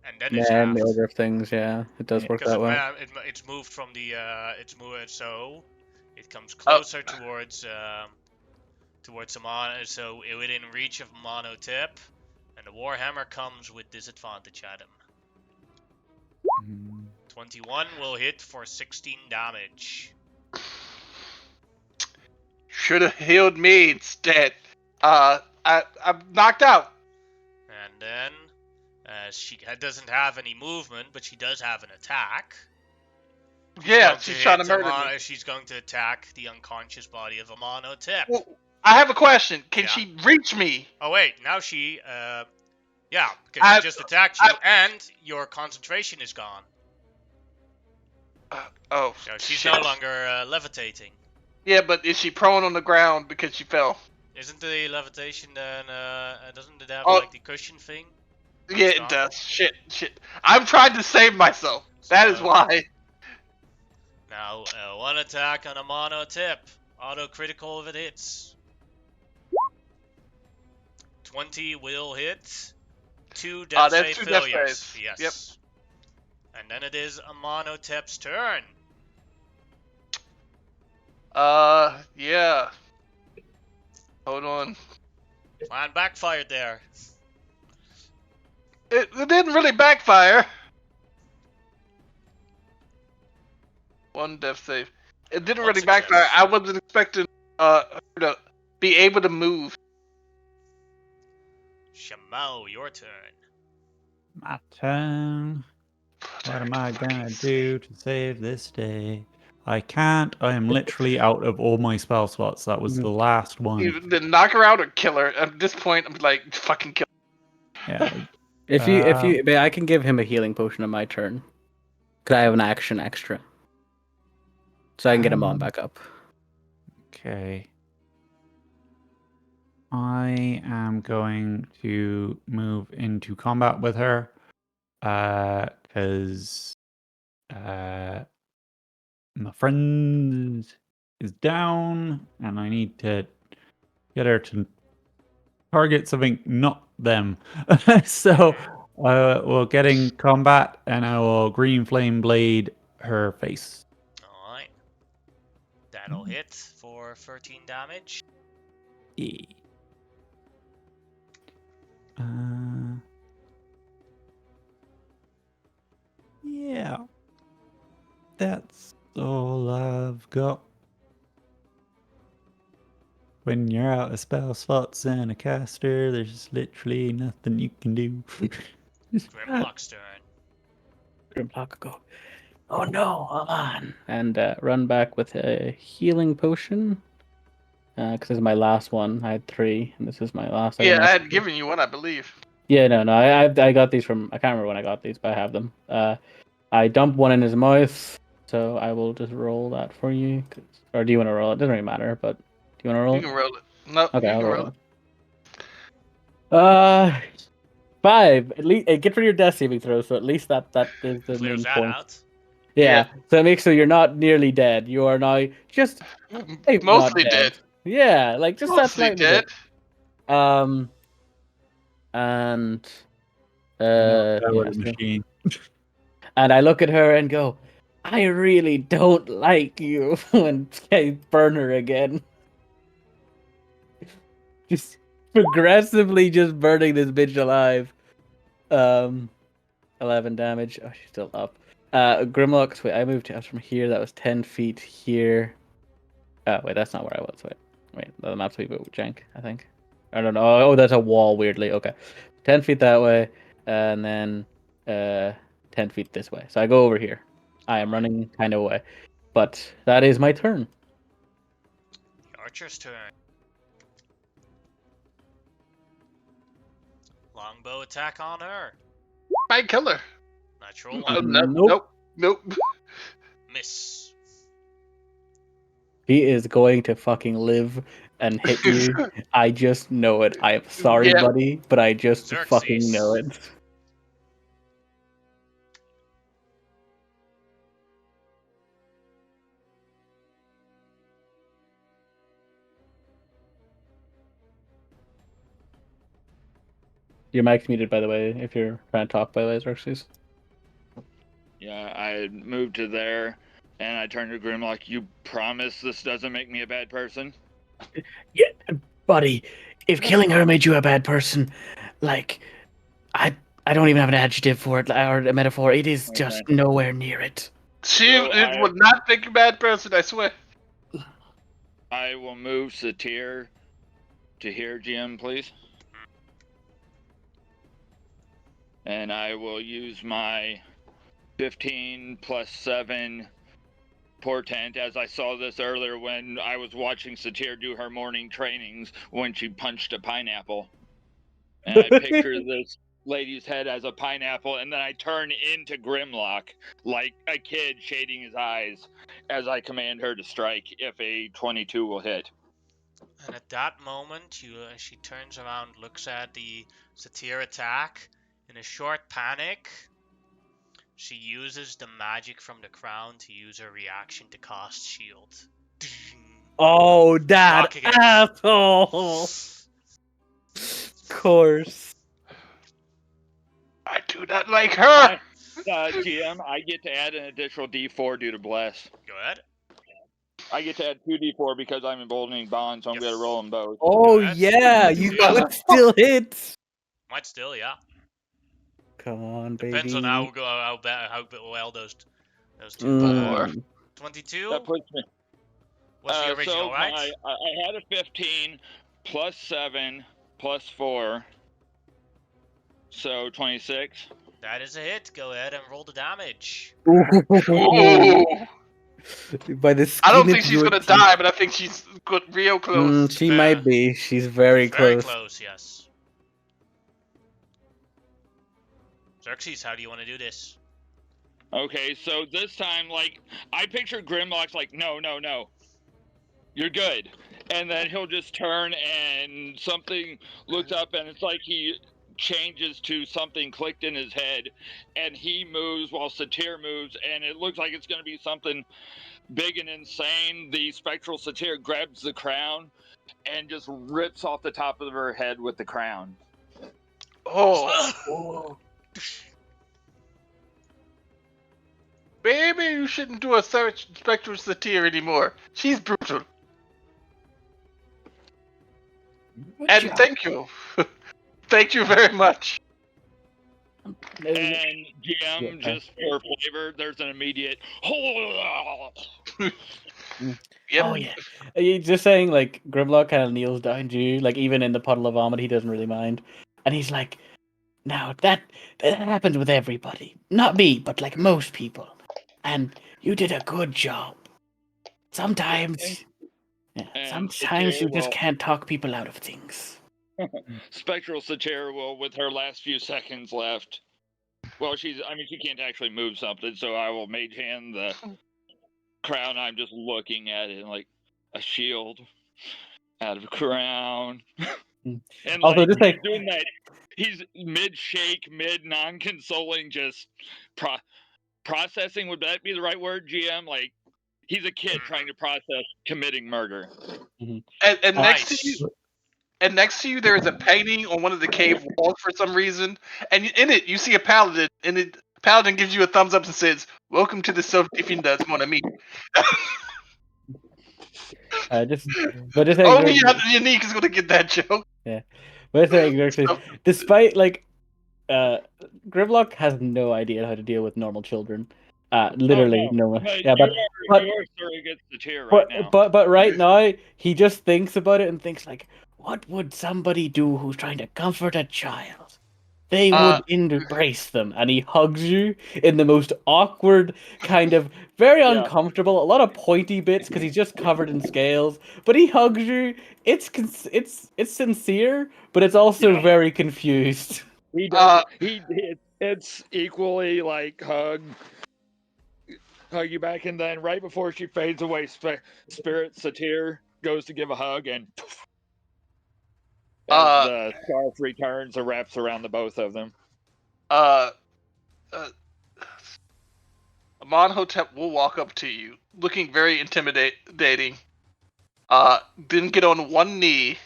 and then it's
Yeah, in
halved.
the order of things, yeah. It does work
Because
that way.
it's moved from the it's moved so it comes closer towards Amano, so within reach of Mono Tip, and the Warhammer comes with disadvantage at him. 21 will hit for 16 damage.
Should have healed me instead. I'm knocked out.
And then she doesn't have any movement, but she does have an attack.
Yeah, she's trying to murder me.
She's going to attack the unconscious body of Amano Tip.
Well, I have a question. Can she reach me?
Oh wait, now she, yeah, because she just attacked you, and your concentration is gone.
Oh,
So she's
shit.
no longer levitating.
Yeah, but is she prone on the ground because she fell?
Isn't the levitation then, doesn't it have,
Oh.
like, the cushion thing?
Yeah, it does. Shit. I'm trying to save myself. That is why.
Now, one attack on a Mono Tip. Auto critical if it hits. 20 will hit. 2 death save failures. Yes.
Yep.
And then it is Amano Tip's turn.
Yeah. Hold on.
Plan backfired there.
It didn't really backfire. 1 death save. It didn't really backfire. I wasn't expecting her to be able to move.
Shamao, your turn.
My turn. What am I gonna do to save this day? I can't. I am literally out of all my spell slots. That was the last one.
Either knock her out or kill her. At this point, I'm like, fucking kill her.
Yeah.
If you, I can give him a healing potion on my turn. Could I have an action extra? So I can get him on back up.
Okay. I am going to move into combat with her. Because my friend is down, and I need to get her to target something, not them. So we'll get in combat, and I will green flame blade her face.
Alright. That'll hit for 13 damage.
Yeah. Yeah. That's all I've got. When you're out of spell slots and a caster, there's literally nothing you can do.
Grimlock's turn.
Grimlock go, oh no, hold on. And run back with a healing potion. Because this is my last one. I had 3, and this is my last.
Yeah, I had given you one, I believe.
Yeah, no, I got these from. I can't remember when I got these, but I have them. I dumped one in his mouth, so I will just roll that for you. Or do you want to roll it? Doesn't really matter, but do you want to roll
You can roll it. No,
Okay,
you
I'll
can
roll
roll
it. 5. At least get rid of your death saving throw, so at least that is the
Clears
main
that
point.
out.
Yeah, so it makes so you're not nearly dead. You are now just
Mostly
not
dead.
Yeah, like just that
Mostly
slightly
dead.
Um, and
That
yeah,
was machine.
and I look at her and go, I really don't like you, and I burn her again. Just progressively just burning this bitch alive. 11 damage. Oh, she's still up. Grimlock. Wait, I moved out from here. That was 10 feet here. Oh, wait, that's not where I was. Wait, the map's a wee bit jank, I think. I don't know. Oh, that's a wall, weirdly. Okay. 10 feet that way, and then 10 feet this way. So I go over here. I am running kind of away. But that is my turn.
The archer's turn. Longbow attack on her.
Might kill her.
Natural
Oh,
one.
Nope.
Nope.
Miss.
He is going to fucking live and hit you. I just know it. I am sorry,
Yeah.
buddy, but I just fucking know
Xerxes.
it. Your mic's muted, by the way, if you're trying to talk, by the way, Xerxes.
Yeah, I moved to there, and I turned to Grimlock. You promise this doesn't make me a bad person?
Yeah, buddy, if killing her made you a bad person, like, I don't even have an adjective for it or a metaphor. It is just
Okay.
nowhere near it.
She
So
would not make you a bad person, I swear.
I will move Satir to here, GM, please. And I will use my 15 plus 7 portent, as I saw this earlier when I was watching Satir do her morning trainings when she punched a pineapple. And I picture this lady's head as a pineapple, and then I turn into Grimlock like a kid shading his eyes as I command her to strike if a 22 will hit.
And at that moment, she turns around, looks at the satyr attack. In a short panic, she uses the magic from the crown to use her reaction to cast shield.
Oh, that
Block again.
asshole! Of course.
I do not like her.
GM, I get to add an additional D4 due to bless.
Go ahead.
I get to add 2d4 because I'm emboldening bond, so I'm
Yes.
going to roll them both.
Oh,
Go ahead.
yeah, you
Yeah.
could still hit.
Might still, yeah.
Come on,
Depends
baby.
on how well those two.
Mm.
22.
That puts me.
What's the original,
So
right?
I had a 15 plus 7 plus 4, so 26.
That is a hit. Go ahead and roll the damage.
Ooh.
By the
I
skin
don't
of
think she's
your
gonna
teeth.
die, but I think she's good, real close.
She might be. She's very
Very
close.
close, yes. Xerxes, how do you want to do this?
Okay, so this time, like, I picture Grimlock's like, no, you're good. And then he'll just turn and something looks up and it's like he changes to something clicked in his head and he moves while Satir moves and it looks like it's going to be something big and insane. The spectral Satir grabs the crown and just rips off the top of her head with the crown.
Oh. Maybe you shouldn't do a spectral satyr anymore. She's brutal. And thank you. Thank you very much.
And GM, just for flavor, there's an immediate.
Yep.
Oh yeah.
Are you just saying, like, Grimlock kind of kneels down to you, like, even in the puddle of vomit, he doesn't really mind.
And he's like, now that happens with everybody. Not me, but like most people. And you did a good job. Sometimes
And
sometimes you
Satir
just
will,
can't talk people out of things.
Spectral Satir will, with her last few seconds left. Well, she can't actually move something, so I will mage hand the crown. I'm just looking at it like a shield out of a crown. And
Also,
like
just like,
doing that, he's mid shake, mid non consoling, just processing. Would that be the right word, GM? Like he's a kid trying to process committing murder.
And next to
Nice.
you, and next to you there is a painting on one of the cave walls for some reason, and in it you see a paladin, and the paladin gives you a thumbs up and says, "Welcome to the self-defense, mon ami."
Just, but just saying,
Only Unique is gonna get that joke.
yeah, but just saying, actually, despite like, Grimlock has no idea how to deal with normal children. Literally no one.
But
Yeah,
you
but
are surrogate Satir right now.
but right now he just thinks about it and thinks like, what would somebody do who's trying to comfort a child? They would embrace them, and he hugs you in the most awkward, kind of very uncomfortable. A lot of pointy bits because he's just covered in scales. But he hugs you. It's sincere, but it's also very confused.
He does. It's equally like hug you back, and then right before she fades away, Spirit Satir goes to give a hug, and as the scarf returns and wraps around the both of them.
Amonhotep will walk up to you, looking very intimidating. Then get on one knee,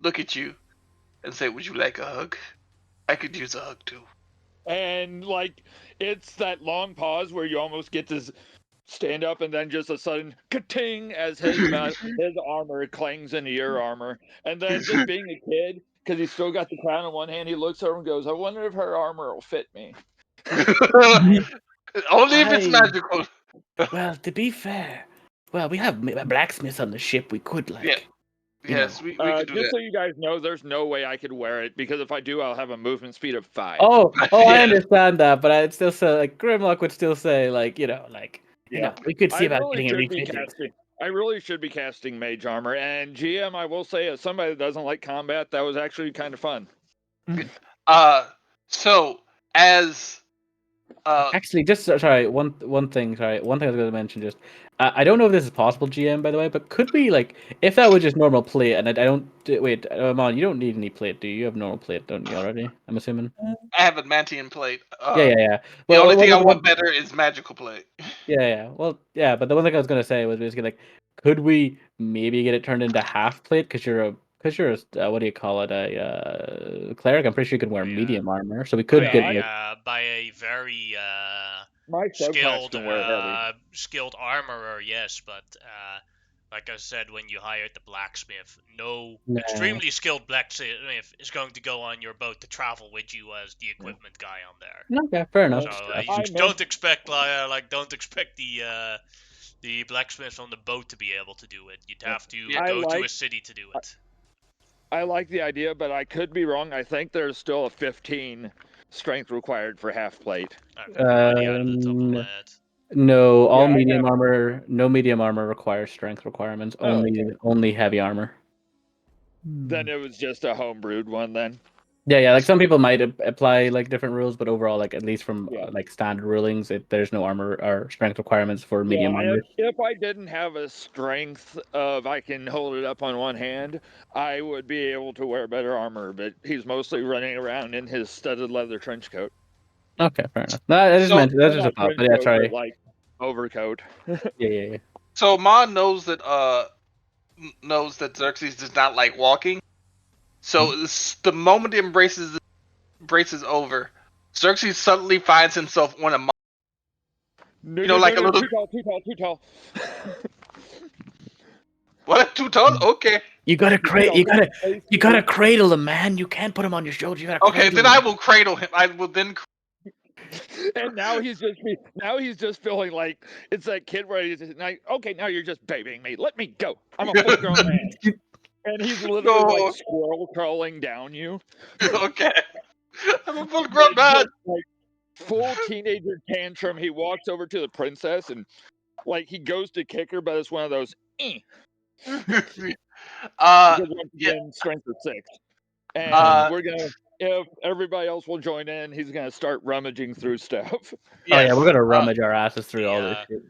look at you, and say, "Would you like a hug? I could use a hug too."
And like it's that long pause where you almost get to stand up, and then just a sudden ka-ting as his armor clangs into your armor, and then just being a kid because he's still got the crown in one hand, he looks over and goes, "I wonder if her armor will fit me."
Only if it's magical.
Well, to be fair, we have blacksmiths on the ship. We could
Yes, we could do
just
that.
so you guys know, there's no way I could wear it, because if I do, I'll have a movement speed of 5.
Oh, I
Yeah.
understand that, but I'd still say like Grimlock would still say like
we could see about
really
getting it
should be
refitted.
I really should be casting mage armor. And GM, I will say, as somebody that doesn't like combat, that was actually kind of fun.
So as
Actually, just sorry, one thing. Sorry, one thing I was going to mention. Just, I don't know if this is possible, GM, by the way, but could we like, if that was just normal plate, and I don't wait, Amon, you don't need any plate, do you? You have normal plate, don't you already? I'm assuming.
I have Adamantine plate.
Yeah.
The only thing I want better is magical plate.
Yeah. Well, yeah, but the one thing I was going to say was basically like, could we maybe get it turned into half plate? Because you're a what do you call it? A cleric. I'm pretty sure you could wear medium armor, so we could get like.
By a very
My
skilled
can wear heavy.
skilled armorer, yes, but like I said, when you hired the blacksmith, no extremely skilled blacksmith is going to go on your boat to travel with you as the equipment guy on there.
Okay, fair enough.
So don't expect the blacksmith on the boat to be able to do it. You'd have to go to a city to do it.
I like the idea, but I could be wrong. I think there's still a 15 strength required for half plate.
No, all medium armor. No medium armor requires strength requirements. Only heavy armor.
Then it was just a homebrewed one. Then.
Yeah. Like some people might apply like different rules, but overall, like at least from like standard rulings, there's no armor or strength requirements for medium armor.
If I didn't have a strength of I can hold it up on one hand, I would be able to wear better armor. But he's mostly running around in his studded leather trench coat.
Okay, fair enough. No, I just mentioned that's just a thought. But yeah, sorry.
Like overcoat.
Yeah.
So Ma knows that Xerxes does not like walking. So the moment the embrace is over, Xerxes suddenly finds himself on a like a little
too tall.
What? Too tall? Okay.
You gotta cradle him, man. You can't put him on your shoulder. You gotta
okay, then
him.
I will cradle him. I will then.
And now he's just feeling like it's that kid where he's just like, okay, now you're just babying me. Let me go. I'm a full grown man. And he's literally like squirrel crawling down you.
Okay. I'm a full grown man.
Like full teenager tantrum. He walks over to the princess and like he goes to kick her, but it's one of those. Strength of 6. And we're gonna. If everybody else will join in, he's gonna start rummaging through stuff.
Yes. We're gonna rummage our asses through all this shit.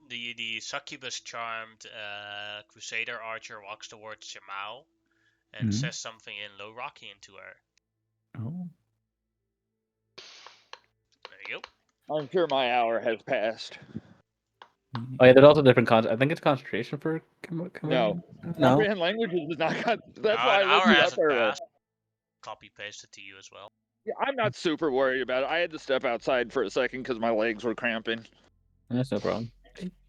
The succubus charmed Crusader archer walks towards Jamal and says something in low Rockian to her.
Oh.
There you go.
I'm sure my hour has passed.
Oh yeah, there's also different I think it's concentration for
No.
No.
Comprehend languages is not. That's why I looked
Our
it up
hasn't
earlier.
passed. Copy pasted to you as well.
Yeah, I'm not super worried about it. I had to step outside for a second because my legs were cramping.
That's no problem.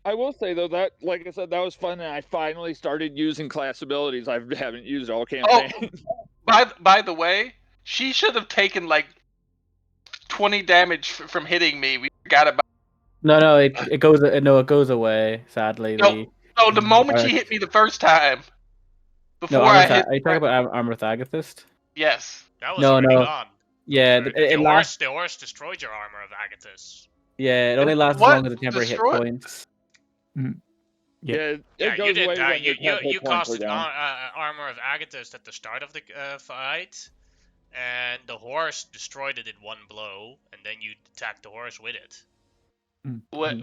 I will say though that, like I said, that was fun, and I finally started using class abilities. I haven't used all campaign.
By the way, she should have taken like 20 damage from hitting me. We forgot about.
No, it goes away. Sadly,
No, the moment she hit me the first time,
no
before I hit.
Are you talking about Armor Agathist?
Yes.
That was
No,
already
no.
gone.
Yeah,
The horse destroyed your armor of Agathis.
Yeah, it only lasts as
What?
long as the temporary hit
Destroy-
points.
Yeah,
Yeah,
it goes
you did
away
that.
when your temp
You
hit points are
costed
down.
armor of Agathis at the start of the fight, and the horse destroyed it in one blow, and then you attacked the horse with it.
What?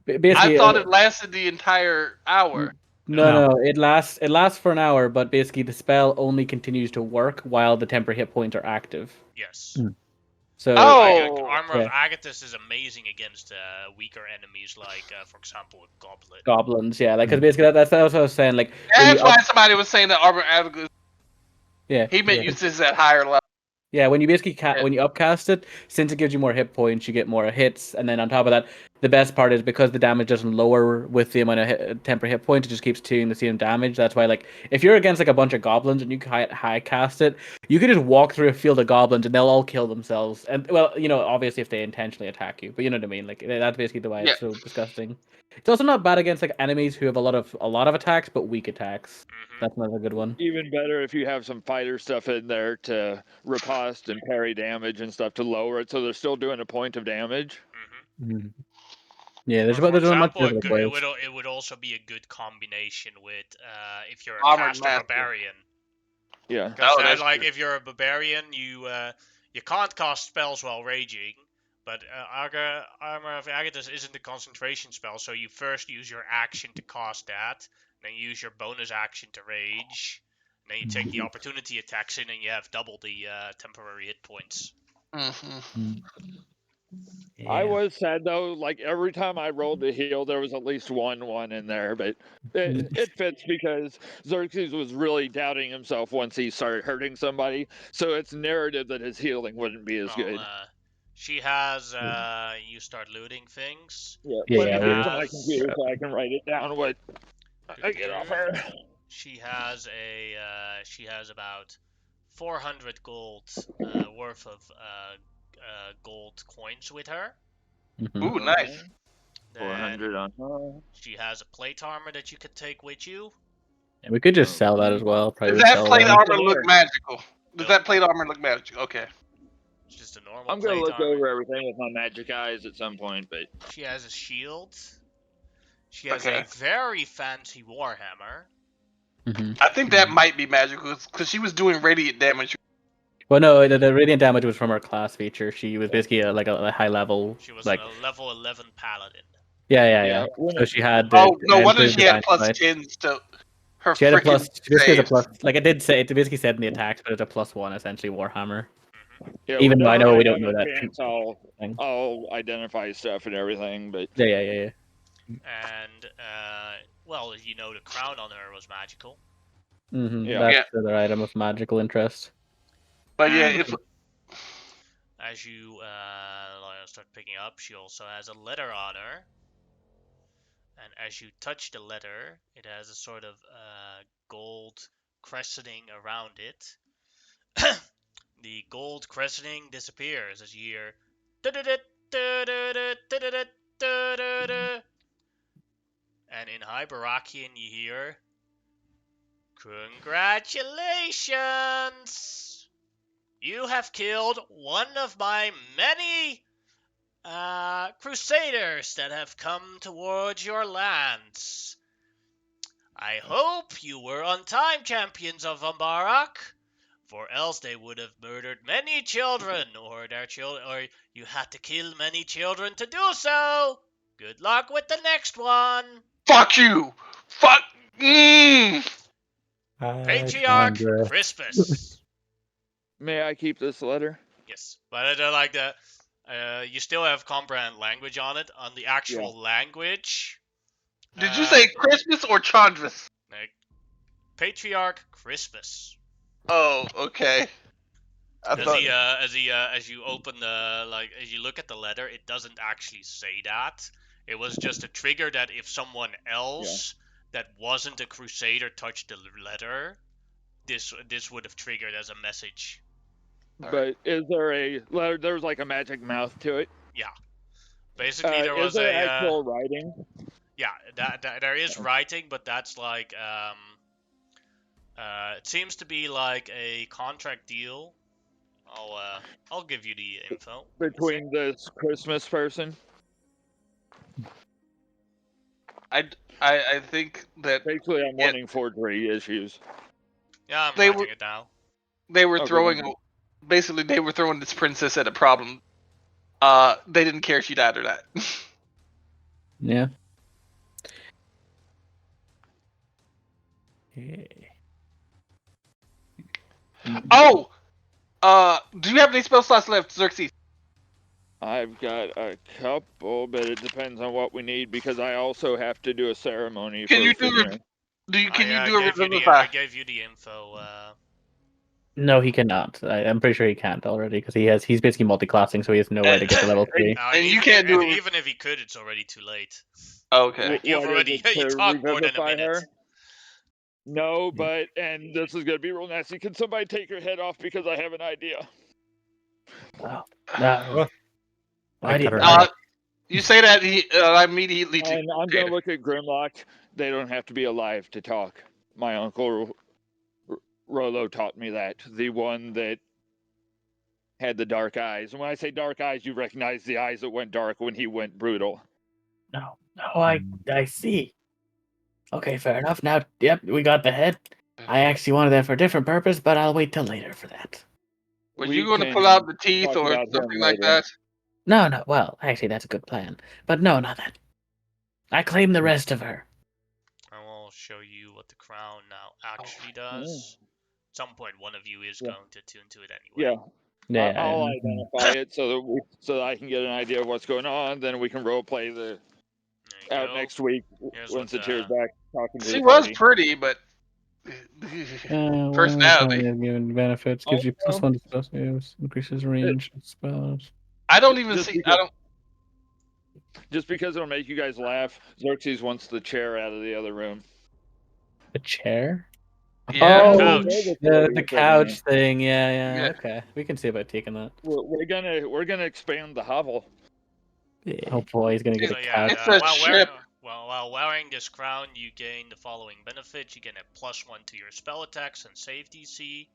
Basically,
I thought it lasted the entire hour.
No, it lasts for an hour, but basically the spell only continues to work while the temporary hit points are active.
Yes.
So
armor of Agathis is amazing against weaker enemies, like for example, a goblin.
Goblins, yeah, like because basically that's what I was saying. Like
That's why somebody was saying that armor Agathis.
Yeah,
he meant uses at higher level.
Yeah, when you basically when you upcast it, since it gives you more hit points, you get more hits, and then on top of that, the best part is because the damage doesn't lower with the amount of temporary hit points, it just keeps doing the same damage. That's why, like, if you're against like a bunch of goblins and you high cast it, you can just walk through a field of goblins and they'll all kill themselves. And well, obviously if they intentionally attack you, but you know what I mean. Like that's basically the why it's so disgusting. It's also not bad against like enemies who have a lot of attacks but weak attacks. That's another good one.
Even better if you have some fighter stuff in there to riposte and parry damage and stuff to lower it, so they're still doing a point of damage.
Yeah, there's
for
a much
example,
different ways.
it would also be a good combination with if you're a
Armored
caster barbarian.
Yeah.
Because if you're a barbarian, you can't cast spells while raging. But Armor of Agathis isn't a concentration spell, so you first use your action to cast that, then you use your bonus action to rage, then you take the opportunity attacks in, and you have double the temporary hit points.
I was sad though. Like every time I rolled to heal, there was at least one in there, but it fits because Xerxes was really doubting himself once he started hurting somebody. So it's narrative that his healing wouldn't be as good.
She has you start looting things.
Let me get to my computer so I can write it down. What I get off her.
She has about 400 gold worth of gold coins with her.
Ooh, nice.
400 on her.
She has a plate armor that you could take with you.
Yeah, we could just sell that as well.
Does that plate armor look magical? Does that plate armor look magical? Okay.
It's just a normal
I'm gonna
plate
look
armor.
over everything with my magic eyes at some point, but
she has a shield. She has a very fancy warhammer.
I think that might be magical because she was doing radiant damage.
Well, no, the radiant damage was from her class feature. She was basically a high level.
She was
like
a level 11 paladin.
Yeah. So she had.
Oh no! What if she had +10s to her?
She had a plus.
She
basically has a plus. Like it did say, it basically said in the attacks, but it's a +1 essentially warhammer.
Yeah,
even though I know we don't know that.
I'll identify stuff and everything, but
yeah.
And well, the crown on her was magical.
That's the other item of magical interest.
But yeah, if
as you start picking up, she also has a letter on her. And as you touch the letter, it has a sort of gold crescenting around it. The gold crescenting disappears as you hear. And in Hybarakian, you hear. Congratulations! You have killed one of my many crusaders that have come towards your lands. I hope you were on time, champions of Ambarak, for else they would have murdered many children, or you had to kill many children to do so. Good luck with the next one.
Fuck you! Fuck!
Patriarch Crispus.
May I keep this letter?
Yes, but I don't like that. You still have comprehend language on it. On the actual language,
Did you say Christmas or Chandras?
like, Patriarch Crispus.
Oh, okay. I
As
thought.
he, as you open the, as you look at the letter, it doesn't actually say that. It was just a trigger that if someone else that wasn't a Crusader touched the letter, this would have triggered as a message.
But is there there's like a magic mouth to it?
Yeah. Basically, there
Is
was
there
a
actual writing?
yeah, that there is writing, but that's like it seems to be like a contract deal. I'll give you the info
Between this Christmas person?
I think that
Basically, I'm wanting forgery issues.
Yeah, I'm
They
writing
were-
it down.
they were
Okay,
throwing.
thank you.
Basically, they were throwing this princess at a problem. They didn't care if she died or not.
Yeah.
Oh! Do you have any spell slots left, Xerxes?
I've got a couple, but it depends on what we need because I also have to do a ceremony
Can
for
you do
Finir.
Can you do a
I
revivify?
gave you the info.
No, he cannot. I'm pretty sure he can't already because he's basically multi-classing, so he has no way to get to level 3.
And you can't do it.
Even if he could, it's already too late.
Okay.
You've
What
already
is it,
you
to
talked more than a
revivify
minute.
her? No, but and this is gonna be real nasty. Can somebody take her head off because I have an idea?
Oh, no. Why do you,
You say that I immediately take.
And I'm gonna look at Grimlock. They don't have to be alive to talk. My uncle Rolo taught me that. The one that had the dark eyes. And when I say dark eyes, you recognize the eyes that went dark when he went brutal.
No, I see. Okay, fair enough. Now, yep, we got the head. I actually wanted that for a different purpose, but I'll wait till later for that.
Were
We
you going to
can
pull out the teeth
talk
or
about him
something like
later.
that?
No, well, actually, that's a good plan. But no, not that. I claim the rest of her.
I will show you what the crown now actually does. At some point, one of you is going to tune to it anyway.
Yeah. I'll identify it so that I can get an idea of what's going on. Then we can role play out next week when Satir's back talking to
She
the
was
party.
pretty, but personality.
Given benefits gives you +1 to spell saves, increases range of spells.
I don't even see. I don't.
Just because it'll make you guys laugh, Xerxes wants the chair out of the other room.
The chair?
Yeah.
Oh,
Couch.
the couch thing. Yeah. Okay, we can see about taking that.
We're gonna expand the hovel.
Oh boy, he's gonna get
So
a
yeah,
couch.
It's a ship.
while wearing this crown, you gain the following benefits. You get a +1 to your spell attacks and save DC.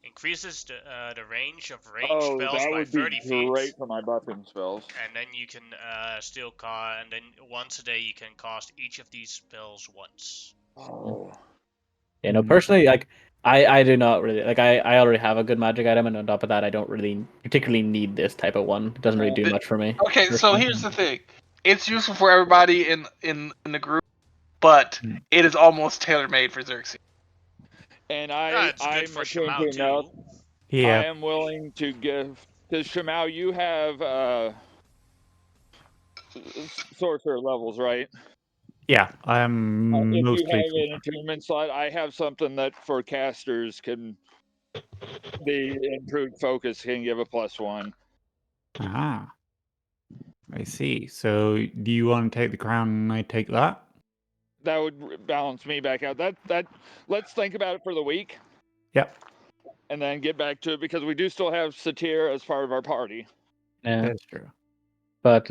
Increases the range of ranged spells
that
by
would
30
be
feet.
great for my buffing spells.
And then you can still cast, and then once a day you can cast each of these spells once.
Oh.
Yeah, no, personally, like I do not really like. I already have a good magic item, and on top of that, I don't really particularly need this type of one. It doesn't really do much for me.
Okay, so here's the thing: it's useful for everybody in the group, but it is almost tailor made for Xerxes.
And
It's good
I'm
for
attuned
Shemao
enough.
too.
Yeah.
I am willing to give. Because Shemao, you have sorcerer levels, right?
Yeah, I'm
If you
mostly.
have an attunement slot, I have something that for casters can. The improved focus can give a +1.
Ah, I see. So, do you want to take the crown and I take that?
That would balance me back out. That let's think about it for the week.
Yep.
And then get back to it because we do still have Satir as part of our party.
Yeah,
That's true.
but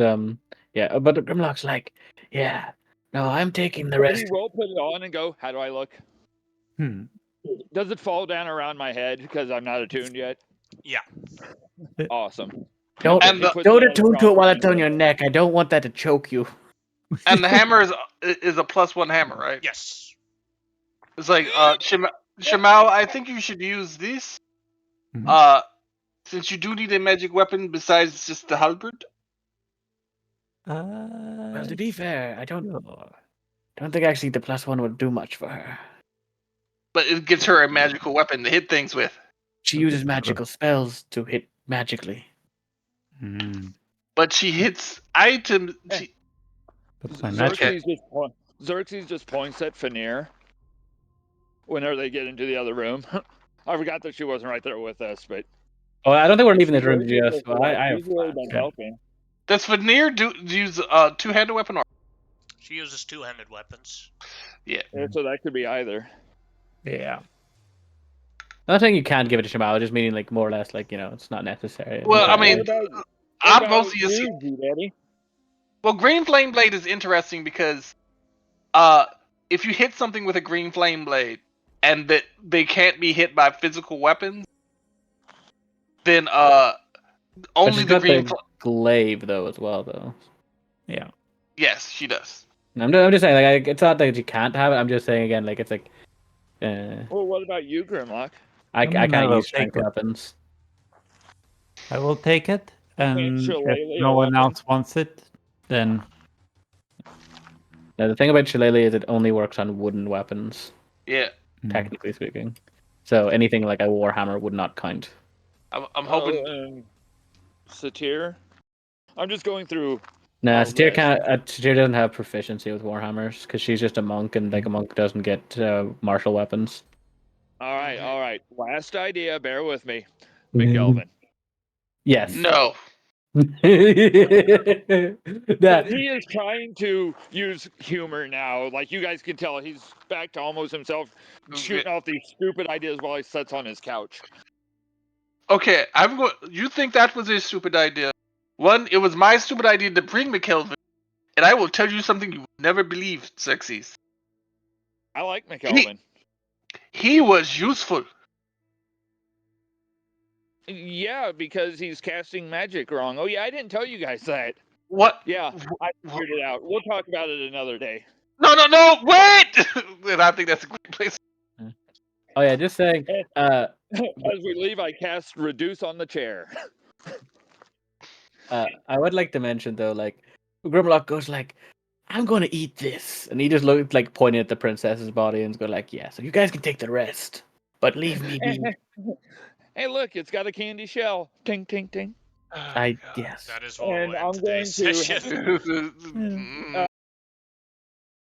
yeah, but Grimlock's like, yeah, no, I'm taking the rest.
He will put it on and go, how do I look? Does it fall down around my head because I'm not attuned yet?
Yeah.
Awesome.
Don't attune to it while it's on your neck. I don't want that to choke you.
And the hammer is a +1 hammer, right?
Yes.
It's like Shemao, I think you should use this. Since you do need a magic weapon besides just the halberd.
Well, to be fair, I don't think actually the +1 would do much for her.
But it gives her a magical weapon to hit things with.
She uses magical spells to hit magically.
Mm.
But she hits items.
But my magic.
Xerxes just points at Fanir whenever they get into the other room. I forgot that she wasn't right there with us, but
Oh, I don't think we're leaving this room
Xerxes
just.
has,
I have
she's really
plans.
been helping.
Does Veneer use two-handed weapon or?
She uses two-handed weapons.
Yeah.
So that could be either.
Yeah.
I'm not saying you can't give it to Shimao, just meaning like more or less like it's not necessary.
Well, I
What
mean,
about
I've mostly just.
you, G-Daddy?
Well, Green Flame Blade is interesting because, if you hit something with a Green Flame Blade and that they can't be hit by physical weapons, then
But
only
she's
the
got
green.
the glaive though as well though.
Yeah.
Yes, she does.
I'm just saying like it's not that you can't have it. I'm just saying again like it's like.
Well, what about you, Grimlock?
I
mean, I
can't
will
use
take
strength
it.
weapons.
I will take it, and if
Shillelagh
no
a
one
weapon?
else wants it, then
Now the thing about Shillelagh is it only works on wooden weapons,
Yeah,
technically speaking. So anything like a warhammer would not count.
I'm hoping.
Satyr? I'm just going through.
Nah,
all
Satyr
this.
can't. Satyr doesn't have proficiency with warhammers because she's just a monk, and like a monk doesn't get martial weapons.
All right. Last idea. Bear with me, McGelvin.
Yes.
No.
Nah,
He is trying to use humor now. Like you guys can tell, he's back to almost himself, shooting off these stupid ideas while he sits on his couch.
Okay, I'm going. You think that was a stupid idea? One, it was my stupid idea to bring McKelvin, and I will tell you something you would never believe, Xerxes.
I like McGelvin.
He was useful.
Yeah, because he's casting magic wrong. Oh yeah, I didn't tell you guys that.
What?
Yeah, I figured it out. We'll talk about it another day.
No, wait! And I think that's a great place.
oh yeah, just saying.
As we leave, I cast reduce on the chair.
I would like to mention though, like Grimlock goes like, "I'm going to eat this," and he just looks like pointing at the princess's body and go like, "Yeah, so you guys can take the rest, but leave me be."
Hey, look, it's got a candy shell. Ting, ting, ting.
Oh,
Yes.
That is where
And
we'll end
I'm going
today's
to
session.
God.